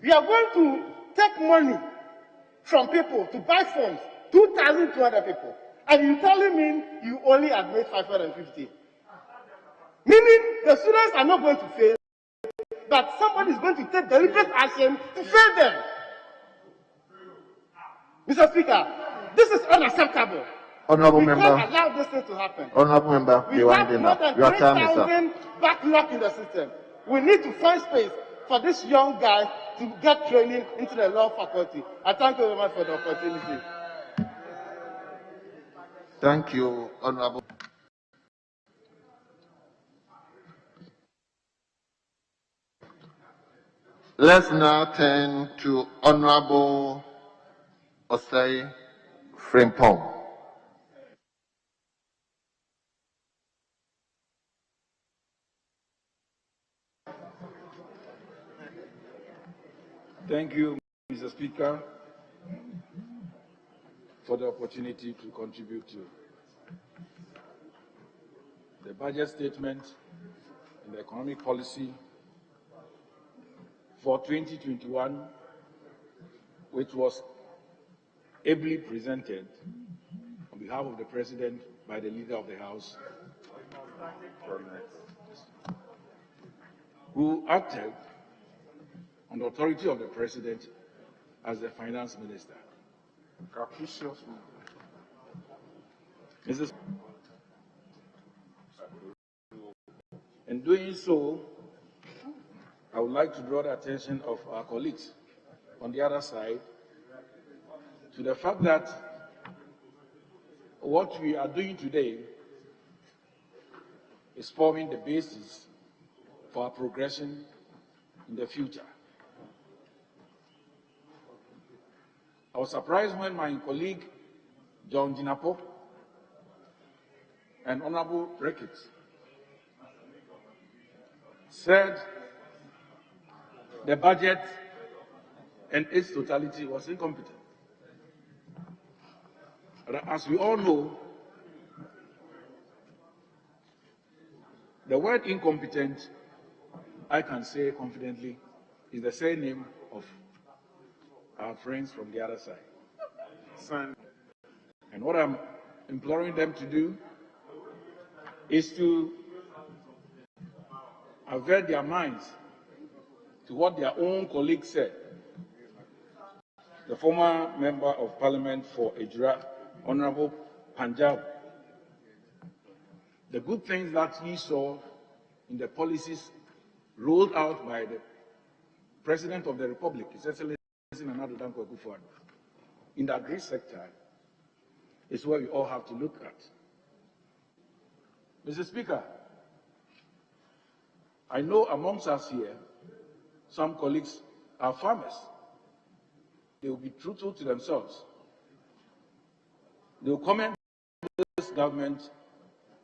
You are going to take money from people to buy forms, 2,200 people, and you telling me you only admit 550. Meaning the students are not going to fail, but somebody is going to take deliberate action to fail them. Mr. Speaker, this is unacceptable. Honorable we member. can't allow this thing to happen. Honorable member, We you have are more than Your time is up. 3,000 backlog in the system. We need to find space for this young guy to get training into the law faculty. I thank you very much for the opportunity. Thank you, Honorable. Let's now turn to Honorable Osei Frimpong. Thank you, Mr. Speaker, for the opportunity to contribute to the budget statement and the economic policy for 2021, which was ably presented on behalf of the President by the Leader of the House, who acted on the authority of the President as the Finance Minister. In doing so, I would like to draw the attention of our colleagues on the other side to the fact that what we are doing today is forming the basis for our progression in the future. I was surprised when my colleague John Jinapo and Honorable Ricketts said the budget and its totality was incompetent. But as we all know, the word incompetent, I can say confidently, is the surname of our friends from the other side. And what I'm imploring them to do is to avert their minds to what their own colleague said. The former member of Parliament for Ejura, Honorable Punjab, the good things that he saw in the policies rolled out by the President of the Republic, His Excellency Nana Danko Akufo-Addo, in the agri sector, is what we all have to look at. Mr. Speaker, I know amongst us here, some colleagues are farmers. They will be truthful to themselves. They will comment this government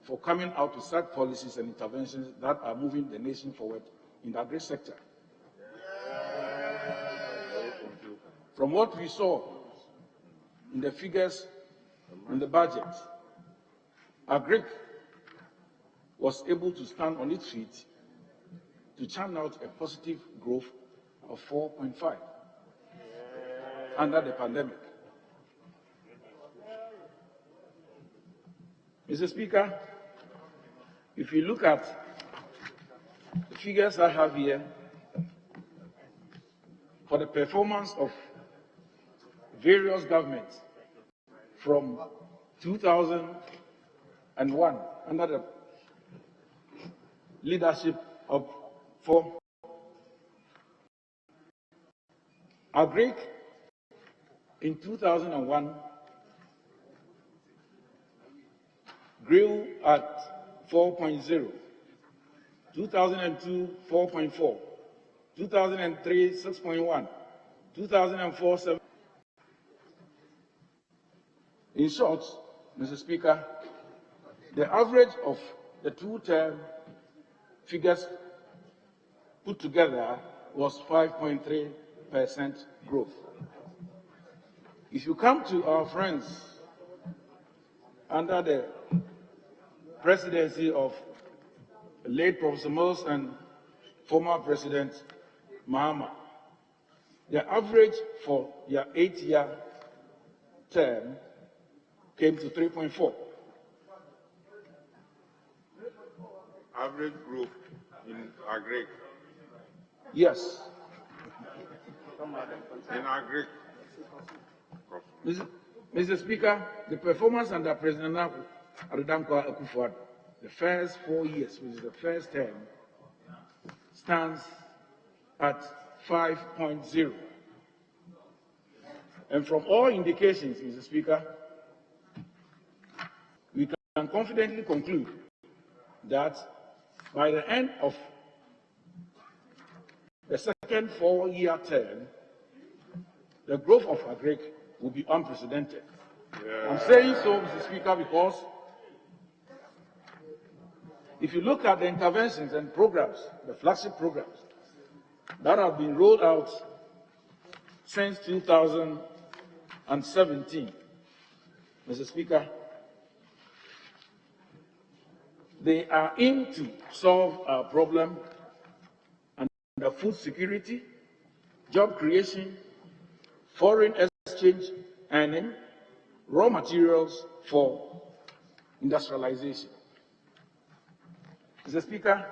for coming out with such policies and interventions that are moving the nation forward in the agri sector. From what we saw in the figures in the budget, agri was able to stand on its feet to churn out a positive growth of 4.5 under the pandemic. Mr. Speaker, if you look at the figures I have here for the performance of various governments from 2001 under the leadership of agri in 2001 grew at 4.0, 2002 4.4, 2003, 6.1, 2004, 7. In short, Mr. Speaker, the average of the two-term figures put together was 5.3% growth. If you come to our friends under the presidency of late Professor Mills and former President Mahama, the average for their 8-year term came to 3.4. Average growth in agri. Yes. In agri. Mr. Speaker, the performance under President Adedankwa Akufo-Addo, the first 4 years, which is the first term, stands at 5.0. And from all indications, Mr. Speaker, we can confidently conclude that by the end of the second 4-year term, the growth of agri will be unprecedented. Yeah. I'm saying so, Mr. Speaker, because if you look at the interventions and programs, the flagship programs that have been rolled out since 2017, Mr. Speaker, they are aimed to solve our problem under food security, job creation, foreign exchange earning, raw materials for industrialization. Mr. Speaker,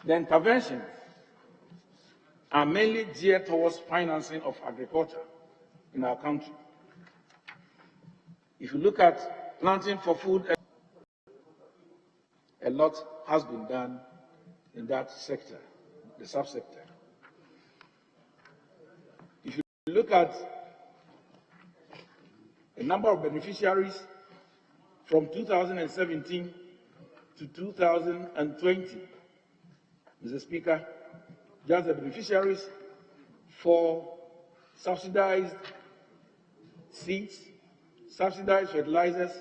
the interventions are mainly geared towards financing of agriculture in our country. If you look at planting for food, a lot has been done in that sector, the subsector. If you look at a number of beneficiaries from 2017 to 2020, Mr. Speaker, just the beneficiaries for subsidized seeds, subsidized fertilizers,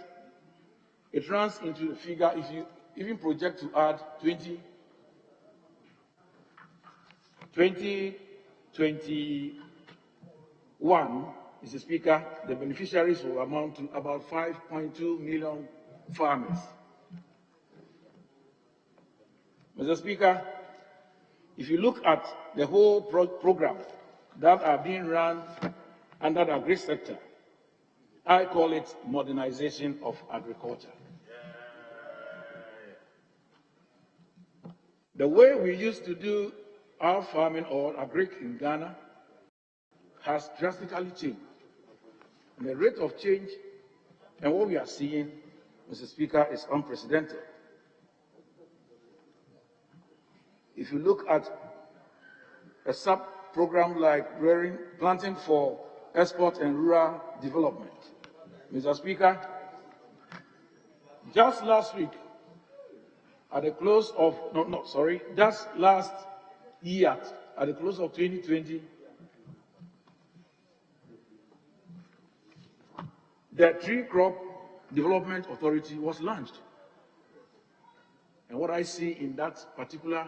it runs into the figure, if you even project to add 2021, Mr. Speaker, the beneficiaries will amount to about 5.2 million farmers. Mr. Speaker, if you look at the whole program that are being run under the agri sector, I call it modernization of agriculture. The way we used to do our farming or agri in Ghana has drastically changed. And the rate of change and what we are seeing, Mr. Speaker, is unprecedented. If you look at a sub-program like planting for export and rural development, Mr. Speaker, just last week, at the close of, just last year, at the close of 2020, the Tree Crop Development Authority was launched. And what I see in that particular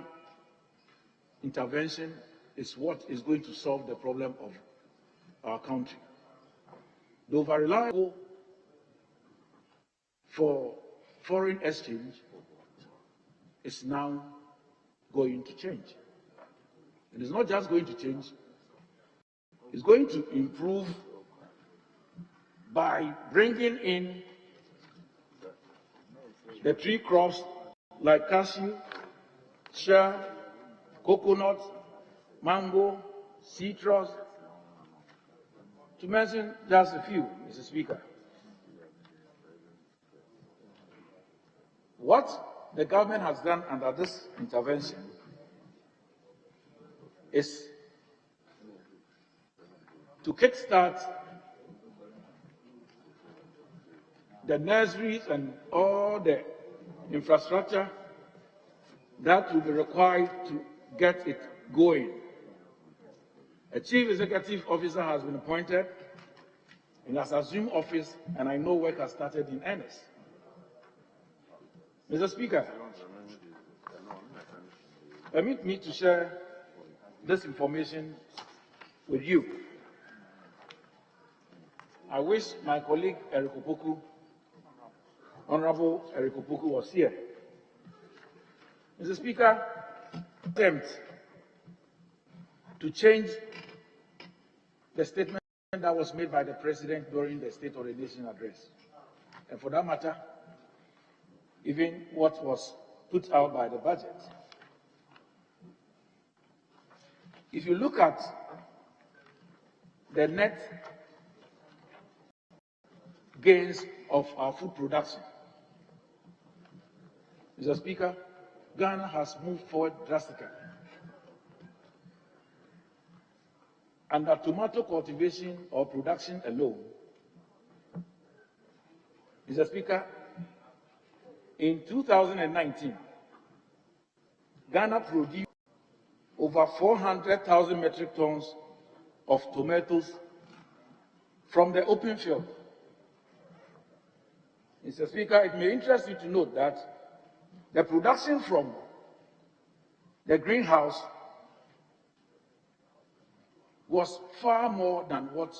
intervention is what is going to solve the problem of our country. The over-reliable for foreign exchange is now going to change. It is not just going to change, it's going to improve by bringing in the tree crops like cashew, shea, coconut, mango, citrus, to mention just a few, Mr. Speaker. What the government has done under this intervention is to kickstart the nurseries and all the infrastructure that will be required to get it going. A chief executive officer has been appointed and has assumed office, and I know work has started in earnest. Mr. Speaker, permit me to share this information with you. I wish my colleague Eric Opoku, Honorable Eric Opoku, was here. Mr. Speaker, attempt to change the statement that was made by the President during the State of the Nation address, and for that matter, even what was put out by the budget. If you look at the net gains of our food production, Mr. Speaker, Ghana has moved forward drastically. Under tomato cultivation or production alone, Mr. Speaker, in 2019, Ghana produced over 400,000 metric tons of tomatoes from the open field. Mr. Speaker, it may interest you to note that the production from the greenhouse was far more than what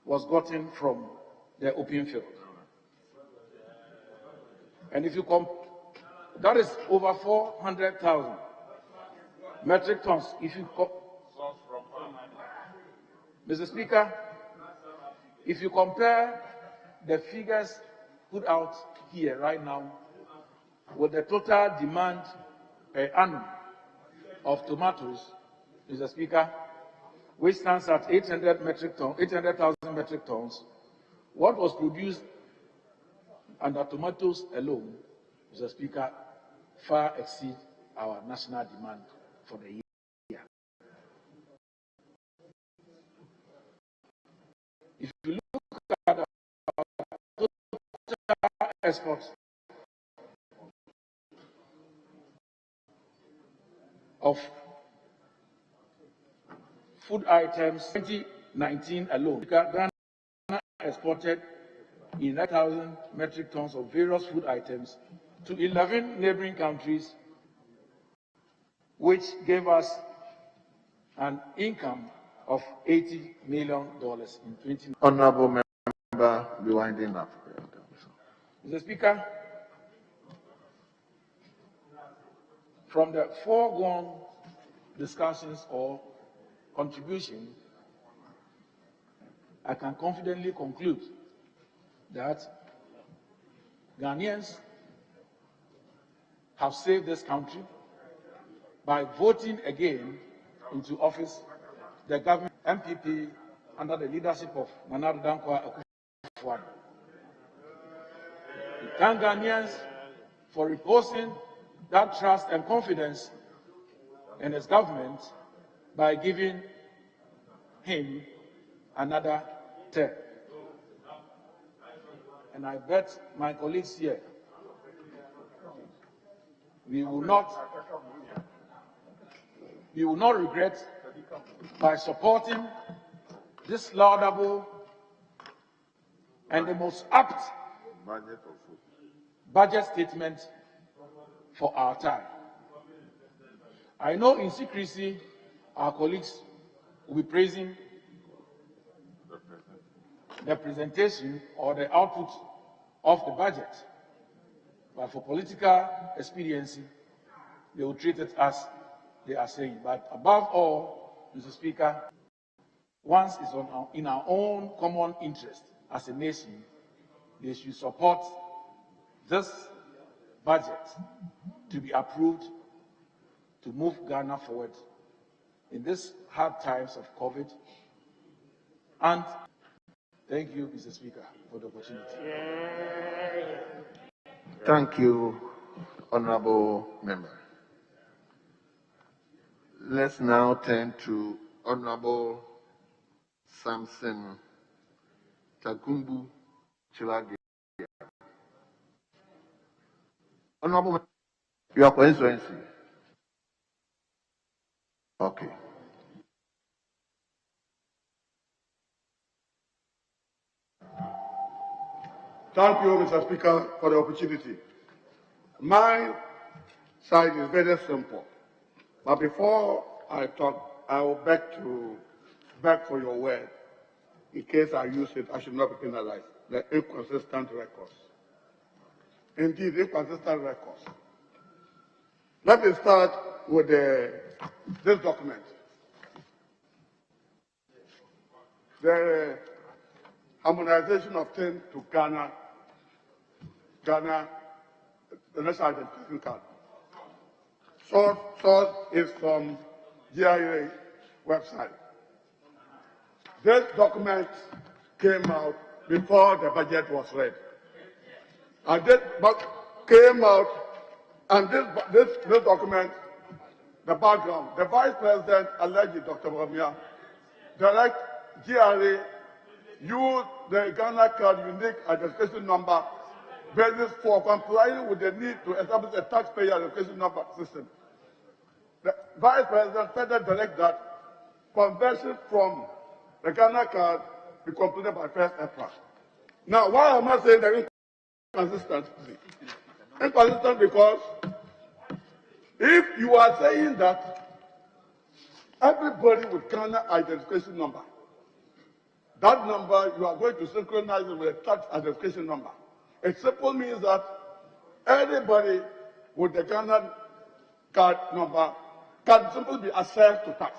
was gotten from the open field. And if you that is over 400,000 metric tons. Mr. Speaker, if you compare the figures put out here right now with the total demand per annum of tomatoes, Mr. Speaker, which stands at 800,000 metric tons, what was produced under tomatoes alone, Mr. Speaker, far exceeds our national demand for the year. If you look at our total exports of food items, 2019 alone, Ghana exported 11,000 metric tons of various food items to 11 neighboring countries, which gave us an income of $80 million in 2019. Honorable member, be winding up. Mr. Speaker, from the foregone discussions or contribution, I can confidently conclude that Ghanaians have saved this country by voting again into office the government MPP under the leadership of Nana Dankwa Akufo-Addo. We thank Ghanaians for reposing that trust and confidence in his government by giving him another term. And I bet my colleagues here, we will not regret by supporting this laudable and the most apt budget statement for our time. I know in secrecy our colleagues will be praising the presentation or the output of the budget, but for political expediency, they will treat it as they are saying. But above all, Mr. Speaker, once it's in our own common interest as a nation, they should support this budget to be approved to move Ghana forward in these hard times of COVID. And thank you, Mr. Speaker, for the opportunity. Thank you, Honorable Member. Let's now turn to Honorable Samson Takumbu Chilage. Honorable Member, your constituency. Okay. Thank you, Mr. Speaker, for the opportunity. My side is very simple. But before I talk, I will beg for your word. In case I use it, I should not be penalized. The inconsistent records. Indeed, inconsistent records. Let me start with this document. The harmonization of things to Ghana, the national identification card. Source is from GIA website. This document came out before the budget was read. And this came out, and this document, the background, the Vice President, alleged Dr. Bamia, direct GRA use the Ghana card unique identification number basis for complying with the need to establish a taxpayer identification number system. The Vice President further direct that conversion from the Ghana card be completed by 1st April. Now, why am I saying that inconsistency? Inconsistent because if you are saying that everybody with Ghana identification number, that number you are going to synchronize it with a tax identification number. It simply means that anybody with the Ghana card number can simply be assessed to tax.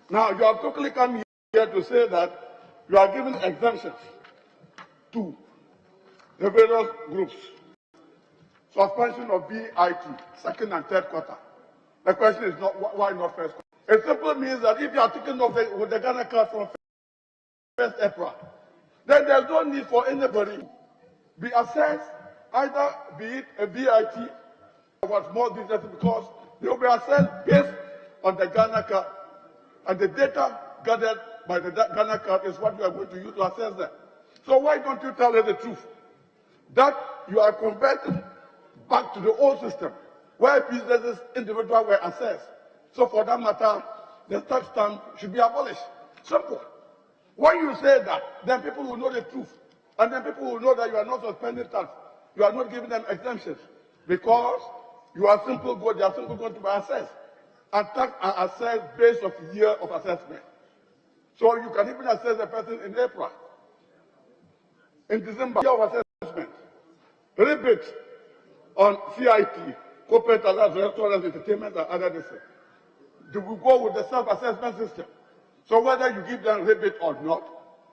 Now, you have quickly come here to say that you are giving exemptions to the various groups. Suspension of BIT, second and third quarter. The question is not why not first quarter. It simply means that if you are taking off with the Ghana card from 1st April, then there's no need for anybody to be assessed, either be it a BIT or what more business, because they will be assessed based on the Ghana card, and the data gathered by the Ghana card is what you are going to use to assess them. So why don't you tell us the truth? That you are converting back to the old system, where businesses, individuals were assessed. So for that matter, the tax stamp should be abolished. Simple. When you say that, then people will know the truth. And then people will know that you are not suspending tax. You are not giving them exemptions. Because they are simply going to be assessed. And tax are assessed based on the year of assessment. So you can even assess a person in April. In December, year of assessment. Rebate on CIT, corporate allowance, restaurants, entertainment, and other districts. They will go with the self-assessment system. So whether you give them rebate or not,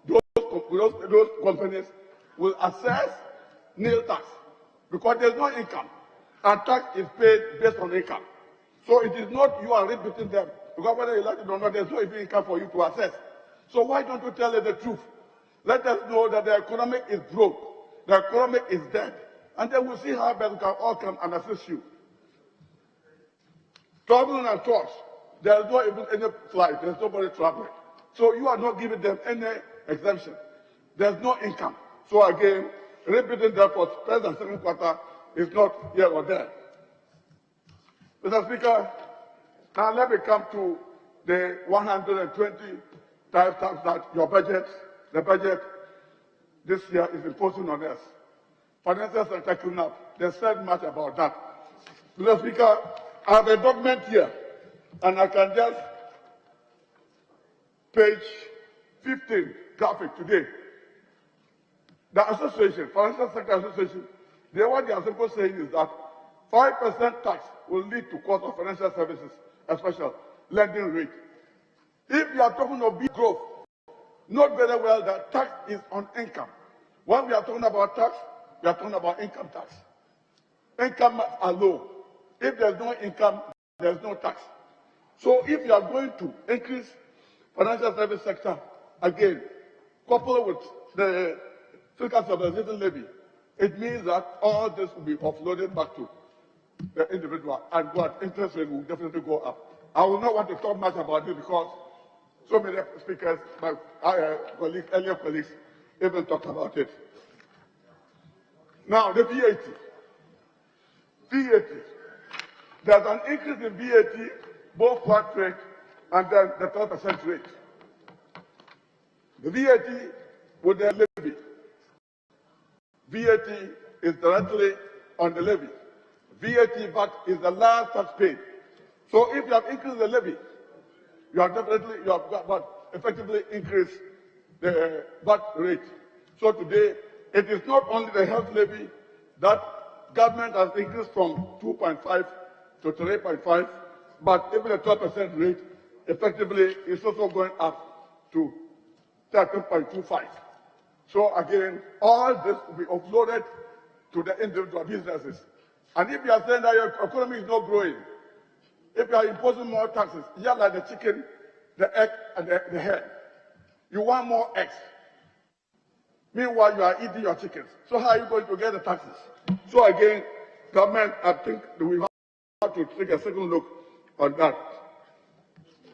those companies will assess nil tax because there's no income, and tax is paid based on income. So it is not you are rebating them because whether you like it or not, there's no even income for you to assess. So why don't you tell us the truth? Let us know that the economy is broke, the economy is dead, and then we'll see how best we can all come and assist you. Traveling and tours. There's not even any flight. There's nobody traveling. So you are not giving them any exemption. There's no income. So again, repeating that for first and second quarter is not here or there. Mr. Speaker, now let me come to the 120 tax that your budget, the budget this year is imposing on us. Financial sector cleanup. They said much about that. Mr. Speaker, I have a document here. And I can just page 15 graphic today. The association, Financial Sector Association, what they are simply saying is that 5% tax will lead to cost of financial services, especially lending rate. If you are talking of big growth, note very well that tax is on income. When we are talking about tax, we are talking about income tax. Income are low. If there's no income, there's no tax. So if you are going to increase financial service sector, again, coupled with the fiscal stabilization levy, it means that all this will be offloaded back to the individual, and what interest rate will definitely go up. I will not want to talk much about this because so many speakers, my colleagues, earlier colleagues, even talked about it. Now, the VAT. There's an increase in VAT, both flat rate and then the 12% rate. The VAT with the levy. VAT is directly on the levy. VAT is the last tax paid. So if you have increased the levy, you have effectively increased the VAT rate. So today, it is not only the health levy that government has increased from 2.5 to 3.5, but even the 12% rate effectively is also going up to 13.25. So again, all this will be offloaded to the individual businesses. And if you are saying that your economy is not growing, if you are imposing more taxes, just like the chicken, the egg, and the hen, you want more eggs. Meanwhile, you are eating your chickens. So how are you going to get the taxes? So again, government, I think we have to take a second look on that.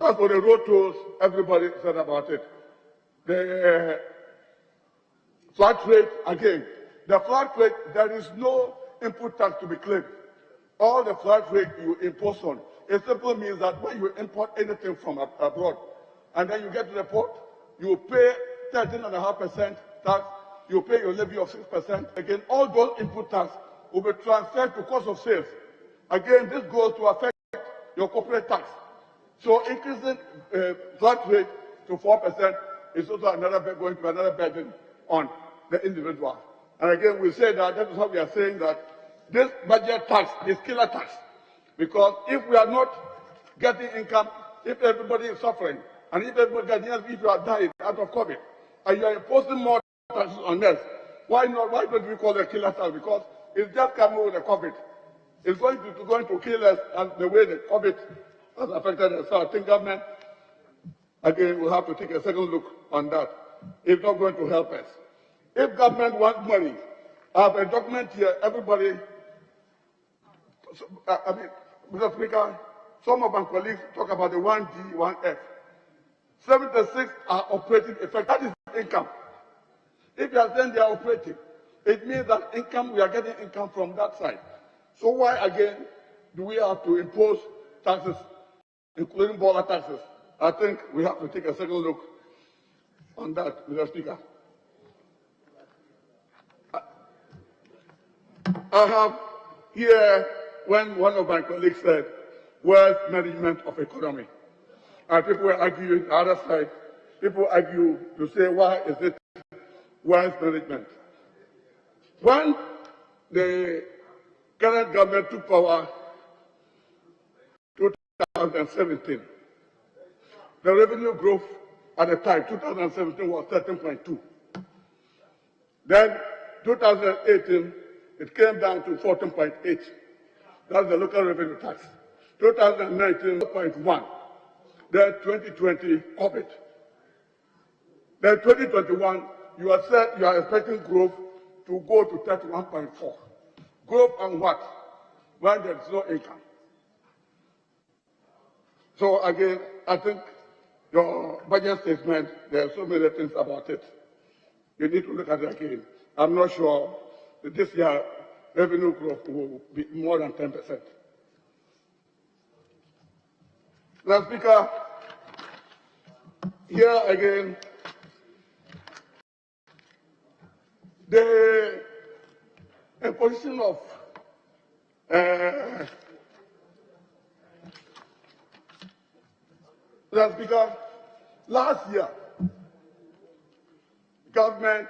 As for the road tolls, everybody said about it. The flat rate, again, the flat rate, there is no input tax to be claimed. All the flat rate you impose on, it simply means that when you import anything from abroad, and then you get to the port, you pay 13.5% tax, you pay your levy of 6%. Again, all those input tax will be transferred to cost of sales. Again, this goes to affect your corporate tax. So increasing flat rate to 4% is also going to be another burden on the individual. And again, we say that is how we are saying that this budget tax is killer tax. Because if we are not getting income, if everybody is suffering, and if everybody if you are dying out of COVID, and you are imposing more taxes on us, why don't we call it a killer tax? Because it's just coming with the COVID. It's going to kill us, and the way the COVID has affected us. So I think government, again, will have to take a second look on that. It's not going to help us. If government wants money, I have a document here, everybody, Mr. Speaker, some of my colleagues talk about the 1D, 1F. 76 are operating effect. That is income. If you are saying they are operating, it means that income, we are getting income from that side. So why, again, do we have to impose taxes, including border taxes? I think we have to take a second look on that, Mr. Speaker. I have here, when one of my colleagues said, wealth management of economy. And people argue the other side, people argue to say, why is it wealth management? When the current government took power in 2017, the revenue growth at the time, 2017, was 13.2. Then 2018, it came down to 14.8. That's the local revenue tax. 2019, 0.1. Then 2020, COVID. Then 2021, you are expecting growth to go to 31.4. Growth on what? When there is no income. So again, I think your budget statement, there are so many things about it. You need to look at it again. I'm not sure that this year revenue growth will be more than 10%. Now, Speaker, here again, the imposition of Mr. Speaker, last year, government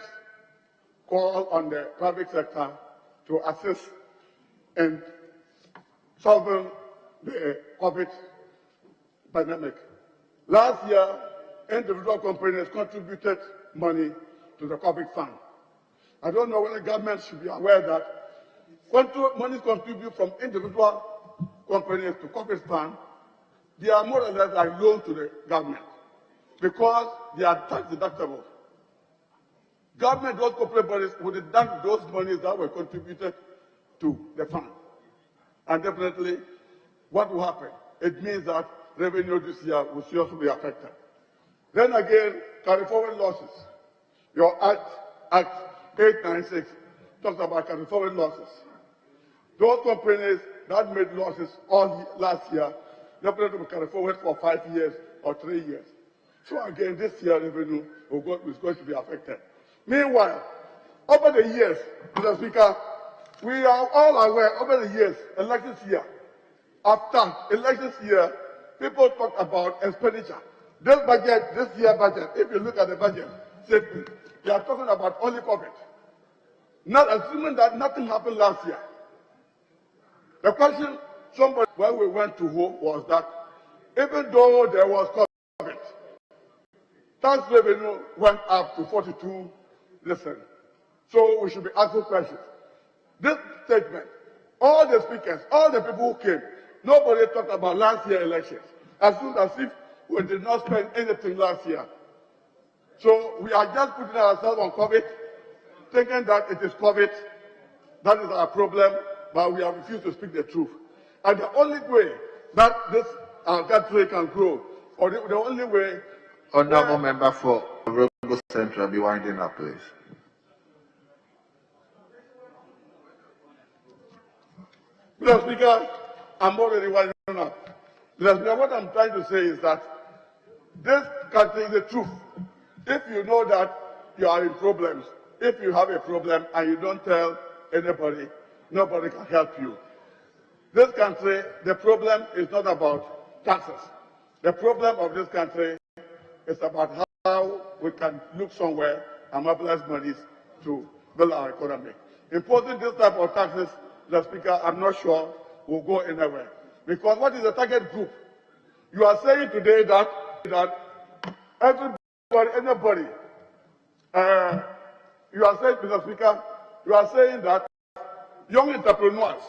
called on the private sector to assist in solving the COVID pandemic. Last year, individual companies contributed money to the COVID fund. I don't know whether government should be aware that money contributed from individual companies to COVID fund, they are more or less like loans to the government because they are tax deductible. Government, those corporate bodies would deduct those monies that were contributed to the fund. And definitely, what will happen? It means that revenue this year will seriously be affected. Then again, carry forward losses. Your Act 896 talks about carry forward losses. Those companies that made losses all last year, definitely will carry forward for 5 years or 3 years. So again, this year revenue is going to be affected. Meanwhile, over the years, Mr. Speaker, we are all aware over the years, elections year, after elections year, people talk about expenditure. This year budget, if you look at the budget statement, they are talking about only COVID. Not assuming that nothing happened last year. The question somebody when we went to home was that even though there was COVID, tax revenue went up to 42%. So we should be asking questions. This statement, all the speakers, all the people who came, nobody talked about last year's elections. As soon as if we did not spend anything last year. So we are just putting ourselves on COVID, thinking that it is COVID. That is our problem, but we have refused to speak the truth. And the only way that this our country can grow, or the only way... Honourable member for Rebuttal Central, be winding up, please. Mr. Speaker, I'm already winding up. Mr. Speaker, what I'm trying to say is that this country is the truth. If you know that you are in problems, if you have a problem and you don't tell anybody, nobody can help you. This country, the problem is not about taxes. The problem of this country is about how we can look somewhere and mobilize monies to build our economy. Imposing this type of taxes, Mr. Speaker, I'm not sure will go anywhere. Because what is the target group? You are saying today that anybody, you are saying, Mr. Speaker, you are saying that young entrepreneurs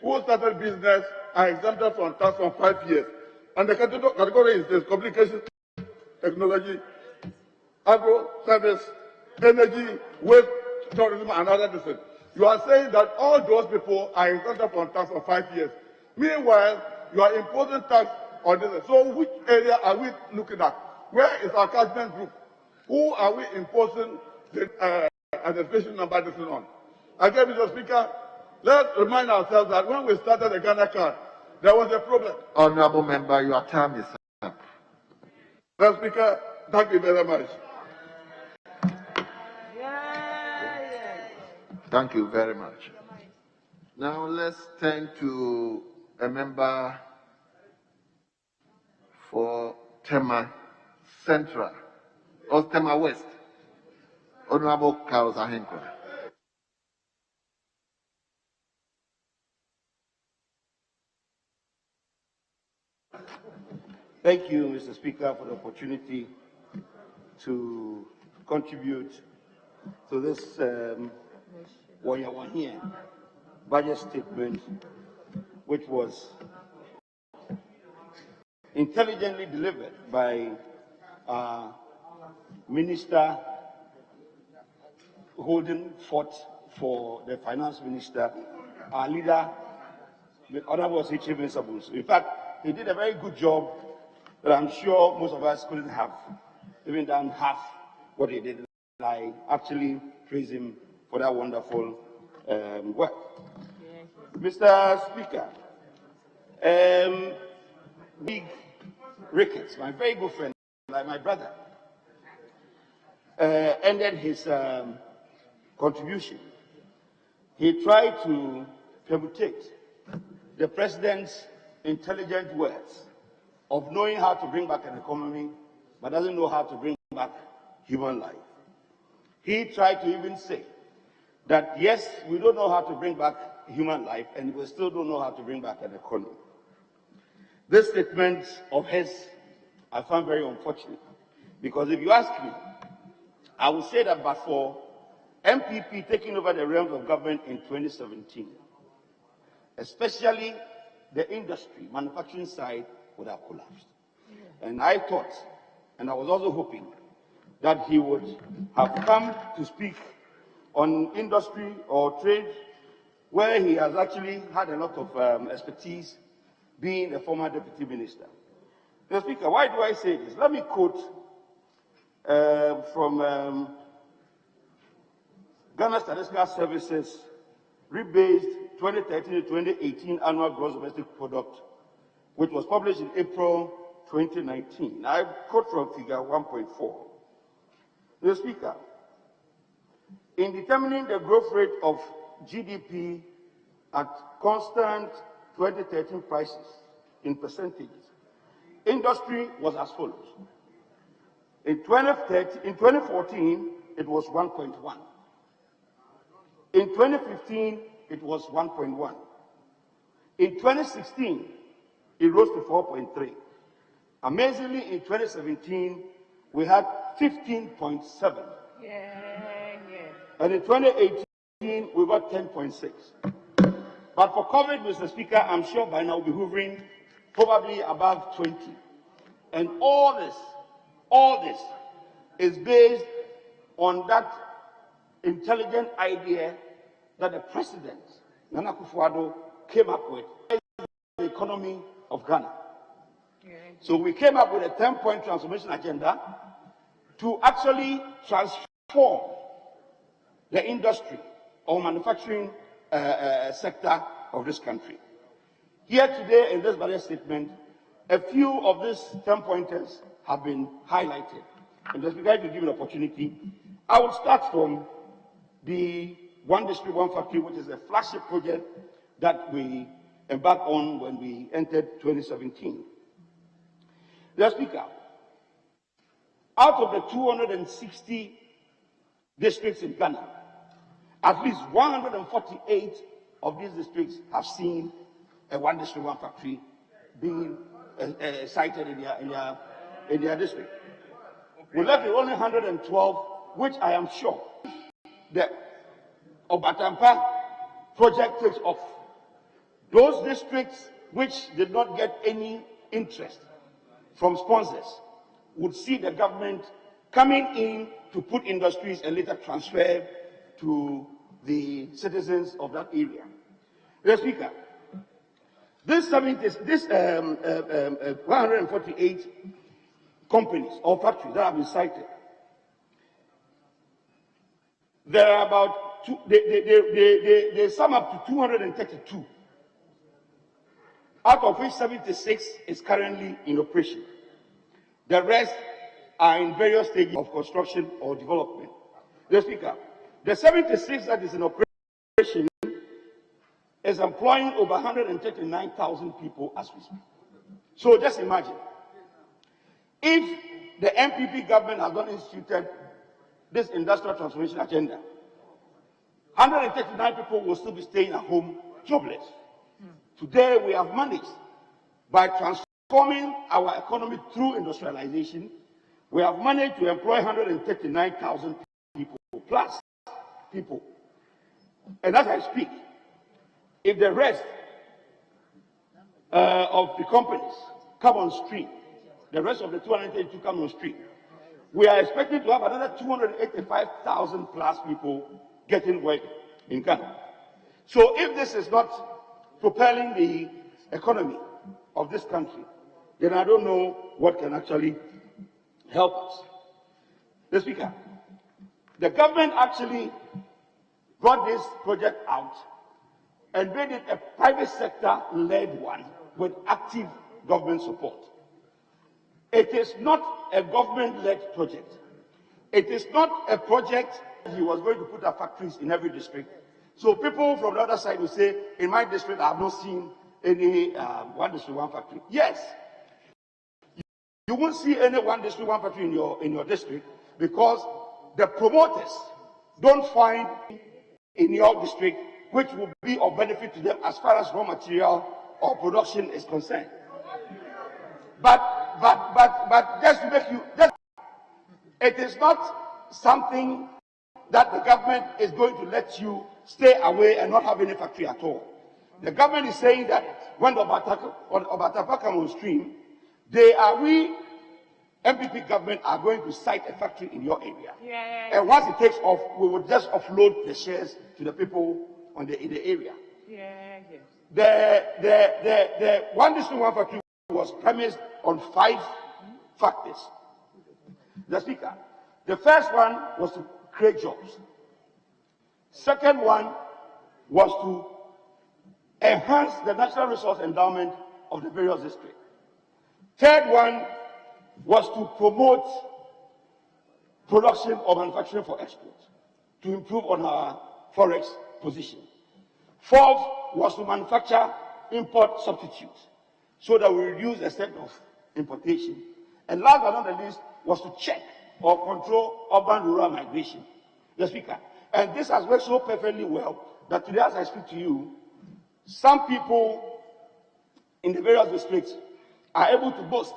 who started business are exempted from tax for 5 years. And the category is this: communication, technology, agro, service, energy, waste, tourism, and other things. You are saying that all those people are exempted from tax for 5 years. Meanwhile, you are imposing tax on this. So which area are we looking at? Where is our catchment group? Who are we imposing the administration number this on? Again, Mr. Speaker, let's remind ourselves that when we started the Ghana card, there was a problem. Honourable member, your time is up. Mr. Speaker, thank you very much. Thank you very much. Now let's turn to a member for Tema Central or Tema West, Honourable Carlos Ahenkwa. Thank you, Mr. Speaker, for the opportunity to contribute to this budget statement, which was intelligently delivered by our minister holding fort for the finance minister, our leader, the Honorable Chief Minister. In fact, he did a very good job that I'm sure most of us couldn't have even done half what he did. I actually praise him for that wonderful work. Mr. Speaker, Big Ricketts, my very good friend, like my brother, ended his contribution. He tried to permutate the president's intelligent words of knowing how to bring back an economy, but doesn't know how to bring back human life. He tried to even say that, yes, we don't know how to bring back human life, and we still don't know how to bring back an economy. This statement of his, I found very unfortunate, because if you ask me, I would say that but for MPP taking over the realms of government in 2017, especially the industry, manufacturing side would have collapsed. And I thought, and I was also hoping, that he would have come to speak on industry or trade, where he has actually had a lot of expertise, being a former deputy minister. Mr. Speaker, why do I say this? Let me quote from Ghana Statistical Services rebased 2013 to 2018 annual gross domestic product, which was published in April 2019. I quote from figure 1.4. Mr. Speaker, in determining the growth rate of GDP at constant 2013 prices in percentages, industry was as follows. In 2014, it was 1.1. In 2015, it was 1.1. In 2016, it rose to 4.3. Amazingly, in 2017, we had 15.7. And in 2018, we got 10.6. But for COVID, Mr. Speaker, I'm sure by now we'll be hovering probably above 20. And all this is based on that intelligent idea that the president, Nana Akufo-Addo, came up with, the economy of Ghana. So we came up with a 10-point transformation agenda to actually transform the industry or manufacturing sector of this country. Here today in this budget statement, a few of these 10 pointers have been highlighted. And just because you give an opportunity, I will start from the One District, One Factory, which is a flagship project that we embarked on when we entered 2017. Mr. Speaker, out of the 260 districts in Ghana, at least 148 of these districts have seen a One District, One Factory being cited in their district. We left with only 112, which I am sure the Obatampa project takes off. Those districts which did not get any interest from sponsors would see the government coming in to put industries and later transfer to the citizens of that area. Mr. Speaker, this 148 companies or factories that have been cited, there are about they sum up to 232, out of which 76 is currently in operation. The rest are in various stages of construction or development. Mr. Speaker, the 76 that is in operation is employing over 139,000 people as we speak. So just imagine, if the MPP government has not instituted this industrial transformation agenda, 139 people will still be staying at home jobless. Today we have managed, by transforming our economy through industrialization, we have managed to employ 139,000 people plus people. And as I speak, if the rest of the companies come on stream, the rest of the 232 come on stream, we are expecting to have another 285,000 plus people getting work in Ghana. So if this is not propelling the economy of this country, then I don't know what can actually help us. Mr. Speaker, the government actually brought this project out and made it a private sector-led one with active government support. It is not a government-led project. It is not a project he was going to put up factories in every district. So people from the other side will say, in my district, I have not seen any One District, One Factory. Yes, you won't see any One District, One Factory in your district because the promoters don't find in your district which will be of benefit to them as far as raw material or production is concerned. But just to make you, it is not something that the government is going to let you stay away and not have any factory at all. The government is saying that when the Obatapa come on stream, we MPP government are going to site a factory in your area. And once it takes off, we will just offload the shares to the people in the area. The One District, One Factory was premised on 5 factors. The Speaker, the first one was to create jobs. Second one was to enhance the natural resource endowment of the various districts. Third one was to promote production or manufacturing for export, to improve on our forex position. Fourth was to manufacture import substitutes so that we reduce the extent of importation. And last but not the least was to check or control urban-rural migration. The Speaker. And this has worked so perfectly well that today as I speak to you, some people in the various districts are able to boast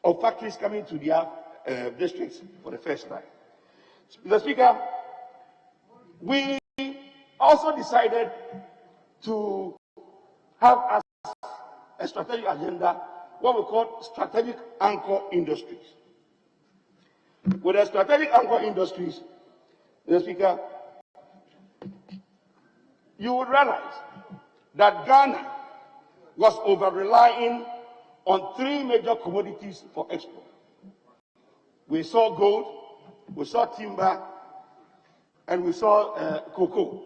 of factories coming to their districts for the first time. Mr. Speaker, we also decided to have as a strategic agenda what we call strategic anchor industries. With the strategic anchor industries, Mr. Speaker, you would realize that Ghana was over-relying on three major commodities for export. We saw gold, we saw timber, and we saw cocoa.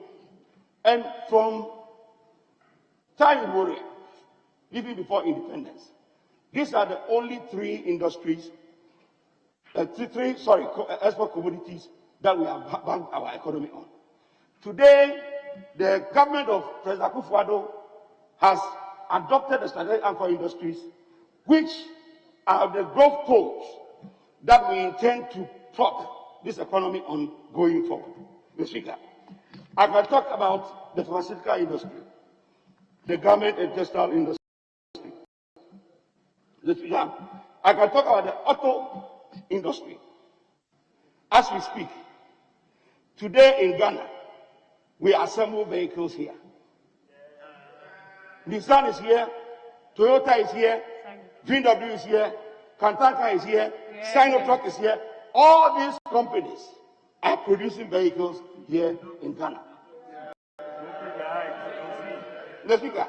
And from time immemorial, even before independence, these are the only three industries, export commodities that we have banked our economy on. Today, the government of President Akufo-Addo has adopted the strategic anchor industries, which are the growth poles that we intend to prop this economy on going forward. Mr. Speaker, I can talk about the pharmaceutical industry, the garment and textile industry. Mr. Speaker, I can talk about the auto industry. As we speak, today in Ghana, we assemble vehicles here. Nissan is here, Toyota is here, VW is here, Kantanka is here, Sinotruck is here. All these companies are producing vehicles here in Ghana. Mr. Speaker,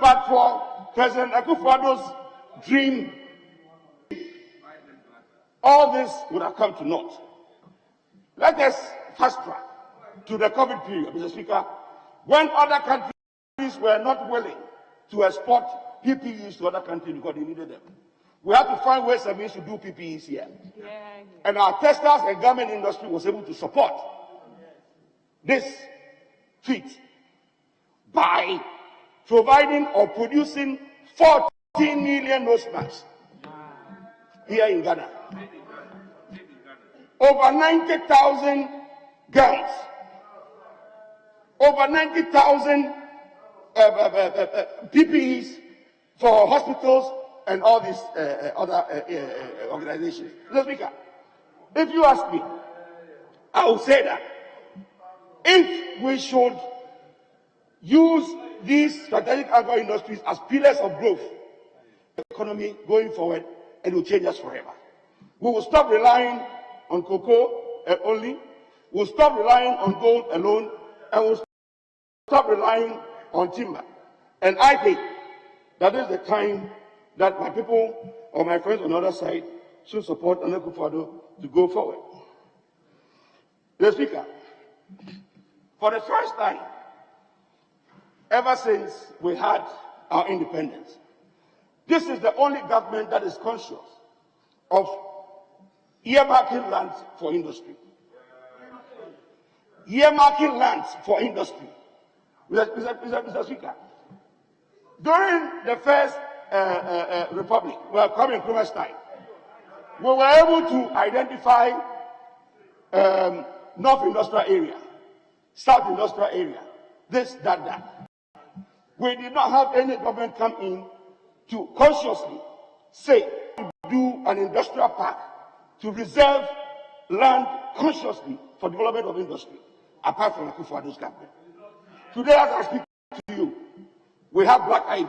but for President Akufo-Addo's dream, all this would have come to naught. Let us fast track to the COVID period, Mr. Speaker, when other countries were not willing to export PPEs to other countries because they needed them. We had to find ways and means to do PPEs here. And our textiles and garment industry was able to support this feat by providing or producing 14 million nose masks here in Ghana. Over 90,000 guns, over 90,000 PPEs for hospitals and all these other organizations. Mr. Speaker, if you ask me, I will say that if we should use these strategic agro industries as pillars of growth, the economy going forward, it will change us forever. We will stop relying on cocoa only, we'll stop relying on gold alone, and we'll stop relying on timber. And I think that is the time that my people or my friends on the other side should support Nana Akufo-Addo to go forward. Mr. Speaker, for the first time, ever since we had our independence, this is the only government that is conscious of earmarking lands for industry. Earmarking lands for industry. Mr. Speaker, during the first Republic, well, coming Nkrumah's time, we were able to identify North Industrial Area, South Industrial Area, this, that. We did not have any government come in to consciously say, do an industrial park to reserve land consciously for development of industry, apart from Akufo-Addo's government. Today, as I speak to you, we have Black Ivy.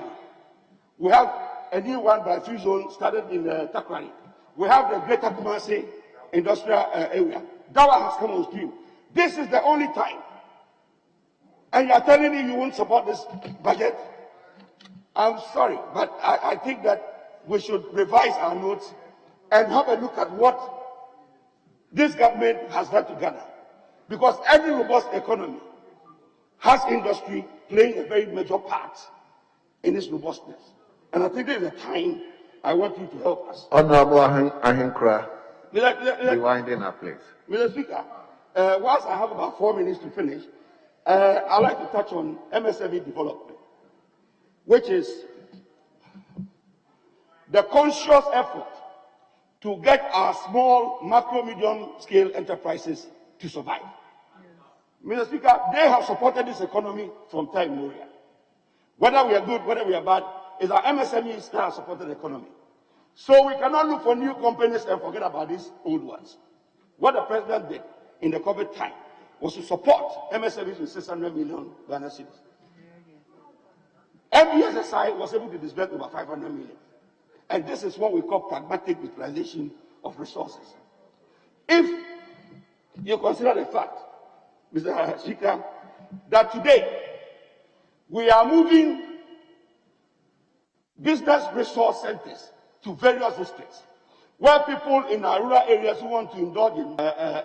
We have a new one by Free Zone started in Takrari. We have the Greater Kumasi industrial area. That one has come on stream. This is the only time. And you are telling me you won't support this budget? I'm sorry, but I think that we should revise our notes and have a look at what this government has done to Ghana. Because every robust economy has industry playing a very major part in its robustness. And I think there is a time I want you to help us. Honorable Ahinkra, be winding up, please. Mr. Speaker, whilst I have about 4 minutes to finish, I'd like to touch on MSME development, which is the conscious effort to get our small, macro, medium scale enterprises to survive. Mr. Speaker, they have supported this economy from time immemorial. Whether we are good, whether we are bad, it's our MSMEs that have supported the economy. So we cannot look for new companies and forget about these old ones. What the president did in the COVID time was to support MSMEs with 600 million Ghana cedis. MBSSI was able to disburse over 500 million. And this is what we call pragmatic utilization of resources. If you consider the fact, Mr. Speaker, that today we are moving business resource centers to various districts, where people in our rural areas who want to indulge in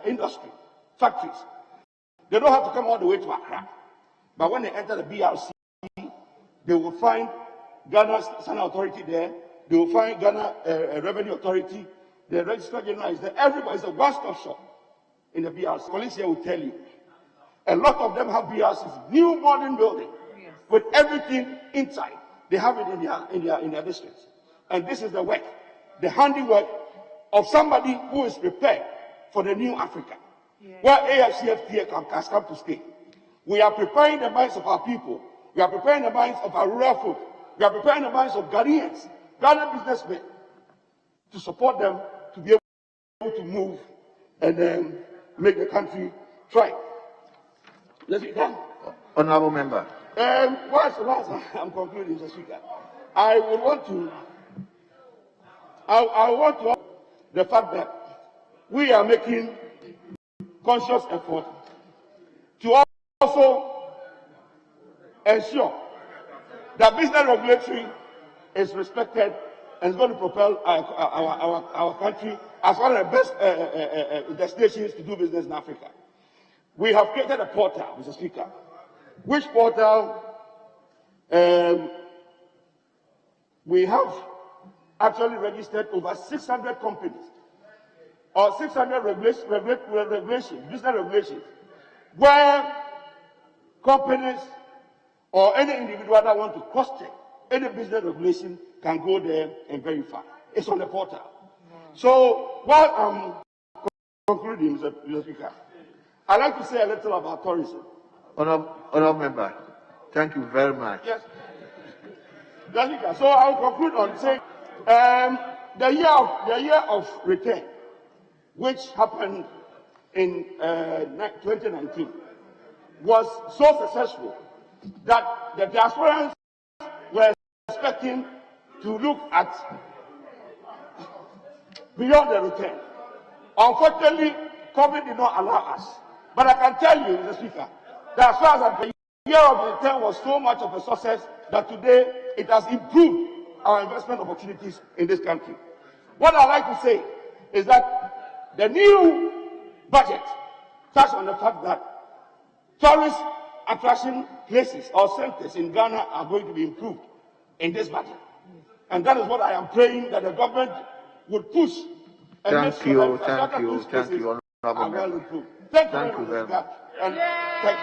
industry, factories, they don't have to come all the way to Accra. But when they enter the BRC, they will find Ghana Standard Authority there, they will find Ghana Revenue Authority, the Registrar General is there, everybody is a one-stop shop in the BRC. Police here will tell you, a lot of them have BRCs, new modern building, with everything inside. They have it in their districts. And this is the work, the handiwork of somebody who is prepared for the new Africa, where AFCFTA has come to stay. We are preparing the minds of our people. We are preparing the minds of our rural folk. We are preparing the minds of Ghanaians, Ghana businessmen, to support them to be able to move and make the country thrive. Let's be done. Honorable member. Once I'm concluding, Mr. Speaker, I want to the fact that we are making conscious effort to also ensure that business regulatory is respected and is going to propel our country as one of the best destinations to do business in Africa. We have created a portal, Mr. Speaker, which portal we have actually registered over 600 companies or 600 regulations, business regulations, where companies or any individual that want to cross-check any business regulation can go there and verify. It's on the portal. So while I'm concluding, Mr. Speaker, I'd like to say a little about tourism. Honorable member, thank you very much. Yes. So I'll conclude on saying the year of return, which happened in 2019, was so successful that the diasporans were expecting to look at beyond the return. Unfortunately, COVID did not allow us. But I can tell you, Mr. Speaker, that as far as the year of return was so much of a success that today it has improved our investment opportunities in this country. What I'd like to say is that the new budget touched on the fact that tourist attraction places or centers in Ghana are going to be improved in this budget. And that is what I am praying that the government would push. And thank you, honorable member. Thank you very much. And thank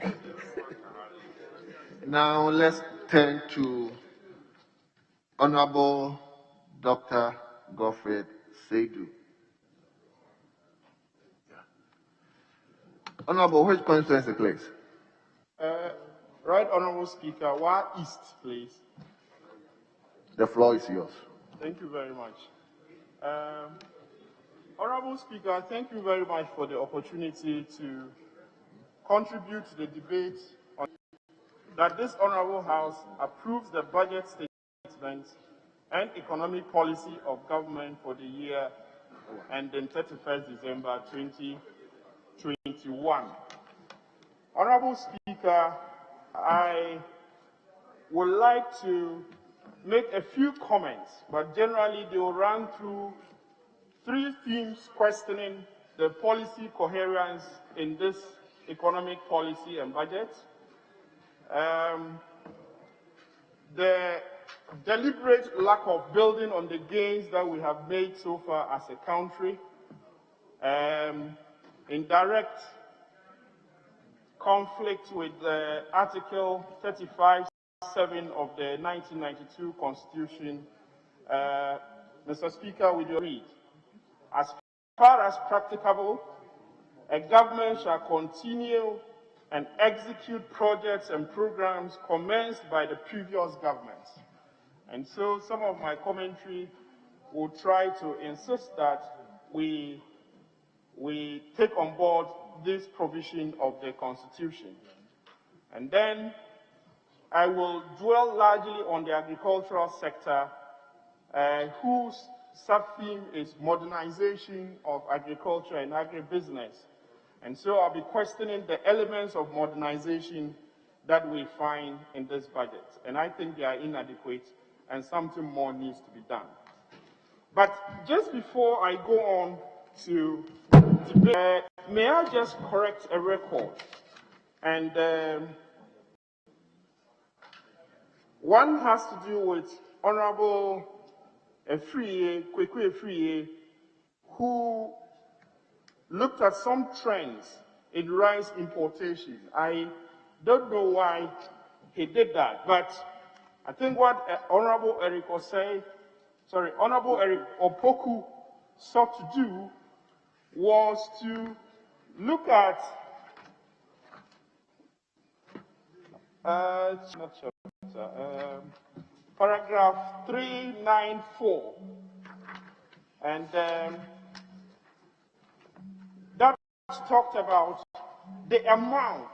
you. Now let's turn to Honorable Dr. Godfred Seidu. Honorable, which constituency, please? Right Honorable Speaker, Wa East, please. The floor is yours. Thank you very much. Honorable Speaker, thank you very much for the opportunity to contribute to the debate on that this Honorable House approves the budget statement and economic policy of government for the year ending 31st December 2021. Honorable Speaker, I would like to make a few comments, but generally they will run through three themes questioning the policy coherence in this economic policy and budget. The deliberate lack of building on the gains that we have made so far as a country, in direct conflict with Article 35(7) of the 1992 Constitution. Mr. Speaker, with your read, as far as practicable, a government shall continue and execute projects and programs commenced by the previous governments. And so some of my commentary will try to insist that we take on board this provision of the Constitution. And then I will dwell largely on the agricultural sector, whose sub-theme is modernization of agriculture and agribusiness. And so I'll be questioning the elements of modernization that we find in this budget. And I think they are inadequate and something more needs to be done. But just before I go on to may I just correct a record? And one has to do with Honorable Kweku Efriye, who looked at some trends in rice importation. I don't know why he did that, but I think what Honorable Eric Opoku sought to do was to look at paragraph 394, and that talked about the amount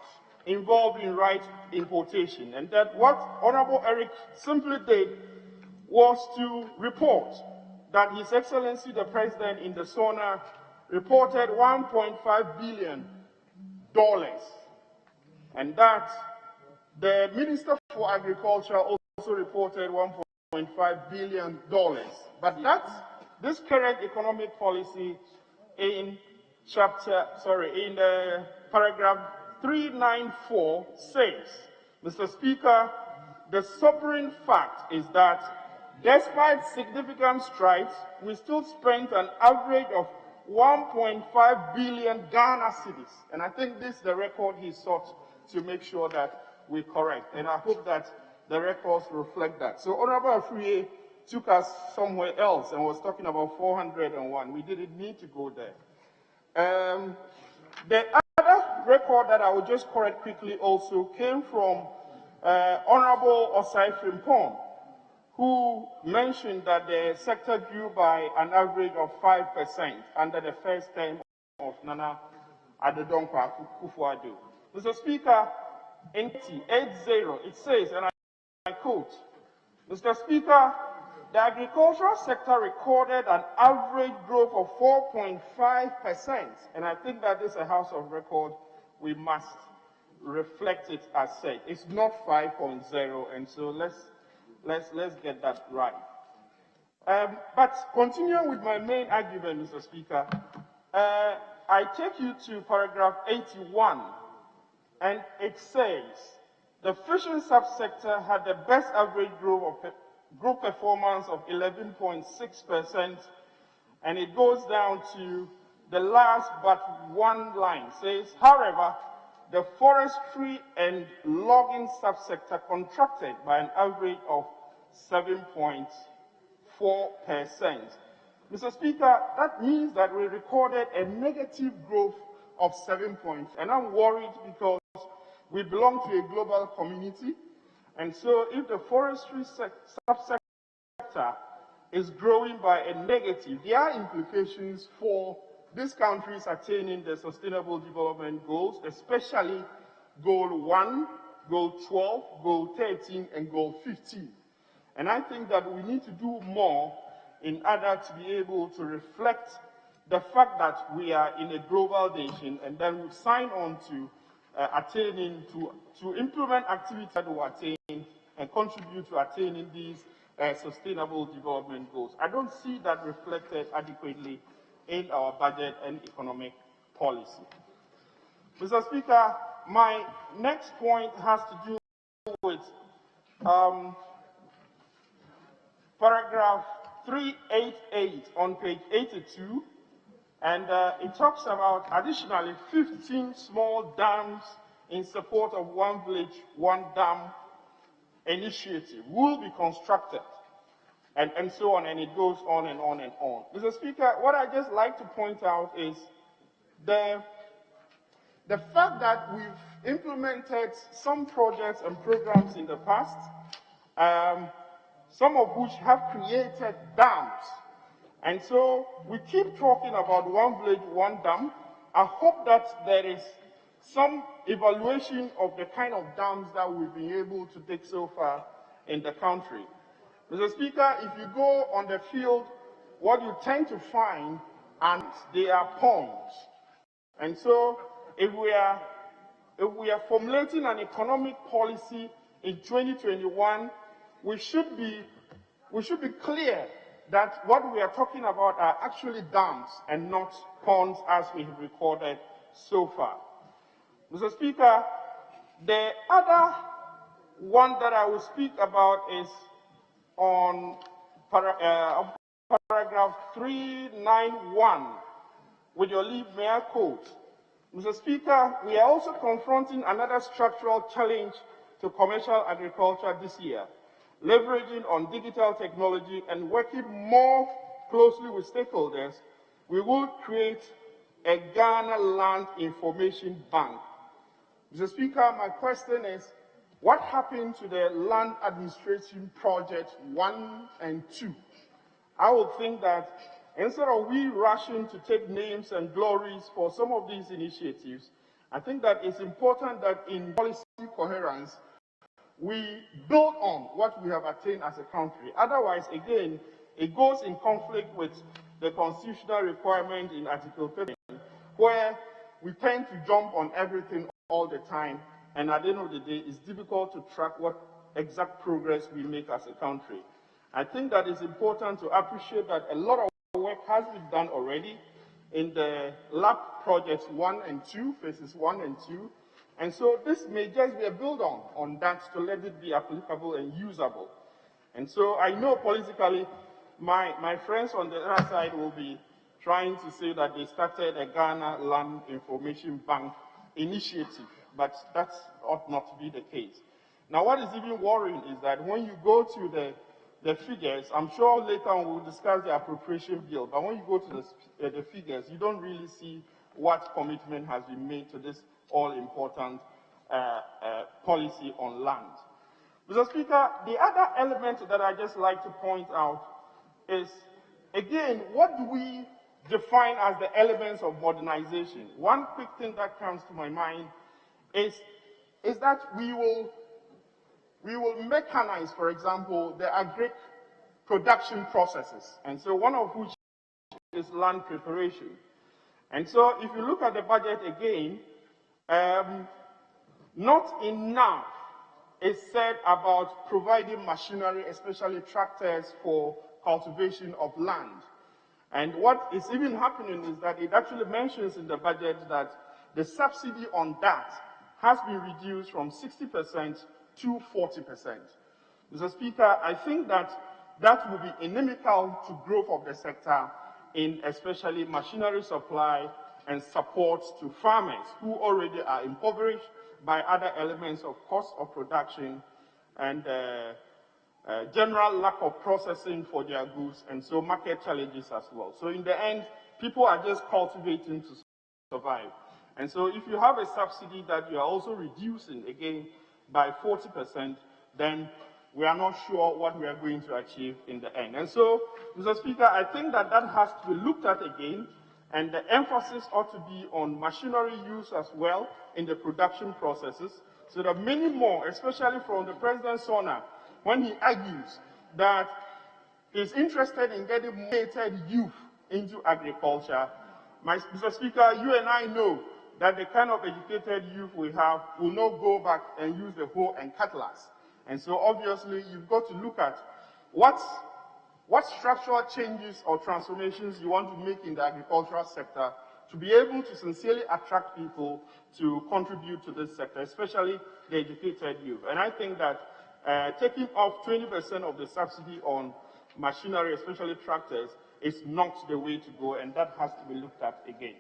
involved in rice importation, and that what Honorable Eric simply did was to report that His Excellency the President in the SONA reported $1.5 billion, and that the Minister for Agriculture also reported $1.5 billion. But this current economic policy in paragraph 394 says, Mr. Speaker, the sobering fact is that despite significant strides, we still spent an average of 1.5 billion Ghana cedis. And I think this is the record he sought to make sure that we correct. And I hope that the records reflect that. So Honorable Afriye took us somewhere else and was talking about 401. We didn't need to go there. The other record that I will just correct quickly also came from Honorable Osai Frimpong, who mentioned that the sector grew by an average of 5% under the first term of Nana Addo Akufo-Addo. Mr. Speaker, in 80, it says, and I quote, Mr. Speaker, the agricultural sector recorded an average growth of 4.5%, and I think that this is a house of record. We must reflect it as said. It's not 5.0, and so let's get that right. But continuing with my main argument, Mr. Speaker, I take you to paragraph 81, and it says the fishing subsector had the best average growth performance of 11.6%, and it goes down to the last but one line, says, however, the forestry and logging subsector contracted by an average of 7.4%. Mr. Speaker, that means that we recorded a negative growth of 7 points, and I'm worried because we belong to a global community, and so if the forestry subsector is growing by a negative, there are implications for this country's attaining the Sustainable Development Goals, especially Goal 1, Goal 12, Goal 13, and Goal 15. And I think that we need to do more in order to be able to reflect the fact that we are in a global nation, and then we sign on to to implement activities that will attain and contribute to attaining these Sustainable Development Goals. I don't see that reflected adequately in our budget and economic policy. Mr. Speaker, my next point has to do with paragraph 388 on page 82, and it talks about additionally 15 small dams in support of One Village, One Dam initiative will be constructed, and so on, and it goes on and on and on. Mr. Speaker, what I just like to point out is the fact that we've implemented some projects and programs in the past, some of which have created dams. And so we keep talking about One Village, One Dam. I hope that there is some evaluation of the kind of dams that we've been able to take so far in the country. Mr. Speaker, if you go on the field, what you tend to find, and they are ponds. And so if we are formulating an economic policy in 2021, we should be clear that what we are talking about are actually dams and not ponds as we have recorded so far. Mr. Speaker, the other one that I will speak about is on paragraph 391. With your leave, may I quote? Mr. Speaker, we are also confronting another structural challenge to commercial agriculture this year, leveraging on digital technology and working more closely with stakeholders. We will create a Ghana Land Information Bank. Mr. Speaker, my question is, what happened to the Land Administration Project 1 and 2? I would think that instead of we rushing to take names and glories for some of these initiatives, I think that it's important that in policy coherence, we build on what we have attained as a country. Otherwise, again, it goes in conflict with the constitutional requirement in Article 13, where we tend to jump on everything all the time, and at the end of the day, it's difficult to track what exact progress we make as a country. I think that it's important to appreciate that a lot of work has been done already in the lab projects 1 and 2, phases 1 and 2, and so this may just be a build-on on that to let it be applicable and usable. And so I know politically my friends on the other side will be trying to say that they started a Ghana Land Information Bank initiative, but that ought not to be the case. Now, what is even worrying is that when you go to the figures, I'm sure later on we'll discuss the appropriation bill, but when you go to the figures, you don't really see what commitment has been made to this all-important policy on land. Mr. Speaker, the other element that I just like to point out is, again, what do we define as the elements of modernization? One quick thing that comes to my mind is that we will mechanize, for example, the agri production processes, and so one of which is land preparation. And so if you look at the budget again, not enough is said about providing machinery, especially tractors, for cultivation of land. And what is even happening is that it actually mentions in the budget that the subsidy on that has been reduced from 60% to 40%. Mr. Speaker, I think that that will be inimical to growth of the sector in especially machinery supply and support to farmers who already are impoverished by other elements of cost of production and general lack of processing for their goods, and so market challenges as well. So in the end, people are just cultivating to survive. And so if you have a subsidy that you are also reducing again by 40%, then we are not sure what we are going to achieve in the end. And so, Mr. Speaker, I think that that has to be looked at again, and the emphasis ought to be on machinery use as well in the production processes, so that many more, especially from the President's honor, when he argues that he's interested in getting educated youth into agriculture. Mr. Speaker, you and I know that the kind of educated youth we have will not go back and use the hoe and cutlass. And so obviously you've got to look at what structural changes or transformations you want to make in the agricultural sector to be able to sincerely attract people to contribute to this sector, especially the educated youth. And I think that taking off 20% of the subsidy on machinery, especially tractors, is not the way to go, and that has to be looked at again.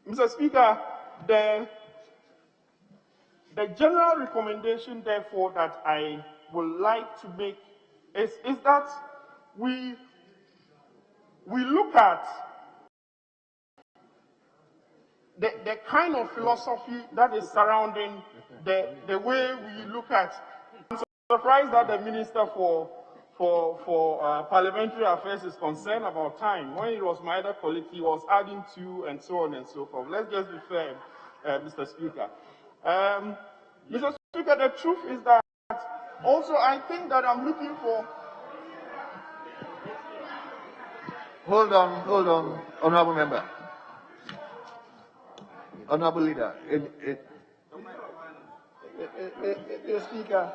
Mr. Speaker, the general recommendation, therefore, that I would like to make is that we look at the kind of philosophy that is surrounding the way we look at. I'm surprised that the Minister for Parliamentary Affairs is concerned about time. When it was my other colleague, he was adding 2 and so on and so forth. Let's just be fair, Mr. Speaker. Mr. Speaker, the truth is that also I think that I'm looking for... Hold on, Honorable Member. Honorable Leader. Mr. Speaker,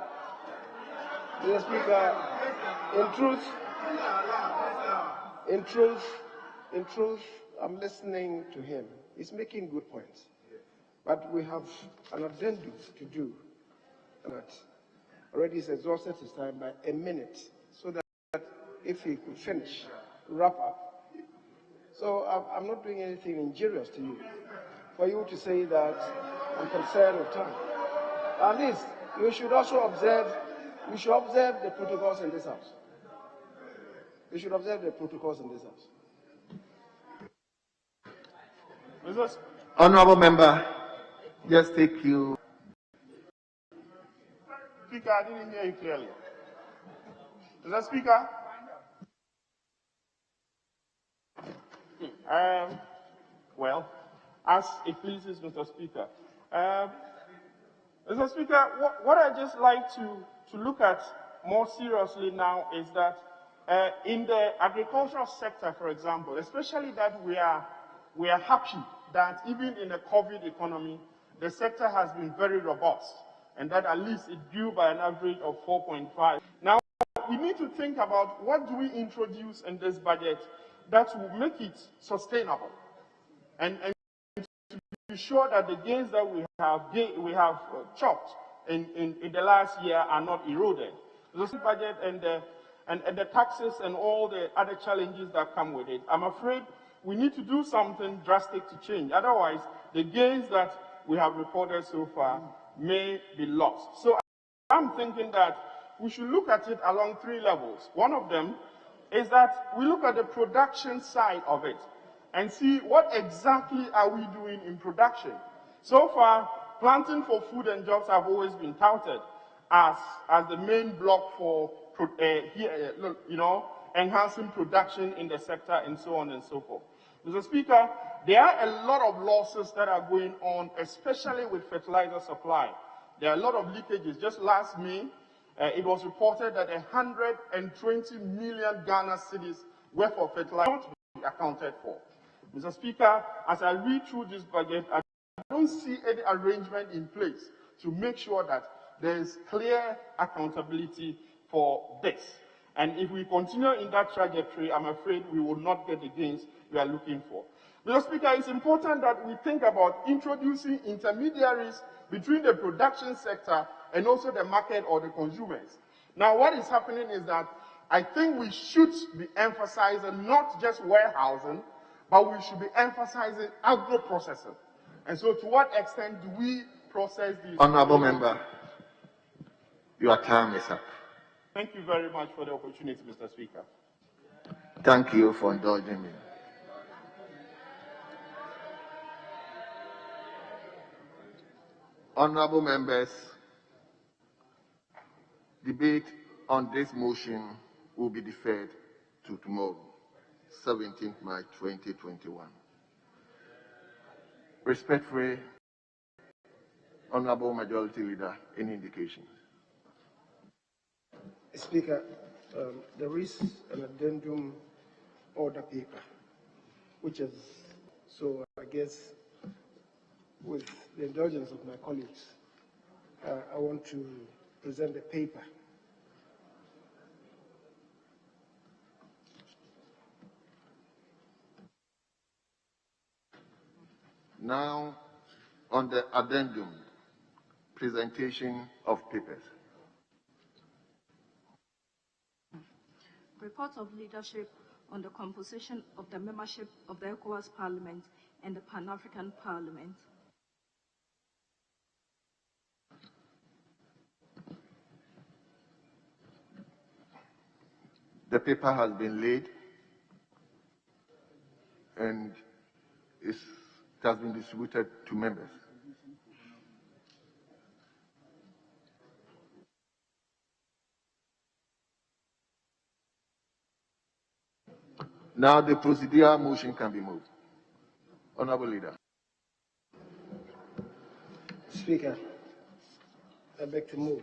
in truth, I'm listening to him. He's making good points. But we have an addendum to do that already has exhausted his time by a minute, so that if he could finish, wrap up. So I'm not doing anything injurious to you, for you to say that I'm concerned with time. At least you should also observe the protocols in this house. You should observe the protocols in this house. Honorable Member, just take you. Speaker, I didn't hear you clearly. Mr. Speaker? Well, as it pleases Mr. Speaker. Mr. Speaker, what I just like to look at more seriously now is that in the agricultural sector, for example, especially that we are happy that even in a COVID economy, the sector has been very robust, and that at least it grew by an average of 4.5. Now, we need to think about what do we introduce in this budget that will make it sustainable, and to be sure that the gains that we have chopped in the last year are not eroded. The budget and the taxes and all the other challenges that come with it, I'm afraid we need to do something drastic to change. Otherwise, the gains that we have reported so far may be lost. So I'm thinking that we should look at it along 3 levels. One of them is that we look at the production side of it and see what exactly are we doing in production. So far, planting for food and jobs have always been touted as the main block for enhancing production in the sector and so on and so forth. Mr. Speaker, there are a lot of losses that are going on, especially with fertilizer supply. There are a lot of leakages. Just last May, it was reported that 120 million Ghana cedis worth of fertilizer not be accounted for. Mr. Speaker, as I read through this budget, I don't see any arrangement in place to make sure that there is clear accountability for this. And if we continue in that trajectory, I'm afraid we will not get the gains we are looking for. Mr. Speaker, it's important that we think about introducing intermediaries between the production sector and also the market or the consumers. Now, what is happening is that I think we should be emphasizing not just warehousing, but we should be emphasizing agro-processing. And so to what extent do we process these? Honorable Member, your time is up. Thank you very much for the opportunity, Mr. Speaker. Thank you for indulging me. Honorable members, debate on this motion will be deferred to tomorrow, 17th March 2021. Respectfully, Honorable Majority Leader, any indications? Speaker, there is an addendum order paper, which is, so I guess, with the indulgence of my colleagues, I want to present the paper. Now, on the addendum, presentation of papers. Report of Leadership on the Composition of the Membership of the ECOWAS Parliament and the Pan-African Parliament. The paper has been laid and it has been distributed to members. Now the procedural motion can be moved. Honorable Leader. Speaker, I beg to move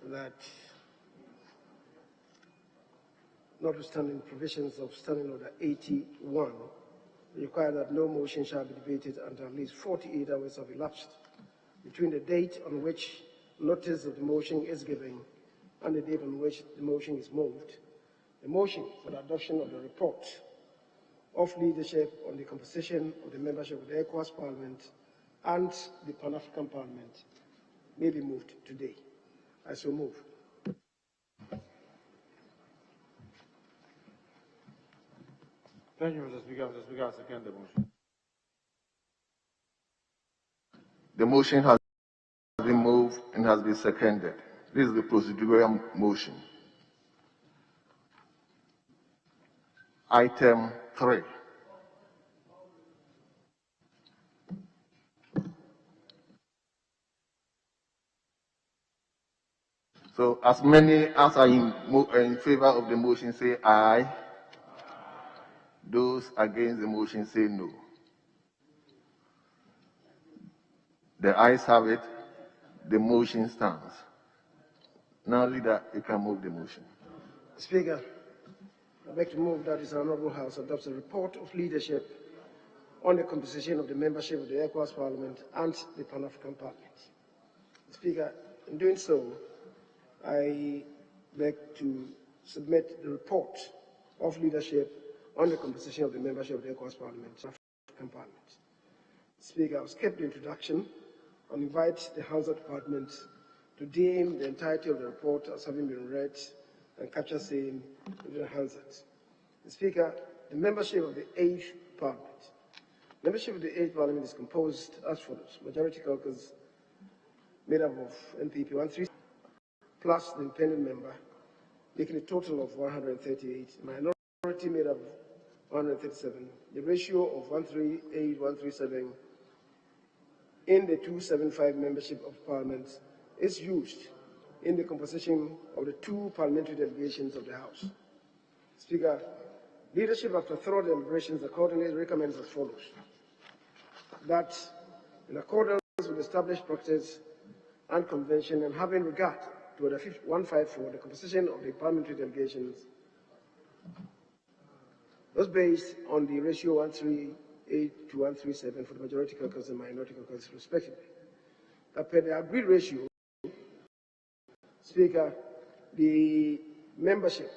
that, notwithstanding provisions of Standing Order 81, require that no motion shall be debated until at least 48 hours have elapsed between the date on which notice of the motion is given and the date on which the motion is moved. The motion for the adoption of the report of leadership on the composition of the membership of the ECOWAS Parliament and the Pan-African Parliament may be moved today. I so move. Thank you, Mr. Speaker. Mr. Speaker, I second the motion. The motion has been moved and has been seconded. This is the procedural motion. Item 3. So, as many as are in favor of the motion say aye. Those against the motion say no. The ayes have it. The motion stands. Now, Leader, you can move the motion. Speaker, I beg to move that this Honourable House adopts a report of leadership on the composition of the membership of the ECOWAS Parliament and the Pan-African Parliament. Speaker, in doing so, I beg to submit the report of leadership on the composition of the membership of the ECOWAS Parliament and African Parliament. Speaker, I'll skip the introduction and invite the House Department to deem the entirety of the report as having been read and capture same in the Hansard. Speaker, the membership of the 8th Parliament. Membership of the 8th Parliament is composed as follows. Majority caucus made up of NPP 136 plus the independent member, making a total of 138. Minority made up of 137. The ratio of 138-137 in the 275 membership of Parliament is used in the composition of the 2 parliamentary delegations of the House. Speaker, leadership after thorough deliberations accordingly recommends as follows. That in accordance with established practice and convention and having regard to Order 154, the composition of the parliamentary delegations was based on the ratio 138 to 137 for the majority caucus and minority caucus respectively. That per the agreed ratio, Speaker, the membership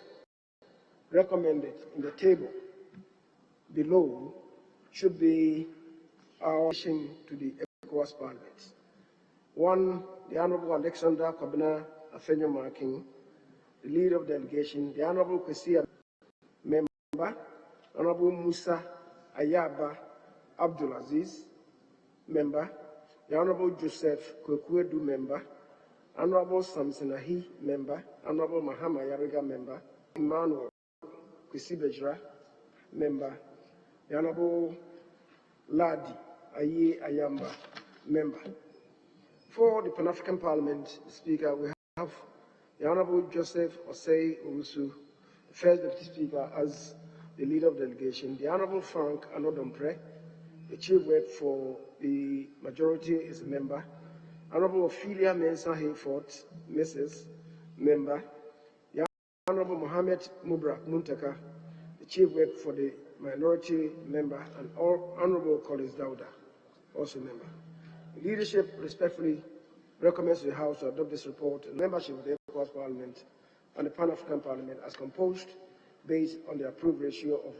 recommended in the table below should be our addition to the ECOWAS Parliament. 1, the Honorable Alexander Kwabena Afenyo Marking, the leader of delegation, the Honorable Kwesi, member, Honorable Musa Ayaba Abdulaziz, member, the Honorable Joseph Kwekwedu, member, Honorable Samson Ahi, member, Honorable Mahama Yariga, member, Emmanuel Kwesi Bejra, member, the Honorable Ladi Aye Ayamba, member. For the Pan-African Parliament, Speaker, we have the Honorable Joseph Osei Owusu, the First Deputy Speaker, as the leader of the delegation. The Honorable Frank Anodompre, the Chief Whip for the majority, is a member. Honorable Ophelia Mensah Hayford, Mrs. member. The Honorable Mohammed Mubrak Muntaka, the Chief Whip for the minority, member, and Honorable Collins Dauda, also member. The leadership respectfully recommends to the House to adopt this report and membership of the ECOWAS Parliament and the Pan-African Parliament as composed based on the approved ratio of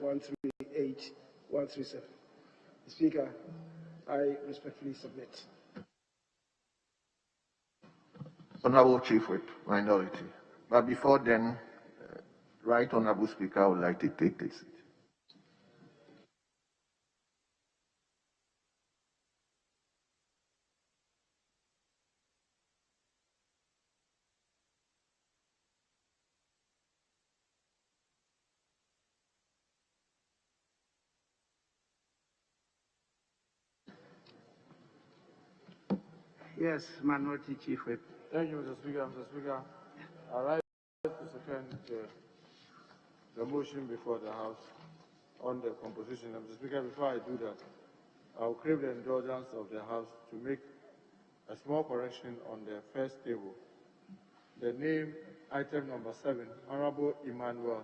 138-137. Speaker, I respectfully submit. Honorable Chief Whip, minority. But before then, Right Honorable Speaker, I would like to take this. Yes, Minority Chief Whip. Thank you, Mr. Speaker. Mr. Speaker, I rise to second the motion before the House on the composition. Mr. Speaker, before I do that, I will crave the indulgence of the House to make a small correction on the first table. The name, item number 7, Honorable Emmanuel,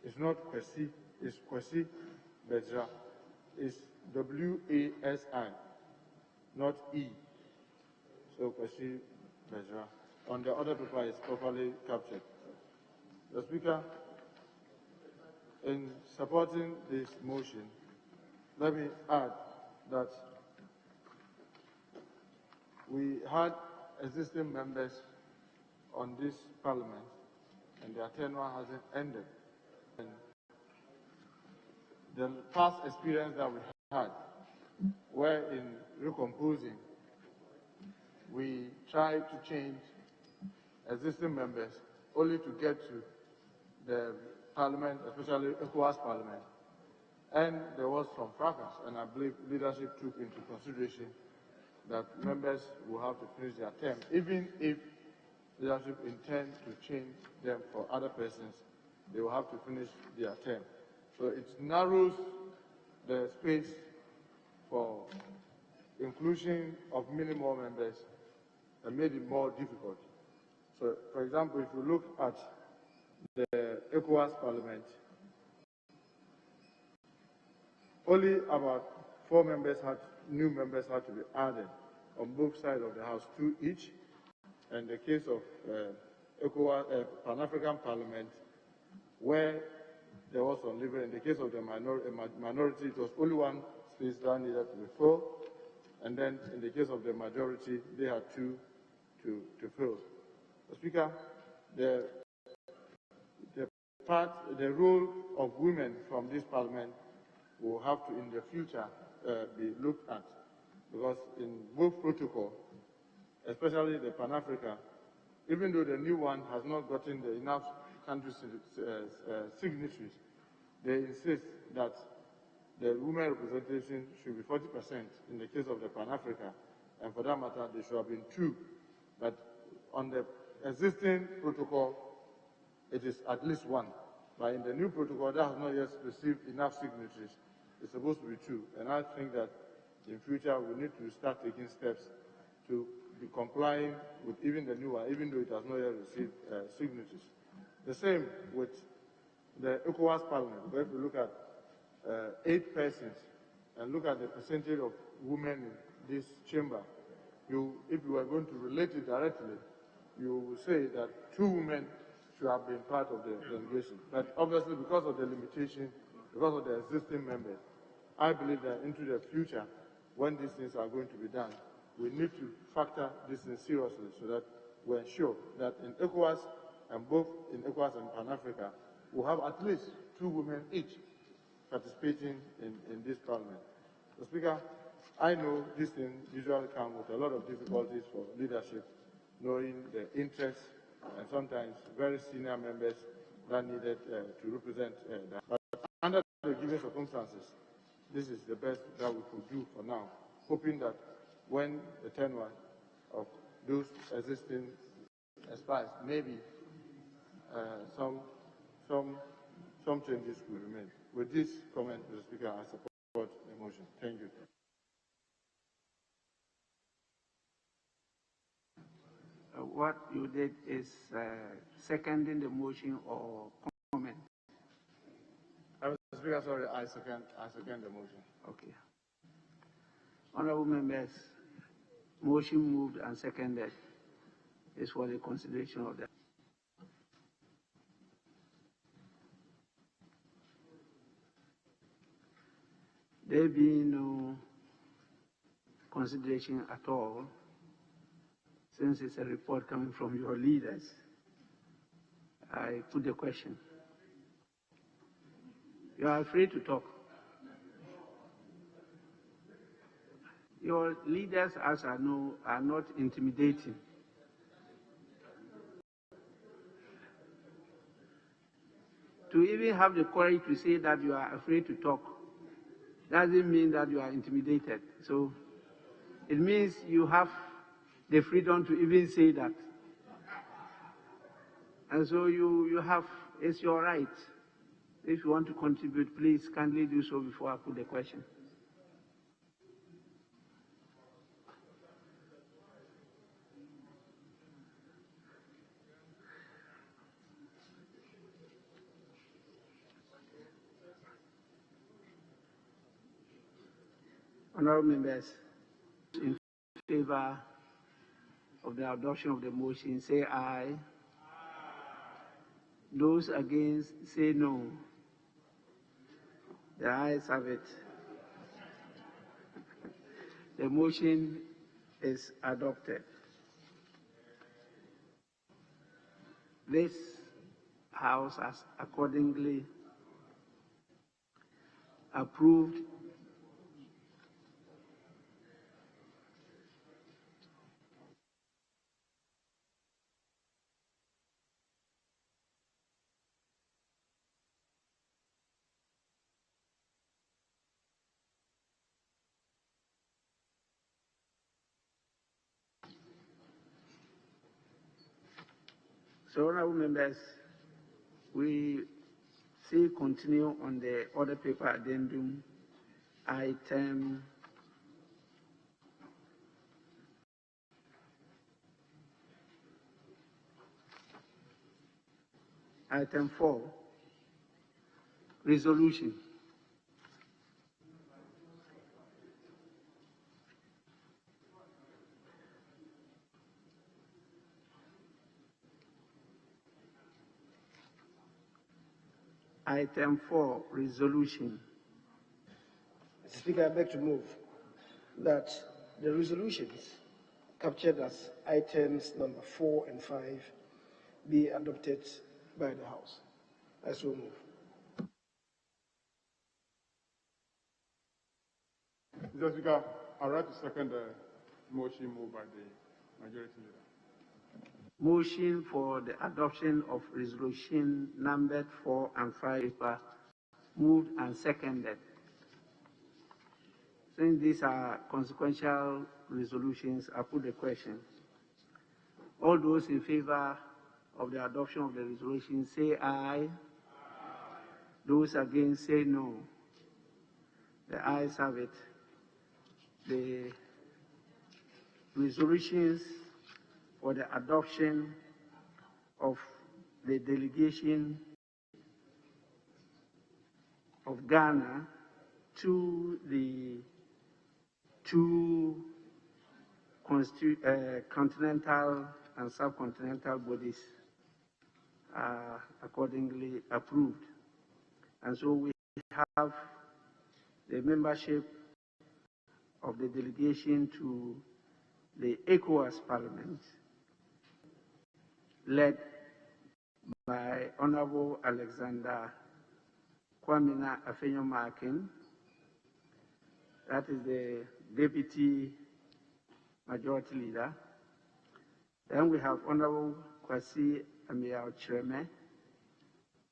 is not Kwesi, it's Kwesi Bejra. It's W-A-S-I, not E. So Kwesi Bejra. On the other paper, it's properly captured. The Speaker, in supporting this motion, let me add that we had existing members on this Parliament, and their tenure hasn't ended. And the past experience that we had, where in recomposing, we tried to change existing members only to get to the Parliament, especially ECOWAS Parliament. And there was some fracas, and I believe leadership took into consideration that members will have to finish their term, even if leadership intend to change them for other persons, they will have to finish their term. So it narrows the space for inclusion of many more members and made it more difficult. So, for example, if you look at the ECOWAS Parliament, only about 4 members new members had to be added on both sides of the House, 2 each. And the case of ECOWAS, Pan-African Parliament, where there was some liberal, in the case of the minority, it was only 1 space that needed to be filled. And then in the case of the majority, they had 2 to fill. Speaker, the role of women from this Parliament will have to, in the future, be looked at, because in both protocols, especially the Pan-Africa, even though the new one has not gotten enough country signatories, they insist that the women representation should be 40% in the case of the Pan-Africa, and for that matter, there should have been 2. But on the existing protocol, it is at least 1. But in the new protocol, that has not yet received enough signatories. It's supposed to be 2. And I think that in future, we need to start taking steps to be complying with even the new one, even though it has not yet received signatures. The same with the ECOWAS Parliament, where if you look at 8 persons and look at the percentage of women in this chamber, if you are going to relate it directly, you will say that 2 women should have been part of the delegation. But obviously, because of the limitation, because of the existing members, I believe that into the future, when these things are going to be done, we need to factor this in seriously so that we ensure that in ECOWAS, and both in ECOWAS and Pan-Africa, we'll have at least 2 women each participating in this Parliament. So, Speaker, I know this thing usually comes with a lot of difficulties for leadership, knowing the interests and sometimes very senior members that needed to represent that. But under the given circumstances, this is the best that we could do for now, hoping that when the tenure of those existing expires, maybe some changes will remain. With this comment, Mr. Speaker, I support the motion. Thank you. What you did is seconding the motion or comment? Mr. Speaker, sorry, I second the motion. Okay. Honorable members, motion moved and seconded is for the consideration of that. There being no consideration at all, since it's a report coming from your leaders, I put the question. You are afraid to talk. Your leaders, as I know, are not intimidating. To even have the courage to say that you are afraid to talk doesn't mean that you are intimidated. So it means you have the freedom to even say that. And so you have, it's your right. If you want to contribute, please kindly do so before I put the question. Honourable members, in favor of the adoption of the motion, say aye. Those against, say no. The ayes have it. The motion is adopted. This House has accordingly approved So, honourable members, we still continue on the order paper addendum, item 4, resolution. Item 4, resolution. Mr. Speaker, I beg to move that the resolutions captured as items number 4 and 5 be adopted by the House. I so move. Mr. Speaker, I would like to second the motion moved by the majority leader. Motion for the adoption of resolution numbered 4 and 5 paper moved and seconded. Since these are consequential resolutions, I put the question. All those in favor of the adoption of the resolution say aye. Those against say no. The ayes have it. The resolutions for the adoption of the delegation of Ghana to the two continental and subcontinental bodies are accordingly approved. And so we have the membership of the delegation to the ECOWAS Parliament, led by Honorable Alexander Kwamina Afenyo-Markin. That is the Deputy Majority Leader. Then we have Honorable Kwasi Amia-Ochreme,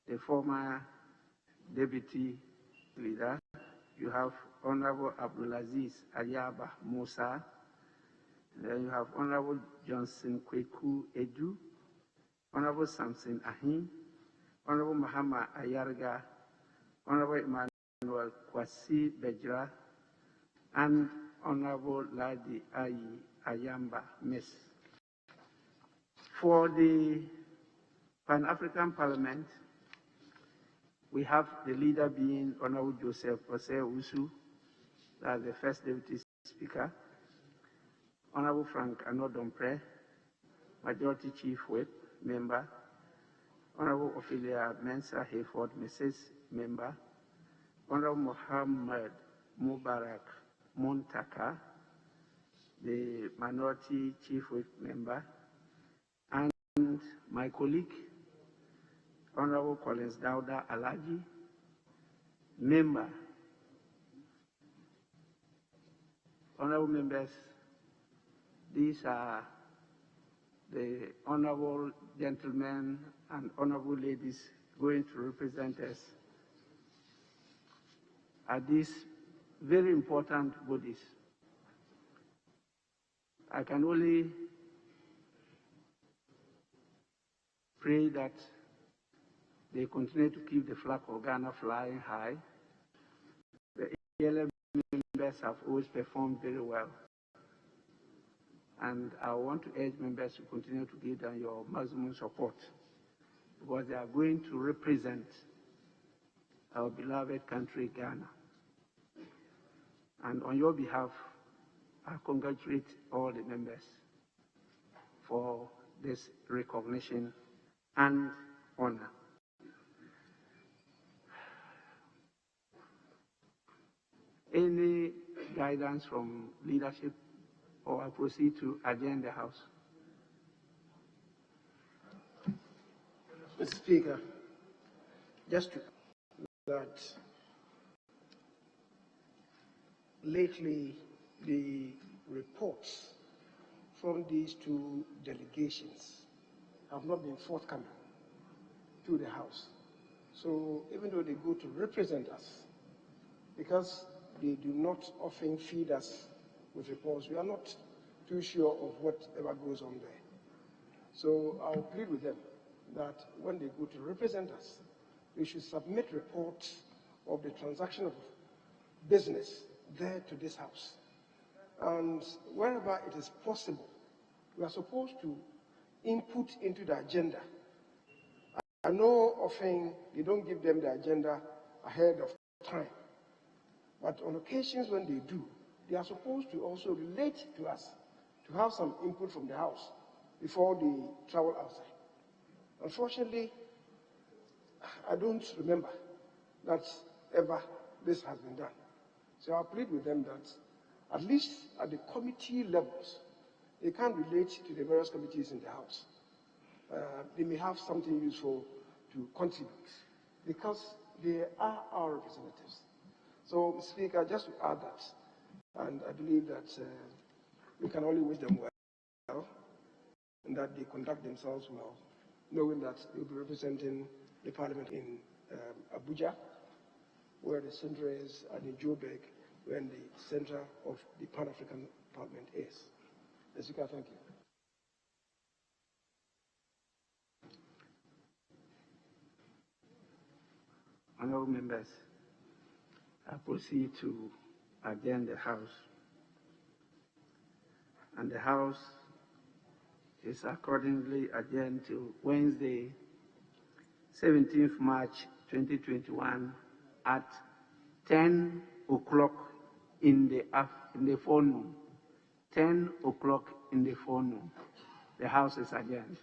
the former Deputy Leader. You have Honorable Abdulaziz Ayaba Musa. Then you have Honorable Johnson Kweku Edu, Honorable Samson Ahin, Honorable Mahama Ayarga, Honorable Emmanuel Kwasi Bejra, and Honorable Ladi Ayi Ayamba Miss. For the Pan-African Parliament, we have the leader being Honorable Joseph Osei Usu, that's the first Deputy Speaker. Honorable Frank Anodompre, Majority Chief Whip, Member. Honorable Ophelia Mensah Hayford, Mrs. Member. Honorable Mohammed Mubarak Muntaka, the Minority Chief Whip Member. And my colleague, Honorable Collins Dauda Alaji, member. Honorable members, these are the honorable gentlemen and honorable ladies going to represent us at these very important bodies. I can only pray that they continue to keep the flag of Ghana flying high. The ELM members have always performed very well. And I want to urge members to continue to give them your maximum support because they are going to represent our beloved country, Ghana. And on your behalf, I congratulate all the members for this recognition and honor. Any guidance from leadership, or I proceed to adjourn the House? Mr. Speaker, just to that lately the reports from these two delegations have not been forthcoming to the House. So even though they go to represent us, because they do not often feed us with reports, we are not too sure of whatever goes on there. So I'll plead with them that when they go to represent us, they should submit reports of the transaction of business there to this House. And wherever it is possible, we are supposed to input into the agenda. I know often they don't give them the agenda ahead of time, but on occasions when they do, they are supposed to also relate to us, to have some input from the House before they travel outside. Unfortunately, I don't remember that ever this has been done. So I plead with them that at least at the committee levels, they can relate to the various committees in the House. They may have something useful to contribute because they are our representatives. So, Mr. Speaker, just to add that, and I believe that we can only wish them well and that they conduct themselves well, knowing that they'll be representing the Parliament in Abuja, where the center is, and in Joburg, where the center of the Pan-African Parliament is. Mr. Speaker, thank you. Honorable members, I proceed to adjourn the House. And the House is accordingly adjourned to Wednesday, 17th March 2021 at 10 o'clock in the forenoon. 10 o'clock in the forenoon. The House is adjourned.